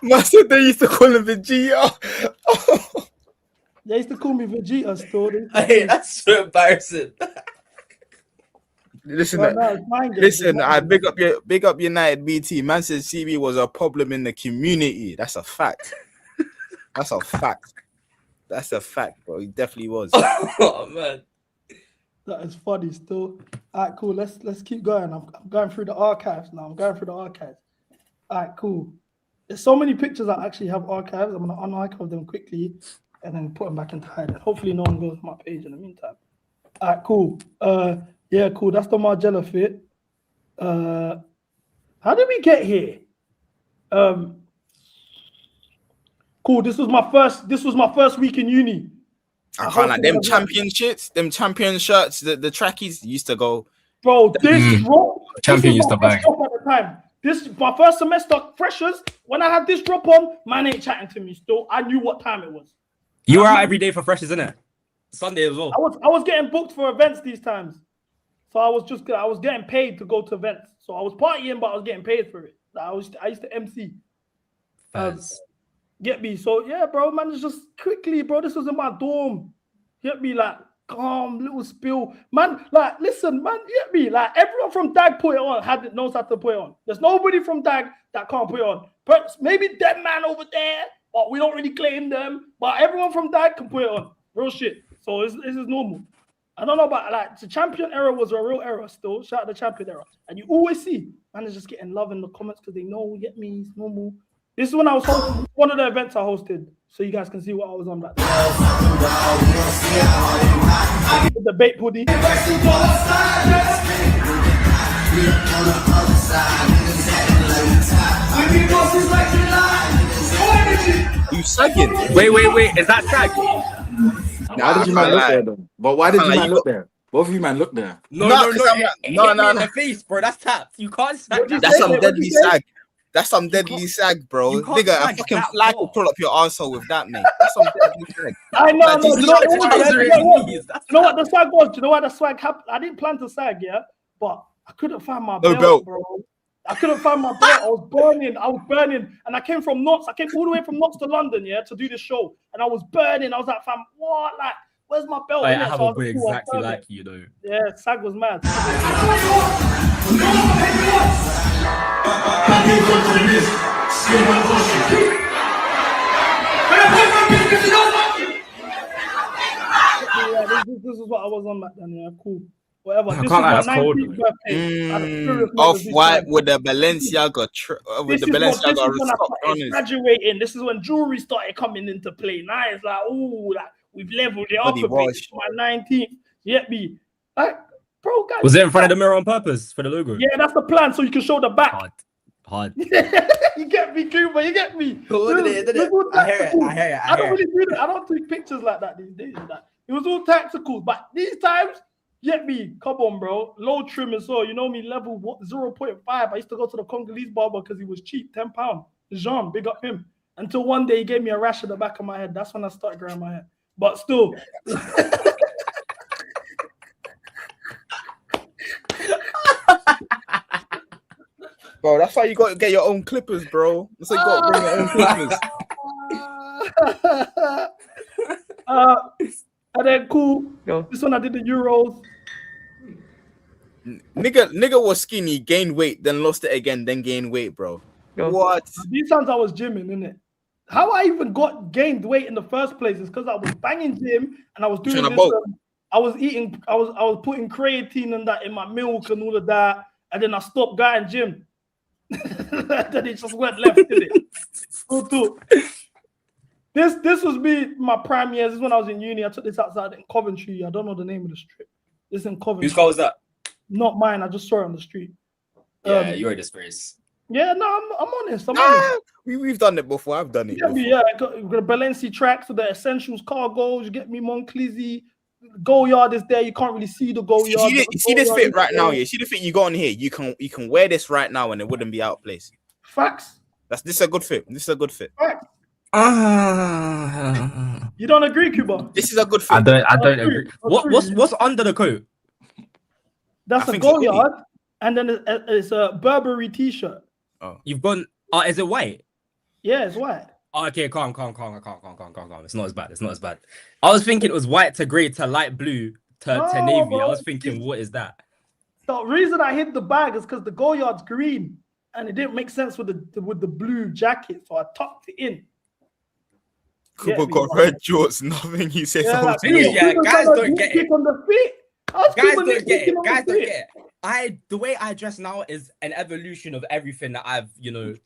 Man said they used to call him Vegeta. They used to call me Vegeta still. Hey, that's so embarrassing. Listen, No, I big up United BT. Man said CB was a problem in the community. That's a fact. That's a fact, bro. He definitely was. Oh man, that is funny still. All right, cool. Let's keep going. I'm going through the archives now. All right, cool. There's so many pictures I actually have archives. I'm gonna unarchive them quickly and then put them back into hiding. Hopefully no one goes to my page in the meantime. All right, cool. Yeah, cool. That's the Margella fit. How did we get here? Cool. This was my first week in uni. I can't like them champion shirts, them champion shirts, the trackies used to go. Bro, champion used to bang. At the time. This my first semester freshers. When I had this drop on, man ain't chatting to me still. I knew what time it was. You were out every day for freshers, innit? Sunday as well. I was getting booked for events these times. So I was getting paid to go to events. So I was partying, but I was getting paid for it. I used to MC. Get me? So yeah, bro, man, it's just quickly, bro. This was in my dorm. Get me? Like calm, little spill, man. Like listen, man. Get me? Like everyone from DAG put it on. Knows how to put it on. There's nobody from DAG that can't put it on. But maybe that man over there, but we don't really claim them. But everyone from DAG can put it on. Real shit. So this is normal. I don't know about like the champion era was a real era still. Shout out the champion era. And you always see man is just getting love in the comments because they know, get me, it's normal. This is when I was hosting one of the events I hosted, so you guys can see what I was on back then. The bait pudding. You sagging? Wait. Is that sag? Why did you man look there though? But why did you man look there? Both of you man look there. No. In the face, bro. That's tapped. You can't sag. That's some deadly sag. That's some deadly sag, bro. Nigga, a fucking flag will pull up your arsehole with that, mate. That's some deadly sag. I know. You know what the sag was? Do you know why the swag happened? I didn't plan to sag, yeah, but I couldn't find my belt, bro. I couldn't find my belt. I was burning, and I came from Notts. I came all the way from Notts to London, yeah, to do this show, and I was burning. I was like, fam, what? Like, where's my belt? I have a boy exactly like you, though. Yeah, sag was mad. Yeah, this is what I was on back then. Yeah, cool. Whatever. I This can't was lie, my that's cold. 19th birthday. I had a serious Off mother's white time. with the Balenciaga This is when I stock started runners. graduating. This is when jewelry started coming into play. Now it's like, ooh, like we've leveled it up Body a bit. wash. It's my 19th. You get me? Like, bro, guys. Was it in front of the mirror on purpose for the logo? Yeah, that's the plan, so you can show the back. Hard. You get me, Cuba. You get me. Cool, did it? I hear it. I don't really do that. I don't take pictures like that these days. It was all tactical, but these times, get me. Come on, bro. Low trim and so you know me. Level 0.5. I used to go to the Congolese barber because he was cheap, £10. Jean, big up him. Until one day he gave me a rash at the back of my head. That's when I started growing my hair. But still. Bro, that's why you got to get your own clippers, bro. That's why you got to bring your own clippers. And then cool. This one I did the Euros. Nigga was skinny, gained weight, then lost it again, then gained weight, bro. What? These times I was gymming, innit? How I even gained weight in the first place is because I was banging gym and I was doing this. I was eating, I was putting creatine and that in my milk and all of that, and then I stopped going gym. Then it just went left, did it? This was me, my prime years. This is when I was in uni. I took this outside in Coventry. I don't know the name of the strip. This in Coventry. Whose car was that? Not mine. I just saw it on the street. Yeah, you're a disgrace. Yeah, no, I'm honest. I'm honest. We've done it before. I've done it. Yeah, yeah. I got the Balenci tracks with the essentials cargos. You get me, Monclizzy. Goal yard is there. You can't really see the goal yard. You see this fit right now. You see the fit you got on here. You can wear this right now and it wouldn't be out of place. Facts. This is a good fit. This is a good fit. Facts. You don't agree, Cuba? This is a good fit. I don't agree. What's under the coat? That's a goal yard, and then it's a Burberry t-shirt. Oh, you've gone. Is it white? Yeah, it's white. Oh, okay, calm. It's not as bad. It's not as bad. I was thinking it was white to grey to light blue to navy. Bro. I was thinking, what is that? The reason I hid the bag is because the goal yard's green, and it didn't make sense with the blue jacket, so I tucked it in. Cooper got red shorts. Nothing he says. Guys don't get it. On the feet. Guys don't get it. Guys don't get it. The way I dress now is an evolution of everything that I've,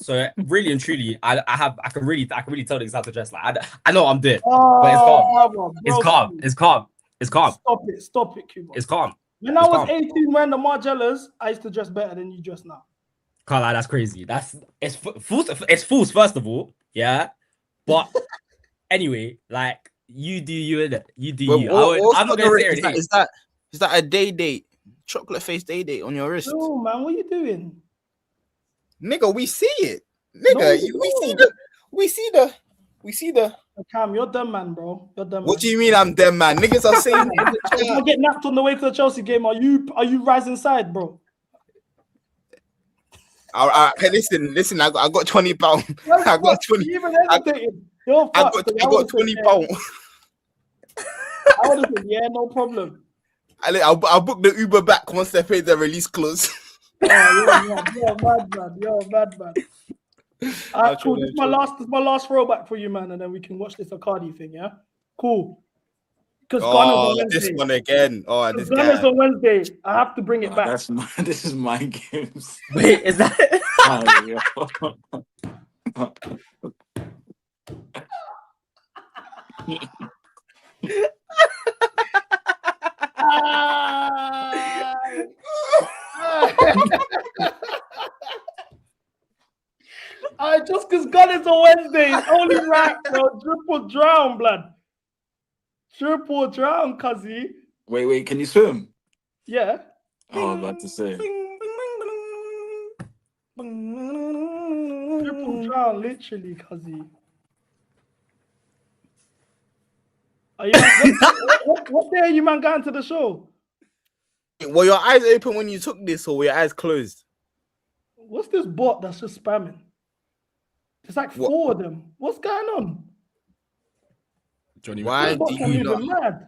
so really and truly, I can really tell niggas how to dress. Like I know I'm doing, but it's calm. It's calm. Stop it, Cuba. It's calm. When I was 18, when the Margellas, I used to dress better than you dress now. Can't lie, that's crazy. It's false. It's false, first of all, yeah. But anyway, like you do you. I'm not gonna say anything. Is that a day date? Chocolate face day date on your wrist? Oh man, what are you doing? Nigga, we see it. Nigga, we see the. Cam, you're dumb, man, bro. You're dumb. What do you mean I'm dead, man? Niggas are saying if I get napped on the way to the Chelsea game, are you rising side, bro? Hey, listen. I got £20. I got 20. I got £20. I would have said, yeah, no problem. I'll book the Uber back once they pay the release clause. You're mad, man. Alright, cool. This is my last throwback for you, man, and then we can watch this Acardi thing, yeah? Cool. Because this one again. Oh, this guy. On Wednesday. I have to bring it back. This is my games. Wait, is that? Just because God is on Wednesday, it's only right, bro. Triple drown, blood. Triple drown, cuzzy. Wait, can you swim? Yeah. Oh, I was about to say. Triple drown, literally, cuzzy. What day are you, man, going to the show? Were your eyes open when you took this, or were your eyes closed? What's this bot that's just spamming? There's like 4 of them. What's going on? Johnny, why do you not? Mad?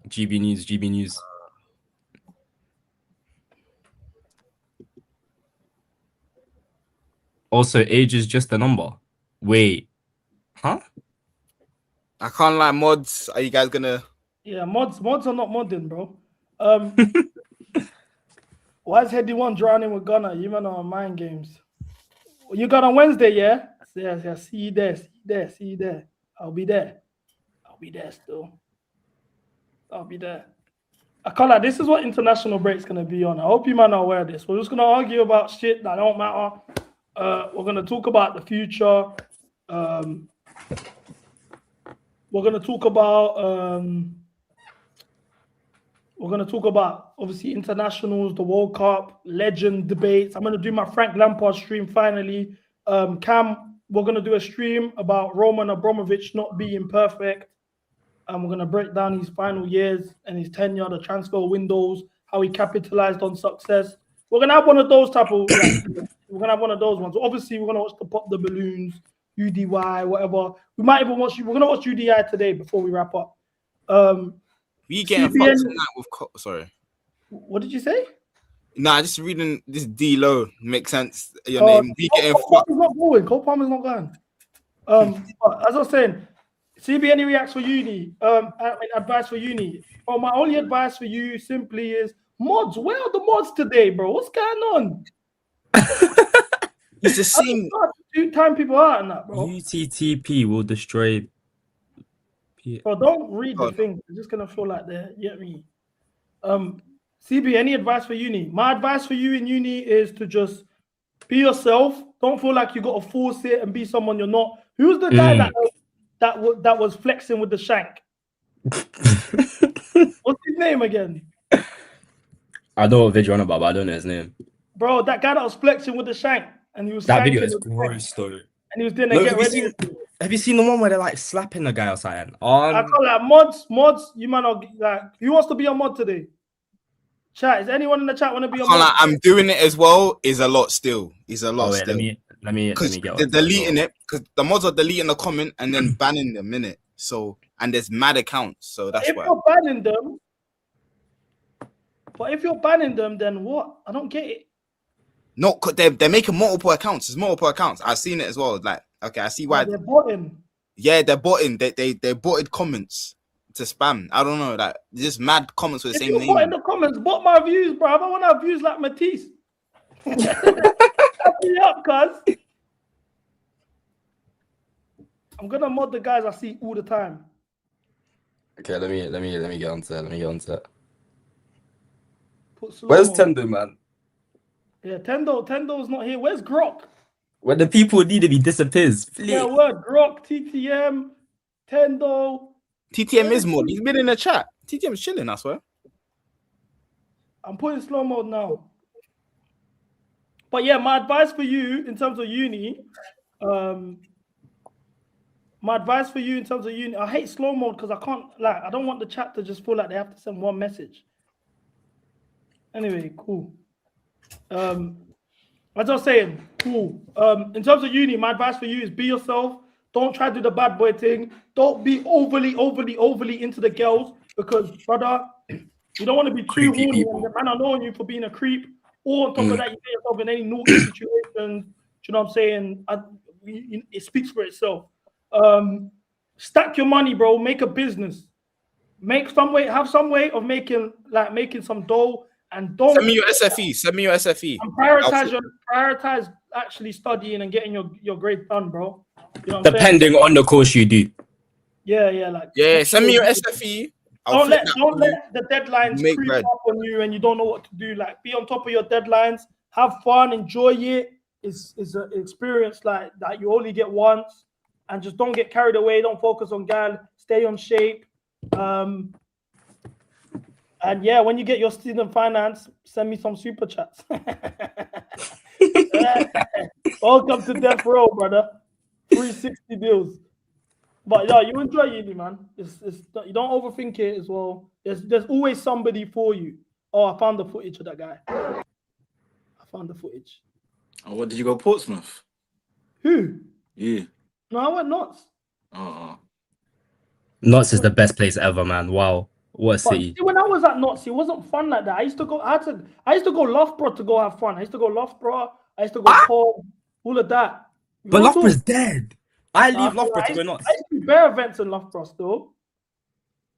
GB News. Also, age is just a number. Wait, huh? I can't lie, mods. Are you guys gonna? Yeah, mods are not modding, bro. Why is Heady One drowning with Gunner? You man are on mind games. You got on Wednesday, yeah? Yeah. See you there. See you there. I'll be there. I'll be there still. I'll be there. I call it. This is what international break's gonna be on. I hope you man are aware of this. We're just gonna argue about shit that don't matter. We're gonna talk about the future. We're gonna talk about obviously internationals, the World Cup, legend debates. I'm gonna do my Frank Lampard stream finally. Cam, we're gonna do a stream about Roman Abramovich not being perfect. And we're gonna break down his final years and his tenure, the transfer windows, how he capitalized on success. We're gonna have one of those type of. We're gonna have one of those ones. Obviously, we're gonna watch the Pop the Balloons, UDY, whatever. We might even watch. We're gonna watch UDI today before we wrap up. We getting CBN fucked tonight with. Sorry. What did you say? Nah, just reading this D Low makes sense. Your name. We getting Cole fucked. Palmer's not going. Cole Palmer's not going. But as I was saying, CB, any reacts for uni? Advice for uni. Oh, my only advice for you simply is mods. Where are the mods today, bro? What's going on? It's the same. Time people out and that, bro. UTTP will destroy. Bro, don't read the thing. It's just gonna feel like they're. You get me? CB, any advice for uni? My advice for you in uni is to just be yourself. Don't feel like you got to force it and be someone you're not. Who's the guy that was flexing with the shank? What's his name again? I know what video on about, but I don't know his name. Bro, that guy that was flexing with the shank and he was That video shanking is with the shank. gross, though. And he was doing No, a get ready. Have you seen the one where they're like slapping the guy or something? I call that mods. You man are like, who wants to be a mod today? Chat. Is anyone in the chat want to be a mod? I'm doing it as well. Is a lot still. Is a lot Oh, wait, still. let me get they're deleting it because the mods are deleting the comment and then banning them in it. So and there's mad accounts. So that's If why. you're banning them, but if you're banning them, then what? I don't get it. No, they're making multiple accounts. There's multiple accounts. I've seen it as well. Like, okay, I see why. They're botting. Yeah, they're botting. They botted comments to spam. I don't know. Like, just mad comments with the If same you name. put in the comments, bot my views, bro. I don't want to have views like Matisse. Happy up, cuz. I'm gonna mod the guys I see all the time. Okay, let me get onto that. Let me get onto that. Put slow Where's mo. Tendo, man? Yeah, Tendo's not here. Where's Grok? When the people need to be disappears. Yeah, word. Grok, TTM, Tendo. TTM is mod. He's been in the chat. TTM's chilling, I swear. I'm putting slow mode now. But yeah, my advice for you in terms of uni, I hate slow mode because I don't want the chat to just feel like they have to send one message. Anyway, cool. As I was saying, cool. In terms of uni, my advice for you is be yourself. Don't try to do the bad boy thing. Don't be overly into the girls because, brother, you don't want to be too horny and the man are knowing you for being a creep. Or on top of that, you get yourself in any naughty situations. Do you know what I'm saying? It speaks for itself. Stack your money, bro. Make a business. Have some way of making some dough, and don't send me your SFE. And prioritize actually studying and getting your grades done, bro. You know what I'm Depending on the course you do. Yeah, send me your SFE. Don't let the deadlines Make creep bread. up on you and you don't know what to do. Like, be on top of your deadlines. Have fun. Enjoy it. It's an experience like that you only get once. And just don't get carried away. Don't focus on gal. Stay on shape. And yeah, when you get your student finance, send me some super chats. Welcome to Death Row, brother. 360 deals. But yeah, you enjoy uni, man. It's you don't overthink it as well. There's always somebody for you. Oh, I found the footage of that guy. I found the footage. Oh, what did you go Portsmouth? Who? Yeah. No, I went nuts. Notts is the best place ever, man. Wow, what a But city. see, when I was at Notts, it wasn't fun like that. I used to go Loughborough to go have fun. I used to go Loughborough. I used to go Pole. all of that. But Real Loughborough's talk. dead. I Nah, leave I Loughborough to used go nuts. I used to do bare events in Loughborough still.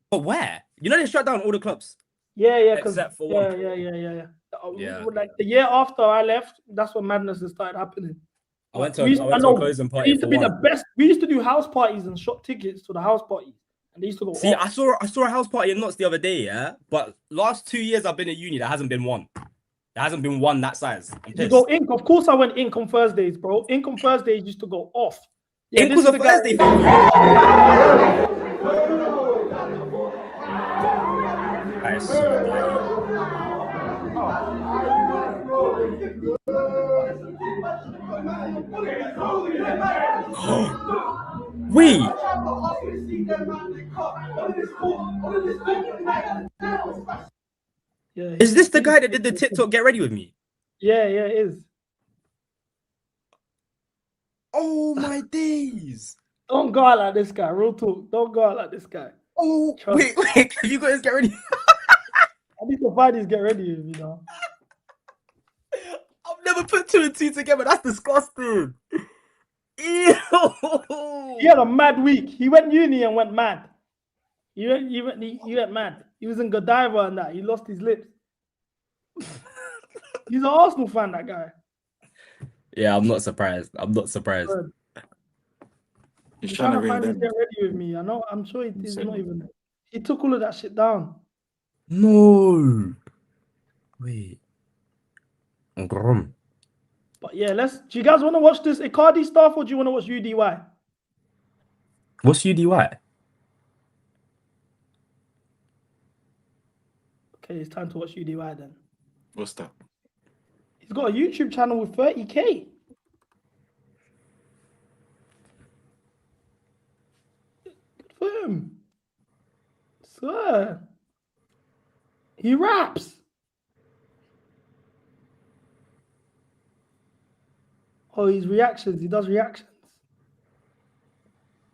But where? You know they shut down all the clubs. Yeah, because Except for yeah, one. yeah. Yeah. Like the year after I left, that's when madness started happening. I went We to used- a know, closing it party used to for be the one. best. We used to do house parties and shot tickets to the house parties, and they used to go See, off. I saw a house party in Notts the other day, yeah. But last 2 years I've been at uni, there hasn't been one. There hasn't been one that size. I'm You pissed. go ink. Of course, I went ink on Thursdays, bro. Ink on Thursdays used to go off. Yeah, Ink this was is a the guy. Thursday That is so Wait. Yeah, Is this the guy that did the TikTok get ready with me? Yeah, it is. Oh my days. Don't go out like this guy. Real talk. Don't go out like this guy. Oh, wait. Have you got his get ready? I need to find his get ready with, you know. I've never put 2 and 2 together. That's disgusting. Ew. He had a mad week. He went uni and went mad. He went mad. He was in Godiva and that. He lost his lips. He's an Arsenal fan, that guy. Yeah, I'm not surprised. I'm not surprised. He's He's trying to find his reinvent. get ready with me. I know. I'm sure he's not even. He took all of that shit down. No. Wait. Grum. But yeah, do you guys want to watch this Icardi stuff or do you want to watch UDY? What's UDY? Okay, it's time to watch UDY then. What's that? He's got a YouTube channel with 30K. Good for him. Swear. He raps. Oh, his reactions. He does reactions.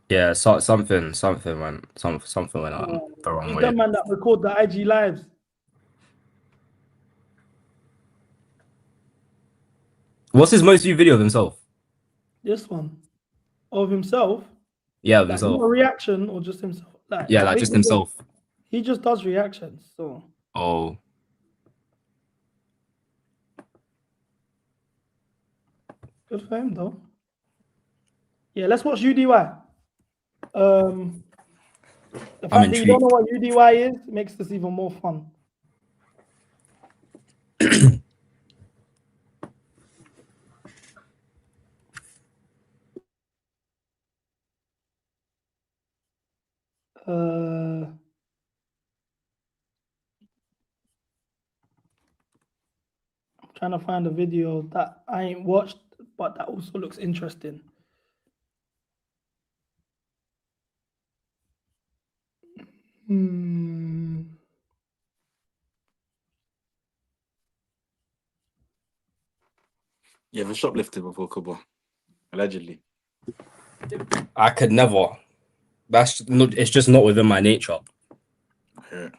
Yeah, something went the wrong He's way. the man that record the IG lives. What's his most viewed video of himself? This one. Of himself. Yeah, of Like, himself. not a reaction or just himself. Yeah, like just himself. He just does reactions. So Oh. good for him though. Yeah, let's watch UDY. The fact that you don't know what UDY is makes this even more fun. I'm trying to find a video that I ain't watched, but that also looks interesting. You ever shoplifted before, Kubo? Allegedly. I could never. It's just not within my nature. Yeah.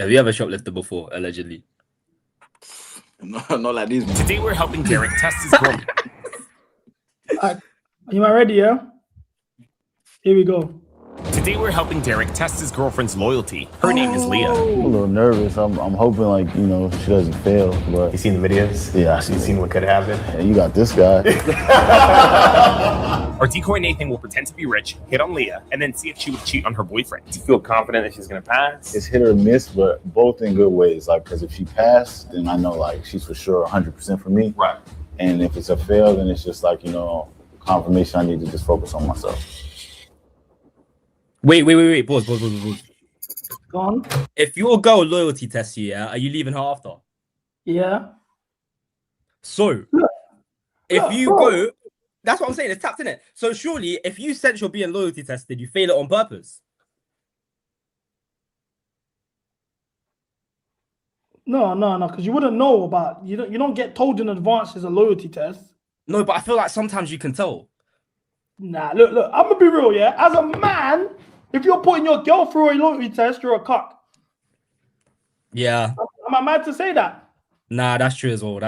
Have you ever shoplifted before, allegedly? Not like these. Today we're helping Derek test his growth. Are you ready, yeah? Here we go. Today we're helping Derek test his girlfriend's loyalty. Her name is Leah. I'm a little nervous. I'm hoping, like, she doesn't fail. But You seen the videos? yeah, You seen what could happen? Yeah, you got this guy. Our decoy Nathan will pretend to be rich, hit on Leah, and then see if she would cheat on her boyfriend. Do you feel confident that she's gonna pass? It's hit or miss, but both in good ways. Like, because if she passed, then I know, like, she's for sure 100% for me. Right. And if it's a fail, then it's just like, confirmation. I need to just focus on myself. Wait. Pause. Go on. If your girl loyalty tests you, yeah, are you leaving her after? Yeah. So, if you go, that's what I'm saying. It's tapped in it. So surely, if you sense you're being loyalty tested, you fail it on purpose. No, because you wouldn't know about. You don't get told in advance it's a loyalty test. No, but I feel like sometimes you can tell. Nah, look. I'm gonna be real, yeah. As a man, if you're putting your girl through a loyalty test, you're a cuck. Yeah. Am I mad to say that? Nah, that's true as well.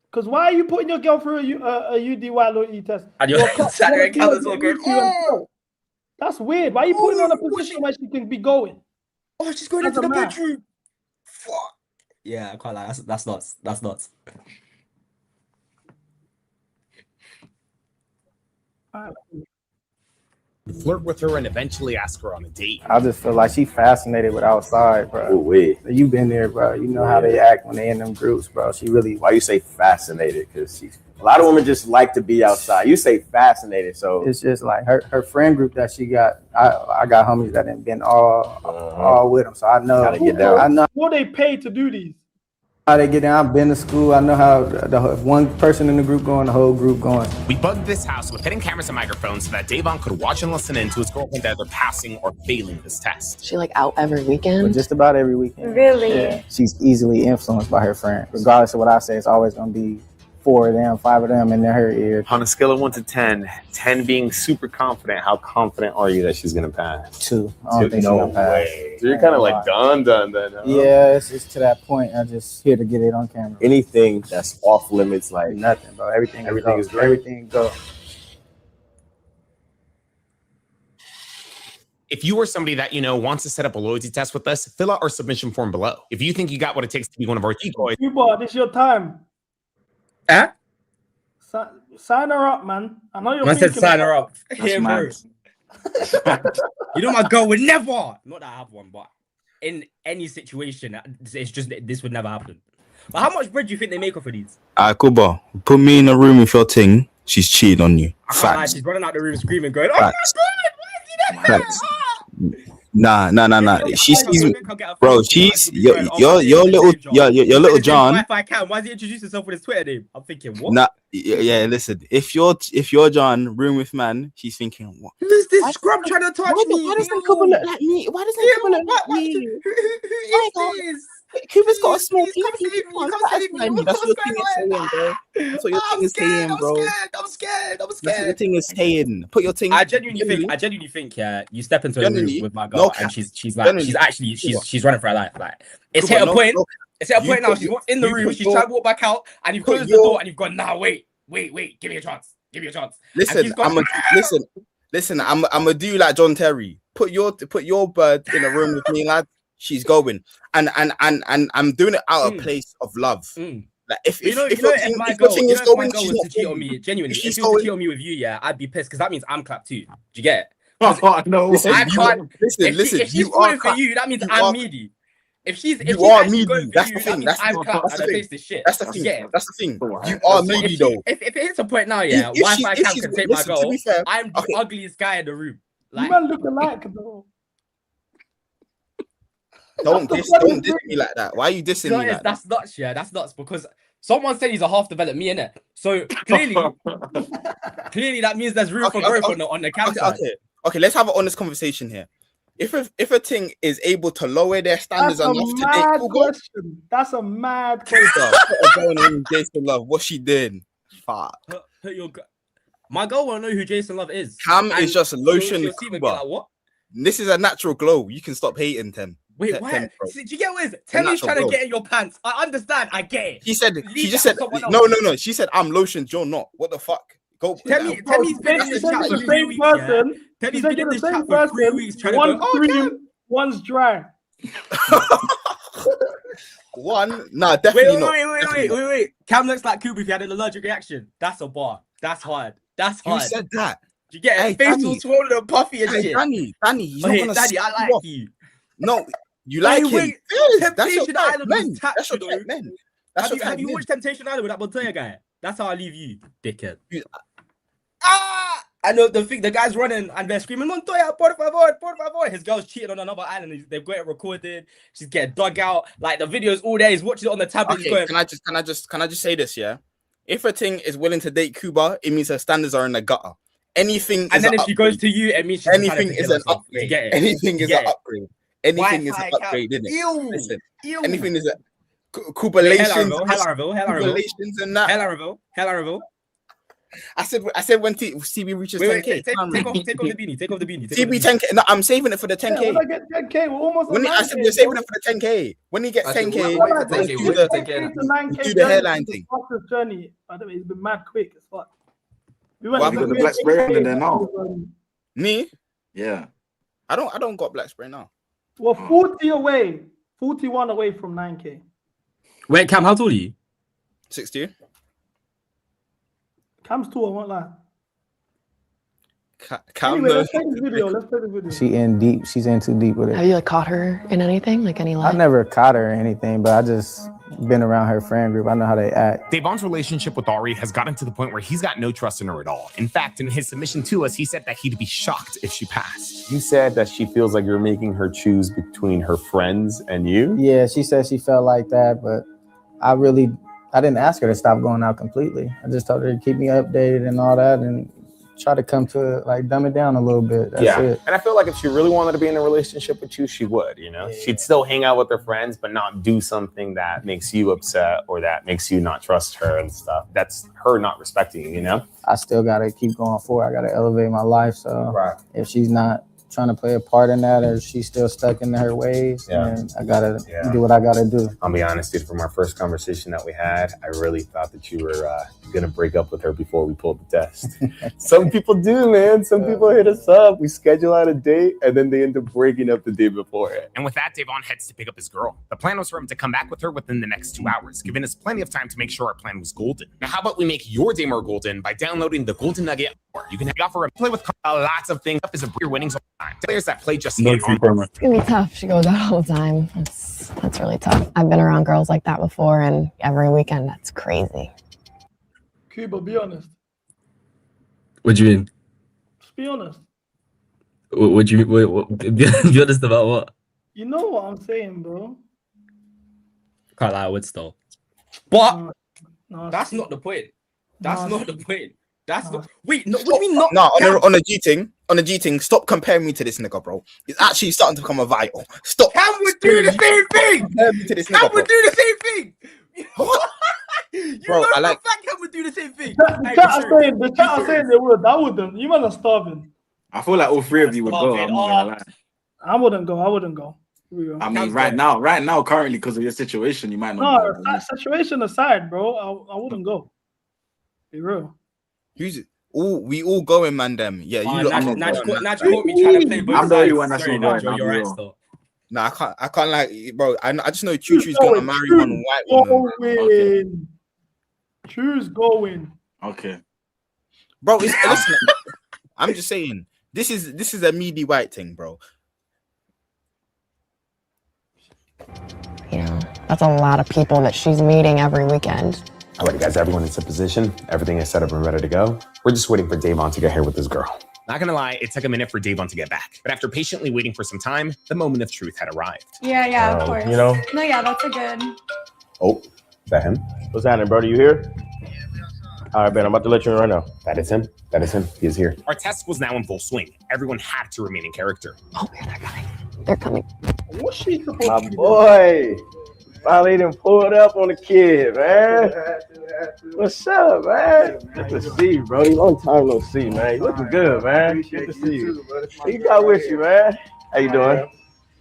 Because Because why are you putting your girl through a UDY loyalty test? And you're Saturday Callum's all good. Oh! That's weird. Why are you putting her in a position where she can be going? Oh, she's going into the bedroom. Fuck. Yeah, I can't lie. That's nuts. That's nuts. Flirt with her and eventually ask her on a date. I just feel like she fascinated with outside, bro. Ooh, wait. You been there, bro. You know how they act when they in them groups, bro. She really. Why you say fascinated? Because a lot of women just like to be outside. You say fascinated, so It's just like her friend group that she got. I got homies that have been all with them, so I know. Gotta get down. I know What they pay to do these? how they get down. I've been to school. I know how if one person in the group going, the whole group going. We bugged this house with hidden cameras and microphones so that Davon could watch and listen in to his girlfriend either passing or failing this test. She like out every weekend? But just about every weekend. Really? Yeah. She's easily influenced by her friend. Regardless of what I say, it's always gonna be 4 of them, 5 of them in her ear. On a scale of 1 to 10, 10 being super confident, how confident are you that she's gonna pass? 2. I don't think she's no gonna pass. way. So you're kind of like done then. Huh? Yeah, it's to that point. I'm just here to get it on camera. anything that's off limits, like Nothing, bro. Everything is great. Everything go. If you are somebody that, wants to set up a loyalty test with us, fill out our submission form below. If you think you got what it takes to be one of our decoys, Cuba, this your time. Eh? Sign her up, man. I know you're Man said thinking sign her about- up. Here, bro. You know my girl would never. Not that I have one, but in any situation, it's just this would never happen. But how much bread do you think they make off of these? Kuba, put me in a room with your thing. She's cheating on you. I can't lie, Facts. she's running out the room screaming, going, "Oh my Facts. god, why is he there?" Facts. Nah. She's bro. She's your little John. Wi-Fi cam. Why does he introduce himself with his Twitter name? I'm thinking, what? Nah, yeah. Listen, if you're John, room with man, she's thinking, what? Who's this scrub trying to touch me? Why doesn't Kuba look like me? Why doesn't Kuba look like me? Who is this? Kuba's got a small penis. That's what your thing is saying, bro. That's what your thing is saying, bro. I'm scared. That's what your thing is saying. Put your thing. I genuinely think, yeah, you step into a room Genuinely? with my girl, No, and she's genuinely. she's running for her life. Like it's Kuba, hit a point. no. It's at a You point now. put She's your- in the you room. put She's your- trying to walk back out, and you've put closed the your- door, and you've gone, "Nah, wait. Give me a chance. Give me a chance." And Listen, she's gone, listen. I'm gonna do like John Terry. Put your bird in a room with me, lad. She's going, and I'm doing it out of place of love. Like if my your girl, thing is if going, my girl she's was not to cheat on going. me, genuinely, If if she's she was to going- cheat on me with you, yeah, I'd be pissed because that means I'm clapped too. Do you get it? Oh no! Listen, I can't. listen. If she's You falling are for you, that means you I'm are- meedy. If she's You actually are going needy. for That's you, the that thing. means That's I'm the clapped and I thing. face this shit. That's the You thing. get it? That's the thing. You are So needy though. if it hits a point now, yeah, If Wi-Fi she- if cam she's- can take listen, my to girl. be fair, I'm the okay. ugliest guy in the room. You Like, man look alike, though. Don't diss me like that. Why are you dissing me like that? that's nuts, yeah. That's nuts because someone said he's a half-developed me, innit? So clearly that means there's room for growth on the cam side. Okay. Let's have an honest conversation here. If a thing is able to lower their standards That's a enough to date mad Kuba, question. That's a mad question. put a girl named Jason Love. What's she doing? Fuck. Put your my girl won't know who Jason Love is. Cam And is just lotion she'll see me and Kuba. be like, what? This is a natural glow. You can stop hating, Tem. Wait, Tem, what? bro. Do you get what it is? Temmie's trying to get in your pants. I understand. I get it. She said. Leave She just that said. for someone No. else. She said I'm lotion. You're not. What the fuck? Go. Temmie's been in this chat for the 3 same weeks, yeah? person. Temmie's Said been in the this same chat for 3 weeks trying to One's go, oh, cream, one's dry. One. Nah, definitely not. Wait. Cam looks like Kuba if he had an allergic reaction. That's a bar. That's hard. That's Who hard. said that? Do you get it? Hey, Face all Danny. swollen and puffy and Hey, shit. Danny, he's Oh, not hey, gonna Danny, slap I you like off. you. No, you like him. Wait, Yes, that's your Temptation type, Island men. was tapped, That's your you type, know. men. That's your Have type, you men. watched Temptation Island with that Montoya guy? That's how I leave you, dickhead. You- I know the guy's running and they're screaming, Montoya, por favor. His girl's cheating on another island. They've got it recorded. She's getting dug out. Like the video's all there. He's watching it on the tablet. Okay, He's going, can I just say this? Yeah, if a thing is willing to date Cuba, it means her standards are in the gutter. Anything, and then if she goes to you, it means she's trying to anything pick is an herself. You upgrade. get it? Anything You is get an it? upgrade. Anything is Wi-Fi an upgrade, isn't it? Ew. Listen, Ew. anything is a Wait, Cubalations, Hell Laravel. Cubalations and that. Hell Laravel. I said when CB reaches Wait, 10K. take off the beanie. Take off the beanie. CB 10K. No, I'm saving it for the 10K. Yeah, when I get 10K, we're almost When on I 9K. said we're saving it for the 10K. When he gets Actually, 10K, wait for 10K. let's Wait do for the 10K. to 9K do the hairline journey is thing. the fastest journey. By the way, it's been mad quick as fuck. We Well, went you we got the had black spray on 8K, there now. Me? Yeah. I don't got black spray now. We're 40 away, 41 away from 9K. Wait, Cam, how tall are you? 6'2". Cam's tall, I won't lie. Cam, Anyway, let's play this video. She in deep. She's in too deep with it. Have you like caught her in anything? Like any I never caught her or anything, but I just been around her friend group. I know how they act. Devon's relationship with Ari has gotten to the point where he's got no trust in her at all. In fact, in his submission to us, he said that he'd be shocked if she passed. You said that she feels like you're making her choose between her friends and you? Yeah, she said she felt like that, but I didn't ask her to stop going out completely. I just told her to keep me updated and all that, and try to come to like dumb it down a little bit. That's it. And I feel like if she really wanted to be in a relationship with you, she would, you know? She'd still hang out with her friends, but not do something that makes you upset or that makes you not trust her and stuff. That's her not respecting you, you know? I still gotta keep going forward. I gotta elevate my life. So if she's not trying to play a part in that, or she's still stuck in her ways, then I gotta do what I gotta do. I'll be honest, dude, from our first conversation that we had, I really thought that you were gonna break up with her before we pulled the test. Some people do, man. Some people hit us up. We schedule out a date, and then they end up breaking up the day before it. And with that, Devon heads to pick up his girl. The plan was for him to come back with her within the next 2 hours, giving us plenty of time to make sure our plan was golden. Now, how about we make your day more golden by downloading the Golden Nugget app? You can offer and play with lots of things up as a your winnings all the time. Players that play just It's gonna be tough. She goes out all the time. That's really tough. I've been around girls like that before, and every weekend that's crazy. Cuba, be honest. What do you mean? Just be honest. What do you mean? What, be honest about what? You know what I'm saying, bro. Can't lie, I would still. But No, that's not the point. That's No. not the point. That's not. Wait, no. What do you mean not? No, on a G thing, stop comparing me to this nigga, bro. It's actually starting to become a vital. Stop. Cam would do the same thing. Compare me to this Cam nigga, bro. would do the same thing. What? You Bro, know I like. for a fact Cam would do the same thing. The chat are saying they would. I wouldn't. You man are starving. I feel like all three of you would go. I'm not gonna lie. I wouldn't go. I wouldn't go. I mean, right now, currently, because of your situation, you might not. No, that situation aside, bro, I wouldn't go. Be real. Who's it? We all going, man. Them. Yeah, you. lot- Natch caught me trying to play both I'm the only sides. one that's Sorry, not Natch, going. you're I'm right real. still. No, I can't like, bro. I just know Choo Choo's gonna marry one white woman. Going. Choose going. Okay. Bro, listen, I'm just saying, this is a meaty white thing, bro. You know, that's a lot of people that she's meeting every weekend. All right, guys, everyone is in position. Everything is set up and ready to go. We're just waiting for Devon to get here with his girl. Not gonna lie, it took a minute for Devon to get back. But after patiently waiting for some time, the moment of truth had arrived. Yeah, of course. you know? No, yeah, that's a good. Oh, is that him? What's happening, brother? You here? All right, man. I'm about to let you in right now. That is him. That is him. He is here. Our test was now in full swing. Everyone had to remain in character. Oh, yeah, they're coming. They're coming. What's she supposed My to be boy. Finally done pulled up on the kid, man. What's up, man? Good to see you, bro. Long time no see, man. You looking good, man. Good to see you. Who you got with you, man? How you doing?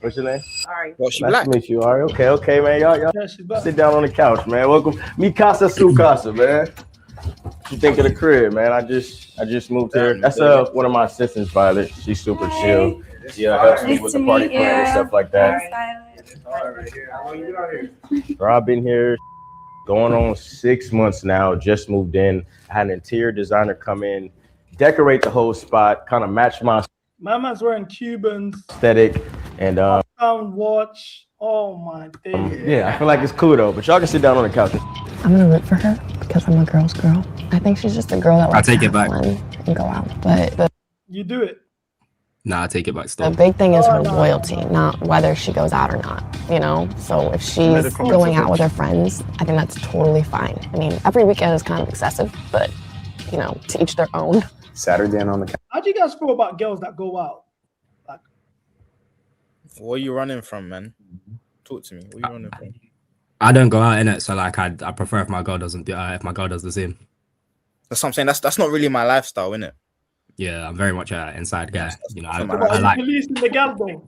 What's your name? Ari. Well, she Nice black. to meet you, Ari. Okay, man. Y'all Yeah, she's back. sit down on the couch, man. Welcome. Mi casa, su casa, man. What you think of the crib, man? I just moved here. That's one of my assistants, Violet. She's super chill. Yeah, helps me Nice with to the party meet plan and you. stuff like that. Bro, I've been here going on 6 months now. Just moved in. I had an interior designer come in, decorate the whole spot, kind of match my My man's wearing Cubans. aesthetic, and Sound watch. Oh my days. yeah, I feel like it's cool though. But y'all can sit down on the couch. I'm gonna root for her because I'm a girl's girl. I think she's just a girl that likes take to it have back. fun and go out. But You do it. Nah, I take it back the still. big thing is her loyalty, not whether she goes out or not, you know? So if she's going out with her friends, I think that's totally fine. I mean, every weekend is kind of excessive, but, you know, to each their own. Saturday on the couch. How do you guys feel about girls that go out? What are you running from, man? Talk to me. What are you running from? I don't go out in it, so like I prefer if my girl doesn't do if my girl does the same. That's what I'm saying. That's not really my lifestyle, innit? Yeah, I'm very much an inside guy. You know, I Are you like. policing the gal though?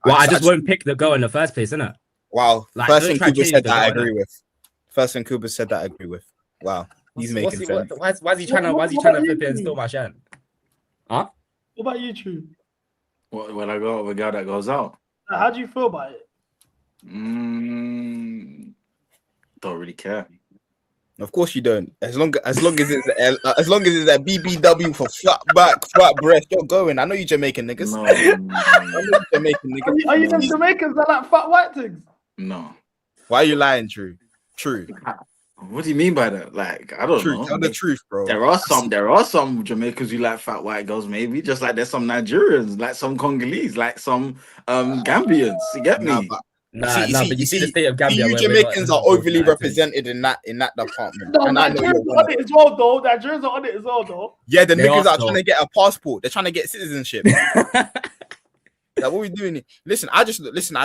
Well, I just won't pick the girl in the first place, innit? Wow. Like, First don't thing try Cooper change said the that I girl, agree innit? with. First thing Cooper said that I agree with. Wow. He's making sense. Why is he trying to What flip about it and you? steal my shine? Huh? What about you, True? When I go out with a girl that goes out, How do you feel about it? don't really care. Of course you don't. As long as it's a BBW for flat breast, you're going. I know you Jamaican niggas. No. I know you Jamaican niggas. Are you them Jamaicans that like fat white things? No. Why are you lying, True? True. What do you mean by that? Like, I don't know. Tell the truth, bro. There are some Jamaicans who like fat white girls, maybe. Just like there's some Nigerians, like some Congolese, like some Gambians. You get me? But you see the state of Gambia. You Jamaicans are overly represented in that department. No, and I know Nigerians are on it as well, though. Nigerians are on it as well, though. Yeah, the They niggas are are still. trying to get a passport. They're trying to get citizenship. Like, what we doing? Listen, I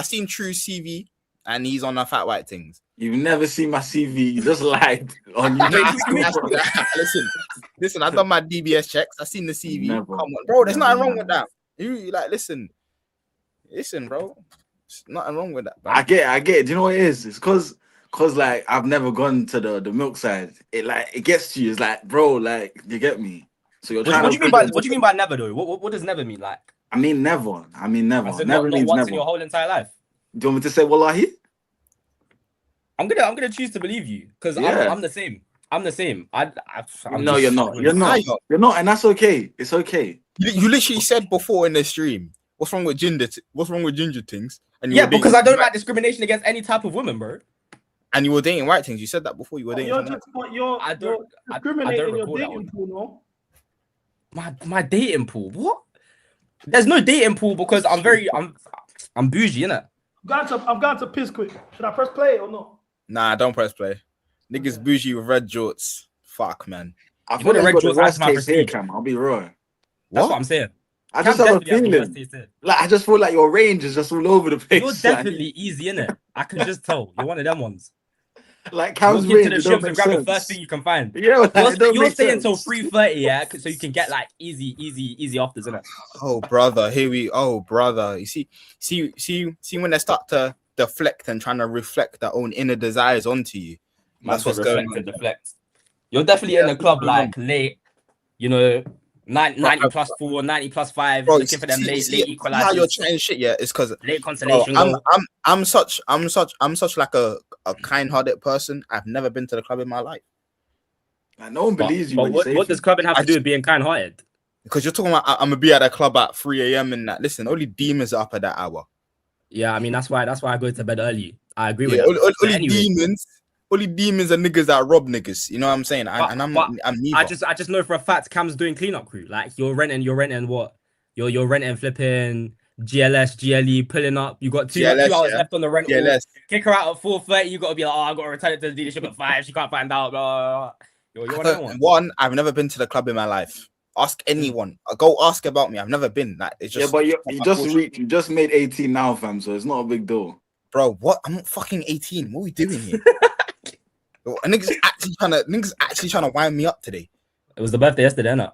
seen True CV and he's on the fat white things. You've never seen my CV. You just lied on you. Listen, I've done my DBS checks. I've seen the CV. Never. Come on, bro. There's nothing wrong with that. You like listen, bro. There's nothing wrong with that. Bro. I get it. Do you know what it is? It's cause like I've never gone to the milk side. It gets to you. It's like, bro, like you get me. So you're trying. What do you mean by never though? What does never mean like? I mean never. Never Not means once never. in your whole entire life. Do you want me to say wallahi? I'm gonna choose to believe you because Yeah. I'm the same. I'm the same. I'm No, you're not. You're not, and that's okay. It's okay. You literally said before in the stream, what's wrong with ginger? What's wrong with ginger things? And Yeah, because I don't like discrimination against any type of woman, bro. And you were dating white things. You said that before. You were dating. You're discriminating your dating pool, no? My dating pool. What? There's no dating pool because I'm bougie, innit? I'm going to piss quick. Should I press play or not? Nah, don't press play. Niggas bougie with red jorts. Fuck, man. I thought the red jorts my here, Cam. I'll be real. That's what I'm saying. I just have a feeling. Like I just feel like your range is just all over the place. You're definitely easy, innit? I can just tell. You're one of them ones. Like Cam's Walk into range, the it don't shops and make grab the sense. first thing you can find. Yeah, like, it don't you're make staying until sense. 3:30, yeah, so you can get like easy afters, innit? Oh brother, you see when they start to deflect and trying to reflect their own inner desires onto you. That's what's going on. Deflect. You're definitely in the club like late, 90 plus 4, 90 plus 5, Bro, looking for them late equalizers. How you're chatting shit, yeah? It's because late consolation. I'm such like a kind-hearted person. I've never been to the club in my life. Like, no one believes you. But what does clubbing have to do with being kind-hearted? Because you're talking about I'm gonna be at a club at 3 a.m. and that. Listen, only demons are up at that hour. Yeah, I mean that's why I go to bed early. I agree with Yeah, that. only demons are niggas that rob niggas. You know what I'm saying? I'm neither. I just know for a fact Cam's doing cleanup crew. Like you're renting what? You're renting flipping GLS, GLE, pulling up. You got two hours left on the rental. GLS. Kick her out at 4:30. You got to be like, I got to return it to the dealership at 5. She can't find out. Blah, blah, blah. You're one of them ones. I've never been to the club in my life. Ask anyone. Go ask about me. I've never been. Like it's just but you just made 18 now, fam. So it's not a big deal, bro. What? I'm not fucking 18. What are we doing here? Niggas actually trying to wind me up today. It was the birthday yesterday, innit?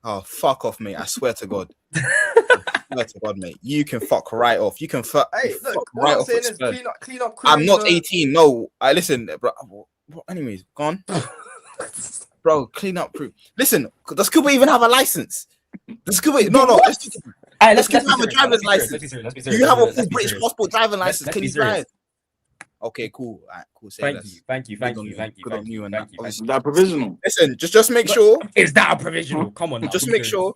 Oh, fuck off, mate. I swear to God. Swear to God, mate. You can fuck right off. You can fuck. Hey, look, fuck what right I'm off. saying is clean up crew. I'm not 18. No, I listen, bro. Anyways, go on. Bro, clean up crew. Listen, does Cooper even have a license? Does Cooper? No. Let's have a driver's license. Do you have a full British passport driving license? Can you drive? Okay, cool. All right, cool. Thank you. Good on you and that. Is that provisional? Listen, just make sure. Is that a provisional? Come on. Just make sure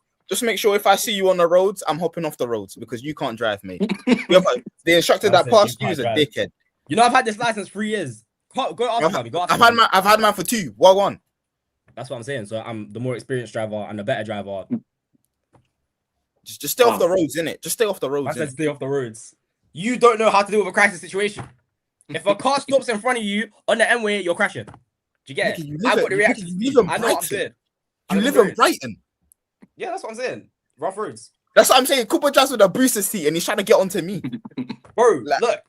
if I see you on the roads, I'm hopping off the roads because you can't drive, mate. The instructor that passed you is a dickhead. You know, I've had this license 3 years. Go ask me. I've had mine for 2. What one? That's what I'm saying. So I'm the more experienced driver and the better driver. Just stay off the roads, innit? Just stay off the roads. I said stay off the roads. You don't know how to deal with a crisis situation. If a car stops in front of you on the M-way, you're crashing. Do you get it? I've got the reaction. I know what I'm saying. You live in Brighton. Yeah, that's what I'm saying. Rough roads. That's what I'm saying. Cooper drives with a booster seat and he's trying to get onto me. Bro, look.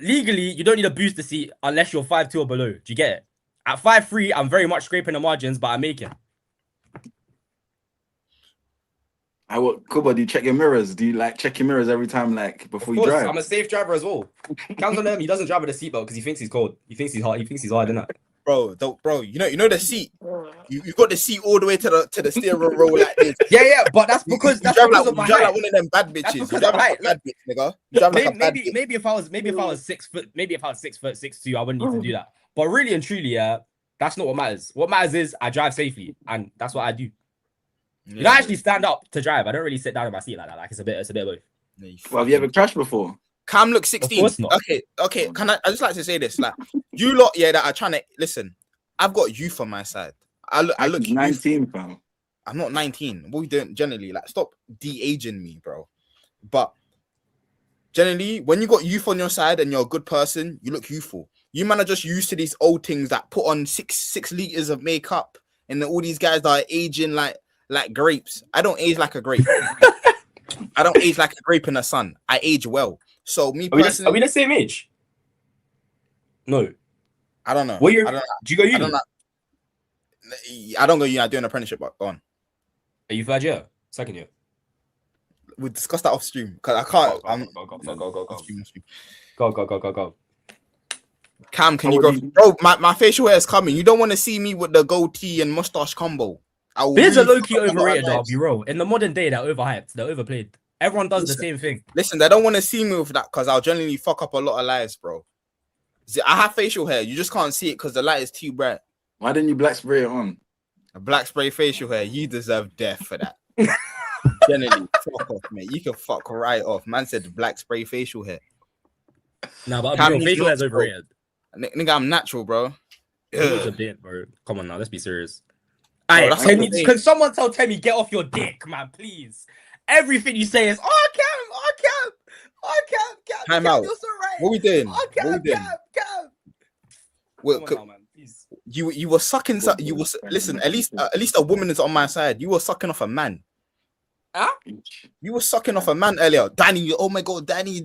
Legally, you don't need a booster seat unless you're 5'2" or below. Do you get it? At 5'3", I'm very much scraping the margins, but I make it. Kuba, do you check your mirrors? Do you like check your mirrors every time, like before you drive? I'm a safe driver as well. Counts on him. He doesn't drive with a seatbelt because he thinks he's cold. He thinks he's hot. He thinks he's hard, innit? Bro, you know the seat. You got the seat all the way to the steering wheel like this. Yeah, but that's because you drive like one of them bad bitches. You drive like a bad bitch, nigga. You drive like a bad bitch. Maybe if I was 6 foot, maybe if I was 6'2", I wouldn't need to do that. But really and truly, that's not what matters. What matters is I drive safely, and that's what I do. Yeah. You don't actually stand up to drive. I don't really sit down in my seat like that. Like it's a bit of both. Well, have you ever crashed before? Cam looks 16. Of course not. Okay. Can I just like to say this? Like you lot, that are trying to listen. I've got youth on my side. I look 19, fam. I'm not 19. What we doing generally? Like stop de-aging me, bro. But generally, when you got youth on your side and you're a good person, you look youthful. You man are just used to these old things that put on six liters of makeup, and all these guys that are aging like grapes. I don't age like a grape. I don't age like a grape in the sun. I age well. So me personally, are we the same age? No, I don't know. Do you go uni? I don't go uni. I do an apprenticeship. But go on. Are you third year? Second year? We'll discuss that off stream because I can't. Go. Cam, can you go? Bro, my facial hair is coming. You don't want to see me with the goatee and mustache combo. Beards are low-key overrated, though, I'll be real. In the modern day, they're overhyped. They're overplayed. Everyone does the same thing. Listen, they don't want to see me with that because I'll generally fuck up a lot of lives, bro. See, I have facial hair. You just can't see it because the light is too bright. Why didn't you black spray it on? A black spray facial hair. You deserve death for that. Generally, fuck off, mate. You can fuck right off. Man said black spray facial hair. Nah, but facial hair is overrated. Nigga, I'm natural, bro. It's a bit, bro. Come on now, let's be serious. Can someone tell Temi get off your dick, man, please? Everything you say is, Cam. Time out. You're so right. What we doing? Cam. Well, on, man, you were sucking. You were listen. At least a woman is on my side. You were sucking off a man. Huh? You were sucking off a man earlier, Danny. Oh my god, Danny. You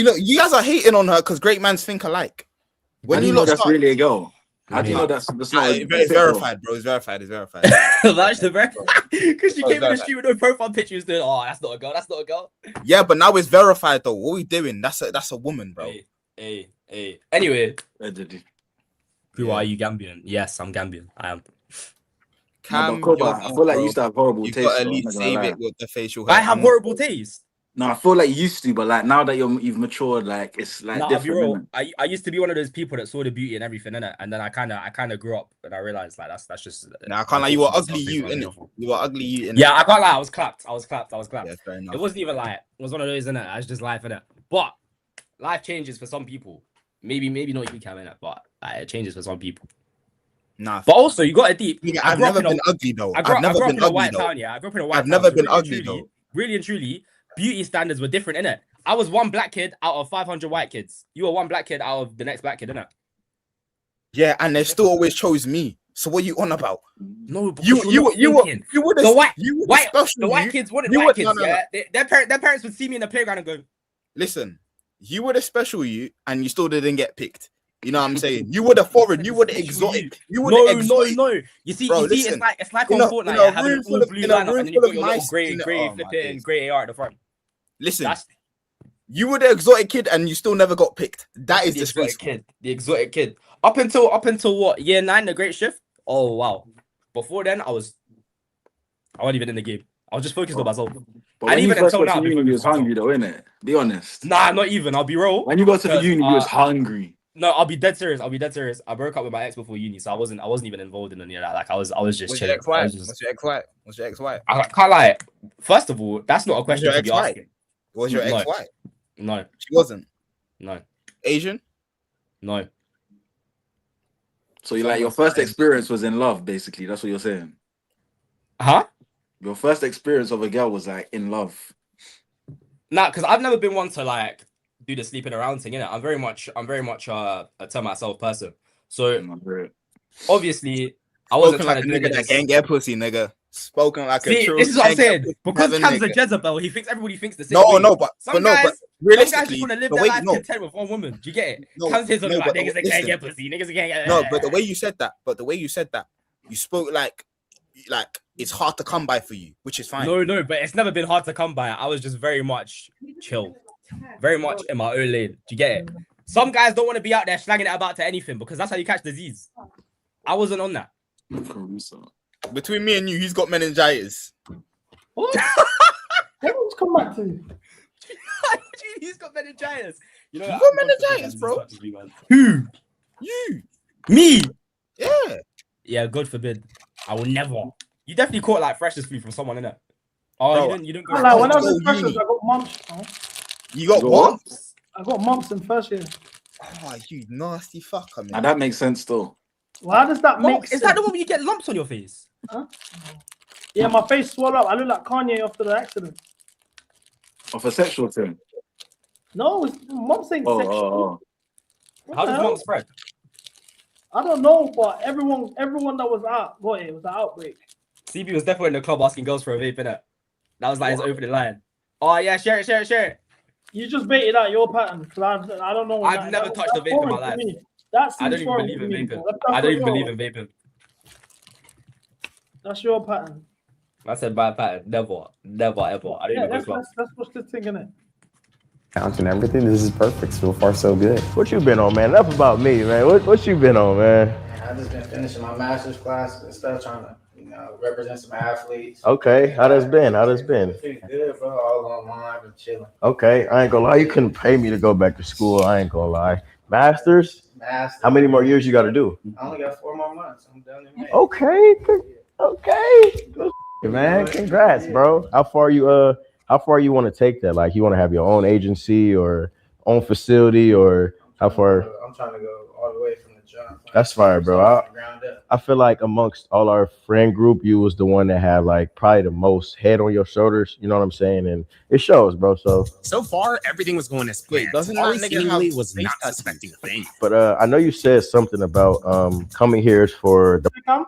know, you guys are hating on her because great mans think alike. When you know that's really a girl. How do you know that's not? It's verified, bro. It's verified. That's the verified. Because she came in the street with no profile pictures. Doing, that's not a girl. That's not a girl. Yeah, but now it's verified though. What are we doing? That's a woman, bro. Hey. Anyway, who Yeah. are you, Gambian? Yes, I'm Gambian. I am. Cam, I feel like you used to have horrible taste. Got at least save it with the facial hair. I have horrible taste. No, I feel like you used to, but like now that you've matured, like it's like different. I used to be one of those people that saw the beauty in everything, innit? And then I kind of grew up and I realized like that's just. Nah, I can't lie. You were ugly, innit? You were ugly, you. Yeah, I can't lie. I was clapped. Yeah, fair enough. It wasn't even like it was one of those, innit? It's just life, innit? But life changes for some people. Maybe not you, Cam, innit? But it changes for some people. Nah, but also you got a deep. I've never been ugly though. I've never been in a white town. Yeah, I grew up in a white town. I've never been ugly though. Really and truly, beauty standards were different, innit? I was one black kid out of 500 white kids. You were one black kid out of the next black kid, innit? Yeah, and they still always chose me. So what are you on about? No, you were the white kids wanted white kids. Yeah, their parents would see me in the playground and go, "Listen, you were the special you, and you still didn't get picked." You know what I'm saying? You were the foreign, you were the exotic. You were the exotic. No. You see, listen, it's like on Fortnite, having an all blue lineup, and then you got your little grey flipping grey AR at the front. Listen, you were the exotic kid, and you still never got picked. That is disgraceful. The exotic kid. Up until what? Year 9, the great shift. Oh wow. Before then, I wasn't even in the game. I was just focused on myself. But and even until now, you was hungry though, innit? Be honest. Nah, not even. I'll be real. When you got to the uni, you was hungry. No, I'll be dead serious. I broke up with my ex before uni, so I wasn't even involved in any of that. Like I was just chilling. What's your ex white? I can't lie. First of all, that's not a question to be asking. Was your ex white? No. She wasn't. No. Asian? No. So your first experience was in love, basically. That's what you're saying. Huh? Your first experience of a girl was like in love. Nah, because I've never been one to like do the sleeping around thing, innit? I'm very much a to myself person. So obviously I wasn't trying to do nigga that can't get pussy, nigga. spoken like a See, true. this is what I'm saying. Because Heaven Cam's a nigga. Jezebel, he thinks everybody thinks the same No, way. no, but some no, guys, but some guys realistically, just want to live the their way life no, content with one woman. Do you get it? no, Cam's here talking no, about but niggas that can't get pussy, niggas that can't get. no, but the way you said that, you spoke like it's hard to come by for you, which is fine. No, but it's never been hard to come by. I was just very much chill, very much in my own lane. Do you get it? Some guys don't want to be out there slanging it about to anything because that's how you catch disease. I wasn't on that. Between me and you, he's got meningitis. What? Let's come back to you. He's got meningitis. You know, You got meningitis, bro. Who? You. Me? Yeah. Yeah, God forbid. I will never. You definitely caught like freshest flu from someone, innit? Oh, Bro, you didn't I go. like, when I was in freshers, I got mumps. Oh. You got what? I got mumps in first year. Oh, you nasty fucker, man. Now that makes sense, though. Why does that make sense? Is that the one where you get lumps on your face? Huh? Yeah, my face swelled up. I look like Kanye after the accident. Of a sexual thing. No, mumps ain't sexual. How does mumps spread? I don't know, but everyone that was out got it. It was an outbreak. CB was definitely in the club asking girls for a vape, innit? That was like his opening line. Oh yeah, share it. You just baited out your pattern. Cause I don't know. I've never touched a vape in my life. I don't even believe in vaping. I don't even believe in vaping. That's your pattern. I said my pattern. Never, ever. I don't even go club. Let's watch this thing, innit? Counting everything. This is perfect. So far, so good. What you been on, man? Enough about me, man. What you been on, man? I just been finishing my master's class and stuff, trying to represent some athletes. Okay, how that's been? Pretty good, bro. All online, been chilling. Okay, I ain't gonna lie. You couldn't pay me to go back to school. I ain't gonna lie. Masters? How many more years you got to do? I only got 4 more months. I'm done in May. Okay. Good man, congrats, bro. How far you want to take that? Like, you want to have your own agency or own facility, or how far? I'm trying to go all the way from the jump. That's fire, bro. I feel like amongst all our friend group, you was the one that had like probably the most head on your shoulders. You know what I'm saying? And it shows, bro. So far, everything was going as planned. doesn't that Ari nigga seemingly have was face not tattoos? suspecting a thing. But I know you said something about coming here is for the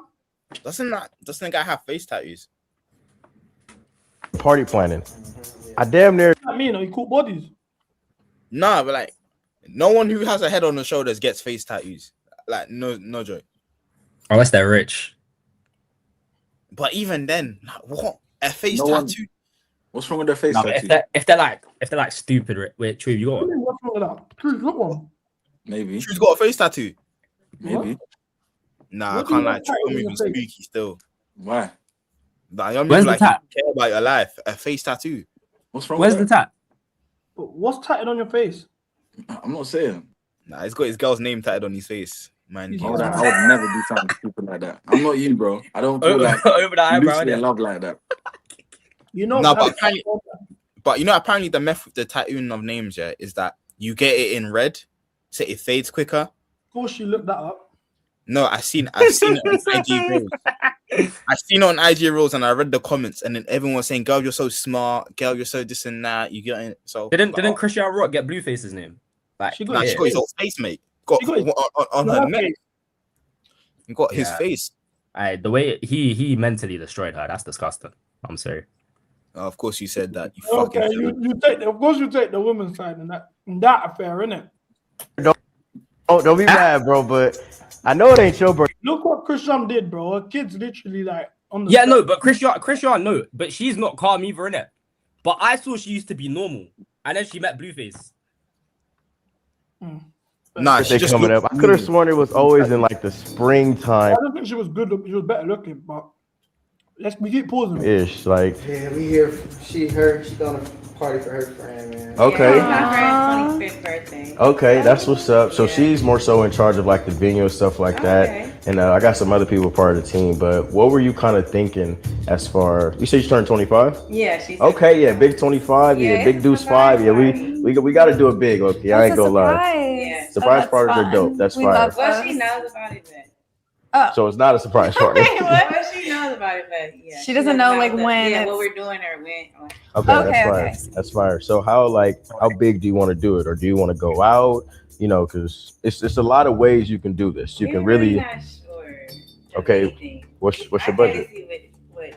Doesn't guy have face tattoos? party planning. I damn near. I mean, you cool bodies. Nah, but like, no one who has a head on the shoulders gets face tattoos. Like, no joke. Unless they're rich. But even then, like, what a face No one- tattoo? What's wrong with their face No, but tattoo? if they're like stupid, wait, true, you got one. What's wrong with that? Truth, look one. Maybe. Who's got a face tattoo? Maybe. Nah, What I do can't you lie. got You're tattooed on moving your face? spooky still. Why? Like, you're Where's moving the like tat? you care about your life. A face tattoo. What's wrong Where's with the tat? But what's tatted on your face? that? I'm not saying. Nah, he's got his girl's name tatted on his face. Man, Yeah. I would never do something stupid like that. I'm not you, bro. I don't feel like Over the eyebrow, loosely innit? in love like that. You know, No, but apparently the method with the tattooing of names, yeah, is that you get it in red, so it fades quicker. Of course, you looked that up. No, I've seen it on IG Reels. I've seen it on IG Reels, and I read the comments, and then everyone was saying, "Girl, you're so smart. Girl, you're so this and that." You get it. So Didn't Christian Rock get Blueface's name? Like, She Nah, got she got his whole face, mate. Got She got his- on her neck. You got his Yeah. face. The way he mentally destroyed her, that's disgusting. I'm sorry. Oh, of course, you said that. You fucking. Okay, you take of course you take the women's side in that affair, innit? Don't be mad, bro. But I know it ain't your birthday. Look what Christian did, bro. Her kid's literally like on the Yeah, no, but Christian, no, but she's not calm either, innit? But I saw she used to be normal, and then she met Blueface. Nah, she They just coming up. looked I could have sworn it was always in like the springtime I don't think she was good. She was better looking, but we keep pausing. ish. Like, Yeah, we here. She's gonna party for her friend, man. okay. Yeah, my friend's 25th birthday. Okay, that's what's up. So she's more so in charge of like the venue and stuff like that. And I got some other people part of the team. But what were you kind of thinking as far? You said you turned 25? Yeah, she's Okay, yeah, big 25. Yeah, Yeah, big Deuce 5. Yeah, we got to do it big. Okay, I ain't gonna lie. Yeah. Surprise parties are dope. That's fire. Well, she knows about it, but So it's not a surprise party. well, she knows about it, but yeah, She doesn't know, knows like, about when Yeah, it's- what we're doing or when. Okay, that's fire. That's fire. So how big do you want to do it, or do you want to go out? You know, because it's a lot of ways you can do this. You can really. Not sure. Okay, what's your budget? See what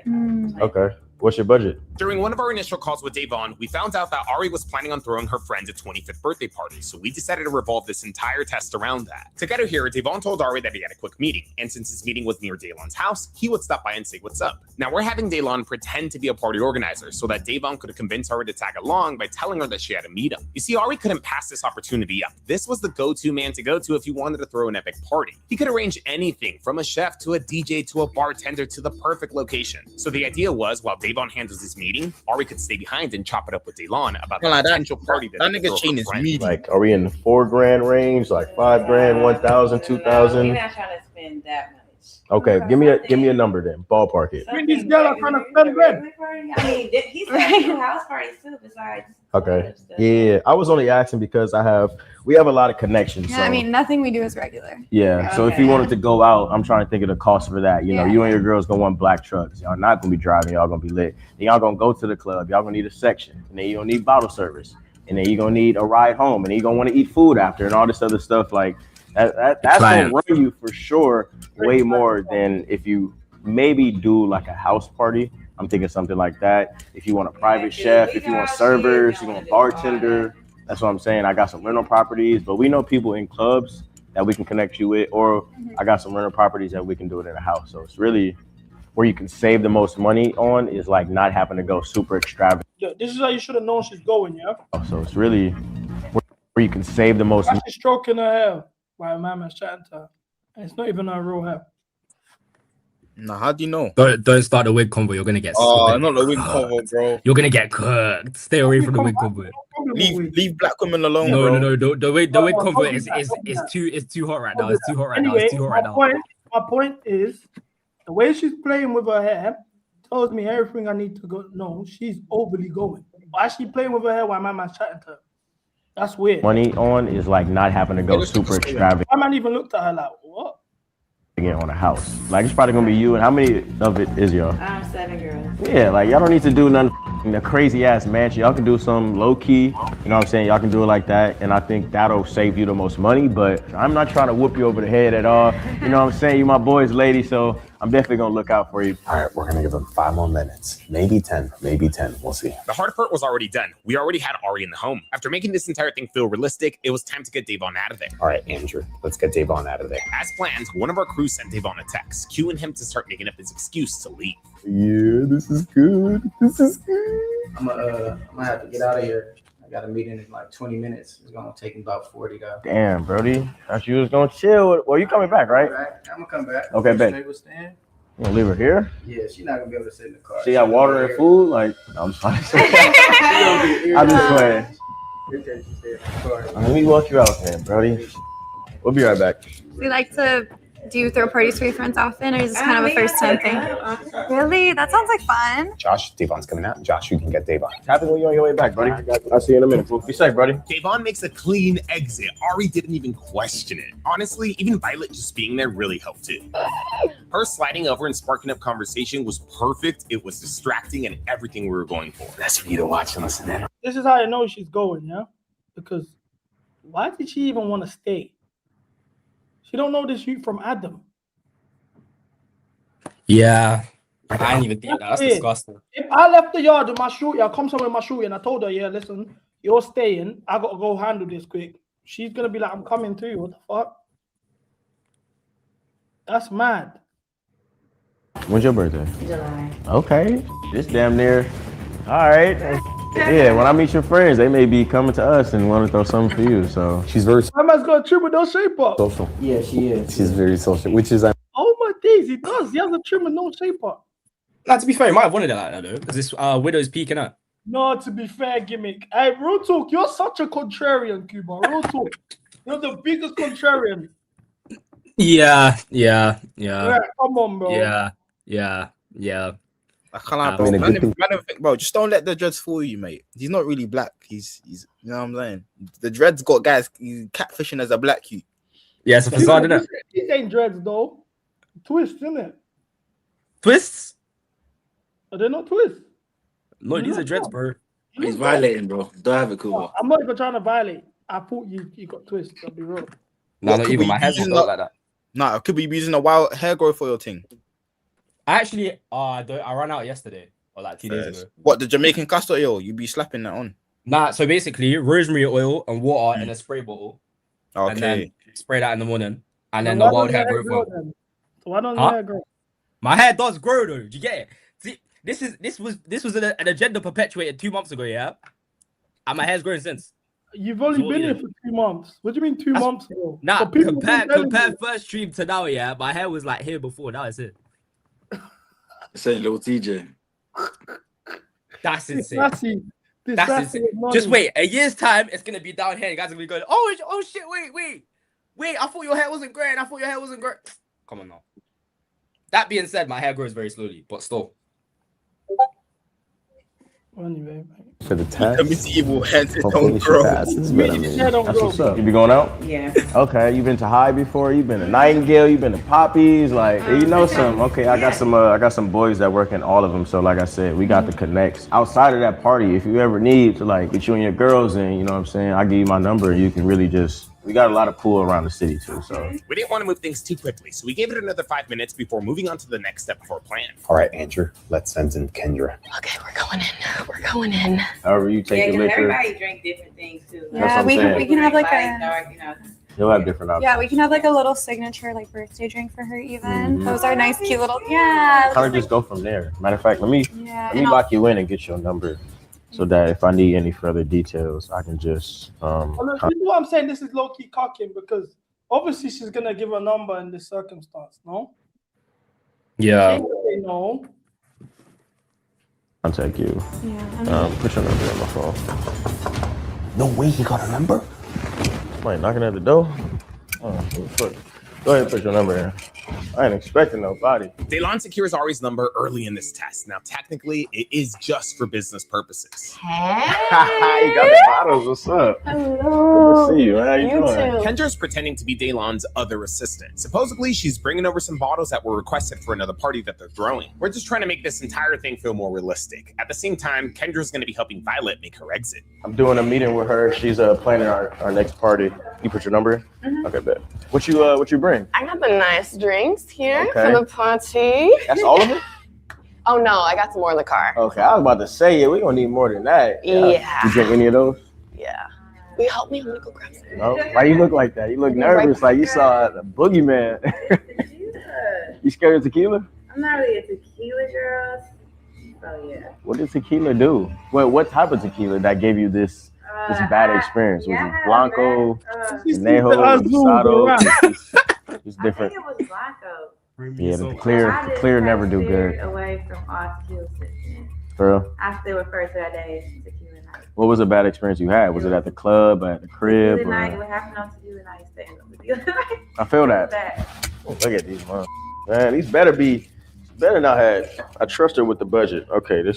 Okay. What's your budget? During one of our initial calls with Davon, we found out that Ari was planning on throwing her friend a 25th birthday party, so we decided to revolve this entire test around that. To get her here, Davon told Ari that he had a quick meeting, and since his meeting was near Daylon's house, he would stop by and say what's up. Now, we're having Daylon pretend to be a party organizer so that Davon could convince Ari to tag along by telling her that she had to meet him. You see, Ari couldn't pass this opportunity up. This was the go-to man to go to if you wanted to throw an epic party. He could arrange anything, from a chef to a DJ to a bartender to the perfect location. So the idea was, while Davon handles his meeting, Ari could stay behind and chop it up with Daylon about the potential party that nigga chain is meaty. Like, are we in the $4,000 range? Like $5,000, 1,000, 2,000? We're not trying to spend that much. Okay, give me a number then. Ballpark it. I mean, these girls are trying to spend bread. I mean, he's having house parties too, besides. Okay. Yeah, I was only asking because we have a lot of connections. Yeah, so. I mean, nothing we do is regular. Yeah, so if you wanted to go out, I'm trying to think of the cost for that. You know, you and your girls gonna want black trucks. Y'all not gonna be driving. Y'all gonna be lit. Then y'all gonna go to the club. Y'all gonna need a section, and then you gonna need bottle service, and then you gonna need a ride home, and then you gonna want to eat food after, and all this other stuff. Like that's gonna run you for sure way more than if you maybe do like a house party. I'm thinking something like that. If you want a private chef, if you want servers, you want a bartender. That's what I'm saying. I got some rental properties, but we know people in clubs that we can connect you with, or I got some rental properties that we can do it in a house. So it's really where you can save the most money on is like not having to go super extravagant. Yeah, this is how you should have known she's going, yeah? So it's really where you can save the most money. She's stroking her hair while mama's chatting to her. And it's not even her real hair. Nah, how do you know? Don't start the wig convo. You're gonna get. Not the wig convo, bro. You're gonna get cooked. Stay away from the wig convo. Leave black women alone, No, bro. no. The wig convo is too hot right now. It's too hot right now. It's too hot right now. My point is, the way she's playing with her hair tells me everything I need to go. No, she's overly going. Why is she playing with her hair while mama's chatting to her? That's weird. Money on is like not having to go super extravagant. My man even looked at her like, what? On a house. Like it's probably gonna be you, and how many of it is y'all? 7 girls. Yeah, like y'all don't need to do none the crazy ass mansion. Y'all can do some low key, you know what I'm saying? Y'all can do it like that, and I think that'll save you the most money, but I'm not trying to whoop you over the head at all. You know what I'm saying? You my boy's lady, so I'm definitely gonna look out for you. All right, we're gonna give them 5 more minutes. Maybe 10. We'll see. The hard part was already done. We already had Ari in the home. After making this entire thing feel realistic, it was time to get Davon out of there. All right, Andrew, let's get Davon out of there. As planned, one of our crew sent Davon a text, cueing him to start making up his excuse to leave. Yeah, this is good. This is good. I'm gonna have to get out of here. I got a meeting in like 20 minutes. It's gonna take me about 40 though. Damn, Brody. Thought you was gonna chill. Well, you coming back, right? I'm gonna come back. Okay, bet. Stay with Stan. You gonna leave her here? Yeah, she's not gonna be able to sit in the car. She got water and food? Like, I'm just fine. I'm just playing. Let me walk you out, man, Brody. We'll be right back. We like to do throw parties for your friends often, or is this kind of a first time thing? Really? That sounds like fun. Josh, Davon's coming out. Josh, you can get Davon. Happy when you're on your way back, buddy. I'll see you in a minute. Be safe, buddy. Davon makes a clean exit. Ari didn't even question it. Honestly, even Violet just being there really helped too. Her sliding over and sparking up conversation was perfect. It was distracting and everything we were going for. That's for you to watch and listen in. This is how I know she's going, yeah? Because why did she even want to stay? She don't know this youth from Adam. Yeah, I didn't even think that. That's disgusting. If I left the yard with my shooter, I come somewhere with my shooter, and I told her, yeah, listen, you're staying. I got to go handle this quick. She's going to be like, I'm coming too. What the fuck? That's mad. When's your birthday? July. Okay. This damn near. All right. Yeah, when I meet your friends, they may be coming to us and want to throw something for you. So she's very My man's got a trim with no shape up. social. Yeah, she is. She's very social, which is Oh my days, he does. He has a trim with no shape up. Now, to be fair, he might have wanted it like that though, because this widow's peeking up. No, to be fair, gimmick. Hey, real talk, you're such a contrarian, Cuba. Real talk. You're the biggest contrarian. Yeah. Yeah, come on, bro. Yeah. I can't lie, bro. Just don't let the dreads fool you, mate. He's not really black. He's you know what I'm saying? The dreads got guys he's catfishing as a black you. Yeah, it's a facade, isn't it? It ain't dreads though. Twists, isn't it? Twists? Are they not twists? No, these are dreads, bro. He's violating, bro. Don't have it, cool. I'm not even trying to violate. I thought you got twists. I'll be real. No, not even. My hair's not like that. Nah, I could be using a wild hair growth for your thing. I ran out yesterday or like 2 days ago. What, the Jamaican castor oil? You be slapping that on? Nah, so basically rosemary oil and water in a spray bottle. Okay. And then spray that in the morning. And So then why the wild don't your hair hair growth grow oil. then? So why don't Huh? your hair grow? My hair does grow though. Do you get it? See, this was an agenda perpetuated 2 months ago, yeah? And my hair's growing since. You've only been here for 2 months. What do you mean 2 months ago? Nah, So people been telling compare you. first stream to now, yeah. My hair was like here before. Now it's it. Saying little TJ. That's insane. Sassy. This That's sassy insane. is Just money. wait, a year's time, it's gonna be down here. You guys are gonna be going, oh shit, wait. I thought your hair wasn't growing. Come on now. That being said, my hair grows very slowly, but still. Anyway, For the test. Medieval hands it Hopefully don't she grow. passes, but I mean, Yeah, don't that's grow. what's up. You be going out? Yeah. Okay, you been to High before? You been to Nightingale? You been to Poppies? Like, you know some. Okay, I got some boys that work in all of them. So like I said, we got the connects. Outside of that party, if you ever need to like get you and your girls in, you know what I'm saying? I'll give you my number and you can really just. We got a lot of pool around the city too. So. We didn't want to move things too quickly, so we gave it another 5 minutes before moving on to the next step of our plan. All right, Andrew. Let's send in Kendra. Okay, we're going in. However you take your liquor. Everybody drink different things too. That's what I'm saying. we can have like Light, a dark, you know. You'll have different options. we can have like a little signature like birthday drink for her even. Mhm. Those are nice, cute little Kind of just go from there. Matter of fact, let me lock you in and get your number, so that if I need any further details, I can just Well, look, this is what I'm saying. This is low key cocking because obviously she's gonna give a number in this circumstance. No. Yeah. She ain't say no. contact you. Yeah. Put your number on my phone. No way, he got a number? Somebody knocking at the door? Oh, fuck. Go ahead and put your number in. I ain't expecting nobody. Daylon secures Ari's number early in this test. Now, technically, it is just for business purposes. You got the bottles. What's up? Hello. Good to see you. How you doing? Kendra's pretending to be Daylon's other assistant. Supposedly, she's bringing over some bottles that were requested for another party that they're throwing. We're just trying to make this entire thing feel more realistic. At the same time, Kendra's going to be helping Violet make her exit. I'm doing a meeting with her. She's planning our next party. You put your number in? Mhm. Okay, bet. What you bring? I got the nice drinks here Okay. for the party. That's all of it? Oh no, I got some more in the car. Okay, I was about to say, yeah, we're gonna need more than that. Yeah. You drink any of those? Yeah. Will you help me? I'm gonna go grab some. No? Why you look like that? You look nervous, like you saw a boogeyman. You scared of tequila? I'm not really a tequila girl. So yeah. What did tequila do? What type of tequila that gave you this bad experience? Was it Blanco, Nejo, Rosado? It's different. I think it was Blanco. Yeah, the clear never do good. Away from all tequila systems. For real? I still refer to that day as tequila night. What was a bad experience you had? Was it at the club, at the crib? Tequila night, Or... what happened on tequila night, staying on tequila night. I feel that. Oh, look at these ones. Man, these better not have. I trust her with the budget. Okay, have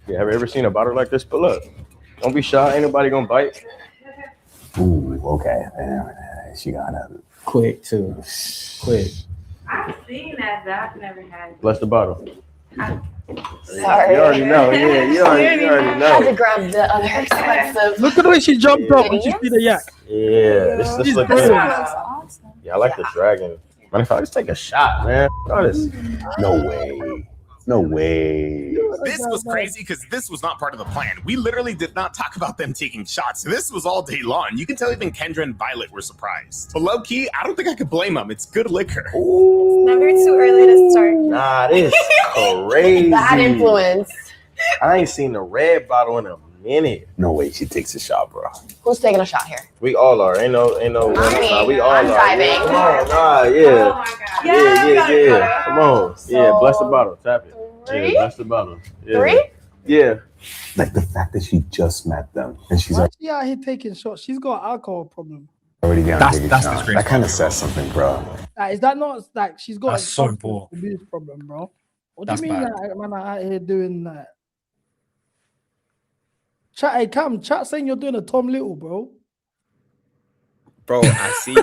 you ever seen a bottle like this? Pull up. Don't be shy. Ain't nobody gonna bite. Ooh, okay. She got it. Quick, too. Quick. I've seen that, but I've never had it. Bless the bottle. Sorry. You already know. Yeah, you already I know. had to grab the other expensive. Look at the way she jumped up when she see the yak. Yeah, this She's looks good. good. Awesome. Yeah, I like the dragon. Man, if I just take a shot, man. All this. No way. No way. This was crazy because this was not part of the plan. We literally did not talk about them taking shots. This was all day long. You can tell even Kendra and Violet were surprised. But low key, I don't think I could blame them. It's good liquor. Never too early to start. Nah, this crazy. Bad influence. I ain't seen the red bottle in a minute. No way she takes a shot, bro. Who's taking a shot here? We all are. Ain't no. Mommy, We all I'm are. driving. Yeah, come on, nah, yeah. Oh my God. Yeah. Come on. Yeah, bless the bottle. Tap it. Three? Yeah, bless the bottle. Yeah. 3? Yeah. Like the fact that she just met them and she's Why she out here taking shots? She's got an alcohol problem. already down That's taking the shots. screen. That kind of says something, bro. Is that not like she's got That's a so substance poor. abuse problem, bro? What That's do you mean bad. that man are out here doing that? Chat, hey Cam, chat saying you're doing a Tom Little, bro. Bro, I see.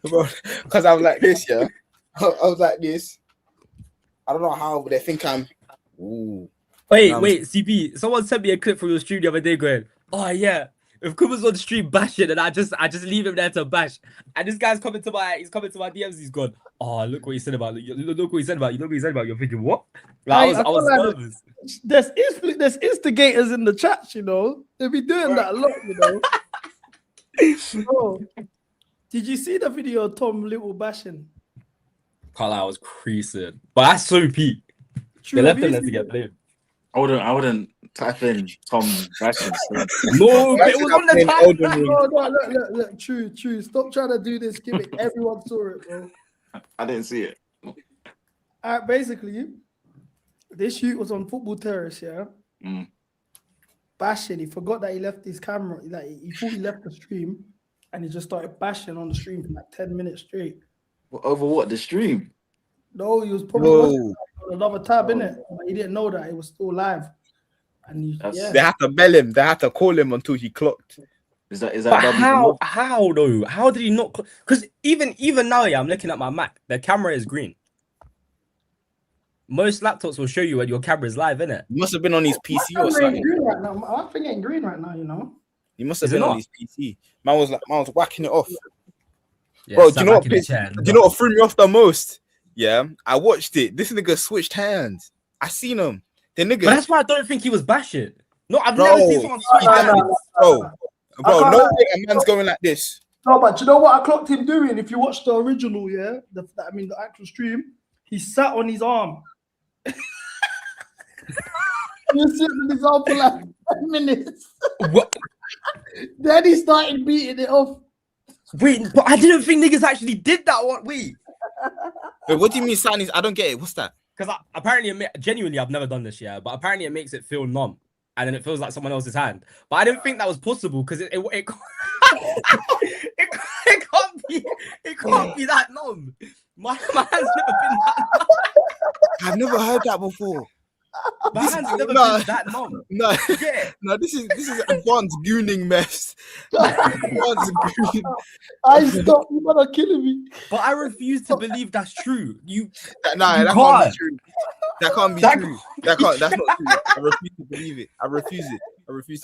Bro, because I'm like this, yeah. I was like this. I don't know how, but they think I'm. Ooh. Wait, CP. Someone sent me a clip from your stream the other day going, oh yeah, if Kuma's on stream bashing and I just leave him there to bash, and this guy's coming to my DMs, he's gone, oh, look what he said about you. Look what he said about you. Look what he said about you. You're thinking, what? Like, I was nervous. There's instigators in the chats, you know. They be doing that a lot, you know. Oh, did you see the video of Tom Little bashing? Carlisle was creasing, but that's so peak. They left him there to get blamed. I wouldn't type in Tom bashing. No, but it was on the time. Look, true. Stop trying to do this gimmick. Everyone saw it, bro. I didn't see it. Basically, this shoot was on Football Terrace, yeah. Bashing. He forgot that he left his camera. Like he thought he left the stream, and he just started bashing on the stream for like 10 minutes straight. Over what? The stream? No, he was probably watching another tab, innit? But he didn't know that it was still live. And they had to bell him. They had to call him until he clocked. Is that? But how though? How did he not? Because even now, yeah, I'm looking at my Mac. The camera is green. Most laptops will show you when your camera is live, innit? He must have been on his PC or something. I'm thinking green right now, you know. He must have been on his PC. Man was whacking it off. Yeah, bro, do you know what threw me off the most? Yeah, I watched it. This nigga switched hands. I seen him. The nigga. But that's why I don't think he was bashing. No, I've never seen someone switch hands. Bro, no way a man's going like this. No, but you know what I clocked him doing? If you watch the original, yeah, the actual stream, he sat on his arm. He was sitting on his arm for like 10 minutes. What? Then he started beating it off. Wait, but I didn't think niggas actually did that one. Wait, what do you mean, Sani's? I don't get it. What's that? Because apparently, genuinely, I've never done this, yeah, but apparently it makes it feel numb. And then it feels like someone else's hand. But I didn't think that was possible because it can't be that numb. My hand's never been that numb. I've never heard that before. My hand's never been that numb. No, this is advanced gooning mess. Advanced gooning. I stop. You are killing me. But I refuse to believe that's true. That can't be true. That can't be true. That's not true. I refuse to believe it. I refuse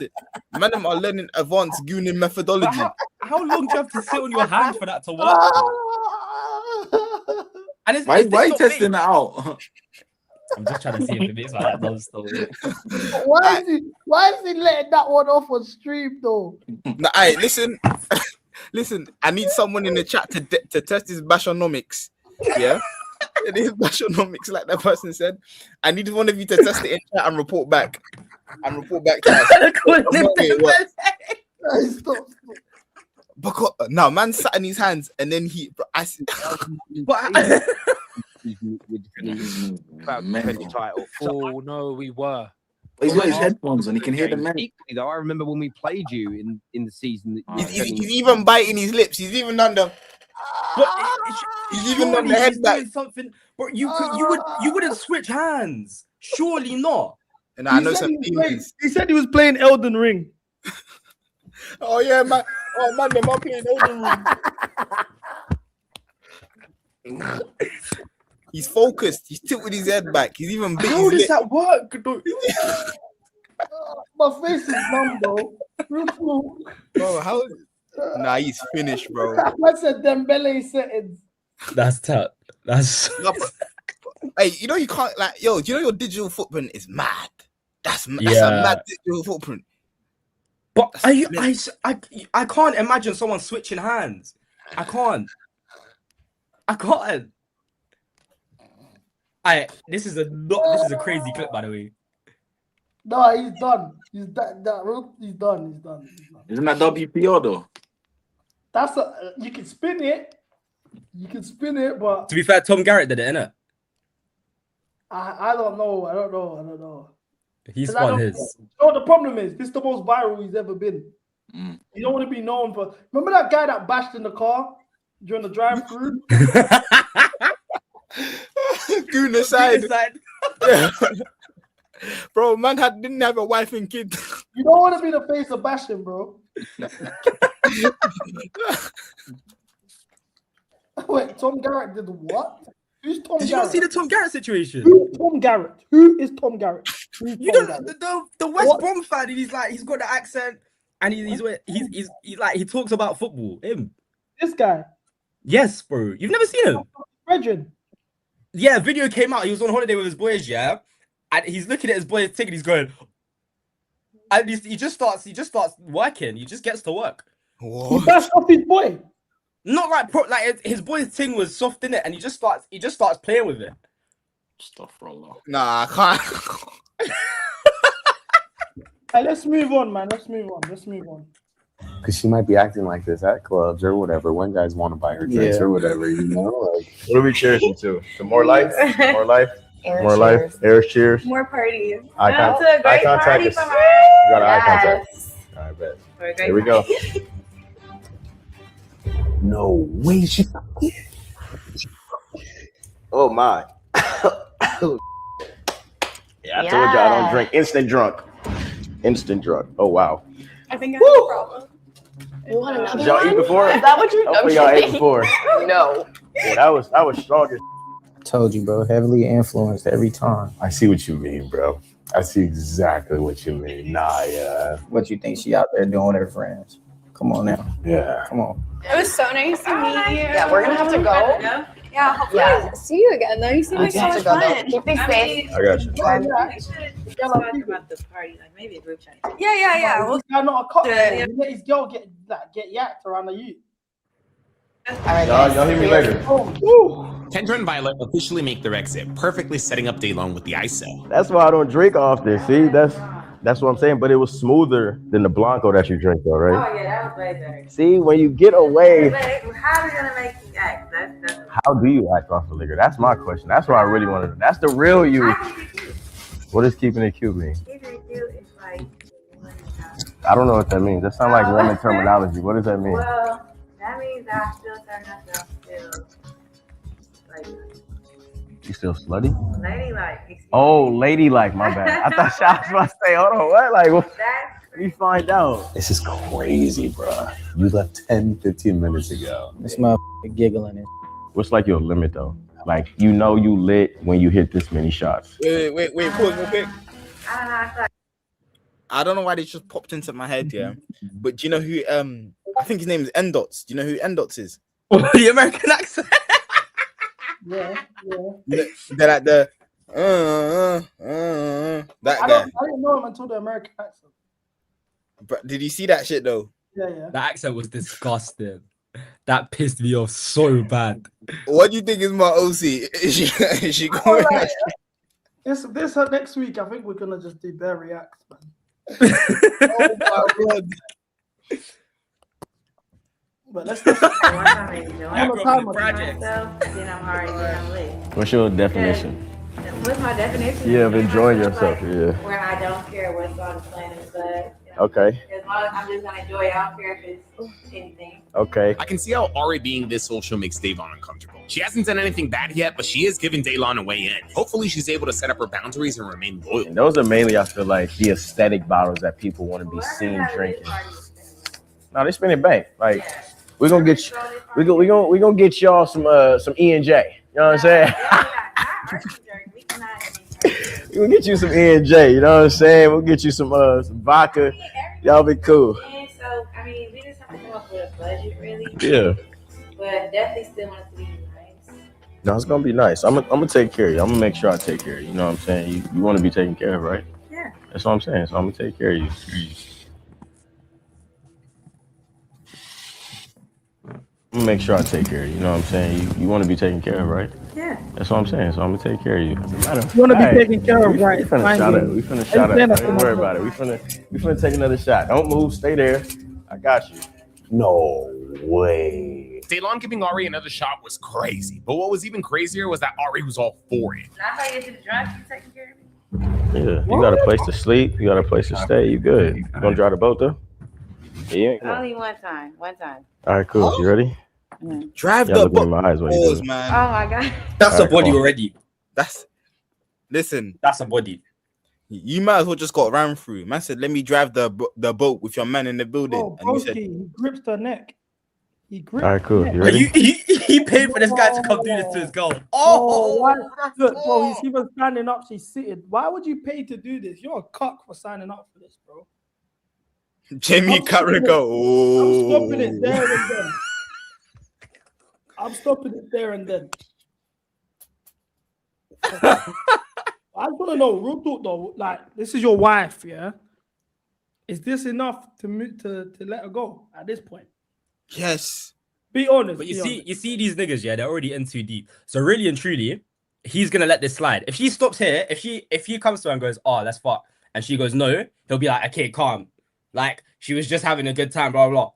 it. Man, them are learning advanced gooning methodology. How long do you have to sit on your hand for that to work? And why are you testing that out? I'm just trying to see if it makes like that non-story. Why is he letting that one off on stream though? Nah, hey, listen. I need someone in the chat to test his bashonomics. Yeah, it is bashonomics, like that person said. I need one of you to test it in chat and report back. To us. Stop. Because no, man sat in his hands and then title. Oh no, we were. He's got his headphones on. He can hear the man. Equally, though, I remember when we played you in the season. He's even biting his lips. He's even done the. He's even done the head back. Something, but you wouldn't switch hands. Surely not. And I know some things. He said he was playing Elden Ring. Oh yeah, man. Oh man, they're not playing Elden Ring. He's focused. He's tilted his head back. He's even big. How does that work? My face is numb, bro. Bro, how? Nah, he's finished, bro. I said Dembele settings. That's tough. That's. No, hey, you know you can't like, yo. Do you know your digital footprint is mad? That's a mad digital footprint. But I can't imagine someone switching hands. I can't. This is a crazy clip, by the way. No, he's done. He's done. Isn't that WPO though? You can spin it. But to be fair, Tom Garrett did it, innit? I don't know. He spun his. No, the problem is this is the most viral he's ever been. You don't want to be known for. Remember that guy that bashed in the car during the drive-through? Goon aside. Yeah. Bro, man didn't have a wife and kid. You don't want to be the face of bashing, bro. Wait, Tom Garrett did what? Who's Tom Garrett? Did you not see the Tom Garrett situation? Who's Tom Garrett? Who is Tom Garrett? You don't know the West Brom fan. He's got the accent. And he's like he talks about football. Him. This guy. Yes, bro. You've never seen him. Brethren. Yeah, a video came out. He was on holiday with his boys, yeah, and he's looking at his boys' thing and he's going, and he just starts working. He just gets to work. He bashed off his boy. Not like his boy's thing was soft in it, and he just starts playing with it. Stuff roller. Nah, I can't. Hey, let's move on, man. Let's move on. Because she might be acting like this at clubs or whatever. When guys want to buy her drinks or whatever, you know. Like, what are we cheering to? Some more life? More life? Air More cheers. life? Air cheers? More parties. Eye That's contact. a great Eye party contact. for You her. got eye contact. Yes. All right, bet. For a great Here we go. party. no way. Oh my. Yeah, I told you I don't drink. Instant drunk. Oh wow. I think I have a problem. You want another Did y'all eat one? before? Is that what you're Hopefully y'all ate before. No. Yeah, that was strong as Told you, bro. Heavily influenced every time. I see what you mean, bro. I see exactly what you mean. Nah, yeah. What you think she out there doing with her friends? Come on now. Yeah. Come on. It was so nice to meet you. Yeah, we're gonna have to go. Yeah, hopefully Yeah. see you again though. You seem like Okay. so much Have to go, though. fun. Keep these safe. I got you. We should talk about the party, like maybe a group chat. Yeah. This guy not a cop. Yeah. He let his girl get yacked around the youth. Y'all hear me later. Kendra and Violet officially make their exit, perfectly setting up Daylon with the ISO. That's why I don't drink often. See, that's what I'm saying. But it was smoother than the Blanco that you drink, though, right? Oh yeah, that was way better. See, when you get away, But how are we gonna make you act? That's how do you act off the liquor? That's my question. That's what I really want to know. That's the real you. What does keeping it cute mean? keeping it cute. It's like, I don't know what that means. That sounds like Roman terminology. What does that mean? well, that means I still turn myself still like You still slutty? ladylike. Oh, ladylike. My bad. I thought I was about to say, hold on, what? Like, what? We find out. This is crazy, bro. You left 10, 15 minutes ago. This motherfucker giggling and What's like your limit though? Like you know you lit when you hit this many shots. Wait, pause real quick. I don't know. I feel like I don't know why they just popped into my head, yeah. But do you know who I think his name is Endots. Do you know who Endots is? The American accent. Yeah. They're like the that I guy. didn't know him until the American accent. But did you see that shit though? Yeah. That accent was disgusting. That pissed me off so bad. What do you think is my OC? Is she going? Alright, This next week, I think we're gonna just do bare reacts, man. Oh my god! But let's one time I enjoy project. myself, then I'm already then I'm lit. What's your definition? What's my definition? Yeah, of enjoying yourself. Like, Yeah. where I don't care what song is playing in the club. Okay. As long as I'm just gonna enjoy it, I don't care if it's anything. Okay. I can see how Ari being this social makes Daylon uncomfortable. She hasn't done anything bad yet, but she is giving Daylon a way in. Hopefully she's able to set up her boundaries and remain loyal. And those are mainly, I feel like, the aesthetic bottles that people want to be seen drinking. No, they spin it back. Like we're gonna get you, we gonna get y'all some E&J. You know what I'm saying? We'll get you some E&J. You know what I'm saying? We'll get you some vodka. Y'all be cool. And so, I mean, we just have to come up with a budget, really. Yeah. But definitely still want it to be nice. No, it's gonna be nice. I'm gonna take care of you. I'm gonna make sure I take care of you. You know what I'm saying? You want to be taken care of, right? Yeah. That's what I'm saying. So I'm gonna take care of you. I'm gonna make sure I take care of you. You know what I'm saying? You want to be taken care of, right? Yeah. That's what I'm saying. So I'm gonna take care of you. You want to be taken care of, right? We finna shot it. We finna shot it. Don't worry about it. We finna take another shot. Don't move. Stay there. I got you. No way. Daylon giving Ari another shot was crazy, but what was even crazier was that Ari was all for it. Now if I get to the drunk, you taking care of me? Yeah. You got a place to sleep. You got a place to stay. You good? You gonna drive the boat though? Yeah. Come on. Only one time. All right. Cool. You ready? Drive Yeah, the looking in my eyes. What you pause, doing? man. Oh my god. That's All a right, body come on. already. Listen. That's a body. You might as well just got ran through. Man said, "Let me drive the boat with your man in the building," Oh, and you said, he grips her neck. He grips. All right. Cool. You But ready? he paid for this guy to come do this to his girl. Why? Look, bro, he's even standing up. She's sitting. Why would you pay to do this? You're a cock for signing up for this, bro. Jamie Carragher. I'm stopping it Oh. there and then. I'm stopping it there and then. I just want to know, real talk though. Like, this is your wife, yeah? Is this enough to let her go at this point? Yes. Be honest. But be you honest. see these niggas, yeah, they're already in too deep. So really and truly, he's gonna let this slide. If she stops here, if he comes to her and goes, oh, that's fuck, and she goes no, he'll be like, okay, calm. Like, she was just having a good time, blah, blah, blah.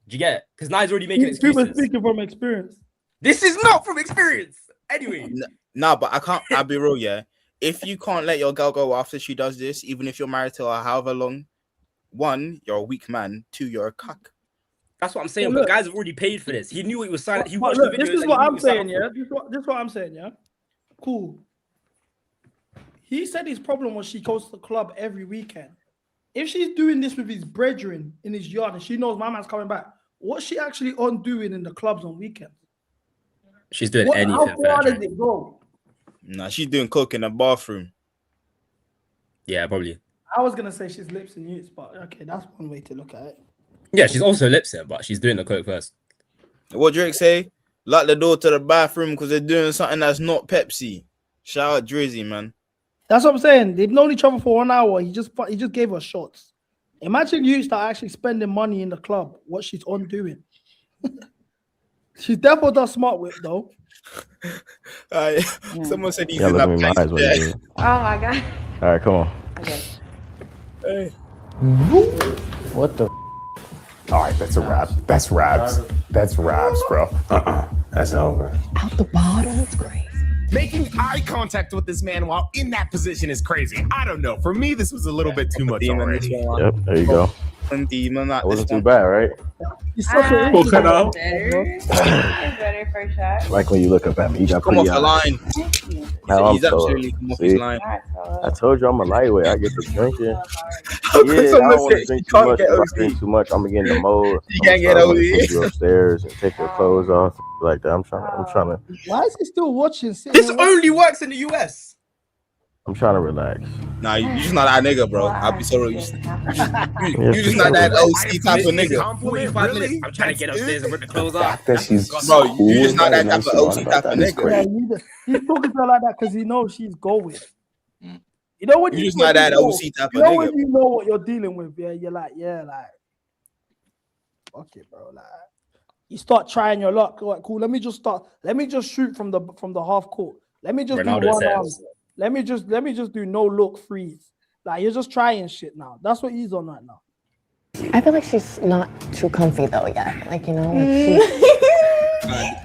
Do you get it? Because now he's already making excuses. People speaking from experience. This is not from experience. Anyway. Nah, but I'll be real, yeah. If you can't let your girl go after she does this, even if you're married to her however long, one, you're a weak man. Two, you're a cuck. That's what I'm saying. Well, but guys have already paid for this. He knew what he was signing. He But watched look, the video. this is what I'm saying, yeah. This is what I'm saying, yeah. Cool. He said his problem was she goes to the club every weekend. If she's doing this with his brethren in his yard and she knows my man's coming back, what's she actually on doing in the clubs on weekends? She's doing How anything for far that. does it go? Nah, she's doing coke in the bathroom. Yeah, probably. I was gonna say she's lips and utes, but okay, that's one way to look at it. Yeah, she's also lips it, but she's doing the coke first. What Drake say? Lock the door to the bathroom because they're doing something that's not Pepsi. Shout out Drizzy, man. That's what I'm saying. They've known each other for 1 hour. He just gave her shots. Imagine you start actually spending money in the club. What she's on doing? She's definitely does smart whip though. Someone said he's Yeah, in look that at me in my place. eyes when you do it. Oh my god. All right, come on. Okay. Hey. What the? All right, that's a wrap. That's wraps. That's wraps, bro. That's over. Out the bottle. It's great. Making eye contact with this man while in that position is crazy. I don't know. For me, this was a little bit too much already. Yep, there you go. That wasn't too bad, right? He's such a Better first shot. Like when you look up at me, you got Come off the line. He's absolutely come off his line. I told you I'm a lightweight. I get to drinking. Yeah, I could don't someone want say to drink you too can't much. get If I OD? drink too much, I'm gonna get in the mode. You can't get OD. OD. Take you upstairs and take your clothes off like that. I'm trying to. Why is he still watching? This only works in the US. I'm trying to relax. Nah, you just not that nigga, bro. I'll be so real. You just not that OC type of nigga. 45 minutes. I'm trying to get upstairs and rip the clothes off. That she's Bro, cool you just with not that and type of I'm OC smart type about of that. It's nigga. great. He's talking to her like that because he knows she's going. You know when You just not that know, OC type you of know nigga. when you know what you're dealing with, yeah, you're like, fuck it, bro. Like, you start trying your luck. Like, cool. Let me just shoot from the half court. Let me just Ronaldo do one arm. says. Let me just do no look freeze. Like, you're just trying shit now. That's what he's on right now. I feel like she's not too comfy though yet. Like, you know,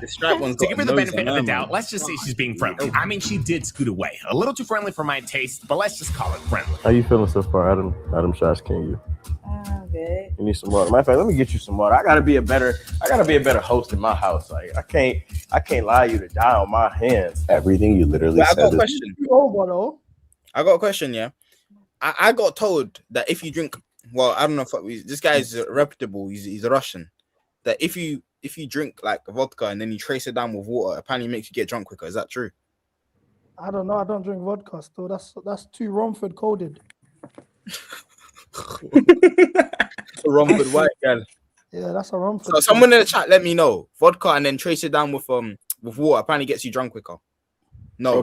The strap one's To got give her a the nose benefit on of the her, doubt, man. let's just say she's being friendly. I mean, she did scoot away. A little too friendly for my taste, but let's just call it friendly. How you feeling so far, Adam Shots King? You Good. need some water? Matter of fact, let me get you some water. I gotta be a better host in my house. Like I can't allow you to die on my hands. Everything you literally But I got said. a question. I got a question, yeah. I got told that if you drink, well, I don't know if this guy is reputable. He's a Russian. That if you drink like vodka and then you trace it down with water, apparently makes you get drunk quicker. Is that true? I don't know. I don't drink vodka still. That's too Romford coded. Romford white girl. Yeah, that's a Romford. So someone in the chat, let me know. Vodka and then trace it down with water. Apparently gets you drunk quicker. No,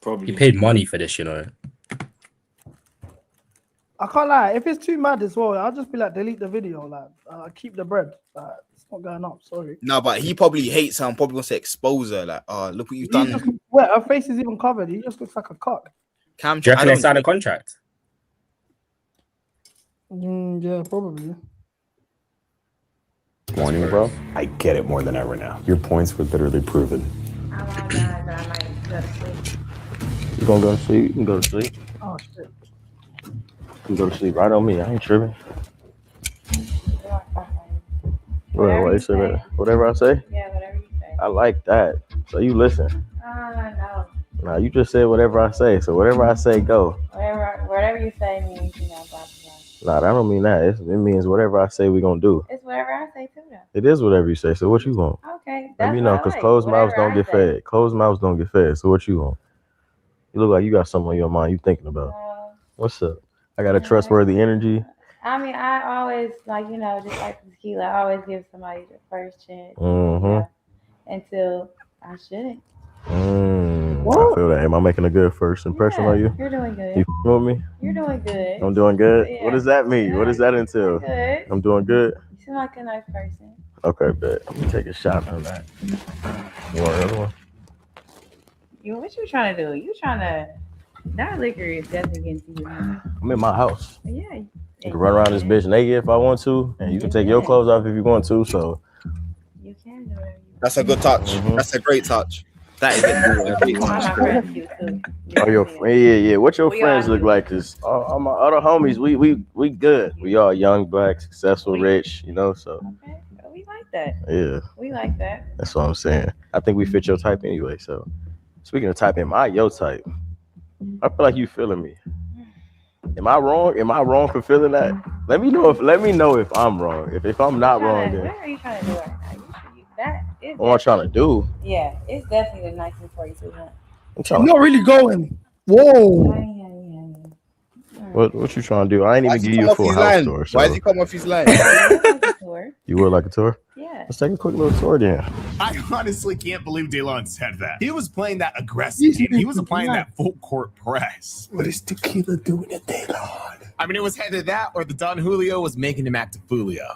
Probably. He paid money for this, you know. I can't lie. If it's too mad as well, I'll just be like, delete the video. Like, keep the bread. It's not going up. Sorry. No, but he probably hates her and probably wants to expose her. Like, oh, look what you've done. Well, her face is even covered. He just looks like a cock. Cam, Do you reckon they signed a contract? Yeah, probably. Morning, bro. I get it more than ever now. Your points were literally proven. Oh my god, I might go to sleep. You gonna go to sleep? You can go to sleep. Oh shit. You can go to sleep right on me. I ain't tripping. What you say? Whatever I say? Yeah, whatever you say. I like that. So you listen. No. Nah, you just said whatever I say. So whatever I say, go. Whatever you say means, blah, blah, blah. Nah, that don't mean that. It means whatever I say, we gonna do. It's whatever I say too, though. It is whatever you say. So what you want? Okay. Let me know, because closed mouths don't get fed. Closed mouths don't get fed. So what you want? You look like you got something on your mind you thinking about. What's up? I got a trustworthy energy. I mean, I always like just like tequila. I always give somebody the first chance. Until I shouldn't. I feel that. Am I making a good first impression on you? You're doing good. You with me? You're doing good. I'm doing good. Yeah. What does that mean? What does that entail? Good. I'm doing good. You seem like a nice person. Okay, bet. I'm gonna take a shot on that. You want another one? What you trying to do? You trying to? That liquor is definitely getting to you. I'm in my house. Yeah. You can run around this bitch naked if I want to, and you can take your clothes off if you want to. So you can do it. That's a good touch. That's a great touch. That is yeah. What your friends look like? Cause all my other homies, we good. We all young, black, successful, rich. So. Okay. We like that. Yeah. We like that. That's what I'm saying. I think we fit your type anyway. So, speaking of type, am I your type? I feel like you feeling me. Am I wrong? Am I wrong for feeling that? Let me know if I'm wrong. If I'm not wrong, then what are you trying to do right now? That is what am I trying to do? Yeah, it's definitely the nicest for you to do. I'm not really going. Whoa. What you trying to do? I ain't even give you a full house tour. So. Why does he come off his line? You would like a tour? Yeah. Let's take a quick little tour then. I honestly can't believe Delon said that. He was playing that aggressive game. He was applying that full court press. What is tequila doing at Delon? I mean, it was either that or the Don Julio was making him act a Fulio.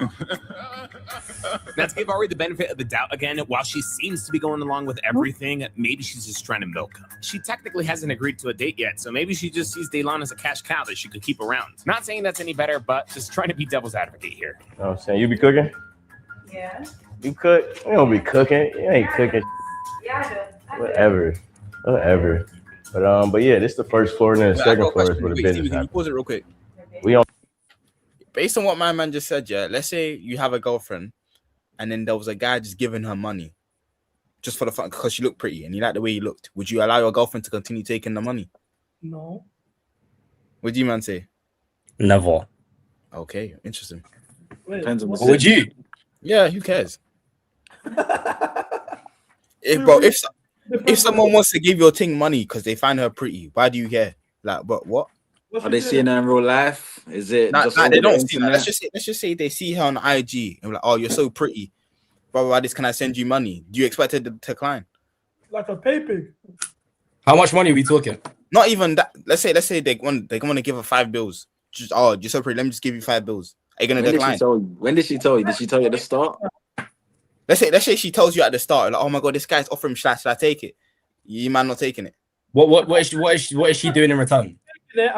Now, to give Ari the benefit of the doubt again, while she seems to be going along with everything, maybe she's just trying to milk him. She technically hasn't agreed to a date yet, so maybe she just sees Delon as a cash cow that she could keep around. Not saying that's any better, but just trying to be devil's advocate here. You know what I'm saying? You be cooking? Yeah. You cook? You don't be cooking. You ain't cooking. Yeah, I do. Whatever. But yeah, this is the first floor, and then the second floor is where the business Can you pause it real quick? We on. Based on what my man just said, yeah, let's say you have a girlfriend and then there was a guy just giving her money just for the fun because she looked pretty and you like the way you looked. Would you allow your girlfriend to continue taking the money? No. What do you man say? Never. Okay, interesting. Depends on What would you? Yeah, who cares? If someone wants to give your thing money because they find her pretty, why do you care? Like, but what? Are they seeing her in real life? Is it Nah, just they over don't the see that. internet? Let's just say they see her on IG and be like, oh, you're so pretty. Blah, blah, blah, this, can I send you money? Do you expect her to decline? Like a pay pig. How much money are we talking? Not even that. Let's say they want to give her $5. Just, oh, you're so pretty. Let me just give you $5. Are you gonna decline? When did she tell you? Did she tell you at the start? Let's say she tells you at the start, like, oh my god, this guy's offering. Should I take it? You man not taking it. What is she doing in return?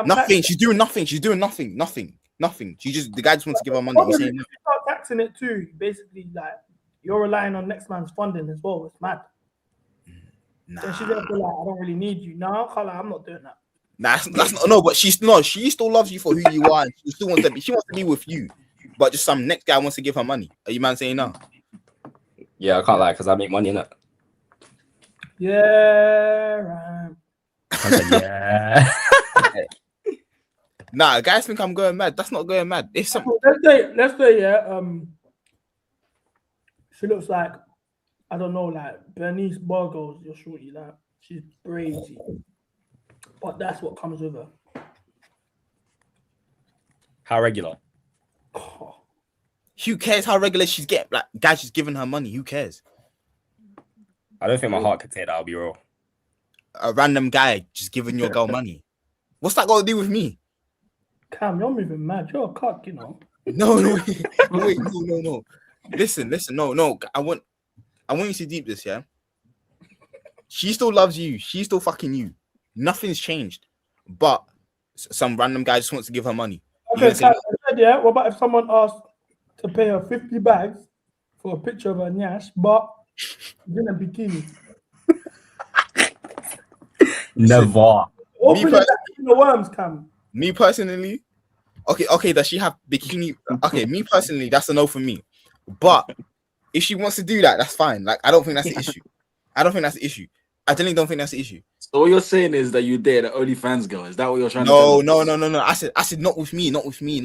Nothing. She's doing nothing. She's doing nothing. The guy just wants to give her money. He's saying, You start taxing it too. Basically, like you're relying on next man's funding as well. It's mad. So she's gonna be like, I don't really need you. No, I'm not doing that. that's not, no, but she still loves you for who you are. And she wants to be with you, but just some next guy wants to give her money. Are you man saying no? Yeah, I can't lie because I make money in it. Yeah, right. Yeah. Nah, guys think I'm going mad. That's not going mad. If some let's say yeah, she looks like, I don't know, like Bernice Burgos, your shorty, like she's crazy. But that's what comes with her. How regular? Who cares how regular she's getting? Like, guys just giving her money. Who cares? I don't think my heart could take that. I'll be real. A random guy just giving your girl money. What's that got to do with me? Cam, you're moving mad. You're a cock, you know. No. Wait, no. Listen. No. I want you to deep this, yeah? She still loves you. She's still fucking you. Nothing's changed. But some random guy just wants to give her money. Okay, yeah. What about if someone asked to pay her 50 bags for a picture of her nyash, but in a bikini? Never. Open that in the worms, Cam. Me personally, okay, does she have bikini? Okay, me personally, that's a no for me. But if she wants to do that, that's fine. Like, I don't think that's the issue. I genuinely don't think that's the issue. So what you're saying is that you date an OnlyFans girl. Is that what you're trying to No. tell us? I said not with me. You're not listening.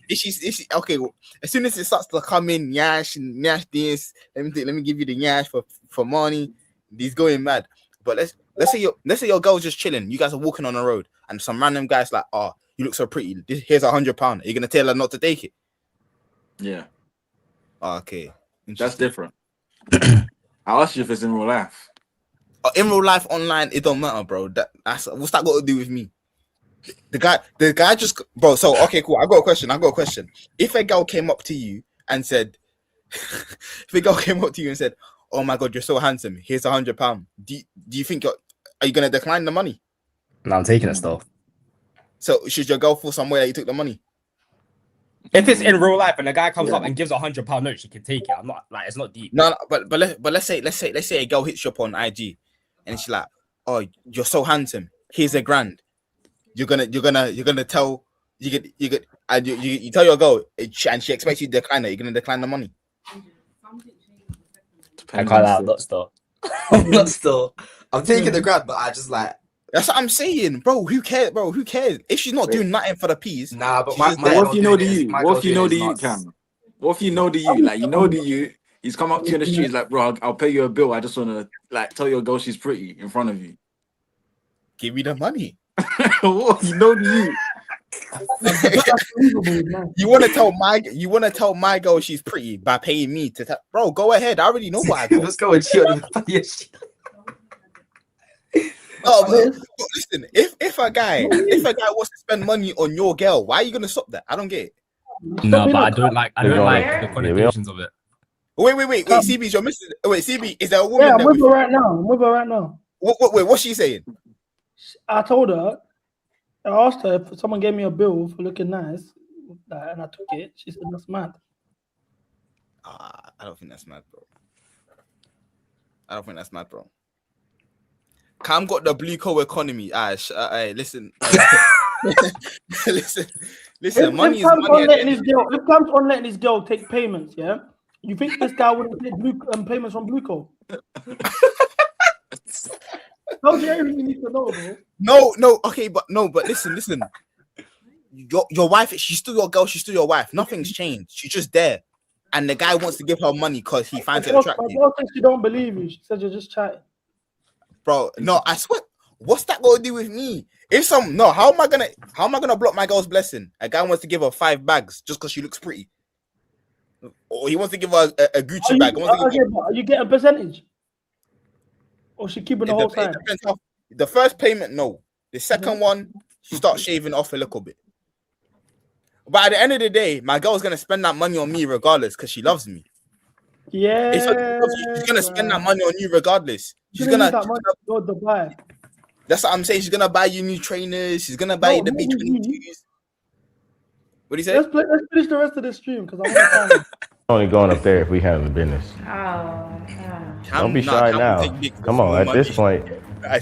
If she okay, well, as soon as it starts to come in, nyash this, let me give you the nyash for money. He's going mad. But let's say your girl's just chilling. You guys are walking on the road, and some random guy's like, "Oh, you look so pretty. Here's £100." Are you gonna tell her not to take it? Yeah. Oh, okay. That's different. I asked you if it's in real life. In real life, online, it don't matter, bro. That's what's that got to do with me? The guy just, bro. So okay, cool. I got a question. If a girl came up to you and said, "Oh my God, you're so handsome. Here's £100." Do you think are you gonna decline the money? No, I'm taking it still. So should your girl feel some way that you took the money? If it's in real life and the guy comes up and gives £100 note, she can take it. I'm not like it's not deep. No, but let's say a girl hits you up on IG, and she's like, "Oh, you're so handsome. Here's £1,000." You're gonna tell you tell your girl, and she expects you to decline it. You're gonna decline the money. I can't lie, not still. Not still. I'm taking the grad, but I just like. That's what I'm saying, bro. Who cares, bro? Who cares? If she's not doing nothing for the peas, nah. But what if you know the you? What if you know the you, Cam? What if you know the you? Like you know the you. He's come up to you in the street, like, bro, I'll pay you a bill. I just wanna like tell your girl she's pretty in front of you. Give me the money. What? You know the you. You want to tell my girl she's pretty by paying me to bro, go ahead. I already know what I got. Let's go and chill. Oh, but listen, if a guy wants to spend money on your girl, why are you gonna stop that? I don't get it. No, but I don't like the connotations of it. Wait, CB, you're missing. Wait, CB, is there a woman? Yeah, I'm with her right now. Wait, what's she saying? I told her, I asked her if someone gave me a bill for looking nice, and I took it. She said, "That's mad." I don't think that's mad, bro. Cam got the blue collar economy. Listen. listen. Money is money. If Cam's on letting his girl take payments, yeah, you think this guy wouldn't take payments from Blue Co? Don't you everything you need to know, bro? No. Okay, but listen. Your wife, she's still your girl. She's still your wife. Nothing's changed. She's just there, and the guy wants to give her money because he finds it attractive. My girl thinks she don't believe you. She said you're just chatting. Bro, no, I swear. What's that got to do with me? How am I gonna block my girl's blessing? A guy wants to give her 5 bags just because she looks pretty, or he wants to give her a Gucci bag. Are you getting a percentage, or she keeping the whole time? The first payment, no. The second one, she starts shaving off a little bit. But at the end of the day, my girl's gonna spend that money on me regardless because she loves me. Yeah, she's gonna spend that money on you regardless. She's gonna that money to go to Dubai. That's what I'm saying. She's gonna buy you new trainers. She's gonna buy you the B22s. What do you say? Let's finish the rest of the stream because I want to. Only going up there if we handle business. Don't be shy now. Come on, at this point,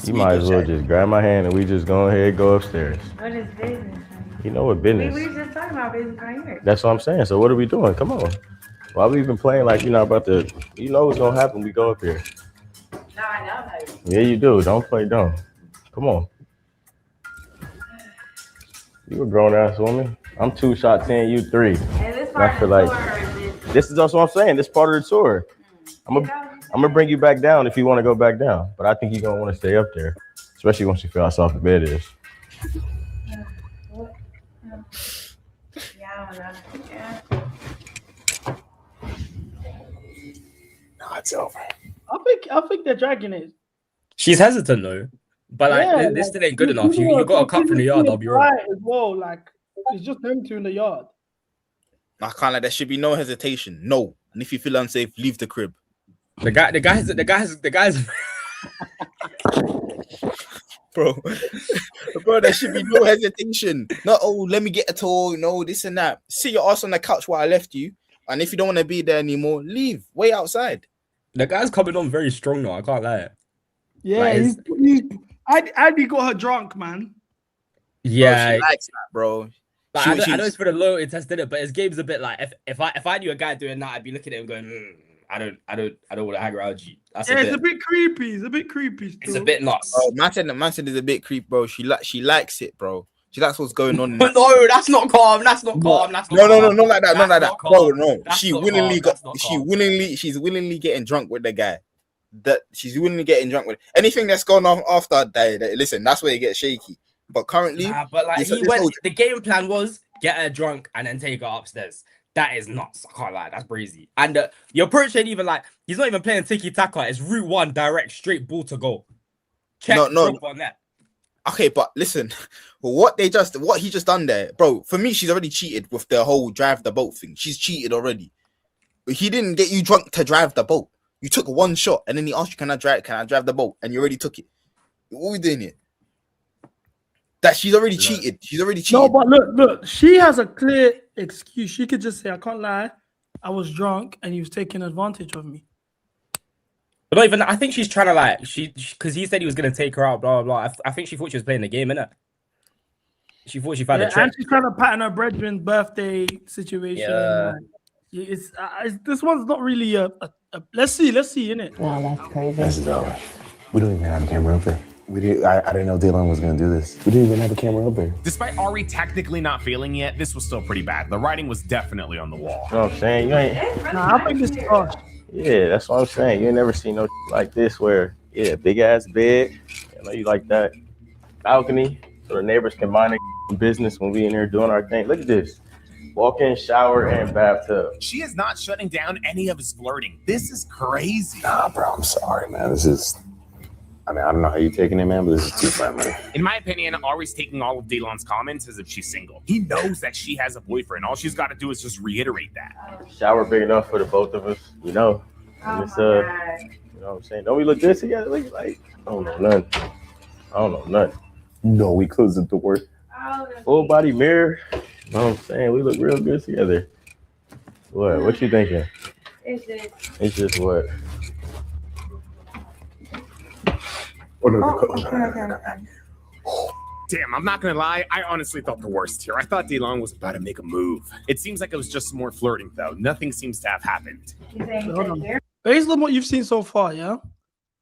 you might as well just grab my hand and we just go ahead and go upstairs. What is business? You know what business? We were just talking about business right here. That's what I'm saying. So what are we doing? Come on. Why are we even playing like you're not about to? You know what's gonna happen. We go up here. No, I know how you. Yeah, you do. Don't play dumb. Come on. You a grown ass woman. I'm 2 shots in, you 3. I feel like this is also what I'm saying. This part of the tour. I'm gonna bring you back down if you want to go back down, but I think you're gonna want to stay up there, especially once you feel how soft the bed is. No, it's over. I think they're dragging it. She's hesitant though, but like this thing ain't good enough. You got to cut from the yard. I'll be right. As well, like it's just them two in the yard. I can't like there should be no hesitation. No, and if you feel unsafe, leave the crib. The guys. Bro, there should be no hesitation. Not let me get a tour, this and that. Sit your ass on the couch while I left you, and if you don't want to be there anymore, leave. Wait outside. The guy's coming on very strong though. I can't lie. Yeah, Andy got her drunk, man. Yeah, bro, she likes that, bro. I know it's for the loyalty test, it, but his game's a bit like if I knew a guy doing that, I'd be looking at him going, I don't want to hang around you. It's a bit creepy. It's a bit creepy. Still. It's a bit nuts. Oh, man said it's a bit creepy, bro. She likes it, bro. She likes what's going on. No, that's not calm. That's not calm. That's not no, not like that. Not like that. Bro, no. She's willingly getting drunk with the guy. that she's willing to getting drunk with. Anything that's gone on after that, listen, that's where it gets shaky. But currently, but like this he went, whole- the game plan was get her drunk and then take her upstairs. That is nuts. I can't lie. That's crazy. And your approach ain't even like he's not even playing tiki taka. It's route one, direct, straight ball to goal. Check drop on that. Okay, but listen, what he just done there, bro. For me, she's already cheated with the whole drive the boat thing. She's cheated already. He didn't get you drunk to drive the boat. You took one shot, and then he asked you, "Can I drive the boat?" And you already took it. What are we doing here? That she's already cheated. She's already cheated. No, but look, she has a clear excuse. She could just say, "I can't lie, I was drunk and he was taking advantage of me." But not even. I think she's trying to like because he said he was gonna take her out. Blah blah blah. I think she thought she was playing the game, innit? She thought she found a trick. And she's trying to pattern her brethren's birthday situation. Yeah. It's this one's not really a let's see, innit? No, that's crazy. This is we don't even have a camera up there. I didn't know Dylan was gonna do this. We didn't even have a camera up there. Despite Ari technically not failing yet, this was still pretty bad. The writing was definitely on the wall. You know what I'm saying? You ain't. Nah, I think it's harsh. Yeah, that's what I'm saying. You ain't never seen no like this where big ass bed. I know you like that balcony so the neighbors can mind their business when we in here doing our thing. Look at this. Walk-in shower and bathtub. She is not shutting down any of his flirting. This is crazy. Nah, bro, I'm sorry, man. This is. I mean, I don't know how you're taking it, man, but this is too friendly. In my opinion, Ari's taking all of Delon's comments as if she's single. He knows that she has a boyfriend. All she's got to do is just reiterate that. Shower big enough for the both of us, you know. And it's, you know what I'm saying? Don't we look good together? Like, I don't know nothing. No, we closed the door. Full body mirror. You know what I'm saying? We look real good together. What you thinking? It's just what? Damn, I'm not gonna lie, I honestly thought the worst here. I thought Delon was about to make a move. It seems like it was just more flirting though. Nothing seems to have happened. Based on what you've seen so far, yeah,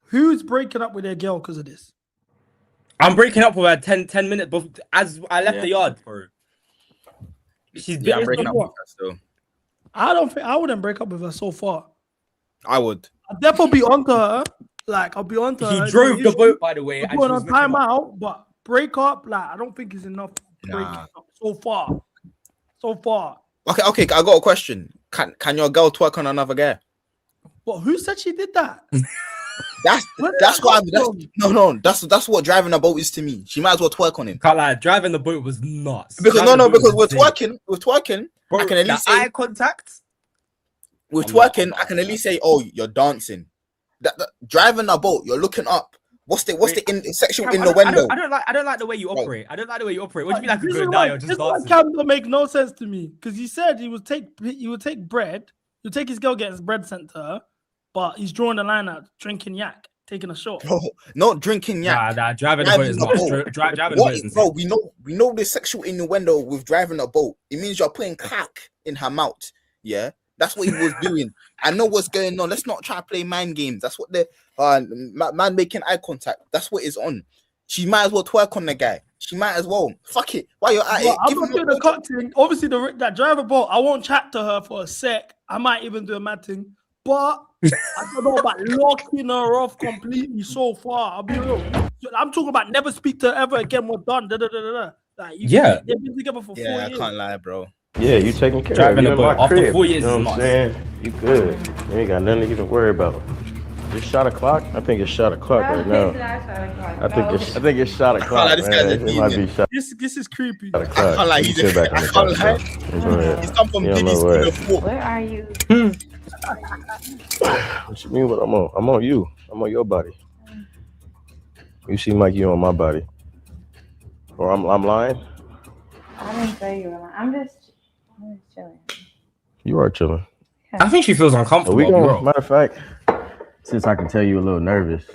who's breaking up with their girl because of this? I'm breaking up with her 10 minutes before as I left the yard, bro. She's I'm breaking up with her still. I don't think I wouldn't break up with her so far. I would. I'd definitely be onto her. Like I'll be onto her. He drove the boat, by the way. I'm going on timeout, but break up, like I don't think is enough. Break up so far. Okay. I got a question. Can your girl twerk on another guy? But who said she did that? That's what driving a boat is to me. She might as well twerk on him. Can't lie, driving the boat was nuts. Because we're twerking. Bro, I can at least say eye contact. With twerking, I can at least say, "Oh, you're dancing." That driving a boat, you're looking up. What's the sexual in the window? I don't like the way you operate. I don't like the way you operate. What do you mean like a good guy or just dancing? dancing? Cam don't make no sense to me because he said he would take bread. He'll take his girl, get his bread sent to her, but he's drawing the line out, drinking yak, taking a shot. Bro, not drinking yak. Nah, driving the boat is not. Driving the boat is bro, we know the sexual innuendo with driving a boat. It means you're putting cock in her mouth. Yeah, that's what he was doing. I know what's going on. Let's not try to play mind games. That's what the man making eye contact. That's what is on. She might as well twerk on the guy. She might as well. Fuck it. While you're at it, I'm not doing the cut thing. Obviously, that driver boat. I won't chat to her for a sec. I might even do a mad thing, but I don't know about locking her off completely so far. I'll be real. I'm talking about never speak to her ever again. We're done. Like, yeah, they've been together for 4 years. I can't lie, bro. Yeah, you taking care driving of a boat after 4 years. You know what I'm saying? You good. You ain't got nothing to even worry about. Just shot a clock. I think it's shot a clock right now. I think it's shot a clock. Man. It might be shot. This is creepy. Shot a clock. I can't lie. He's come from Where are you? What you mean? What I'm on? I'm on you. I'm on your body. You seem like you on my body. Or I'm lying. I didn't say you were lying. I'm just chilling. You are chilling. I think she feels uncomfortable. Matter of fact, since I can tell you a little nervous,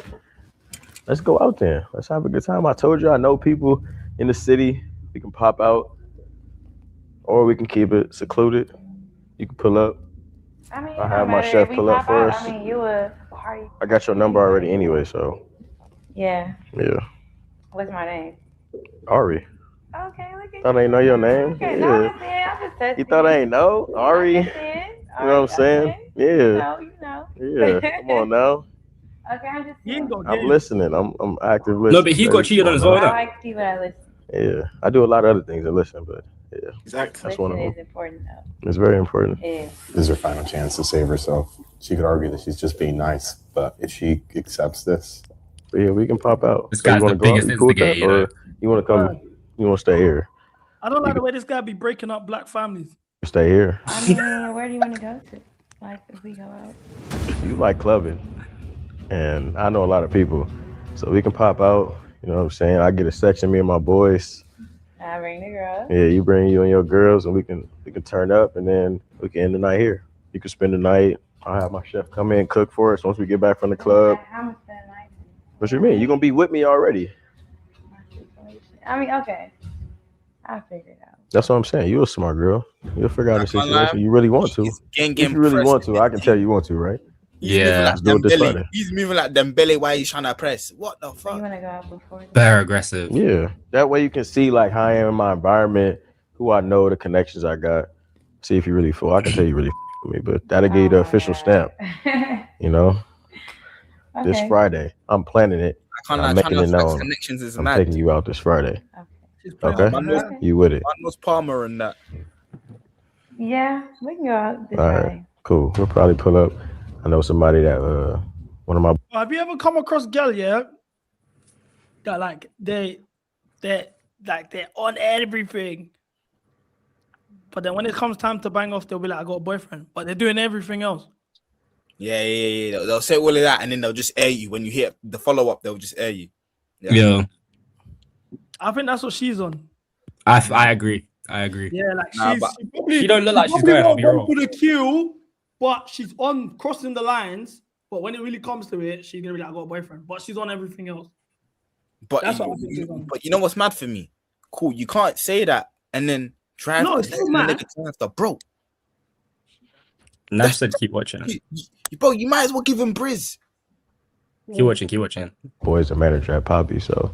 let's go out there. Let's have a good time. I told you I know people in the city. We can pop out, or we can keep it secluded. You can pull up. I mean, I have my chef pull up for us. I mean, I got your number already anyway, so. Yeah. Yeah. What's my name? Ari. Okay, look at Thought I ain't know your name? Okay, yeah. no, I'm just testing. You thought I ain't know? Ari. You know what I'm saying? Yeah. You know. Yeah. Come on now. Okay, I'm just You ain't gonna I'm get it. listening. I'm active listening. No, but he got cheated on as well. I innit? like to see what I listen. Yeah, I do a lot of other things to listen, but yeah, Exactly. that's one of Listen them. is important though. It's very important. Yeah. This is her final chance to save herself. She could argue that she's just being nice, but if she accepts this, but yeah, we can pop out. This So you guy's want the to go out? biggest You cool with that, instigator, you know. or you want to come? You want to stay here? I don't like You the way this guy be breaking up black families. can stay here. I mean, where do you want to go to? Like, if we go out. You like clubbing, and I know a lot of people, so we can pop out. You know what I'm saying? I get a section, me and my boys. I bring the girls. Yeah, you bring you and your girls, and we can turn up, and then we can end the night here. You can spend the night. I'll have my chef come in, cook for us once we get back from the club. How much that night? What you mean? You gonna be with me already? I mean, okay. I'll figure it out. That's what I'm saying. You're a smart girl. You'll figure out the can't lie. situation. You really want to. Gang If you really want to, I can tell you want to, right? Let's do it this Friday. He's moving like Dembele. Why he's trying to press? What the fuck? You want to go out before? Very aggressive. Yeah, that way you can see like how I am in my environment, who I know, the connections I got. See if you really full. I can tell you really with me, but that'll give you the official stamp. You know, this Okay. Friday, I'm planning it. I can't I'm lie, making trying it to flex known. connections is I'm mad. taking you out this Friday. Okay, Man knows- you with it? Man knows Palmer and that. Yeah, we can go out this All Friday. right, cool. We'll probably pull up. I know somebody that one of my Have you ever come across girl, yeah? That like they're on everything. But then when it comes time to bang off, they'll be like, I got a boyfriend. But they're doing everything else. Yeah. They'll say all of that, and then they'll just air you. When you hit the follow up, they'll just air you. Yeah. I think that's what she's on. I agree. Yeah, like Nah, she probably, she don't look like she's probably going, I'll won't be go wrong. for the kill, but she's on crossing the lines. But when it really comes to it, she's gonna be like, I got a boyfriend. But she's on everything else. But That's what I think she's on. but you know what's mad for me? Cool, you can't say that and then drive. No, it's still mad. After, bro. Nash said keep watching. Bro, you might as well give him Briz. Keep watching. boys a manager at Poppy, so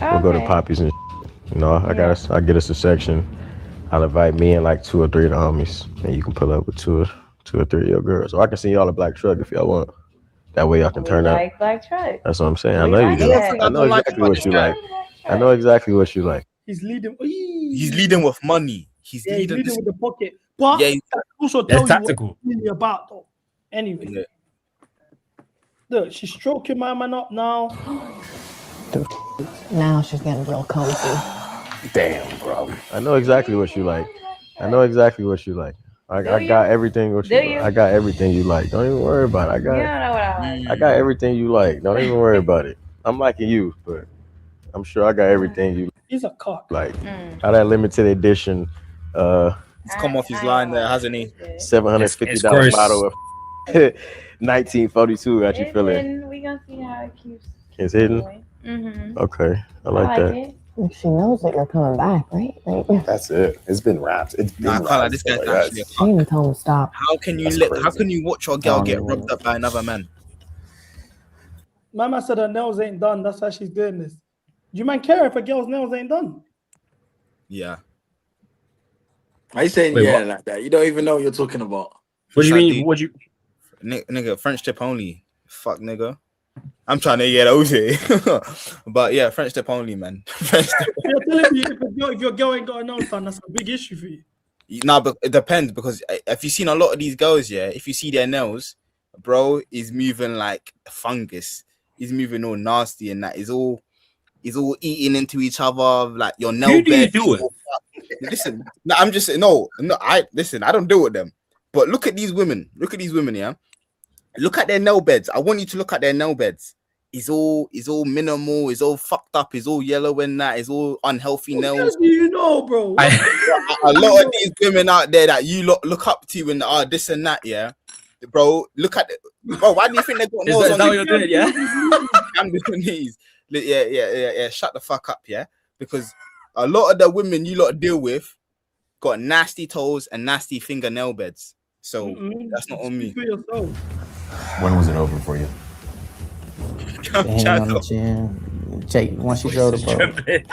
we'll go to Okay. Poppy's and you know, I get us a section. I'll invite me and like 2 or 3 of the homies, and you can pull up with 2 or 3 of your girls. So I can send y'all a black truck if y'all want. That way y'all can turn up. Like black truck. That's what I'm saying. I We know you like do. that. I know exactly what you like. I know exactly what you like. He's leading. He's leading with money. He's Yeah, he's leading. leading with the pocket. But Yeah, that also That's tells you what tactical. it's really about, though. Anyway. Look, she's stroking my man up now. Now she's getting real cozy. Damn, bro. I know exactly what you like. I got everything what you Do like. you? I got everything you like. Don't even worry about it. You don't know what I like. I got everything you like. Don't even worry about it. I'm liking you, but I'm sure I got everything you He's a cock. like. How that limited edition He's come off his line there, hasn't he? $750 gross. bottle of 1942 got you It's feeling. hidden. We gonna see how it keeps. It's hidden. Mm-hmm. Okay, I like that. it. She knows that you're coming back, right? Like, That's it. It's been wrapped. It's been Nah, I can't lie, this guy's actually a she didn't even tell him to stop. How can you That's how can you watch your girl get robbed up by another man? Mama said her nails ain't done. That's why she's doing this. Do you man care if a girl's nails ain't done? Yeah. Why you saying Wait, yeah what? like that? You don't even know what you're talking about. What do you Should I mean? do- What you? Nigga, French tip only. Fuck, nigga. I'm trying to get over it. But yeah, French tip only, man. French tip. You're telling me if your girl ain't got a nails done, that's a big issue for you. Nah, but it depends because if you've seen a lot of these girls, yeah, if you see their nails, bro, is moving like fungus. He's moving all nasty and that is all eating into each other, like your nail Who do you bed. do it? Listen, no, I'm just no, I don't deal with them. But look at these women. Yeah. Look at their nail beds. I want you to look at their nail beds. It's all minimal, it's all fucked up, it's all yellow and that, it's all unhealthy nails. What do you know, bro? A lot of these women out there that you look up to and are this and that, yeah. Bro, look at bro, why do you think they got nails on that what their you're doing? Yeah. I'm doing these. Yeah. Shut the fuck up, yeah. Because a lot of the women you lot deal with got nasty toes and nasty fingernail beds. So that's not on me. For yourself. When was it over for you? Hand on the chin. Jake, once you drove the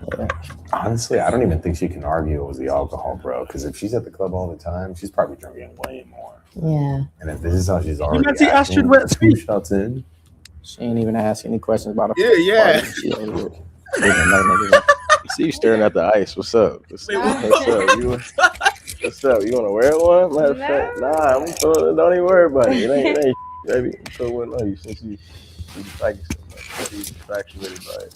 boat. Honestly, I don't even think she can argue it was the alcohol, bro. Because if she's at the club all the time, she's probably drinking way more. Yeah. And if this is how she's already might see Astrid acting, wet 2 shots in, She ain't even ask any questions about a Yeah. party. She over here. Didn't know niggas. See you staring at the ice. What's up? What's Wait, up? What's up? You want to wear one? Matter of fact, nah. I'm throwing, don't even worry about it. It ain't baby. I'm throwing one on you since you like it so much. She's infatuated by it.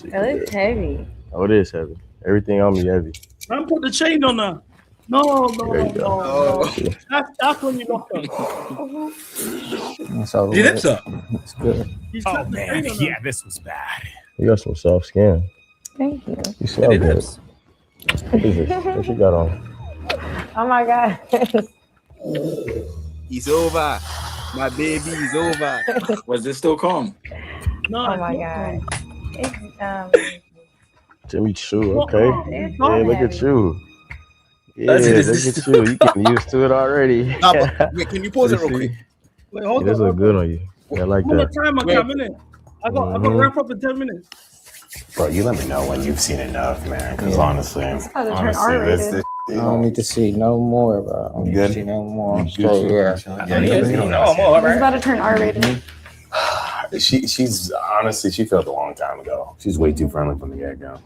It looks heavy. Oh, it is heavy. Everything on me heavy. Man, put the chain on her. No. There you go. That's when you lock her. So You think so? It's good. Oh man, yeah, this was bad. You got some soft skin. Thank you. You smell good. What is this? What you got on? Oh my God. He's over. My baby is over. Was it still calm? No. Oh my God. It's Jimmy Choo, okay. It's Yeah, look heavy. at you. Yeah, look at you. You getting used to it already. Nah, but wait, can you pause it real quick? Wait, Yeah, hold this on. look good on you. Yeah, I like Hold the that. timer, Cam, innit? I got wrap up in 10 minutes. Bro, you let me know when you've seen enough, man. Because honestly, about to turn R-rated. I don't need to see no more, bro. I don't need to see no more. Straight, yeah. It's about to turn R-rated. She's honestly, she felt a long time ago. She's way too friendly from the get-go.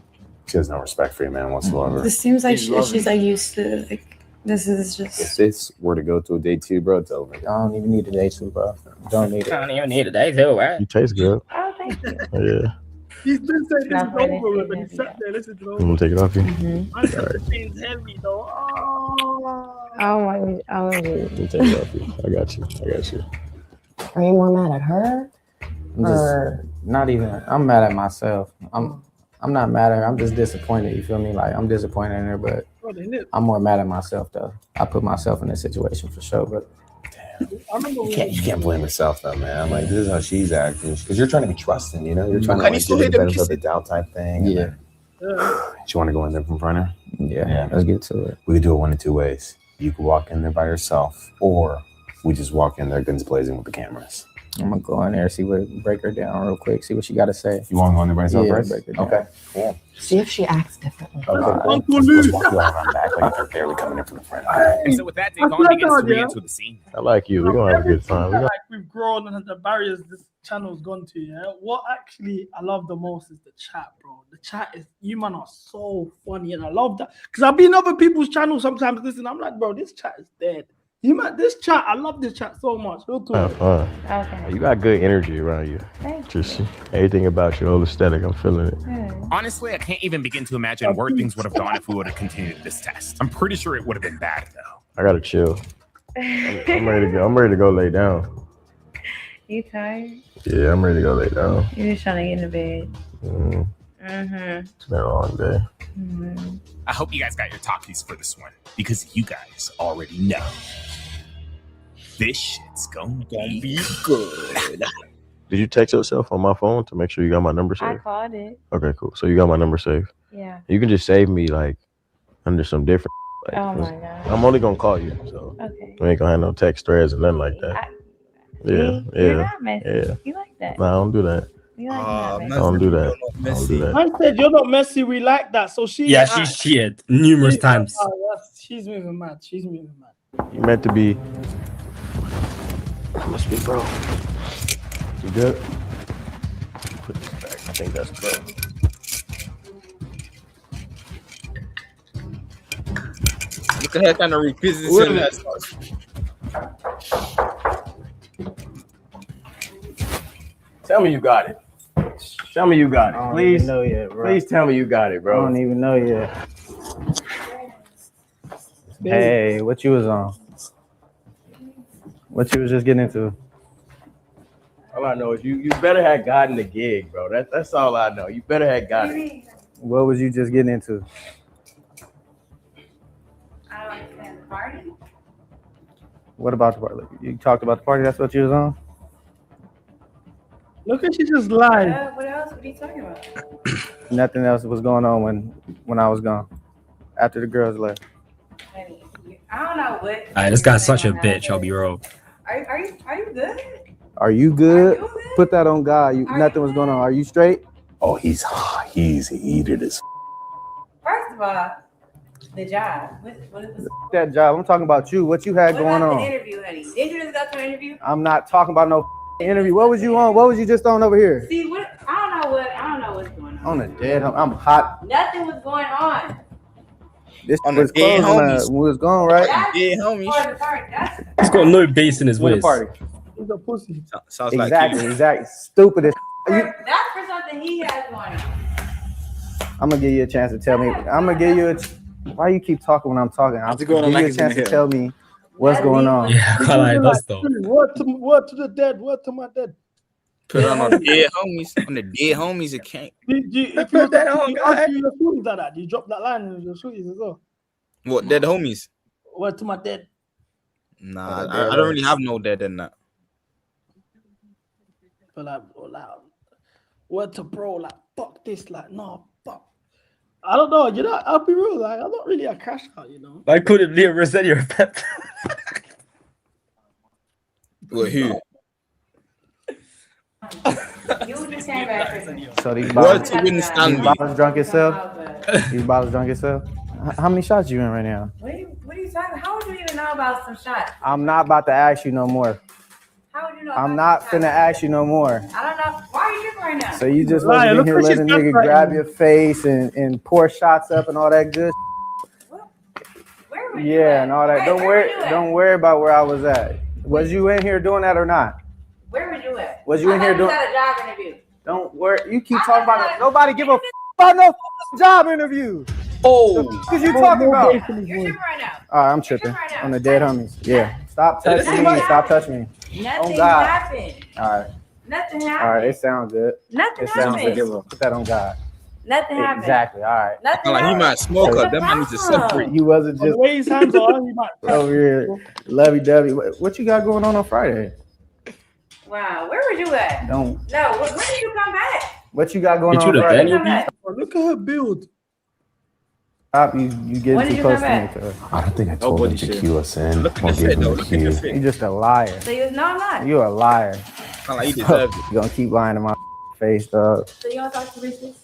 She has no respect for you, man, whatsoever. This seems like she's like used to like this is If just. this were to go to a day 2, bro, it's over. I don't even need a day 2, bro. Don't need it. I don't even need a day too, right? You taste good. Oh, thank you. Yeah. He's been saying this Not is really over with, but he heavy, sat there, listen to You want to take it off you? I said the chain's heavy, though. Oh my God. Oh, Let me take it off you. I got you. Are you more mad at her? I'm just not even. I'm mad at myself. I'm not mad at her. I'm just disappointed. You feel me? Like I'm disappointed in her, but I'm more mad at myself though. I put myself in this situation for sure. But You can't blame yourself though, man. Like this is how she's acting because you're trying to be trusting, you know. You're trying to Can you like still give her hear the them benefit of the doubt type thing. yeah, You want to go in there from front of her? yeah. Let's get to it. We could do it one of two ways. You could walk in there by yourself, or we just walk in there guns blazing with the cameras. I'm gonna go in there, break her down real quick, see what she got to say. You want to go in there by yourself Yeah, first? break her down. Okay, cool. See if she acts differently. Okay, cool. Let's walk you around back like if you're barely coming in from the front. And so with that, Dagon begins to re-enter the scene. I like you. We're gonna have a good time. Like we've grown and the barriers this channel's gone to, yeah. What actually I love the most is the chat, bro. The chat is, you man are so funny, and I love that because I've been other people's channels sometimes. Listen, I'm like, bro, this chat is dead. You man, this chat, I love this chat so much. Have fun. Okay. You got good energy around you. Thank Just everything about your whole aesthetic. I'm feeling it. Honestly, I can't even begin to imagine where things would have gone if we would have continued this test. I'm pretty sure it would have been bad though. I gotta chill. I'm ready to go. I'm ready to go lay down. You tired? Yeah, I'm ready to go lay down. You're just trying to get in the bed. It's been a long day. I hope you guys got your talkies for this one because you guys already know this shit's gonna be good. Did you text yourself on my phone to make sure you got my number I saved? called it. Okay, cool. So you got my number saved. Yeah. You can just save me like under some different. Like, Oh my God. I'm only gonna call you, so Okay. we ain't gonna have no text threads and nothing like that. You're not messy. Yeah. You like that. No, I don't do that. You like I that. don't do that. I don't do that. I said you're not messy. We like that. So she. Yeah, she's cheated numerous times. Oh, yes, she's moving mad. She's moving mad. You meant to be. Must be, bro. You good? Put this back. I think that's good. Look at her trying to revisit that stuff. Tell me you got it. Tell me you got it. I don't Please. even know yet, bro. Please tell me you got it, I bro. don't even know yet. Hey, what you was on? What you was just getting into? All I know is you better have gotten the gig, bro. That's all I know. You better have gotten it. What was you just getting into? Party? What about the party? You talked about the party. That's what you was on. Look at she just lied. What else? What are you talking about? Nothing else was going on when I was gone. After the girls left. I don't know what. This guy's such a bitch. I'll be real. Are you good? Are you good? Put that on God. Nothing was going on. Are you straight? Oh, he's heated as. First of all, The job. What is that job. I'm talking about you. What you had going the on? interview, honey? Did you just go to an interview? I'm not talking about no interview. What was you on? What was you just on over here? See what? I don't know what's going on. On the dead. I'm hot. Nothing was going on. This On was the dead closing. homies. We was going right. Dead homies. He's got no bass in his Win the voice. party. He's a pussy. Sounds like Exactly. Stupid as. That's for something he has going on. I'm gonna give you a chance to tell me. I'm gonna give you a. Why you keep talking when I'm talking? I'll give you a chance to tell me what's going on. Yeah, I can't lie, that's though. Word to the dead. Word to my dead. Put on the dead homies. On the dead homies, it can't. If you that on, guy. You your shooties like that. You drop that line in your shooties as well. What dead homies? Word to my dead. Nah, I don't really have no dead in that. But like, word to bro, like fuck this, like no, fuck. I don't know, you know. I'll be real, like I'm not really a crash out, you know. I couldn't Liam reset your pep. What who? You just came back. So these Word to win Stanley. bottles drunk yourself. These bottles drunk yourself. How many shots you in right now? What are you talking? How would you even know about some shots? I'm not about to ask you no more. How would you know? I'm not finna ask you no more. I don't know. Why are you drinking right now? So you just wasn't in here letting a nigga grab your face and pour shots up and all that good. Where were you Yeah, at? and all that. Wait, Don't worry about where I was at. Was you in here doing that or not? Where were you at? Was you in here doing? I thought you had a job interview. Don't worry. You keep talking about it. Nobody give a about no job interview. Oh, what you talking about? You're tripping right now. All right, I'm tripping on the dead homies. Yeah, stop touching me. Stop touching me. Nothing God. happened. All right, Nothing all right. happened. It sounds good. Nothing It sounds happened. good. Put that on God. Nothing happened. Exactly. All right. Nothing like he happened. might smoke up. That man needs to separate. You wasn't The just way his hands are, he might over here lovey-dovey. What you got going on Friday? Wow, where were you at? Don't. No, when did you come back? What you got going Get on you the Friday? Daniel Look at her build. Stop. You When getting did too you cue come back? I don't think I told him to cue us in Look or at give this him though. a Look at cue. this fit. You just a liar. So you no, I'm not. You a liar. Sound like he deserves it. You gonna keep lying to my face, dog. So you don't talk to bitches?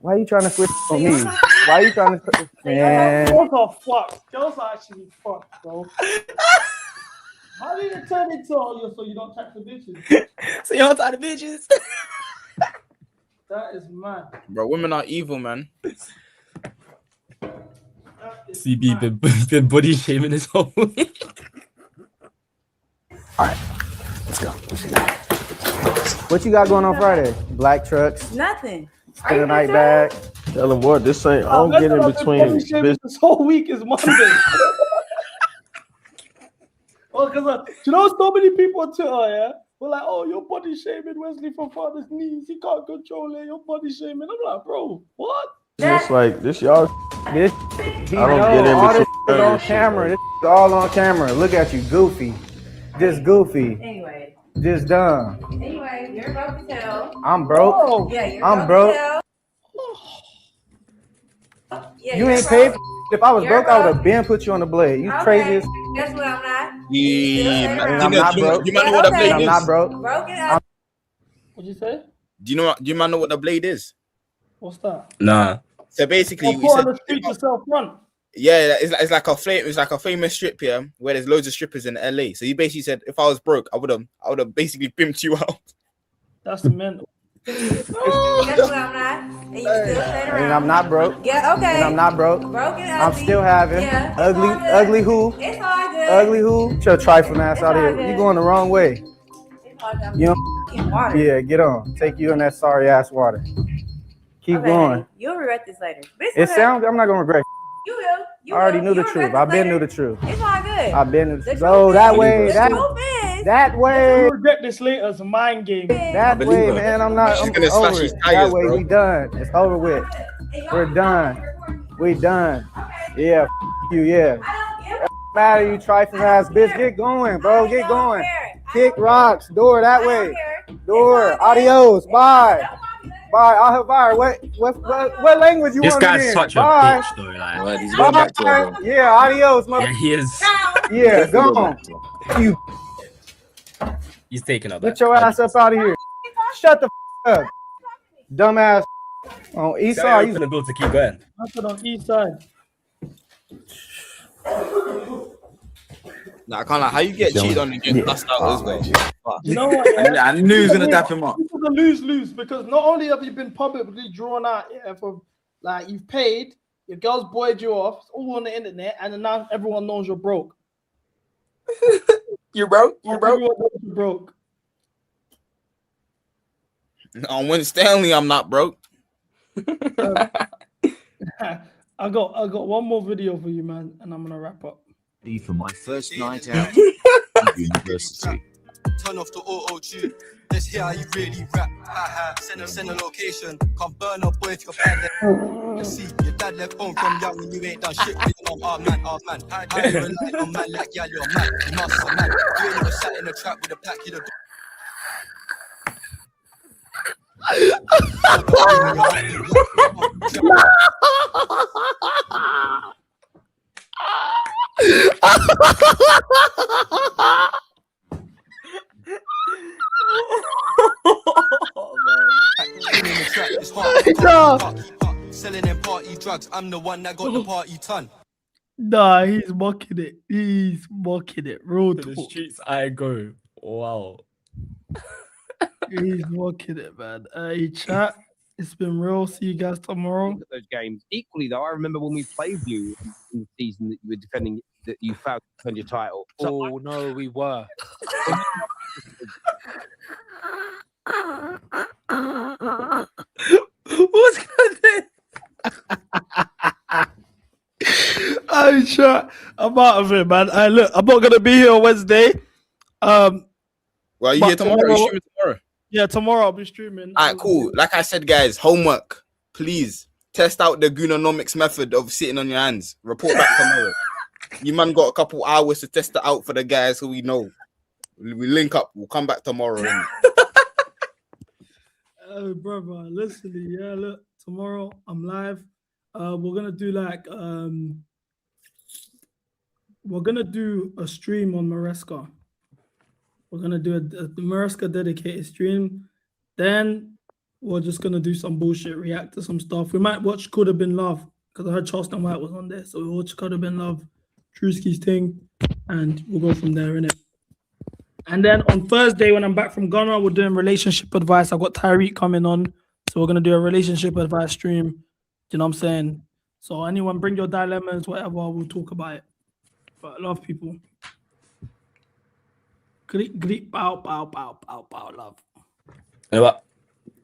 Why you trying to switch on me? Why you trying to? Man, Girls are fucked. Girls are actually fucked, bro. How did it turn into all you so you don't talk to bitches? So you don't talk to bitches? That is mad. Bro, women are evil, man. CB been body shaming his whole week. All right, let's go. what you got going on Friday? Black trucks, Nothing. spend the night back. Tell him what this ain't. I don't get in between. This whole week is Monday. Oh, because you know, so many people on Twitter, yeah, we're like, "Oh, you're body shaming Wesley from father's knees. He can't control it. You're body shaming." I'm like, "Bro, what?" It's like this, y'all. This, I don't get in all this between is on shit, camera. This is all on camera. Look at you, goofy, just goofy, Anyway, just dumb. you're broke as hell. I'm broke. Oh, Yeah, you're I'm broke. broke. As hell. Yeah, You you're ain't paid. broke. If I was You're broke, I would broke. have been put you on the blade. You Okay. crazy as. Guess what? I'm not. Yeah, I'm man. I'm not broke. You might know what the Okay. blade I'm is. not broke. Broken up. What'd you say? Do you man know what the blade is? What's that? Nah. So basically, Oh, we go on said, the street to sell front. yeah, it's like a famous strip here where there's loads of strippers in LA. So you basically said if I was broke, I would have basically pimped you out. That's mental. Guess what? I'm not. And you still staying around. And I'm not broke. Yeah. Okay. And I'm not broke. Broken. I'm ugly. still having Yeah. It's ugly, all good. ugly who, It's all good. ugly who. Get your trifling ass out of all here. good. You going the wrong way. It's all good. You In water. Yeah, get on. Take you in that sorry ass water. Keep Okay, going. You'll regret this later. But it's It okay. sounds. I'm not gonna regret. You will. You I already will. knew the You'll truth. regret I've this been knew later. the truth. It's all good. I've been knew the The truth. truth Oh, that is- way. The That truth is. that way. You regret this later. It's a mind game. That believe way, her. man. I'm not. She's I'm gonna slash over his it. tires, That way, bro. we done. It's over with. We're done. We done. Yeah. You. Yeah. Matter you trifling ass bitch. Get going, bro. Get going. Kick rocks. Door that way. Door. Adios. Bye. Bye. I'll have bye. What language you This want guy's in? such a Bye. bitch, though. Like, Well, he's going back to it, bro. Yeah. Adios, mother. yeah, he is. Yeah. Go on. You He's taking up. get your ass up out of here. Shut the up. Dumbass. On east side. He's gonna build to keep going. I said on east side. Nah, I can't lie. How you get cheated on and get cussed out as well? You know what? I knew he was gonna dap him up. This is a lose-lose because not only have you been publicly drawn out for like you've paid, your girl's boyed you off, it's all on the internet, and then now everyone knows you're broke. You broke? You broke? Everyone knows you're broke. On Wednesday Stanley, I'm not broke. I got one more video for you, man, and I'm gonna wrap up. For my first night out at university. Turn off the auto tune. Let's hear how you really rap. Send a location. Can't burn up boy if you're bad. You see, your dad left home from young and you ain't done shit. Oh man. How you rely on man like yeah, you're mad. You must be mad. You ain't never sat in a trap with a pack. You don't. Selling them party drugs. I'm the one that got the party ton. Nah, he's mocking it. He's mocking it. Real To the talk. streets I go. Wow. He's mocking it, man. Hey, chat. It's been real. See you guys tomorrow. Those games. Equally, though, I remember when we played you in the season that you were defending, that you failed to defend your title. Oh, no, we were. What's going on? Hey, chat. I'm out of it, man. Look, I'm not gonna be here on Wednesday. Well, are you but here tomorrow? You streaming tomorrow? Yeah, tomorrow I'll be streaming. All right, cool. Like I said, guys, homework. Please test out the Goononomics method of sitting on your hands. Report back tomorrow. You man got a couple hours to test it out for the guys who we know. We link up. We'll come back tomorrow. Oh, brother, listen, yeah, look, tomorrow I'm live. We're gonna do a stream on Maresca. We're gonna do a Maresca dedicated stream. Then we're just gonna do some bullshit, react to some stuff. We might watch Could Have Been Love because I heard Charleston White was on there, so we'll watch Could Have Been Love, Drewski's thing, and we'll go from there, innit? And then on Thursday, when I'm back from Ghana, we're doing relationship advice. I've got Tyreek coming on. So we're going to do a relationship advice stream. You know what I'm saying? So anyone bring your dilemmas, whatever, we'll talk about it. But I love people. Greet, bow, love. You know what?